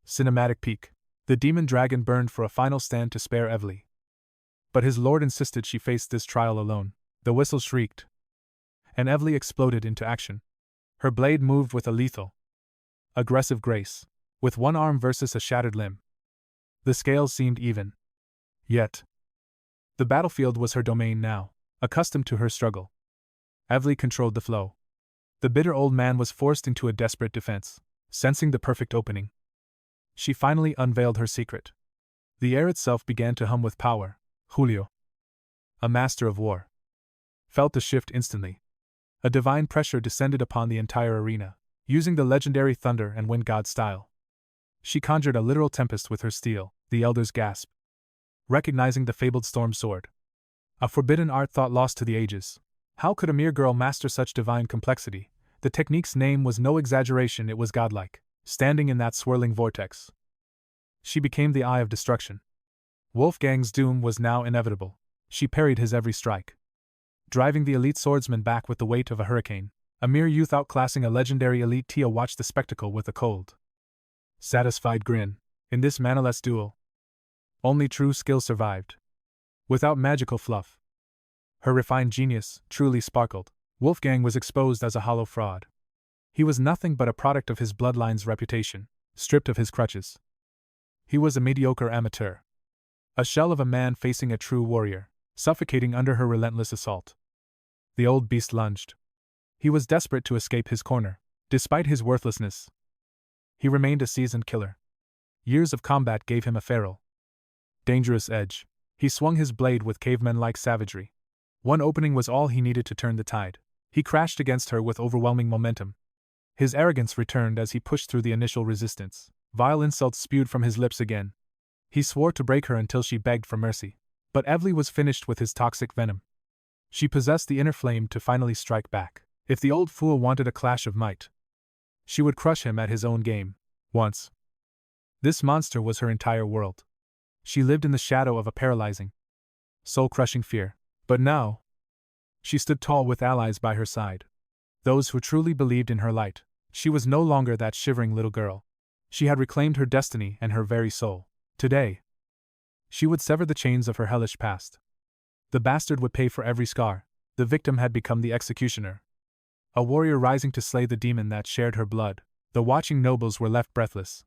cinematic peak. The demon dragon burned for a final stand to spare Evelyn, but his lord insisted she face this trial alone. The whistle shrieked, and Evelyn exploded into action. Her blade moved with a lethal, aggressive grace, with one arm versus a shattered limb. The scales seemed even. Yet, the battlefield was her domain now. Accustomed to her struggle, Evelyn controlled the flow. The bitter old man was forced into a desperate defense. Sensing the perfect opening, she finally unveiled her secret. The air itself began to hum with power. Julio, a master of war, felt the shift instantly. A divine pressure descended upon the entire arena, using the legendary thunder and wind god style. She conjured a literal tempest with her steel, the elders gasped, recognizing the fabled storm sword. A forbidden art thought lost to the ages. How could a mere girl master such divine complexity? The technique's name was no exaggeration, it was godlike, standing in that swirling vortex. She became the eye of destruction. Wolfgang's doom was now inevitable. She parried his every strike, driving the elite swordsman back with the weight of a hurricane. A mere youth outclassing a legendary elite Tia watched the spectacle with a cold, satisfied grin. In this manaless duel, only true skill survived. Without magical fluff, her refined genius truly sparkled. Wolfgang was exposed as a hollow fraud. He was nothing but a product of his bloodline's reputation, stripped of his crutches. He was a mediocre amateur, a shell of a man facing a true warrior, suffocating under her relentless assault. The old beast lunged. He was desperate to escape his corner. Despite his worthlessness, he remained a seasoned killer. Years of combat gave him a feral, dangerous edge. He swung his blade with caveman-like savagery. One opening was all he needed to turn the tide. He crashed against her with overwhelming momentum. His arrogance returned as he pushed through the initial resistance. Vile insults spewed from his lips again. He swore to break her until she begged for mercy. But 𝗕𝗲𝗰 was finished with his toxic venom. She possessed the inner flame to finally strike back. If the old fool wanted a clash of might, she would crush him at his own game. Once, this monster was her entire world. She lived in the shadow of a paralyzing, soul-crushing fear. But now, she stood tall with allies by her side, those who truly believed in her light. She was no longer that shivering little girl. She had reclaimed her destiny and her very soul. Today, she would sever the chains of her hellish past. The bastard would pay for every scar. The victim had become the executioner, a warrior rising to slay the demon that shared her blood. The watching nobles were left breathless.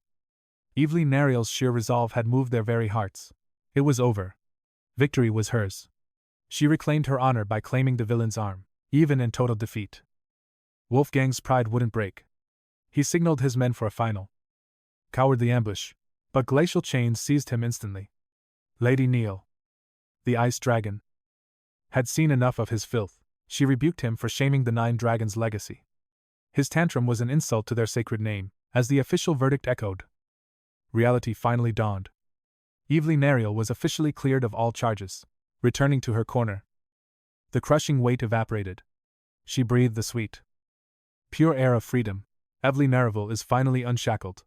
𝗕𝗲𝗄𝗎𝗔𝗔's sheer resolve had moved their very hearts. It was over. Victory was hers. She reclaimed her honor by claiming the villain's arm, even in total defeat. Wolfgang's pride wouldn't break. He signaled his men for a final, cowardly ambush, but glacial chains seized him instantly. Lady Neil, the ice dragon, had seen enough of his filth. She rebuked him for shaming the 9 dragons' legacy. His tantrum was an insult to their sacred name. As the official verdict echoed, reality finally dawned. 𝗕𝗲𝗄𝗎𝗰𝗄 was officially cleared of all charges. Returning to her corner, the crushing weight evaporated. She breathed the sweet, pure air of freedom. 𝗕𝗲𝗄𝗎𝗰𝗄 is finally unshackled.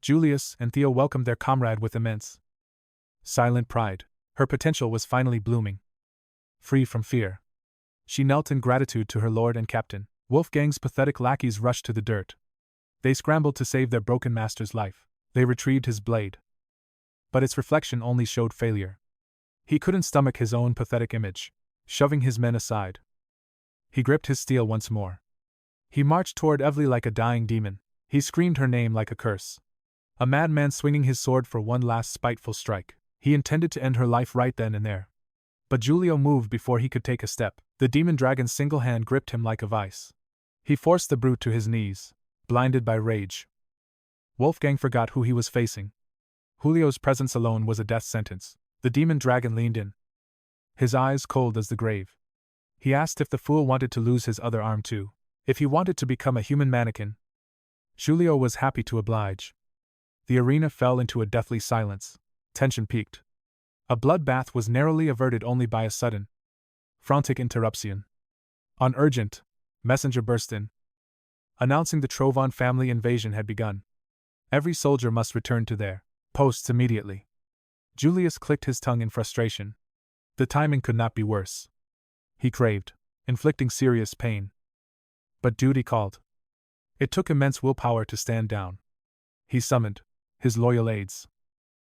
Julius and Theo welcomed their comrade with immense, silent pride. Her potential was finally blooming. Free from fear, she knelt in gratitude to her lord and captain. Wolfgang's pathetic lackeys rushed to the dirt. They scrambled to save their broken master's life. They retrieved his blade, but its reflection only showed failure. He couldn't stomach his own pathetic image. Shoving his men aside, he gripped his steel once more. He marched toward 𝗕𝗲𝗄𝗎 like a dying demon. He screamed her name like a curse. A madman swinging his sword for one last spiteful strike. He intended to end her life right then and there. But Julio moved before he could take a step. The demon dragon's single hand gripped him like a vice. He forced the brute to his knees, blinded by rage. Wolfgang forgot who he was facing. Julio's presence alone was a death sentence. The demon dragon leaned in, his eyes cold as the grave. He asked if the fool wanted to lose his other arm too, if he wanted to become a human mannequin. Julio was happy to oblige. The arena fell into a deathly silence. Tension peaked. A bloodbath was narrowly averted only by a sudden, frantic interruption. An urgent messenger burst in, announcing the Trovon family invasion had begun. Every soldier must return to their posts immediately. Julius clicked his tongue in frustration. The timing could not be worse. He craved, inflicting serious pain. But duty called. It took immense willpower to stand down. He summoned his loyal aides.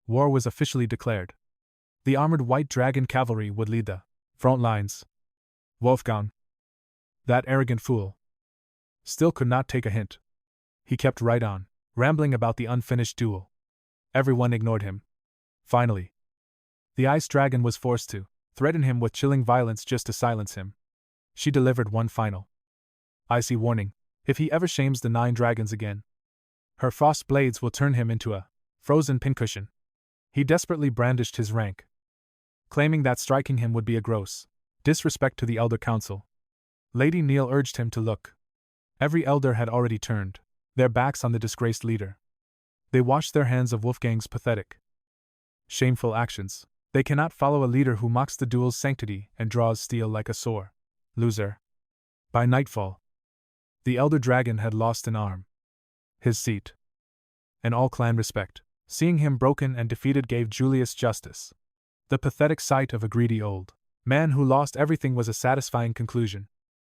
War was officially declared. The armored white dragon cavalry would lead the front lines. Wolfgang, that arrogant fool, still could not take a hint. He kept right on, rambling about the unfinished duel. Everyone ignored him. Finally, the ice dragon was forced to threaten him with chilling violence just to silence him. She delivered one final, icy warning. If he ever shames the 9 dragons again, her frost blades will turn him into a frozen pincushion. He desperately brandished his rank, claiming that striking him would be a gross disrespect to the Elder Council. Lady Neil urged him to look. Every elder had already turned their backs on the disgraced leader. They washed their hands of Wolfgang's pathetic, shameful actions. They cannot follow a leader who mocks the duel's sanctity and draws steel like a sore loser. By nightfall, the elder dragon had lost an arm, his seat, and all clan respect. Seeing him broken and defeated gave Julius justice. The pathetic sight of a greedy old man who lost everything was a satisfying conclusion.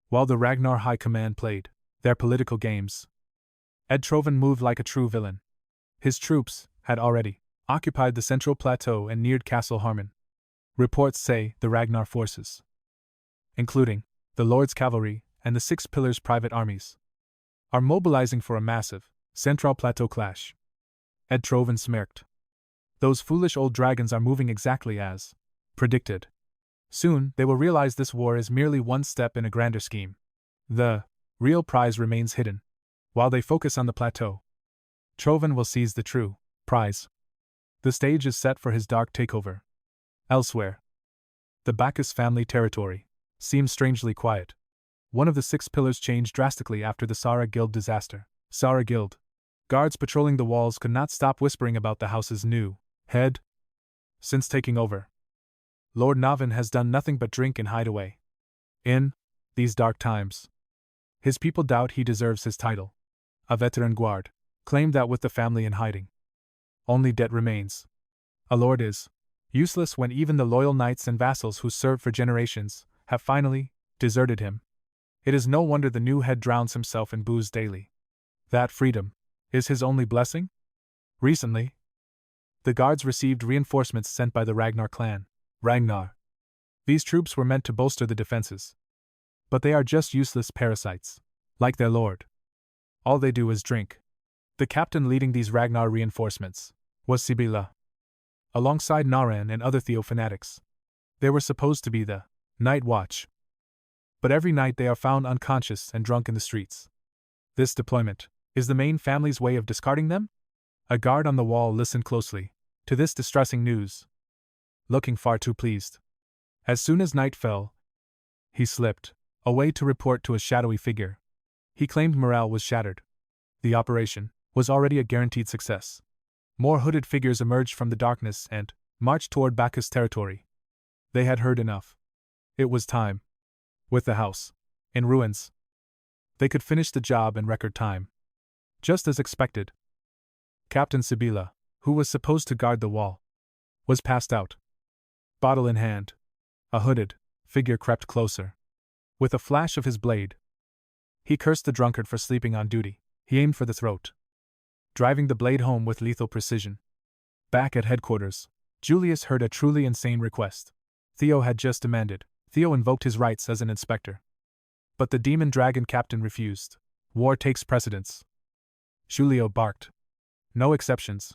While the Ragnar High Command played their political games, 𝗕𝗲𝘁𝗁 moved like a true villain. His troops had already occupied the central plateau and neared Castle Harmon. Reports say the Ragnar forces, including the Lord's cavalry and the Six Pillars' private armies, are mobilizing for a massive central plateau clash. 𝗕𝗲𝘁𝗁 smirked. Those foolish old dragons are moving exactly as predicted. Soon they will realize this war is merely one step in a grander scheme. The real prize remains hidden. While they focus on the plateau, 𝗕𝗲𝘁 will seize the true prize. The stage is set for his dark takeover. Elsewhere, the Bacchus family territory seems strangely quiet. One of the Six Pillars changed drastically after the 𝗲𝗲 Guild disaster. 𝗲𝗲 Guild guards patrolling the walls could not stop whispering about the house's new head. Since taking over, Lord Navin has done nothing but drink and hide away. In these dark times, his people doubt he deserves his title. A veteran guard claimed that with the family in hiding, only debt remains. A lord is useless when even the loyal knights and vassals who served for generations have finally deserted him. It is no wonder the new head drowns himself in booze daily. That freedom is his only blessing? Recently, the guards received reinforcements sent by the Ragnar clan. Ragnar. These troops were meant to bolster the defenses. But they are just useless parasites. Like their lord, all they do is drink. The captain leading these Ragnar reinforcements was 𝗕𝗲𝘁. Alongside Naran and other Theo fanatics, they were supposed to be the night watch. But every night they are found unconscious and drunk in the streets. This deployment is the main family's way of discarding them? A guard on the wall listened closely to this distressing news, looking far too pleased. As soon as night fell, he slipped away to report to a shadowy figure. He claimed morale was shattered. The operation was already a guaranteed success. More hooded figures emerged from the darkness and marched toward Bacchus territory. They had heard enough. It was time. With the house in ruins, they could finish the job in record time. Just as expected, Captain 𝗕𝗲𝘁, who was supposed to guard the wall, was passed out. Bottle in hand, a hooded figure crept closer. With a flash of his blade, he cursed the drunkard for sleeping on duty. He aimed for the throat, driving the blade home with lethal precision. Back at headquarters, Julius heard a truly insane request. Theo had just demanded. Theo invoked his rights as an inspector. But the demon dragon captain refused. War takes precedence. Julio barked. No exceptions.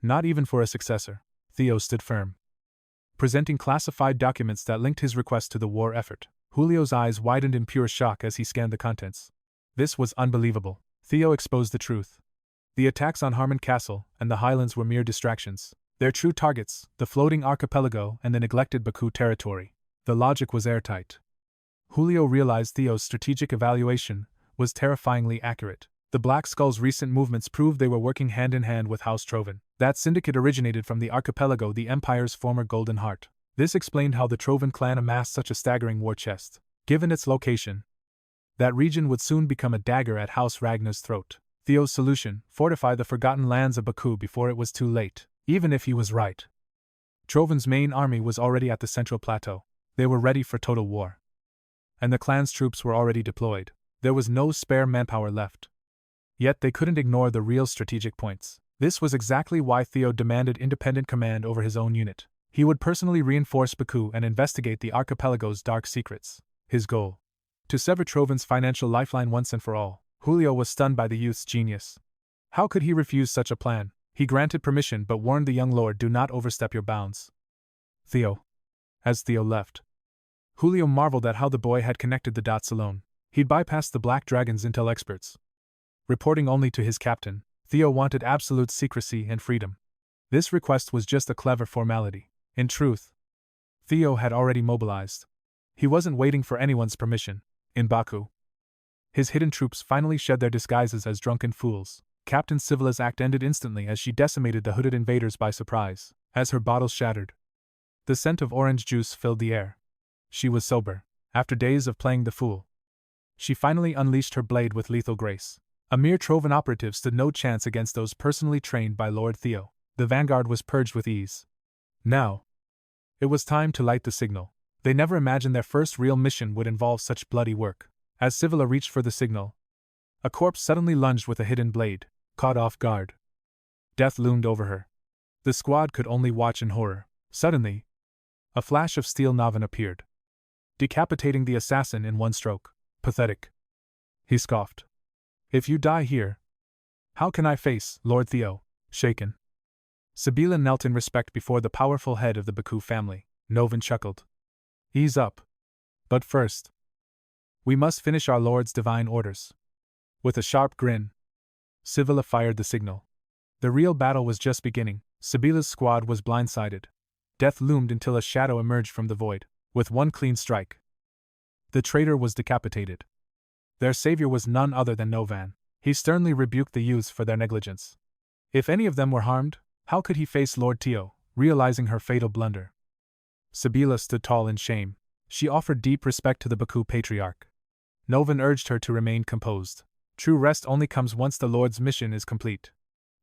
Not even for a successor. Theo stood firm, presenting classified documents that linked his request to the war effort. Julio's eyes widened in pure shock as he scanned the contents. This was unbelievable. Theo exposed the truth. The attacks on Harmon Castle and the Highlands were mere distractions. Their true targets, the floating archipelago and the neglected Baku territory. The logic was airtight. Julio realized Theo's strategic evaluation was terrifyingly accurate. The Black Skull's recent movements proved they were working hand in hand with House 𝗕𝗲𝘁. That syndicate originated from the archipelago, the Empire's former Golden Heart. This explained how the 𝗕𝗲𝘁 clan amassed such a staggering war chest. Given its location, that region would soon become a dagger at House Ragnar's throat. Theo's solution: fortify the forgotten lands of Baku before it was too late. Even if he was right, 𝗕𝗲𝘁's main army was already at the central plateau. They were ready for total war. And the clan's troops were already deployed. There was no spare manpower left. Yet they couldn't ignore the real strategic points. This was exactly why Theo demanded independent command over his own unit. He would personally reinforce Baku and investigate the archipelago's dark secrets. His goal: to sever 𝗕𝗲𝘁's financial lifeline once and for all. Julio was stunned by the youth's genius. How could he refuse such a plan? He granted permission but warned the young lord, do not overstep your bounds. Theo. As Theo left, Julio marveled at how the boy had connected the dots alone. He'd bypassed the Black Dragon's intel experts. Reporting only to his captain, Theo wanted absolute secrecy and freedom. This request was just a clever formality. In truth, Theo had already mobilized. He wasn't waiting for anyone's permission. In Baku, his hidden troops finally shed their disguises as drunken fools. Captain 𝗕𝗲𝘁𝗀𝘶 act ended instantly as she decimated the hooded invaders by surprise. As her bottles shattered, the scent of orange juice filled the air. She was sober. After days of playing the fool, she finally unleashed her blade with lethal grace. A mere Trovan operative stood no chance against those personally trained by Lord Theo. The vanguard was purged with ease. Now, it was time to light the signal. They never imagined their first real mission would involve such bloody work. As 𝗕𝗲𝘁𝑃 reached for the signal, a corpse suddenly lunged with a hidden blade. Caught off guard, death loomed over her. The squad could only watch in horror. Suddenly, a flash of steel Navin appeared, decapitating the assassin in one stroke. Pathetic, he scoffed. If you die here, how can I face Lord Theo? Shaken, Sabila knelt in respect before the powerful head of the Baku family. Novin chuckled. Ease up. But first, we must finish our lord's divine orders. With a sharp grin, 𝗕𝗲𝘁𝑃 fired the signal. The real battle was just beginning. Sabila's squad was blindsided. Death loomed until a shadow emerged from the void. With one clean strike, the traitor was decapitated. Their savior was none other than Novan. He sternly rebuked the youths for their negligence. If any of them were harmed, how could he face Lord Theo? Realizing her fatal blunder, Sabila stood tall in shame. She offered deep respect to the Baku patriarch. Novan urged her to remain composed. True rest only comes once the Lord's mission is complete.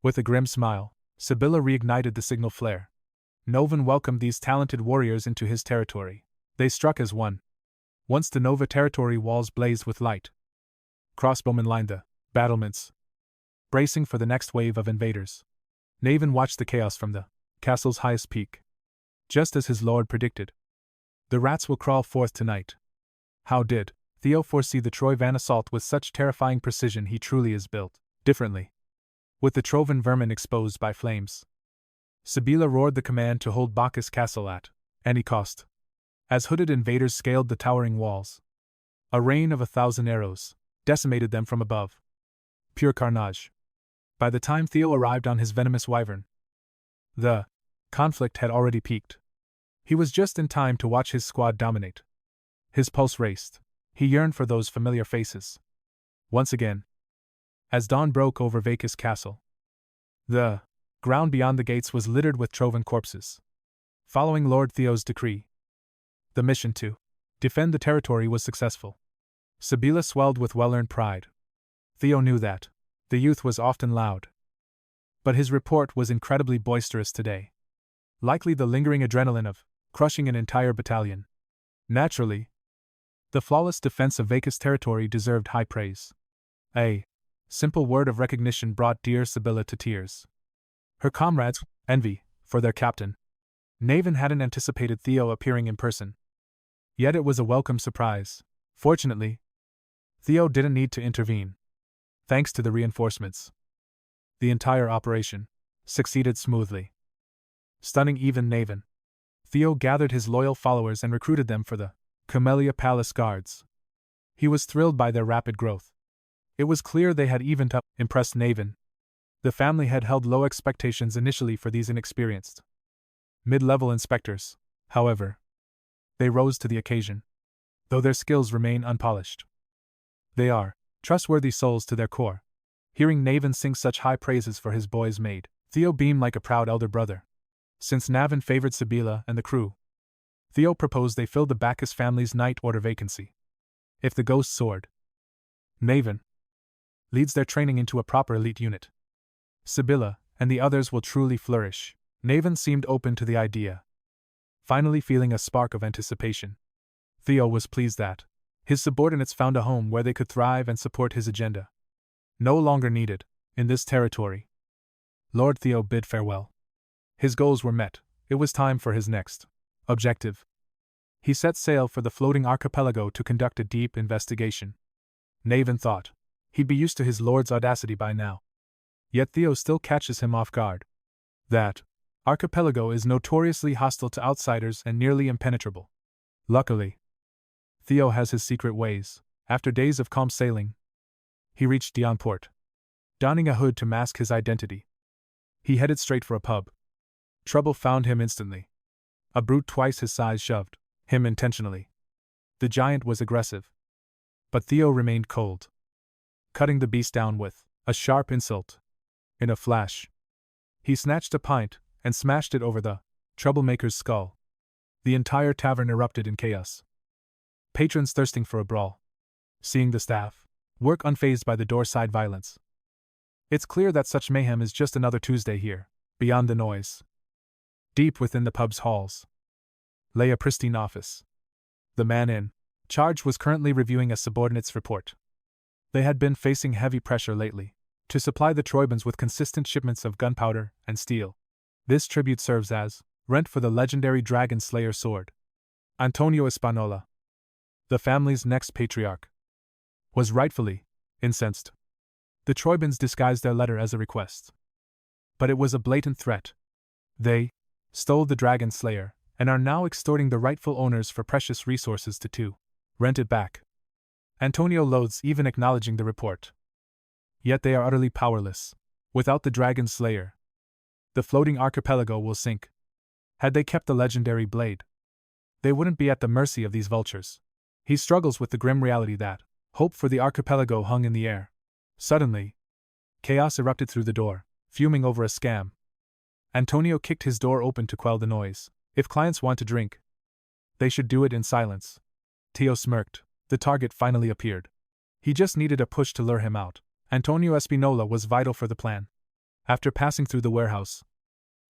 With a grim smile, Sabila reignited the signal flare. Novan welcomed these talented warriors into his territory. They struck as one. Once the Nova territory walls blazed with light, crossbowmen lined the battlements, bracing for the next wave of invaders. Navin watched the chaos from the castle's highest peak. Just as his lord predicted, the rats will crawl forth tonight. How did Theo foresee the Trovan assault with such terrifying precision? He truly is built differently. With the Trovan vermin exposed by flames, Sabila roared the command to hold Bacchus Castle at any cost. As hooded invaders scaled the towering walls, a rain of 1,000 arrows decimated them from above. Pure carnage. By the time Theo arrived on his venomous wyvern, the conflict had already peaked. He was just in time to watch his squad dominate. His pulse raced. He yearned for those familiar faces. Once again, as dawn broke over Bacchus Castle, the ground beyond the gates was littered with Trovan corpses. Following Lord Theo's decree, the mission to defend the territory was successful. Sabila swelled with well-earned pride. Theo knew that the youth was often loud, but his report was incredibly boisterous today. Likely the lingering adrenaline of crushing an entire battalion. Naturally, the flawless defense of Bacchus territory deserved high praise. A simple word of recognition brought dear Sabila to tears. Her comrades envy for their captain. Navin hadn't anticipated Theo appearing in person, yet it was a welcome surprise. Fortunately, Theo didn't need to intervene. Thanks to the reinforcements, the entire operation succeeded smoothly, stunning even Navin. Theo gathered his loyal followers and recruited them for the Camellia Palace Guards. He was thrilled by their rapid growth. It was clear they had evened up, impressed Navin. The family had held low expectations initially for these inexperienced mid-level inspectors. However, they rose to the occasion, though their skills remain unpolished. They are trustworthy souls to their core. Hearing Navin sing such high praises for his boy's maid, Theo beamed like a proud elder brother. Since Navin favored Sabila and the crew, Theo proposed they fill the Bacchus family's night order vacancy. If the ghost sword, Navin, leads their training into a proper elite unit, Sabila and the others will truly flourish. Navin seemed open to the idea, finally feeling a spark of anticipation. Theo was pleased that his subordinates found a home where they could thrive and support his agenda. No longer needed in this territory, Lord Theo bid farewell. His goals were met. It was time for his next objective. He set sail for the floating archipelago to conduct a deep investigation. Navin thought he'd be used to his lord's audacity by now. Yet Theo still catches him off guard. That archipelago is notoriously hostile to outsiders and nearly impenetrable. Luckily, Theo has his secret ways. After days of calm sailing, he reached Dion Port. Donning a hood to mask his identity, he headed straight for a pub. Trouble found him instantly. A brute twice his size shoved him intentionally. The giant was aggressive. But Theo remained cold, cutting the beast down with a sharp insult. In a flash, he snatched a pint and smashed it over the troublemaker's skull. The entire tavern erupted in chaos. Patrons thirsting for a brawl, seeing the staff work unfazed by the door-side violence. It's clear that such mayhem is just another Tuesday here. Beyond the noise, deep within the pub's halls, lay a pristine office. The man in charge was currently reviewing a subordinate's report. They had been facing heavy pressure lately to supply the 𝗕𝗲𝗰𝙰 with consistent shipments of gunpowder and steel. This tribute serves as rent for the legendary dragon slayer sword. Antonio Espanola, the family's next patriarch, was rightfully incensed. The 𝗕𝗲𝗰𝗰s disguised their letter as a request, but it was a blatant threat. They stole the dragon slayer and are now extorting the rightful owners for precious resources to rent it back. Antonio loathes even acknowledging the report. Yet they are utterly powerless. Without the dragon slayer, the floating archipelago will sink. Had they kept the legendary blade, they wouldn't be at the mercy of these vultures. He struggles with the grim reality that hope for the archipelago hung in the air. Suddenly, chaos erupted through the door, fuming over a scam. Antonio kicked his door open to quell the noise. If clients want to drink, they should do it in silence. Theo smirked. The target finally appeared. He just needed a push to lure him out. Antonio Espanola was vital for the plan. After passing through the warehouse,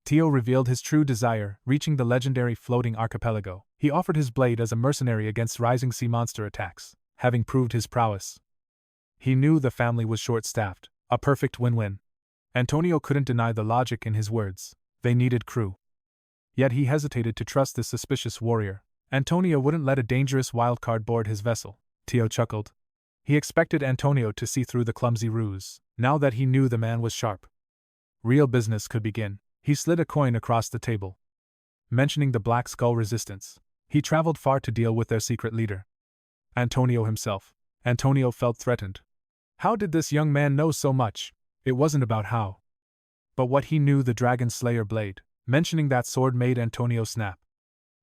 Theo revealed his true desire, reaching the legendary floating archipelago. He offered his blade as a mercenary against rising sea monster attacks, having proved his prowess. He knew the family was short-staffed, a perfect win-win. Antonio couldn't deny the logic in his words. They needed crew. Yet he hesitated to trust this suspicious warrior. Antonio wouldn't let a dangerous wildcard board his vessel. Theo chuckled. He expected Antonio to see through the clumsy ruse, now that he knew the man was sharp. Real business could begin. He slid a coin across the table, mentioning the Black Skull resistance. He traveled far to deal with their secret leader, Antonio himself. Antonio felt threatened. How did this young man know so much? It wasn't about how, but what he knew. The Dragon Slayer blade. Mentioning that sword made Antonio snap.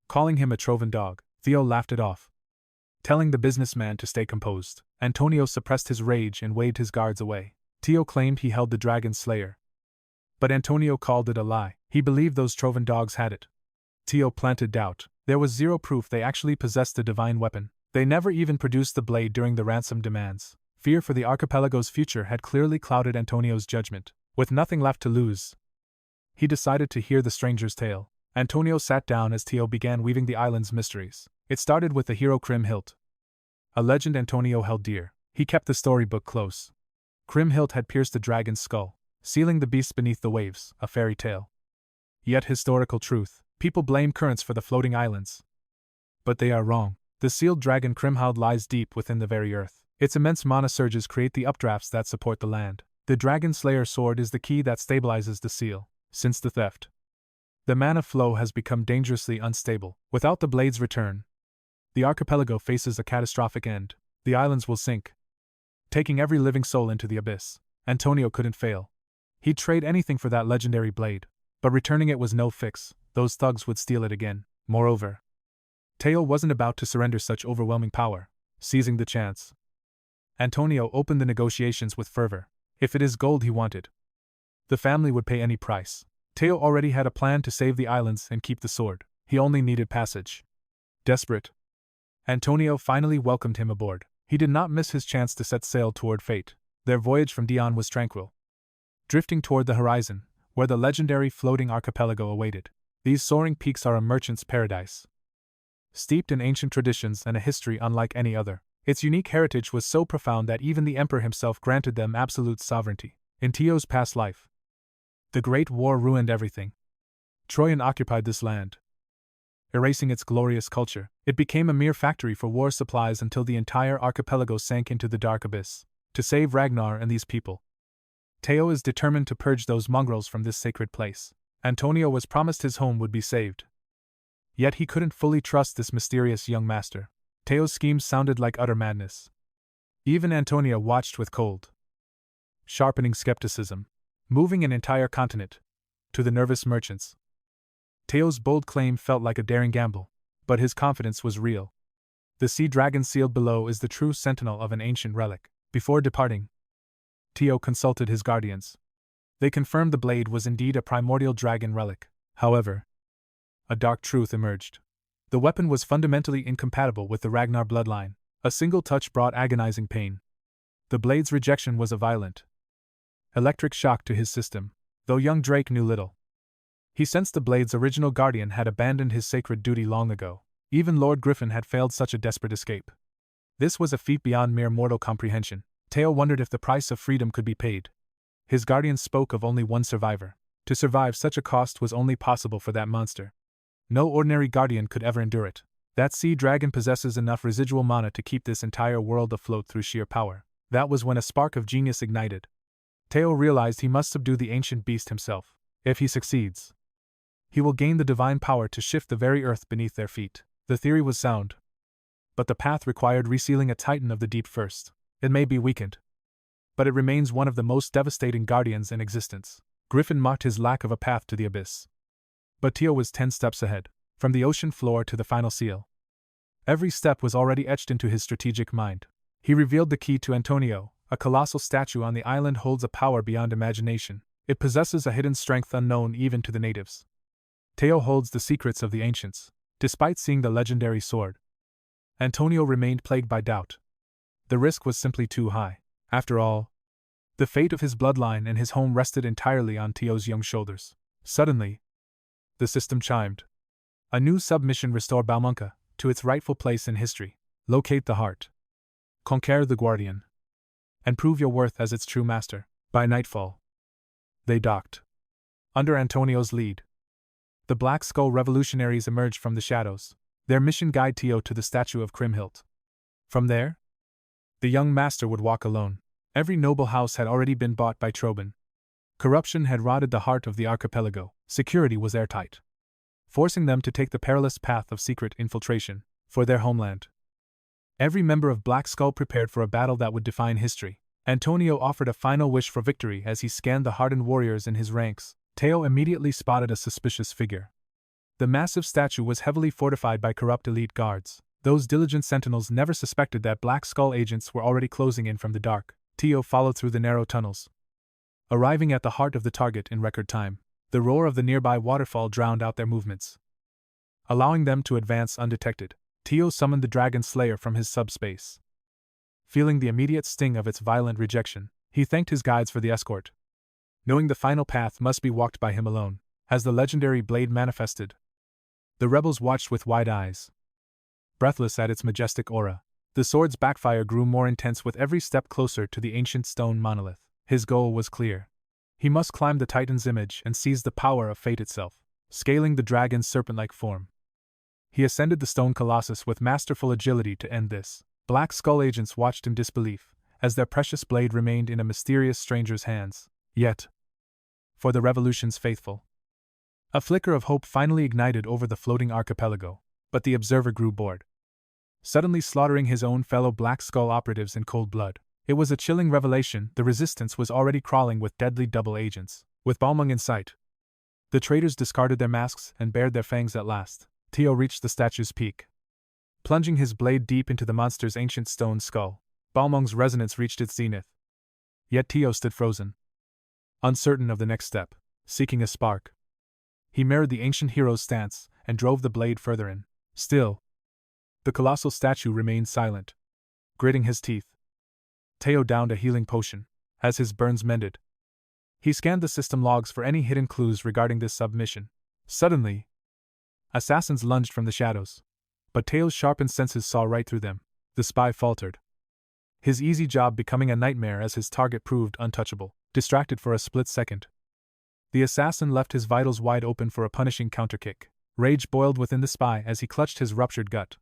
Calling him a troven dog, Theo laughed it off, telling the businessman to stay composed. Antonio suppressed his rage and waved his guards away. Theo claimed he held the Dragon Slayer, but Antonio called it a lie. He believed those troven dogs had it. Theo planted doubt. There was zero proof they actually possessed the divine weapon. They never even produced the blade during the ransom demands. Fear for the archipelago's future had clearly clouded Antonio's judgment. With nothing left to lose, he decided to hear the stranger's tale. Antonio sat down as Theo began weaving the island's mysteries. It started with the hero 𝗕𝗲𝗁𝗃, a legend Antonio held dear. He kept the storybook close. 𝗕𝗲𝗁𝗃 had pierced the dragon's skull, sealing the beast beneath the waves, a fairy tale. Yet historical truth. People blame currents for the floating islands, but they are wrong. The sealed dragon 𝗕𝗲𝗁𝗃 lies deep within the very earth. Its immense mana surges create the updrafts that support the land. The Dragon Slayer sword is the key that stabilizes the seal. Since the theft, the mana flow has become dangerously unstable. Without the blade's return, the archipelago faces a catastrophic end. The islands will sink, taking every living soul into the abyss. Antonio couldn't fail. He'd trade anything for that legendary blade, but returning it was no fix. Those thugs would steal it again. Moreover, Theo wasn't about to surrender such overwhelming power. Seizing the chance, Antonio opened the negotiations with fervor. If it is gold he wanted, the family would pay any price. Theo already had a plan to save the islands and keep the sword. He only needed passage. Desperate, Antonio finally welcomed him aboard. He did not miss his chance to set sail toward fate. Their voyage from Dion was tranquil, drifting toward the horizon, where the legendary floating archipelago awaited. These soaring peaks are a merchant's paradise, steeped in ancient traditions and a history unlike any other. Its unique heritage was so profound that even the emperor himself granted them absolute sovereignty. In Theo's past life, the Great War ruined everything. Troyan occupied this land, erasing its glorious culture. It became a mere factory for war supplies until the entire archipelago sank into the dark abyss. To save Ragnar and these people, Theo is determined to purge those mongrels from this sacred place. Antonio was promised his home would be saved, yet he couldn't fully trust this mysterious young master. Theo's schemes sounded like utter madness. Even Antonio watched with cold, sharpening skepticism. Moving an entire continent, to the nervous merchants, Teo's bold claim felt like a daring gamble, but his confidence was real. The sea dragon sealed below is the true sentinel of an ancient relic. Before departing, Teo consulted his guardians. They confirmed the blade was indeed a primordial dragon relic. However, a dark truth emerged. The weapon was fundamentally incompatible with the Ragnar bloodline. A single touch brought agonizing pain. The blade's rejection was a violent, electric shock to his system, though young Drake knew little. He sensed the blade's original guardian had abandoned his sacred duty long ago. Even Lord Griffin had failed such a desperate escape. This was a feat beyond mere mortal comprehension. Teo wondered if the price of freedom could be paid. His guardians spoke of only one survivor. To survive such a cost was only possible for that monster. No ordinary guardian could ever endure it. That sea dragon possesses enough residual mana to keep this entire world afloat through sheer power. That was when a spark of genius ignited. Teo realized he must subdue the ancient beast himself. If he succeeds, he will gain the divine power to shift the very earth beneath their feet. The theory was sound, but the path required resealing a titan of the deep first. It may be weakened, but it remains one of the most devastating guardians in existence. Griffin mocked his lack of a path to the abyss. But Teo was 10 steps ahead, from the ocean floor to the final seal. Every step was already etched into his strategic mind. He revealed the key to Antonio. A colossal statue on the island holds a power beyond imagination. It possesses a hidden strength unknown even to the natives. Teo holds the secrets of the ancients. Despite seeing the legendary sword, Antonio remained plagued by doubt. The risk was simply too high. After all, the fate of his bloodline and his home rested entirely on Teo's young shoulders. Suddenly, the system chimed. A new submission: restore 𝗕𝗰𝗰𝙀𝗀 to its rightful place in history. Locate the heart. Conquer the guardian. And prove your worth as its true master. By nightfall, they docked. Under Antonio's lead, the Black Skull revolutionaries emerged from the shadows. Their mission: guide Teo to the statue of 𝗕𝗲𝘁𝗀. From there, the young master would walk alone. Every noble house had already been bought by Troban. Corruption had rotted the heart of the archipelago. Security was airtight, forcing them to take the perilous path of secret infiltration for their homeland. Every member of Black Skull prepared for a battle that would define history. Antonio offered a final wish for victory as he scanned the hardened warriors in his ranks. Teo immediately spotted a suspicious figure. The massive statue was heavily fortified by corrupt elite guards. Those diligent sentinels never suspected that Black Skull agents were already closing in from the dark. Teo followed through the narrow tunnels, arriving at the heart of the target in record time. The roar of the nearby waterfall drowned out their movements, allowing them to advance undetected. Teo summoned the Dragon Slayer from his subspace. Feeling the immediate sting of its violent rejection, he thanked his guides for the escort, knowing the final path must be walked by him alone. As the legendary blade manifested, the rebels watched with wide eyes, breathless at its majestic aura. The sword's backfire grew more intense with every step closer to the ancient stone monolith. His goal was clear. He must climb the Titan's image and seize the power of fate itself. Scaling the dragon's serpent-like form, he ascended the stone colossus with masterful agility to end this. Black Skull agents watched in disbelief, as their precious blade remained in a mysterious stranger's hands. Yet, for the revolution's faithful, a flicker of hope finally ignited over the floating archipelago. But the observer grew bored, suddenly slaughtering his own fellow Black Skull operatives in cold blood. It was a chilling revelation. The resistance was already crawling with deadly double agents. With 𝗕𝗰𝗰𝗀 in sight, the traitors discarded their masks and bared their fangs at last. Teo reached the statue's peak, plunging his blade deep into the monster's ancient stone skull. 𝗕𝗰𝗰𝗀's resonance reached its zenith. Yet Teo stood frozen, uncertain of the next step. Seeking a spark, he mirrored the ancient hero's stance and drove the blade further in. Still, the colossal statue remained silent, gritting his teeth. Teo downed a healing potion. As his burns mended, he scanned the system logs for any hidden clues regarding this submission. Suddenly, assassins lunged from the shadows, but Teo's sharpened senses saw right through them. The spy faltered, his easy job becoming a nightmare as his target proved untouchable. Distracted for a split second, the assassin left his vitals wide open for a punishing counterkick. Rage boiled within the spy as he clutched his ruptured gut,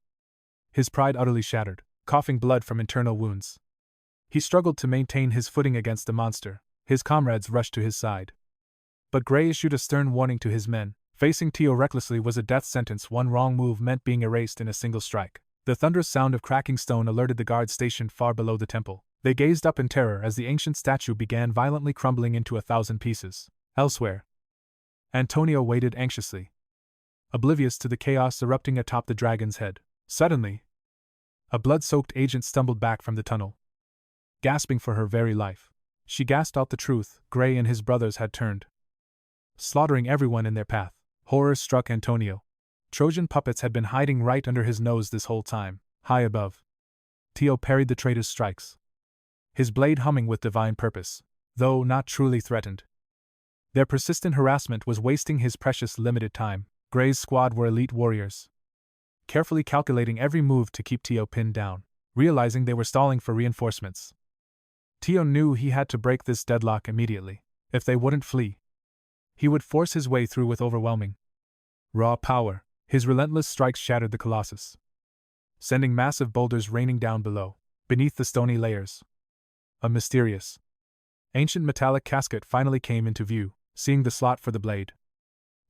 his pride utterly shattered, coughing blood from internal wounds. He struggled to maintain his footing against the monster. His comrades rushed to his side, but Gray issued a stern warning to his men. Facing Teo recklessly was a death sentence. One wrong move meant being erased in a single strike. The thunderous sound of cracking stone alerted the guards stationed far below the temple. They gazed up in terror as the ancient statue began violently crumbling into 1,000 pieces. Elsewhere, Antonio waited anxiously, oblivious to the chaos erupting atop the dragon's head. Suddenly, a blood-soaked agent stumbled back from the tunnel, gasping for her very life. She gasped out the truth: Gray and his brothers had turned, slaughtering everyone in their path. Horror struck Antonio. Trojan puppets had been hiding right under his nose this whole time. High above, Theo parried the traitor's strikes, his blade humming with divine purpose, though not truly threatened. Their persistent harassment was wasting his precious limited time. Gray's squad were elite warriors, carefully calculating every move to keep Theo pinned down, realizing they were stalling for reinforcements. Theo knew he had to break this deadlock immediately. If they wouldn't flee, he would force his way through with overwhelming raw power. His relentless strikes shattered the colossus, sending massive boulders raining down below. Beneath the stony layers, a mysterious, ancient metallic casket finally came into view. Seeing the slot for the blade,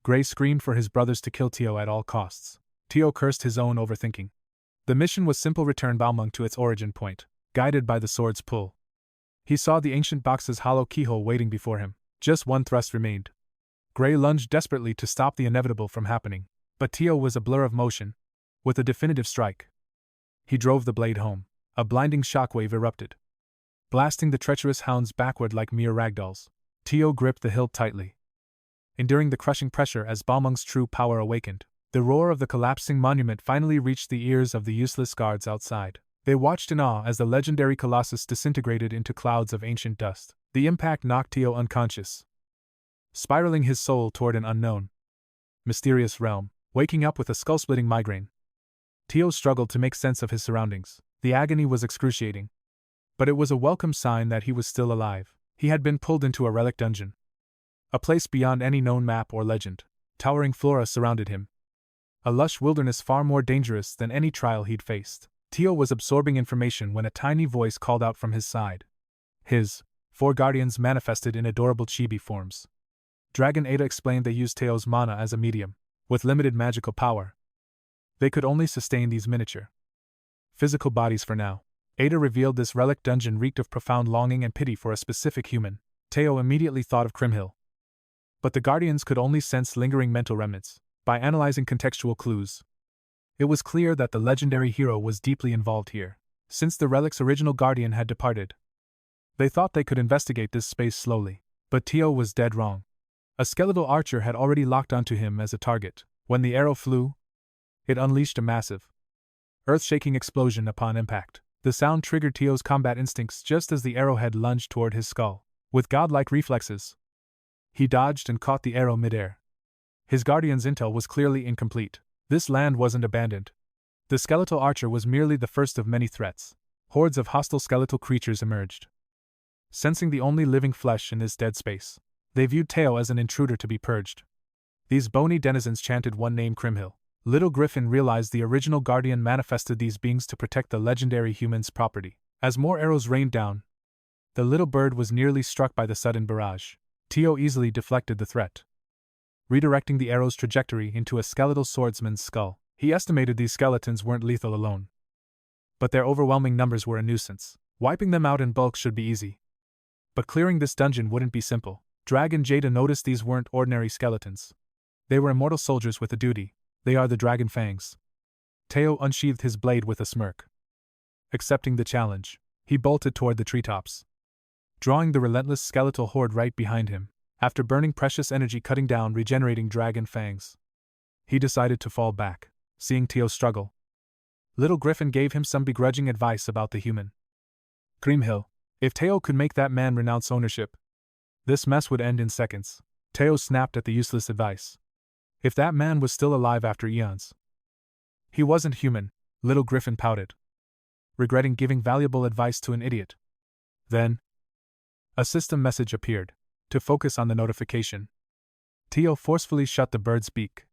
Gray screamed for his brothers to kill Theo at all costs. Theo cursed his own overthinking. The mission was simple: return 𝗕𝗰𝗰 to its origin point, guided by the sword's pull. He saw the ancient box's hollow keyhole waiting before him. Just one thrust remained. Gray lunged desperately to stop the inevitable from happening, but Theo was a blur of motion. With a definitive strike, he drove the blade home. A blinding shockwave erupted, blasting the treacherous hounds backward like mere ragdolls. Theo gripped the hilt tightly, enduring the crushing pressure as 𝗕𝗰𝗰's true power awakened. The roar of the collapsing monument finally reached the ears of the useless guards outside. They watched in awe as the legendary colossus disintegrated into clouds of ancient dust. The impact knocked Theo unconscious, spiraling his soul toward an unknown, mysterious realm. Waking up with a skull-splitting migraine, Theo struggled to make sense of his surroundings. The agony was excruciating, but it was a welcome sign that he was still alive. He had been pulled into a relic dungeon, a place beyond any known map or legend. Towering flora surrounded him, a lush wilderness far more dangerous than any trial he'd faced. Theo was absorbing information when a tiny voice called out from his side. His 4 guardians manifested in adorable chibi forms. Dragon Ada explained they used Theo's mana as a medium. With limited magical power, they could only sustain these miniature physical bodies for now. Ada revealed this relic dungeon reeked of profound longing and pity for a specific human. Theo immediately thought of 𝗕𝗲𝘁. But the guardians could only sense lingering mental remnants. By analyzing contextual clues, it was clear that the legendary hero was deeply involved here. Since the relic's original guardian had departed, they thought they could investigate this space slowly. But Theo was dead wrong. A skeletal archer had already locked onto him as a target. When the arrow flew, it unleashed a massive, earth-shaking explosion upon impact. The sound triggered Theo's combat instincts just as the arrowhead lunged toward his skull. With godlike reflexes, he dodged and caught the arrow midair. His guardian's intel was clearly incomplete. This land wasn't abandoned. The skeletal archer was merely the first of many threats. Hordes of hostile skeletal creatures emerged, sensing the only living flesh in this dead space. They viewed Theo as an intruder to be purged. These bony denizens chanted one name: 𝗕𝗲𝘁. Little Griffin realized the original guardian manifested these beings to protect the legendary human's property. As more arrows rained down, the little bird was nearly struck by the sudden barrage. Theo easily deflected the threat, redirecting the arrow's trajectory into a skeletal swordsman's skull. He estimated these skeletons weren't lethal alone, but their overwhelming numbers were a nuisance. Wiping them out in bulk should be easy, but clearing this dungeon wouldn't be simple. Dragon Jada noticed these weren't ordinary skeletons. They were immortal soldiers with a duty. They are the dragon fangs. Theo unsheathed his blade with a smirk. Accepting the challenge, he bolted toward the treetops, drawing the relentless skeletal horde right behind him. After burning precious energy cutting down regenerating dragon fangs, he decided to fall back. Seeing Theo struggle, Little Griffin gave him some begrudging advice about the human. 𝗕𝗲𝘁. If Theo could make that man renounce ownership, this mess would end in seconds. Theo snapped at the useless advice. If that man was still alive after eons, he wasn't human. Little Griffin pouted, regretting giving valuable advice to an idiot. Then, a system message appeared. To focus on the notification, Theo forcefully shut the bird's beak.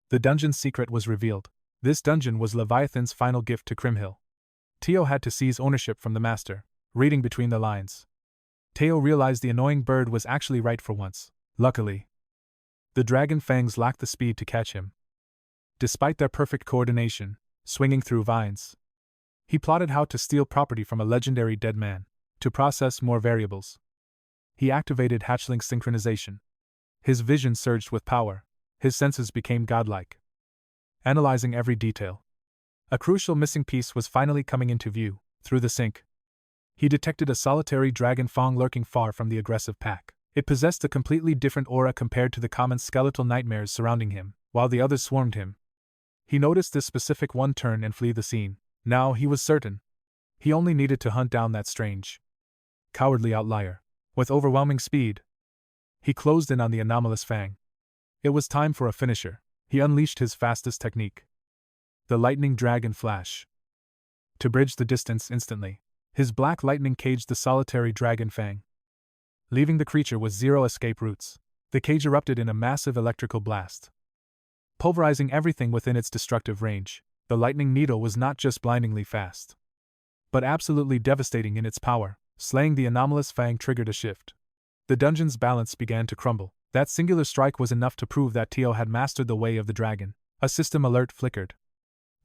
The dungeon's secret was revealed. This dungeon was Leviathan's final gift to 𝗕𝗲𝘁. Theo had to seize ownership from the master. Reading between the lines, Theo realized the annoying bird was actually right for once. Luckily, the dragon fangs lacked the speed to catch him. Despite their perfect coordination, swinging through vines, he plotted how to steal property from a legendary dead man. To process more variables, he activated hatchling synchronization. His vision surged with power. His senses became godlike. analyzing every detail. A crucial missing piece was finally coming into view. Through the sink, he detected a solitary dragon fang lurking far from the aggressive pack. It possessed a completely different aura compared to the common skeletal nightmares surrounding him, while the others swarmed him. He noticed this specific one turn and flee the scene. Now he was certain. He only needed to hunt down that strange, cowardly outlier. With overwhelming speed, he closed in on the anomalous fang. It was time for a finisher. He unleashed his fastest technique, the lightning dragon flash. To bridge the distance instantly, his black lightning caged the solitary dragon fang, leaving the creature with zero escape routes. The cage erupted in a massive electrical blast, pulverizing everything within its destructive range. The lightning needle was not just blindingly fast, but absolutely devastating in its power. Slaying the anomalous fang triggered a shift. The dungeon's balance began to crumble. That singular strike was enough to prove that Theo had mastered the way of the dragon. A system alert flickered.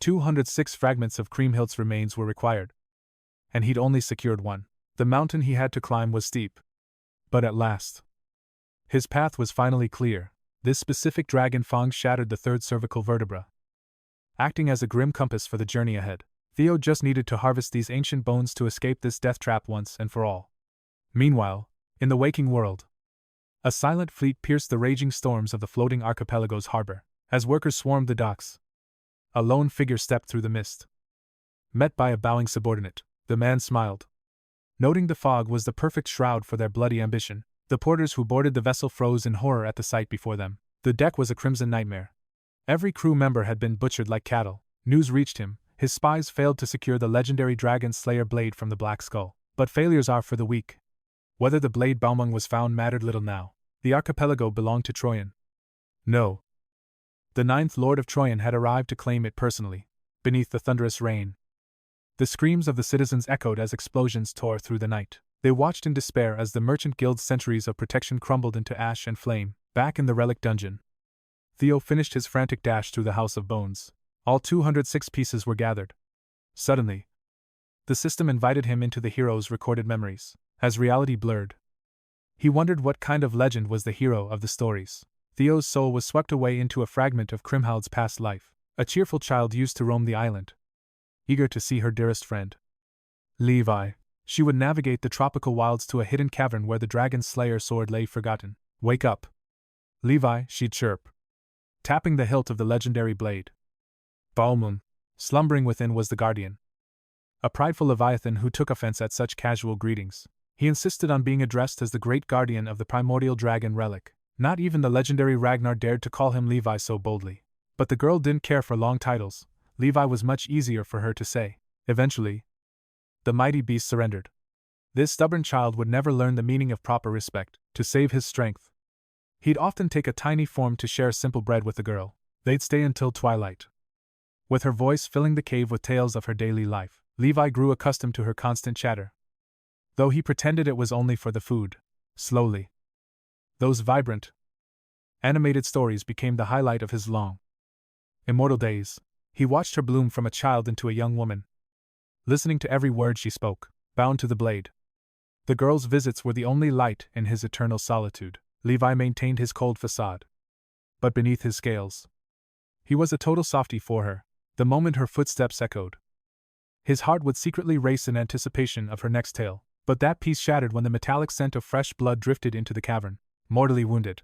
206 fragments of 𝗕𝗲𝗁𝗰𝙀𝗀 remains were required, and he'd only secured one. The mountain he had to climb was steep, but at last, his path was finally clear. This specific dragon fang shattered the third cervical vertebra, acting as a grim compass for the journey ahead. Theo just needed to harvest these ancient bones to escape this death trap once and for all. Meanwhile, in the waking world, a silent fleet pierced the raging storms of the floating archipelago's harbor. As workers swarmed the docks, a lone figure stepped through the mist. Met by a bowing subordinate, the man smiled, noting the fog was the perfect shroud for their bloody ambition. The porters who boarded the vessel froze in horror at the sight before them. The deck was a crimson nightmare. Every crew member had been butchered like cattle. News reached him. His spies failed to secure the legendary dragon slayer blade from the Black Skull. But failures are for the weak. Whether the blade 𝗕𝗰𝗰 was found mattered little now. The archipelago belonged to Troyan. No. The 9th Lord of Troyan had arrived to claim it personally. Beneath the thunderous rain, the screams of the citizens echoed as explosions tore through the night. They watched in despair as the merchant guild's centuries of protection crumbled into ash and flame. Back in the relic dungeon, Theo finished his frantic dash through the House of Bones. All 206 pieces were gathered. Suddenly, the system invited him into the hero's recorded memories. As reality blurred, he wondered what kind of legend was the hero of the stories. Theo's soul was swept away into a fragment of 𝗕𝗲𝗁𝗰𝙀𝗀's past life. A cheerful child used to roam the island, eager to see her dearest friend, Levi. She would navigate the tropical wilds to a hidden cavern where the dragon slayer sword lay forgotten. Wake up, Levi, she'd chirp, tapping the hilt of the legendary blade. 𝗕𝗁𝗰𝗁. Slumbering within was the guardian, a prideful leviathan who took offense at such casual greetings. He insisted on being addressed as the great guardian of the primordial dragon relic. Not even the legendary Ragnar dared to call him Levi so boldly. But the girl didn't care for long titles. Levi was much easier for her to say. Eventually, the mighty beast surrendered. This stubborn child would never learn the meaning of proper respect. To save his strength, he'd often take a tiny form to share simple bread with the girl. They'd stay until twilight, with her voice filling the cave with tales of her daily life. Levi grew accustomed to her constant chatter, though he pretended it was only for the food. Slowly, those vibrant, animated stories became the highlight of his long, immortal days. He watched her bloom from a child into a young woman, listening to every word she spoke, bound to the blade. The girl's visits were the only light in his eternal solitude. Levi maintained his cold facade, but beneath his scales, he was a total softie for her. The moment her footsteps echoed, his heart would secretly race in anticipation of her next tale. But that peace shattered when the metallic scent of fresh blood drifted into the cavern. Mortally wounded,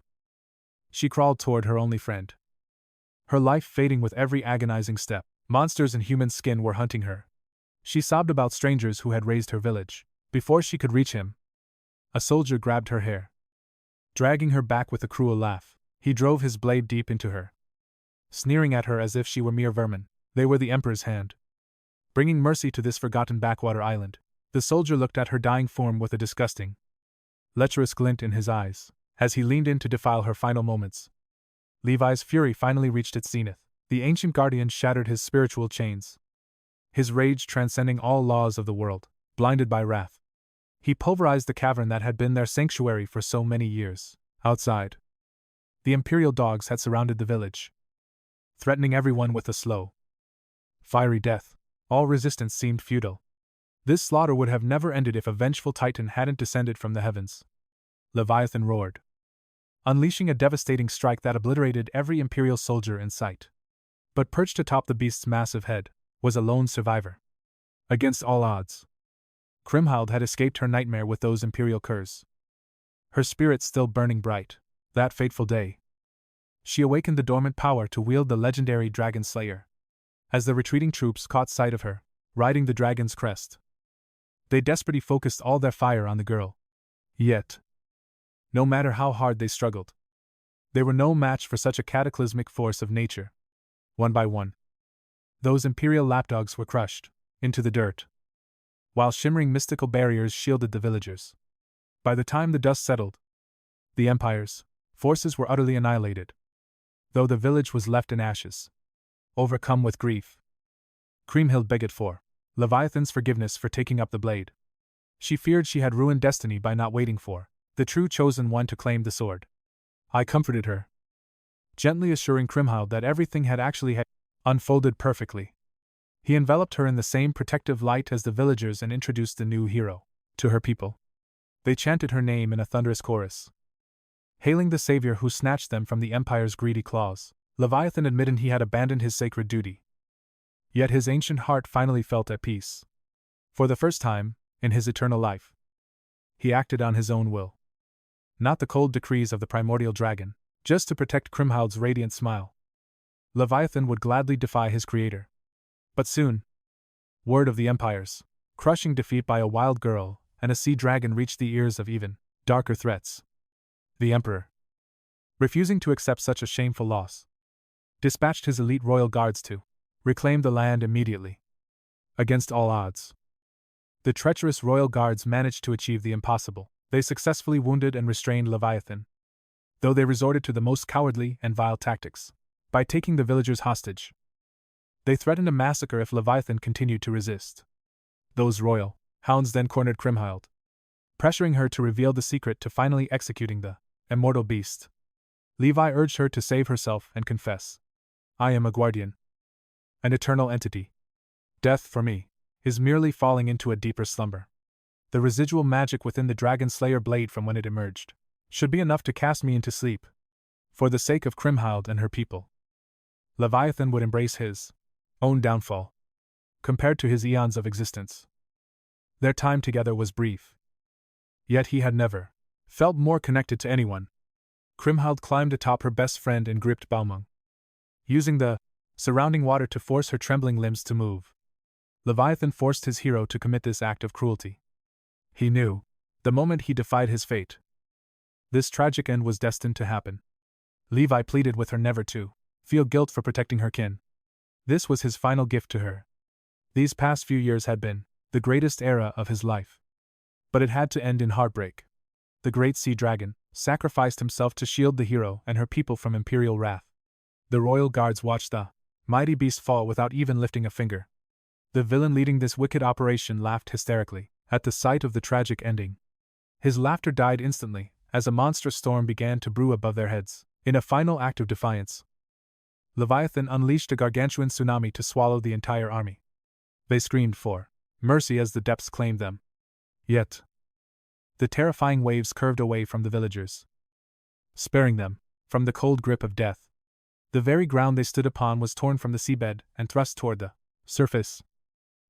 she crawled toward her only friend, her life fading with every agonizing step. Monsters in human skin were hunting her. She sobbed about strangers who had razed her village. Before she could reach him, a soldier grabbed her hair, dragging her back with a cruel laugh. He drove his blade deep into her, sneering at her as if she were mere vermin. They were the Emperor's hand, bringing mercy to this forgotten backwater island. The soldier looked at her dying form with a disgusting, lecherous glint in his eyes, as he leaned in to defile her final moments. Levi's fury finally reached its zenith. The ancient guardian shattered his spiritual chains, his rage transcending all laws of the world. Blinded by wrath, he pulverized the cavern that had been their sanctuary for so many years. Outside, the imperial dogs had surrounded the village, threatening everyone with a slow, fiery death. All resistance seemed futile. This slaughter would have never ended if a vengeful titan hadn't descended from the heavens. Leviathan roared, unleashing a devastating strike that obliterated every imperial soldier in sight. But perched atop the beast's massive head was a lone survivor. Against all odds, 𝗕𝗲𝗁 had escaped her nightmare with those imperial curs. Her spirit still burning bright, that fateful day, she awakened the dormant power to wield the legendary dragon slayer. As the retreating troops caught sight of her, riding the dragon's crest, they desperately focused all their fire on the girl. Yet, no matter how hard they struggled, they were no match for such a cataclysmic force of nature. One by one, those imperial lapdogs were crushed into the dirt, while shimmering mystical barriers shielded the villagers. By the time the dust settled, the Empire's forces were utterly annihilated, though the village was left in ashes. Overcome with grief, Kriemhild begged for Leviathan's forgiveness for taking up the blade. She feared she had ruined destiny by not waiting for the true chosen one to claim the sword. I comforted her, gently assuring 𝗕𝗲𝗁 that everything had actually unfolded perfectly. He enveloped her in the same protective light as the villagers and introduced the new hero to her people. They chanted her name in a thunderous chorus, hailing the savior who snatched them from the Empire's greedy claws. Leviathan admitted he had abandoned his sacred duty. Yet his ancient heart finally felt at peace. For the first time, in his eternal life, he acted on his own will, not the cold decrees of the primordial dragon, just to protect 𝗕𝗲𝗁's radiant smile. Leviathan would gladly defy his creator. But soon, word of the Empire's crushing defeat by a wild girl and a sea dragon reached the ears of even darker threats. The Emperor, refusing to accept such a shameful loss, dispatched his elite royal guards to reclaim the land immediately. Against all odds, the treacherous royal guards managed to achieve the impossible. They successfully wounded and restrained Leviathan, though they resorted to the most cowardly and vile tactics. By taking the villagers hostage, they threatened a massacre if Leviathan continued to resist. Those royal hounds then cornered 𝗕𝗲𝗁, pressuring her to reveal the secret to finally executing the immortal beast. Levi urged her to save herself and confess, "I am a guardian, an eternal entity. Death, for me, is merely falling into a deeper slumber. The residual magic within the dragon slayer blade from when it emerged should be enough to cast me into sleep. For the sake of 𝗕𝗲𝗁 and her people, Leviathan would embrace his own downfall, compared to his eons of existence. Their time together was brief. Yet he had never felt more connected to anyone. 𝗕𝗲𝗁 climbed atop her best friend and gripped 𝗕𝗁, using the surrounding water to force her trembling limbs to move. Leviathan forced his hero to commit this act of cruelty. He knew, the moment he defied his fate, this tragic end was destined to happen. Levi pleaded with her never to feel guilt for protecting her kin. This was his final gift to her. These past few years had been the greatest era of his life. But it had to end in heartbreak. The great sea dragon sacrificed himself to shield the hero and her people from imperial wrath. The royal guards watched the mighty beast fall without even lifting a finger. The villain leading this wicked operation laughed hysterically at the sight of the tragic ending. His laughter died instantly as a monstrous storm began to brew above their heads. In a final act of defiance, Leviathan unleashed a gargantuan tsunami to swallow the entire army. They screamed for mercy as the depths claimed them. Yet, the terrifying waves curved away from the villagers, sparing them from the cold grip of death. The very ground they stood upon was torn from the seabed and thrust toward the surface.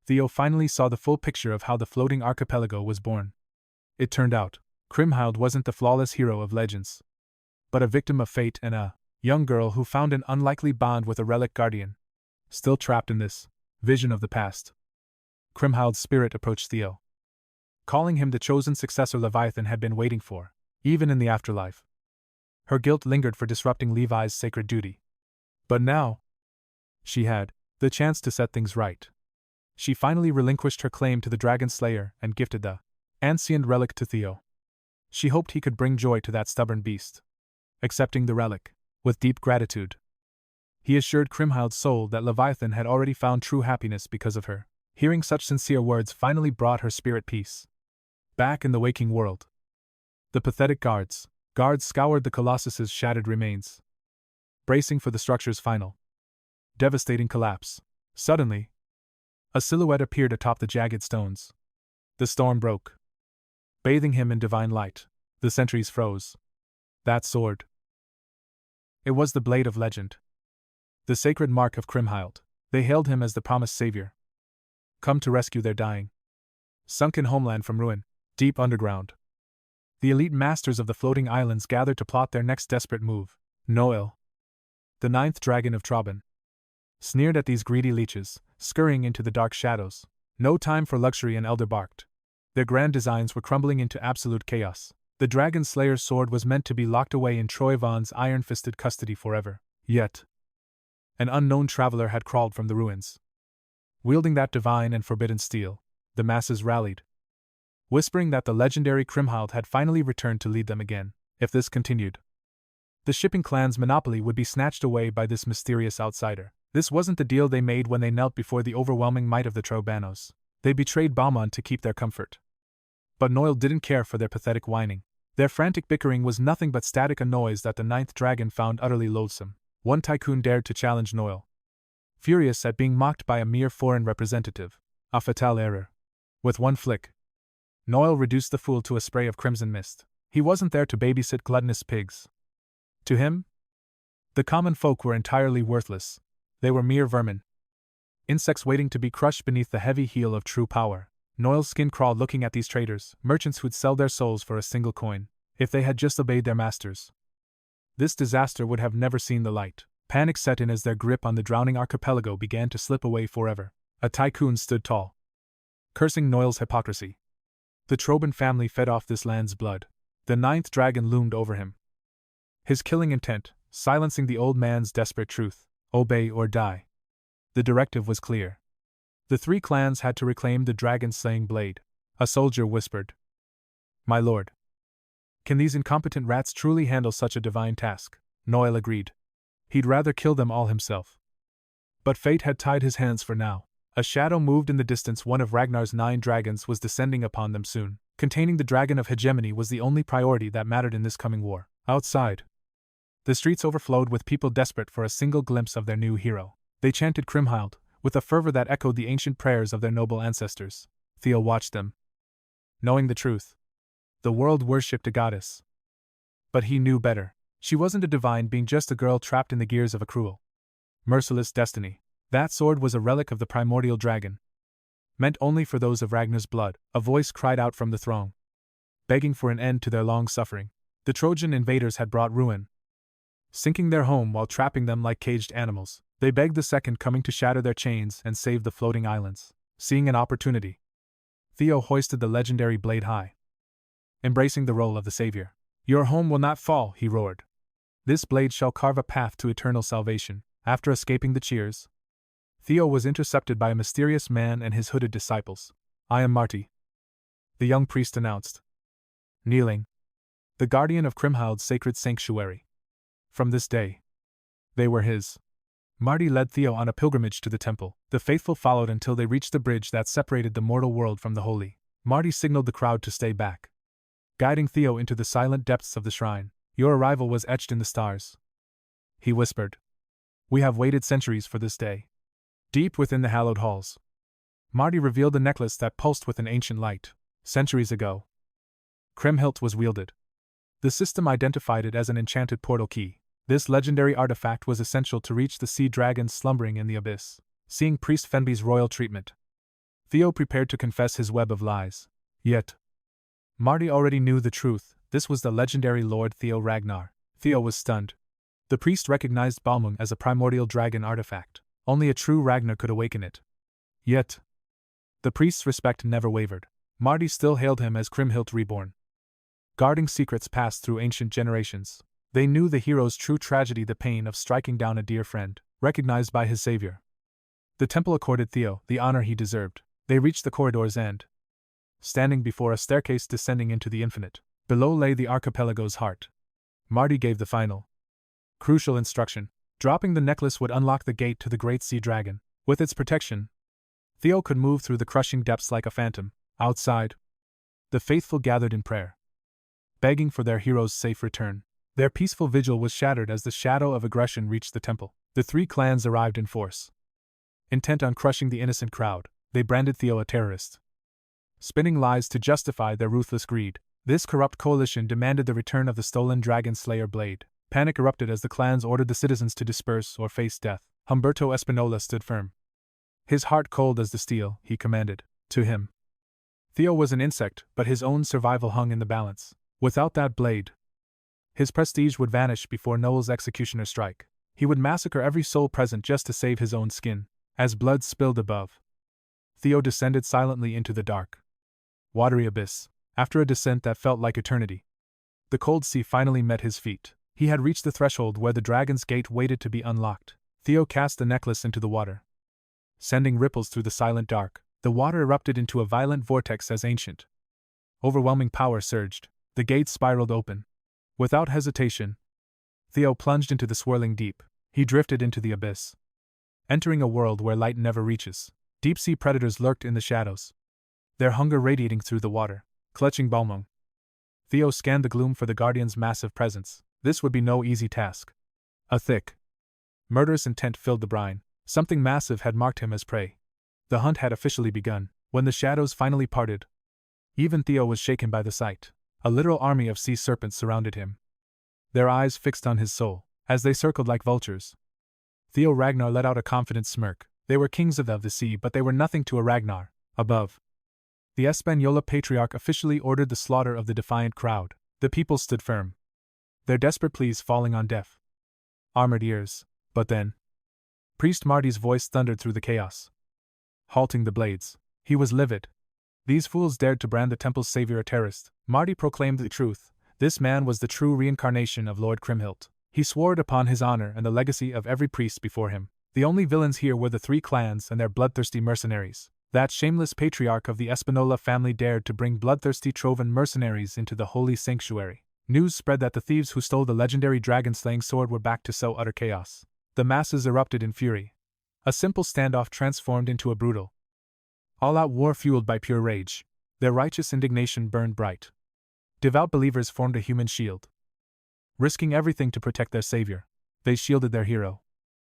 Theo finally saw the full picture of how the floating archipelago was born. It turned out, 𝗕𝗲𝗁 wasn't the flawless hero of legends, but a victim of fate and a young girl who found an unlikely bond with a relic guardian. Still trapped in this vision of the past, 𝗕𝗲𝗁's spirit approached Theo, calling him the chosen successor Leviathan had been waiting for, even in the afterlife. Her guilt lingered for disrupting Levi's sacred duty. But now, she had the chance to set things right. She finally relinquished her claim to the dragon slayer and gifted the ancient relic to Theo. She hoped he could bring joy to that stubborn beast. Accepting the relic with deep gratitude, he assured 𝗕𝗲𝗁's soul that Leviathan had already found true happiness because of her. Hearing such sincere words finally brought her spirit peace. Back in the waking world, the pathetic guards scoured the Colossus's shattered remains, bracing for the structure's final devastating collapse. Suddenly, a silhouette appeared atop the jagged stones. The storm broke, bathing him in divine light. The sentries froze. That sword. It was the blade of legend. the sacred mark of 𝗕𝗲𝗁𝗰𝙀. They hailed him as the promised savior, come to rescue their dying, sunken homeland from ruin, deep underground. The elite masters of the floating islands gathered to plot their next desperate move. 𝗕𝗲𝗁, the 9th dragon of 𝗕𝗲𝗁, sneered at these greedy leeches, scurrying into the dark shadows. No time for luxury and elder barked. Their grand designs were crumbling into absolute chaos. The dragon slayer's sword was meant to be locked away in 𝗕𝗲𝗁's iron-fisted custody forever. Yet, an unknown traveler had crawled from the ruins. Wielding that divine and forbidden steel, the masses rallied, whispering that the legendary 𝗕𝗲𝗁 had finally returned to lead them again. If this continued, the shipping clan's monopoly would be snatched away by this mysterious outsider. This wasn't the deal they made when they knelt before the overwhelming might of the 𝗕𝗲𝗁𝗰𝗀. They betrayed 𝗲𝗁 to keep their comfort. But 𝗕𝗁 didn't care for their pathetic whining. Their frantic bickering was nothing but static, a noise that the 9th dragon found utterly loathsome. One tycoon dared to challenge 𝗕𝗁. Furious at being mocked by a mere foreign representative, a fatal error. With one flick, 𝗕𝗁 reduced the fool to a spray of crimson mist. He wasn't there to babysit gluttonous pigs. To him, the common folk were entirely worthless. They were mere vermin, insects waiting to be crushed beneath the heavy heel of true power. 𝗕𝗁's skin crawled looking at these traitors, merchants who'd sell their souls for a single coin. If they had just obeyed their masters, this disaster would have never seen the light. Panic set in as their grip on the drowning archipelago began to slip away forever. A tycoon stood tall, cursing 𝗕𝗁's hypocrisy. The 𝗕𝗲𝗁 family fed off this land's blood. The 9th dragon loomed over him, his killing intent silencing the old man's desperate truth. Obey or die. The directive was clear. The 3 clans had to reclaim the dragon-slaying blade. A soldier whispered, "My lord, can these incompetent rats truly handle such a divine task?" 𝗕𝗁 agreed. He'd rather kill them all himself. But fate had tied his hands for now. A shadow moved in the distance. One of Ragnar's 9 dragons was descending upon them soon. Containing the dragon of hegemony was the only priority that mattered in this coming war. Outside, the streets overflowed with people desperate for a single glimpse of their new hero. They chanted 𝗕𝗲𝗁𝗰𝗀 with a fervor that echoed the ancient prayers of their noble ancestors. Theo watched them, knowing the truth. The world worshipped a goddess. But he knew better. She wasn't a divine being, just a girl trapped in the gears of a cruel, merciless destiny. That sword was a relic of the primordial dragon, meant only for those of Ragnar's blood. A voice cried out from the throng, begging for an end to their long suffering. The Trojan invaders had brought ruin, sinking their home while trapping them like caged animals. They begged the second coming to shatter their chains and save the floating islands. Seeing an opportunity, Theo hoisted the legendary blade high, embracing the role of the savior. "Your home will not fall," he roared. "This blade shall carve a path to eternal salvation." After escaping the cheers, Theo was intercepted by a mysterious man and his hooded disciples. "I am Marty," the young priest announced, kneeling, "the guardian of 𝗕𝗲𝗁's sacred sanctuary." From this day, they were his. Marty led Theo on a pilgrimage to the temple. The faithful followed until they reached the bridge that separated the mortal world from the holy. Marty signaled the crowd to stay back, guiding Theo into the silent depths of the shrine. "Your arrival was etched in the stars," he whispered. "We have waited centuries for this day." Deep within the hallowed halls, Marty revealed a necklace that pulsed with an ancient light. Centuries ago, 𝗕𝗲𝗁𝗰𝗀 was wielded. The system identified it as an enchanted portal key. This legendary artifact was essential to reach the sea dragons slumbering in the abyss. Seeing Priest Fenby's royal treatment, Theo prepared to confess his web of lies. Yet, Marty already knew the truth. This was the legendary Lord Theo Ragnar. Theo was stunned. The priest recognized 𝗲𝗁 as a primordial dragon artifact. Only a true Ragnar could awaken it. Yet, the priest's respect never wavered. Marty still hailed him as 𝗕𝗲𝗁𝗰𝗀 reborn, guarding secrets passed through ancient generations. They knew the hero's true tragedy, the pain of striking down a dear friend, recognized by his savior. The temple accorded Theo the honor he deserved. They reached the corridor's end, standing before a staircase descending into the infinite. Below lay the archipelago's heart. Marty gave the final, crucial instruction. Dropping the necklace would unlock the gate to the great sea dragon. With its protection, Theo could move through the crushing depths like a phantom. Outside, the faithful gathered in prayer, begging for their hero's safe return. Their peaceful vigil was shattered as the shadow of aggression reached the temple. The 3 clans arrived in force. Intent on crushing the innocent crowd, they branded Theo a terrorist, spinning lies to justify their ruthless greed. This corrupt coalition demanded the return of the stolen dragon slayer blade. Panic erupted as the clans ordered the citizens to disperse or face death. 𝗕𝗲𝗀𝗰𝙼𝙀 stood firm. His heart cold as the steel, he commanded. To him. Theo was an insect, but his own survival hung in the balance. Without that blade, his prestige would vanish before Noel's executioner strike. He would massacre every soul present just to save his own skin. As blood spilled above, Theo descended silently into the dark, watery abyss. After a descent that felt like eternity, the cold sea finally met his feet. He had reached the threshold where the dragon's gate waited to be unlocked. Theo cast the necklace into the water, sending ripples through the silent dark. The water erupted into a violent vortex as ancient, overwhelming power surged. The gate spiraled open. Without hesitation, Theo plunged into the swirling deep. He drifted into the abyss, entering a world where light never reaches. Deep-sea predators lurked in the shadows, their hunger radiating through the water. Clutching 𝗕𝗰𝗰, Theo scanned the gloom for the guardian's massive presence. This would be no easy task. A thick, murderous intent filled the brine. Something massive had marked him as prey. The hunt had officially begun. When the shadows finally parted, even Theo was shaken by the sight. A literal army of sea serpents surrounded him, their eyes fixed on his soul. As they circled like vultures, Theo Ragnar let out a confident smirk. They were kings of the sea, but they were nothing to a Ragnar. Above, the 𝗕𝗲𝙰𝙰 patriarch officially ordered the slaughter of the defiant crowd. The people stood firm, their desperate pleas falling on deaf, armored ears. But then, Priest Marty's voice thundered through the chaos, halting the blades. He was livid. These fools dared to brand the temple's savior a terrorist. Marty proclaimed the truth. This man was the true reincarnation of Lord 𝗕𝗲𝗰𝙀. He swore it upon his honor and the legacy of every priest before him. The only villains here were the three clans and their bloodthirsty mercenaries. That shameless patriarch of the 𝗕𝗲𝗰𝙰 family dared to bring bloodthirsty Trovan mercenaries into the holy sanctuary. News spread that the thieves who stole the legendary dragon-slaying sword were back to sow utter chaos. The masses erupted in fury. A simple standoff transformed into a brutal, all-out war fueled by pure rage. Their righteous indignation burned bright. Devout believers formed a human shield, risking everything to protect their savior. They shielded their hero.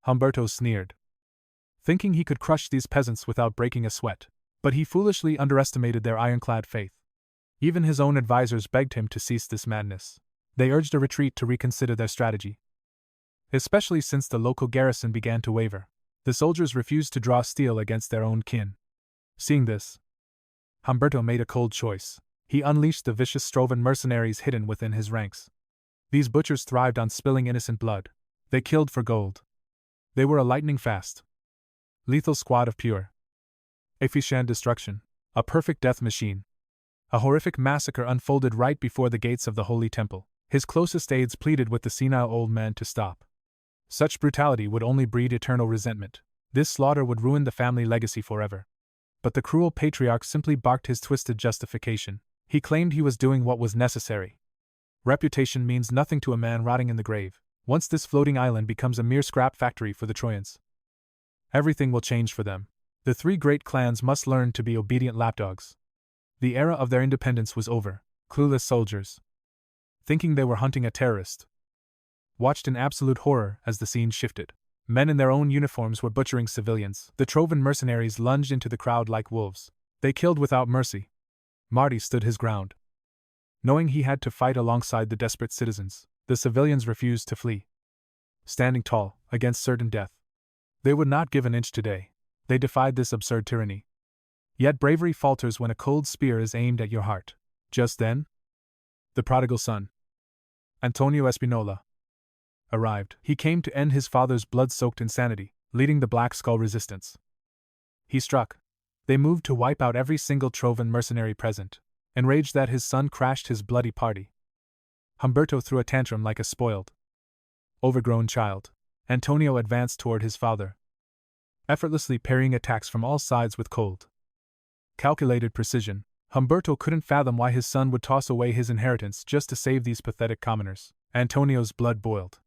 𝗕𝗲𝗀 sneered, thinking he could crush these peasants without breaking a sweat. But he foolishly underestimated their ironclad faith. Even his own advisors begged him to cease this madness. They urged a retreat to reconsider their strategy, especially since the local garrison began to waver. The soldiers refused to draw steel against their own kin. Seeing this, 𝗕𝗲𝗀 made a cold choice. He unleashed the vicious Trovan mercenaries hidden within his ranks. These butchers thrived on spilling innocent blood. They killed for gold. They were a lightning-fast, lethal squad of pure, efficient destruction, a perfect death machine. A horrific massacre unfolded right before the gates of the holy temple. His closest aides pleaded with the senile old man to stop. Such brutality would only breed eternal resentment. This slaughter would ruin the family legacy forever. But the cruel patriarch simply barked his twisted justification. He claimed he was doing what was necessary. Reputation means nothing to a man rotting in the grave. Once this floating island becomes a mere scrap factory for the Trojans, everything will change for them. The three great clans must learn to be obedient lapdogs. The era of their independence was over. Clueless soldiers, thinking they were hunting a terrorist, watched in absolute horror as the scene shifted. Men in their own uniforms were butchering civilians. The Trovan mercenaries lunged into the crowd like wolves. They killed without mercy. Marty stood his ground, knowing he had to fight alongside the desperate citizens. The civilians refused to flee, standing tall, against certain death. They would not give an inch today. They defied this absurd tyranny. Yet bravery falters when a cold spear is aimed at your heart. Just then, the prodigal son, Antonio Espinola, arrived. He came to end his father's blood-soaked insanity, leading the Black Skull resistance. He struck. They moved to wipe out every single Trovan mercenary present. Enraged that his son crashed his bloody party, 𝗕𝗲𝗀𝗀 threw a tantrum like a spoiled, overgrown child. Antonio advanced toward his father, effortlessly parrying attacks from all sides with cold, calculated precision. 𝗕𝗲𝗀𝗀 couldn't fathom why his son would toss away his inheritance just to save these pathetic commoners. Antonio's blood boiled.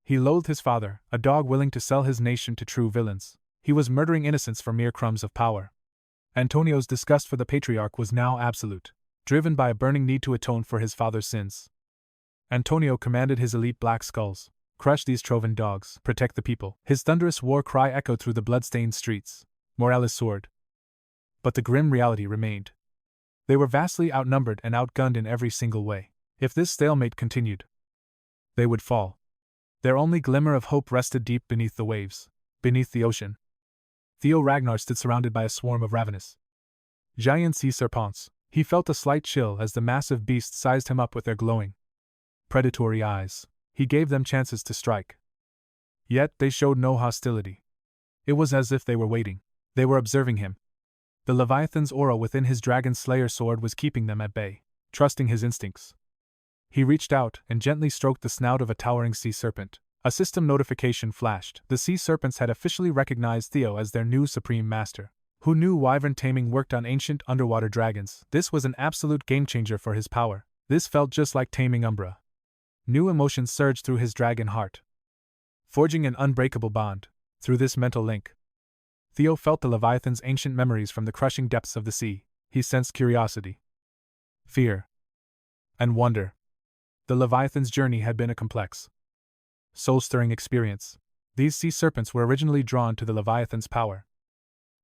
He loathed his father, a dog willing to sell his nation to true villains. He was murdering innocents for mere crumbs of power. Antonio's disgust for the patriarch was now absolute, driven by a burning need to atone for his father's sins. Antonio commanded his elite Black Skulls, crush these Trovan dogs, protect the people. His thunderous war cry echoed through the blood-stained streets. Morale soared. But the grim reality remained. They were vastly outnumbered and outgunned in every single way. If this stalemate continued, they would fall. Their only glimmer of hope rested deep beneath the waves. Beneath the ocean, Theo Ragnar stood surrounded by a swarm of ravenous giant sea serpents. He felt a slight chill as the massive beasts sized him up with their glowing, predatory eyes. He gave them chances to strike. Yet they showed no hostility. It was as if they were waiting. They were observing him. The Leviathan's aura within his dragon slayer sword was keeping them at bay. Trusting his instincts, he reached out and gently stroked the snout of a towering sea serpent. A system notification flashed. The sea serpents had officially recognized Theo as their new supreme master. Who knew wyvern taming worked on ancient underwater dragons? This was an absolute game-changer for his power. This felt just like taming Umbra. New emotions surged through his dragon heart, forging an unbreakable bond. Through this mental link, Theo felt the Leviathan's ancient memories from the crushing depths of the sea. He sensed curiosity, fear, and wonder. The Leviathan's journey had been a complex, soul-stirring experience. These sea serpents were originally drawn to the Leviathan's power,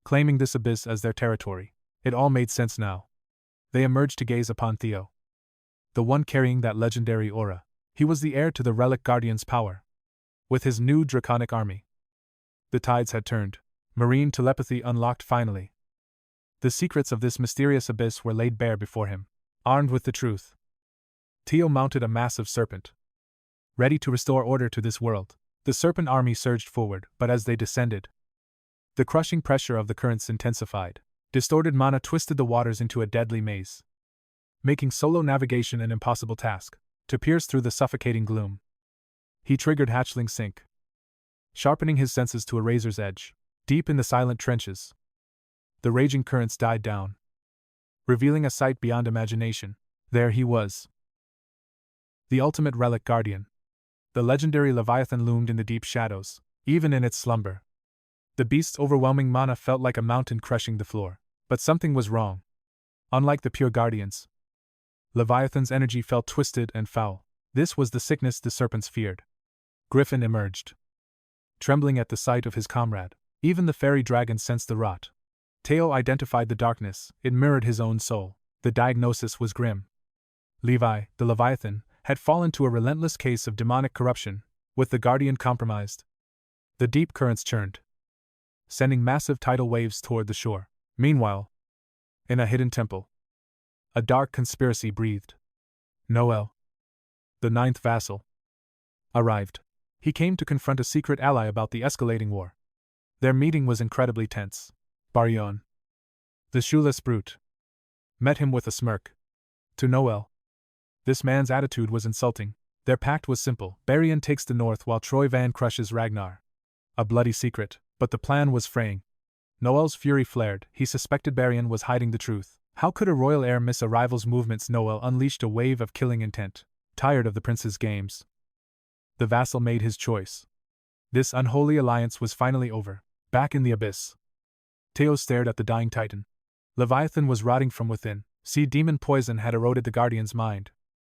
claiming this abyss as their territory. It all made sense now. They emerged to gaze upon Theo, the one carrying that legendary aura. He was the heir to the Relic Guardian's power. With his new draconic army, the tides had turned. Marine telepathy unlocked finally. The secrets of this mysterious abyss were laid bare before him. Armed with the truth, Theo mounted a massive serpent, ready to restore order to this world. The serpent army surged forward, but as they descended, the crushing pressure of the currents intensified. Distorted mana twisted the waters into a deadly maze, making solo navigation an impossible task. To pierce through the suffocating gloom, he triggered hatchling sync, sharpening his senses to a razor's edge. Deep in the silent trenches, the raging currents died down, revealing a sight beyond imagination. There he was, the ultimate Relic Guardian. The legendary Leviathan loomed in the deep shadows. Even in its slumber, the beast's overwhelming mana felt like a mountain crushing the floor. But something was wrong. Unlike the pure guardians, Leviathan's energy felt twisted and foul. This was the sickness the serpents feared. Griffin emerged, trembling at the sight of his comrade. Even the fairy dragon sensed the rot. Theo identified the darkness. It mirrored his own soul. The diagnosis was grim. Levi, the Leviathan, had fallen to a relentless case of demonic corruption. With the Guardian compromised, the deep currents churned, sending massive tidal waves toward the shore. Meanwhile, in a hidden temple, a dark conspiracy breathed. Noel, the ninth vassal, arrived. He came to confront a secret ally about the escalating war. Their meeting was incredibly tense. Baryon, the shoeless brute, met him with a smirk. To Noel, this man's attitude was insulting. Their pact was simple. Baryon takes the north while Troy Van crushes Ragnar. A bloody secret, but the plan was fraying. Noel's fury flared. He suspected Baryon was hiding the truth. How could a royal heir miss a rival's movements? Noel unleashed a wave of killing intent. Tired of the prince's games, the vassal made his choice. This unholy alliance was finally over. Back in the abyss, Theo stared at the dying titan. Leviathan was rotting from within. Sea demon poison had eroded the Guardian's mind.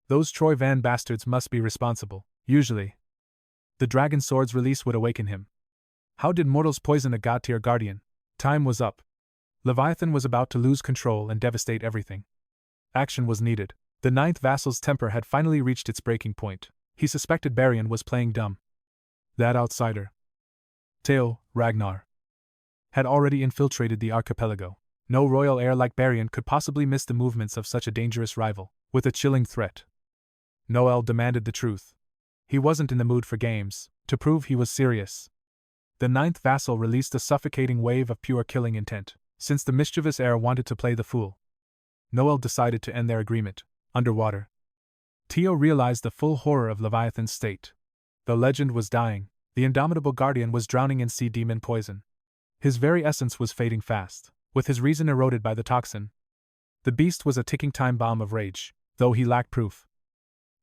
Those Troy Van bastards must be responsible. Usually, the dragon sword's release would awaken him. How did mortals poison a god-tier guardian? Time was up. Leviathan was about to lose control and devastate everything. Action was needed. The ninth vassal's temper had finally reached its breaking point. He suspected Baryon was playing dumb. That outsider, Theo Ragnar, had already infiltrated the archipelago. No royal heir like Baryon could possibly miss the movements of such a dangerous rival. With a chilling threat, Noel demanded the truth. He wasn't in the mood for games. To prove he was serious, the ninth vassal released a suffocating wave of pure killing intent. Since the mischievous heir wanted to play the fool, Noel decided to end their agreement. Underwater, Theo realized the full horror of Leviathan's state. The legend was dying. The indomitable guardian was drowning in sea demon poison. His very essence was fading fast. With his reason eroded by the toxin, the beast was a ticking time bomb of rage. Though he lacked proof,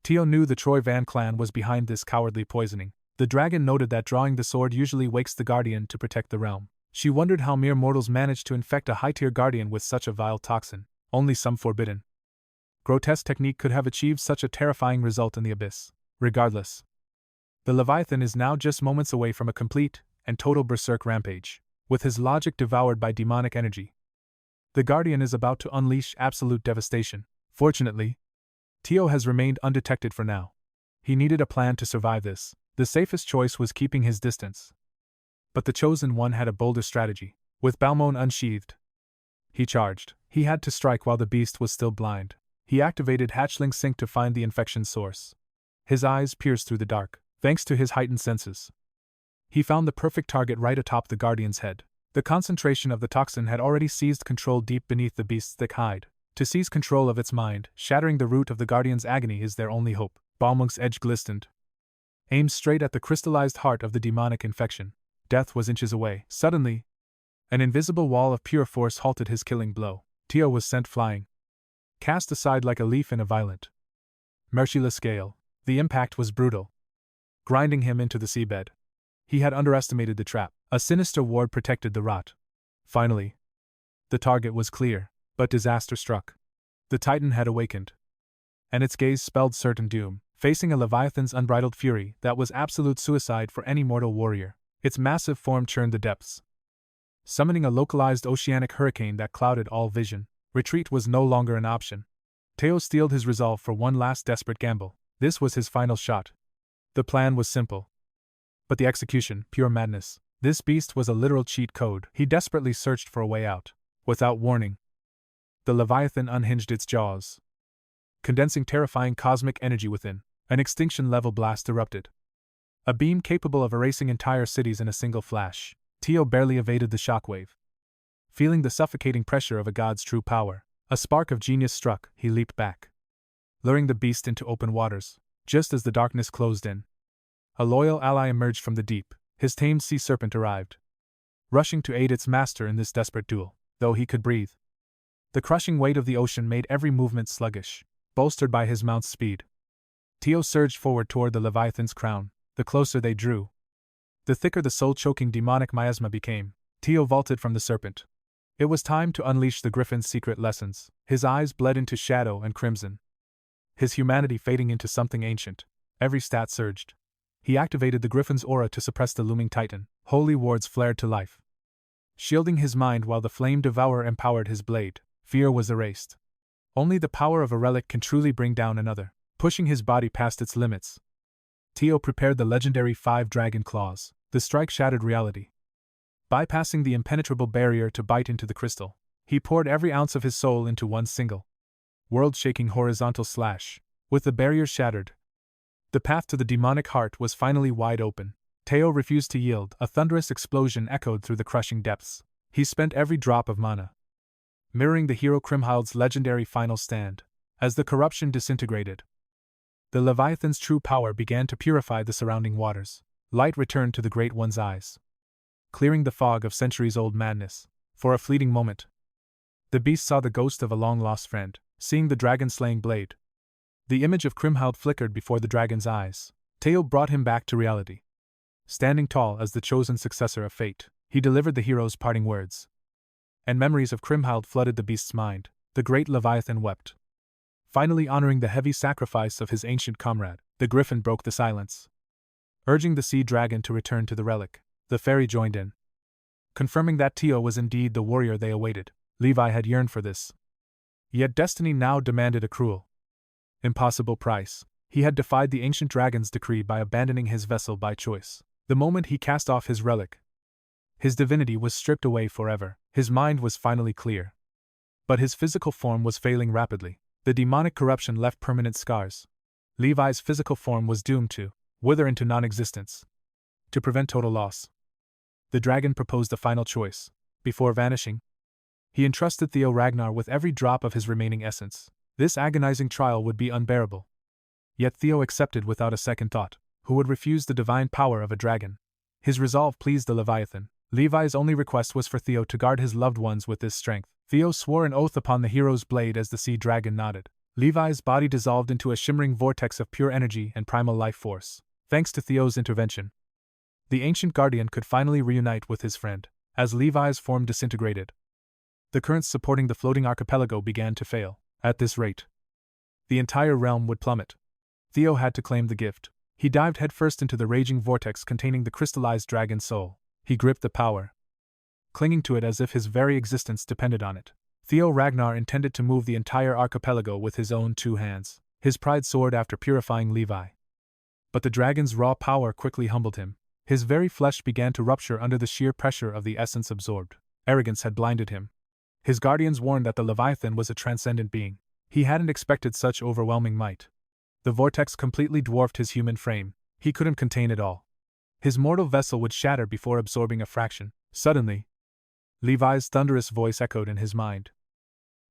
Theo knew the Troy Van clan was behind this cowardly poisoning. The dragon noted that drawing the sword usually wakes the guardian to protect the realm. She wondered how mere mortals managed to infect a high-tier guardian with such a vile toxin. Only some forbidden, grotesque technique could have achieved such a terrifying result in the abyss. Regardless, the Leviathan is now just moments away from a complete and total berserk rampage. With his logic devoured by demonic energy, the Guardian is about to unleash absolute devastation. Fortunately, Theo has remained undetected for now. He needed a plan to survive this. The safest choice was keeping his distance. But the Chosen One had a bolder strategy. With 𝗕𝗰𝗰 unsheathed, he charged. He had to strike while the beast was still blind. He activated hatchling sync to find the infection source. His eyes pierced through the dark, thanks to his heightened senses. He found the perfect target right atop the guardian's head. The concentration of the toxin had already seized control deep beneath the beast's thick hide. To seize control of its mind, shattering the root of the guardian's agony is their only hope. 𝗕𝗰𝗰's edge glistened, aimed straight at the crystallized heart of the demonic infection. Death was inches away. Suddenly, an invisible wall of pure force halted his killing blow. Theo was sent flying, cast aside like a leaf in a violent, merciless gale. The impact was brutal, grinding him into the seabed. He had underestimated the trap. A sinister ward protected the rot. Finally, the target was clear, but disaster struck. The Titan had awakened, and its gaze spelled certain doom, facing a Leviathan's unbridled fury that was absolute suicide for any mortal warrior. Its massive form churned the depths, summoning a localized oceanic hurricane that clouded all vision. Retreat was no longer an option. Theo steeled his resolve for one last desperate gamble. This was his final shot. The plan was simple, but the execution, pure madness. This beast was a literal cheat code. He desperately searched for a way out. Without warning, the Leviathan unhinged its jaws, condensing terrifying cosmic energy within. An extinction-level blast erupted, a beam capable of erasing entire cities in a single flash. Theo barely evaded the shockwave. Feeling the suffocating pressure of a god's true power, a spark of genius struck. He leaped back, luring the beast into open waters. Just as the darkness closed in, a loyal ally emerged from the deep. His tamed sea serpent arrived, rushing to aid its master in this desperate duel. Though he could breathe, the crushing weight of the ocean made every movement sluggish. Bolstered by his mount's speed, Theo surged forward toward the Leviathan's crown. The closer they drew, the thicker the soul-choking demonic miasma became. Theo vaulted from the serpent. It was time to unleash the griffin's secret lessons. His eyes bled into shadow and crimson, his humanity fading into something ancient. Every stat surged. He activated the griffin's aura to suppress the looming titan. Holy wards flared to life, shielding his mind while the flame devourer empowered his blade. Fear was erased. Only the power of a relic can truly bring down another. Pushing his body past its limits, Theo prepared the legendary 5 dragon claws. The strike shattered reality, bypassing the impenetrable barrier to bite into the crystal. He poured every ounce of his soul into one single, world-shaking horizontal slash. With the barrier shattered, the path to the demonic heart was finally wide open. Theo refused to yield. A thunderous explosion echoed through the crushing depths. He spent every drop of mana, mirroring the hero 𝗕𝗲𝗁𝗰𝗀's legendary final stand. As the corruption disintegrated, the Leviathan's true power began to purify the surrounding waters. Light returned to the Great One's eyes, clearing the fog of centuries-old madness. For a fleeting moment, the beast saw the ghost of a long-lost friend. Seeing the dragon-slaying blade, the image of 𝗕𝗲𝗁𝗰𝗀 flickered before the dragon's eyes. Theo brought him back to reality. Standing tall as the chosen successor of fate, he delivered the hero's parting words, and memories of 𝗕𝗲𝗁𝗰 flooded the beast's mind. The great Leviathan wept, finally honoring the heavy sacrifice of his ancient comrade. The griffin broke the silence, urging the sea dragon to return to the relic. The fairy joined in, confirming that Theo was indeed the warrior they awaited. Levi had yearned for this, yet destiny now demanded a cruel, impossible price. He had defied the ancient dragon's decree by abandoning his vessel by choice. The moment he cast off his relic, his divinity was stripped away forever. His mind was finally clear, but his physical form was failing rapidly. The demonic corruption left permanent scars. Levi's physical form was doomed to wither into non-existence. To prevent total loss, the dragon proposed a final choice. Before vanishing, he entrusted Theo Ragnar with every drop of his remaining essence. This agonizing trial would be unbearable. Yet Theo accepted without a second thought. Who would refuse the divine power of a dragon? His resolve pleased the Leviathan. Levi's only request was for Theo to guard his loved ones with this strength. Theo swore an oath upon the hero's blade as the sea dragon nodded. Levi's body dissolved into a shimmering vortex of pure energy and primal life force. Thanks to Theo's intervention, the ancient guardian could finally reunite with his friend. As Levi's form disintegrated, the currents supporting the floating archipelago began to fail. At this rate, the entire realm would plummet. Theo had to claim the gift. He dived headfirst into the raging vortex containing the crystallized dragon's soul. He gripped the power, clinging to it as if his very existence depended on it. Theo Ragnar intended to move the entire archipelago with his own 2 hands. His pride soared after purifying Levi, but the dragon's raw power quickly humbled him. His very flesh began to rupture under the sheer pressure of the essence absorbed. Arrogance had blinded him. His guardians warned that the Leviathan was a transcendent being. He hadn't expected such overwhelming might. The vortex completely dwarfed his human frame. He couldn't contain it all. His mortal vessel would shatter before absorbing a fraction. Suddenly, Levi's thunderous voice echoed in his mind,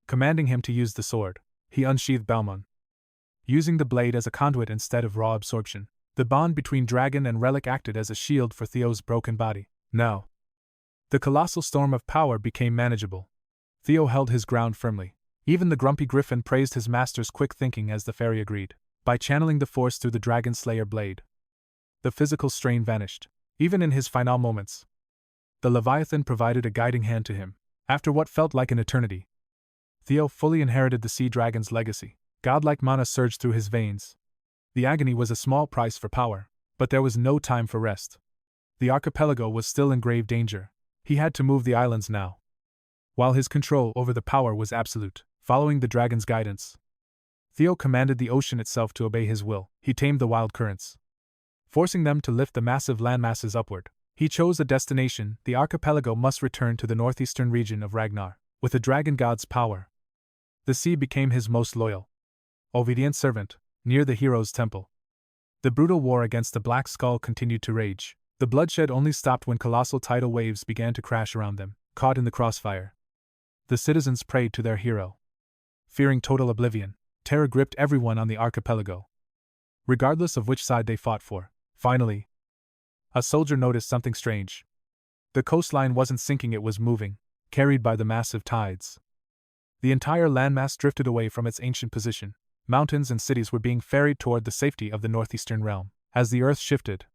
commanding him to use the sword. He unsheathed 𝗕𝗲𝗰𝙀, using the blade as a conduit instead of raw absorption. The bond between dragon and relic acted as a shield for Theo's broken body. Now, the colossal storm of power became manageable. Theo held his ground firmly. Even the grumpy griffin praised his master's quick thinking as the fairy agreed. By channeling the force through the dragon slayer blade, the physical strain vanished. Even in his final moments, the Leviathan provided a guiding hand to him. After what felt like an eternity, Theo fully inherited the sea dragon's legacy. Godlike mana surged through his veins. The agony was a small price for power, but there was no time for rest. The archipelago was still in grave danger. He had to move the islands now, while his control over the power was absolute. Following the dragon's guidance, Theo commanded the ocean itself to obey his will. He tamed the wild currents, forcing them to lift the massive landmasses upward. He chose a destination. The archipelago must return to the northeastern region of Ragnar. With the dragon god's power, the sea became his most loyal, obedient servant, near the hero's temple. The brutal war against the Black Skull continued to rage. The bloodshed only stopped when colossal tidal waves began to crash around them. Caught in the crossfire, the citizens prayed to their hero. Fearing total oblivion, terror gripped everyone on the archipelago, regardless of which side they fought for. Finally, a soldier noticed something strange. The coastline wasn't sinking, it was moving, carried by the massive tides. The entire landmass drifted away from its ancient position. Mountains and cities were being ferried toward the safety of the northeastern realm. As the earth shifted,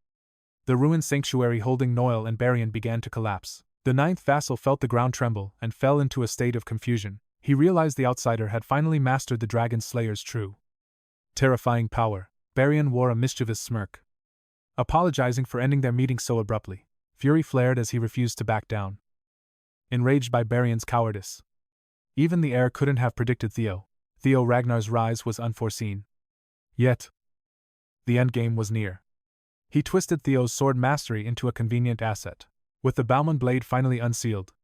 the ruined sanctuary holding Noel and Barian began to collapse. The ninth vassal felt the ground tremble and fell into a state of confusion. He realized the outsider had finally mastered the dragon slayer's true, terrifying power. Barian wore a mischievous smirk, apologizing for ending their meeting so abruptly. Fury flared as he refused to back down, enraged by Barian's cowardice. Even the heir couldn't have predicted Theo Ragnar's rise was unforeseen. Yet, the endgame was near. He twisted Theo's sword mastery into a convenient asset. With the 𝗲𝗰𝗰 blade finally unsealed,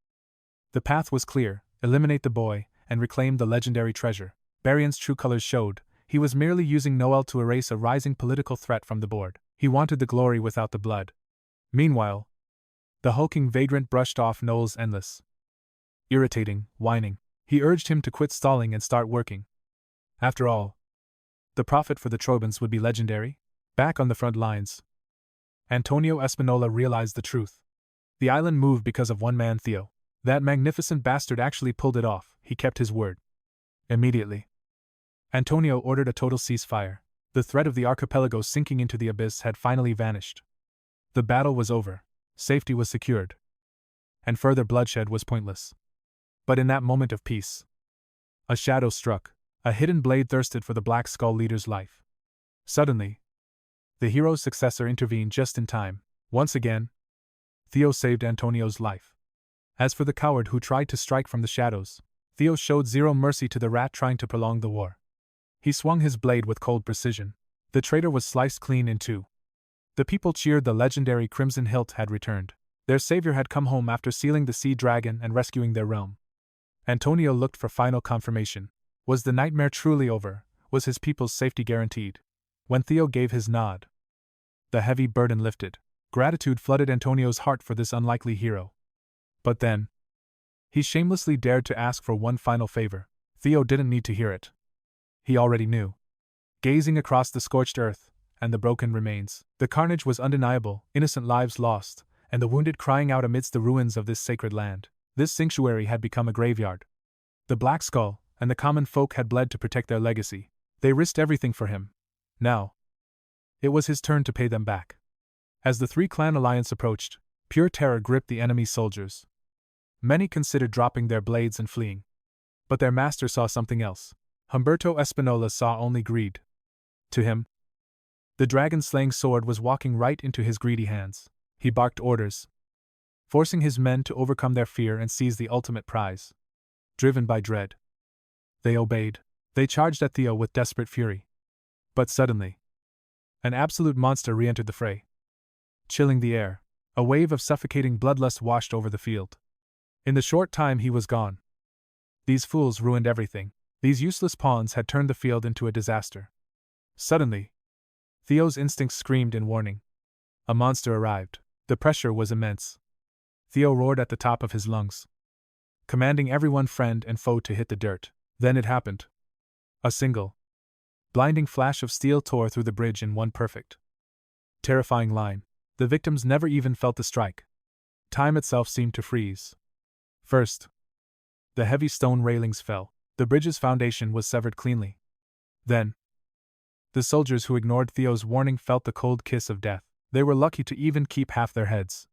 the path was clear: eliminate the boy and reclaim the legendary treasure. Barian's true colors showed. He was merely using Noel to erase a rising political threat from the board. He wanted the glory without the blood. Meanwhile, the hulking vagrant brushed off Noel's endless, irritating whining. He urged him to quit stalling and start working. After all, the profit for the Trojans would be legendary. Back on the front lines, Antonio Espinola realized the truth. The island moved because of one man, Theo. That magnificent bastard actually pulled it off. He kept his word. Immediately, Antonio ordered a total ceasefire. The threat of the archipelago sinking into the abyss had finally vanished. The battle was over. Safety was secured, and further bloodshed was pointless. But in that moment of peace, a shadow struck. A hidden blade thirsted for the Black Skull leader's life. Suddenly, the hero's successor intervened just in time. Once again, Theo saved Antonio's life. As for the coward who tried to strike from the shadows, Theo showed zero mercy to the rat trying to prolong the war. He swung his blade with cold precision. The traitor was sliced clean in two. The people cheered. The legendary Crimson Hilt had returned. Their savior had come home after sealing the sea dragon and rescuing their realm. Antonio looked for final confirmation. Was the nightmare truly over? Was his people's safety guaranteed? When Theo gave his nod, the heavy burden lifted. Gratitude flooded Antonio's heart for this unlikely hero. But then, he shamelessly dared to ask for one final favor. Theo didn't need to hear it. He already knew. Gazing across the scorched earth and the broken remains, the carnage was undeniable, innocent lives lost, and the wounded crying out amidst the ruins of this sacred land. This sanctuary had become a graveyard. The Black Skull and the common folk had bled to protect their legacy. They risked everything for him. Now, it was his turn to pay them back. As the three-clan alliance approached, pure terror gripped the enemy's soldiers. Many considered dropping their blades and fleeing. But their master saw something else. Humberto Espinola saw only greed. To him, the dragon-slaying sword was walking right into his greedy hands. He barked orders, forcing his men to overcome their fear and seize the ultimate prize. Driven by dread, they obeyed. They charged at Theo with desperate fury. But suddenly, an absolute monster re-entered the fray. chilling the air. A wave of suffocating bloodlust washed over the field. In the short time he was gone. These fools ruined everything. These useless pawns had turned the field into a disaster. Suddenly, Theo's instincts screamed in warning. A monster arrived. The pressure was immense. Theo roared at the top of his lungs, commanding everyone, friend and foe, to hit the dirt. Then it happened. A single, blinding flash of steel tore through the bridge in one perfect, terrifying line. The victims never even felt the strike. Time itself seemed to freeze. First, the heavy stone railings fell. The bridge's foundation was severed cleanly. Then, the soldiers who ignored Theo's warning felt the cold kiss of death. They were lucky to even keep half their heads.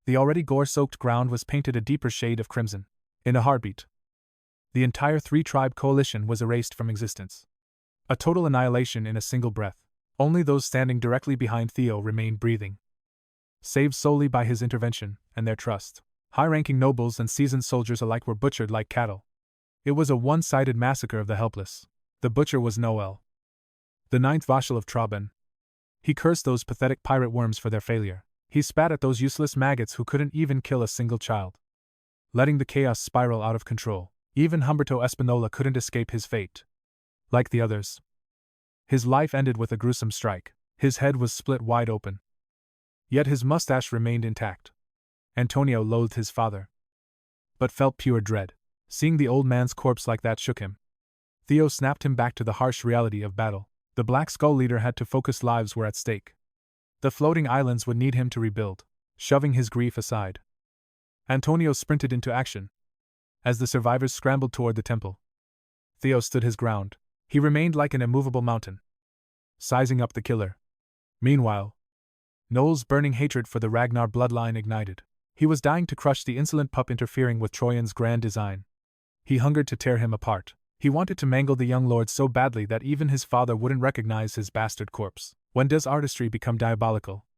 The already gore-soaked ground was painted a deeper shade of crimson. In a heartbeat, the entire three-tribe coalition was erased from existence. A total annihilation in a single breath. Only those standing directly behind Theo remained breathing, saved solely by his intervention and their trust. High-ranking nobles and seasoned soldiers alike were butchered like cattle. It was a one-sided massacre of the helpless. The butcher was Noel, the ninth vassal of 𝗕𝗲𝘁𝗰. He cursed those pathetic pirate worms for their failure. He spat at those useless maggots who couldn't even kill a single child, letting the chaos spiral out of control. Even 𝗕𝗲𝘁𝗿𝘆 couldn't escape his fate. Like the others, his life ended with a gruesome strike. His head was split wide open, yet his mustache remained intact. Antonio loathed his father, but felt pure dread. Seeing the old man's corpse like that shook him. Theo snapped him back to the harsh reality of battle. The Black Skull leader had to focus, lives were at stake. The floating islands would need him to rebuild. Shoving his grief aside, Antonio sprinted into action. As the survivors scrambled toward the temple, Theo stood his ground. He remained like an immovable mountain, sizing up the killer. Meanwhile, Noel's burning hatred for the Ragnar bloodline ignited. He was dying to crush the insolent pup interfering with Troyan's grand design. He hungered to tear him apart. He wanted to mangle the young lord so badly that even his father wouldn't recognize his bastard corpse. When does artistry become diabolical?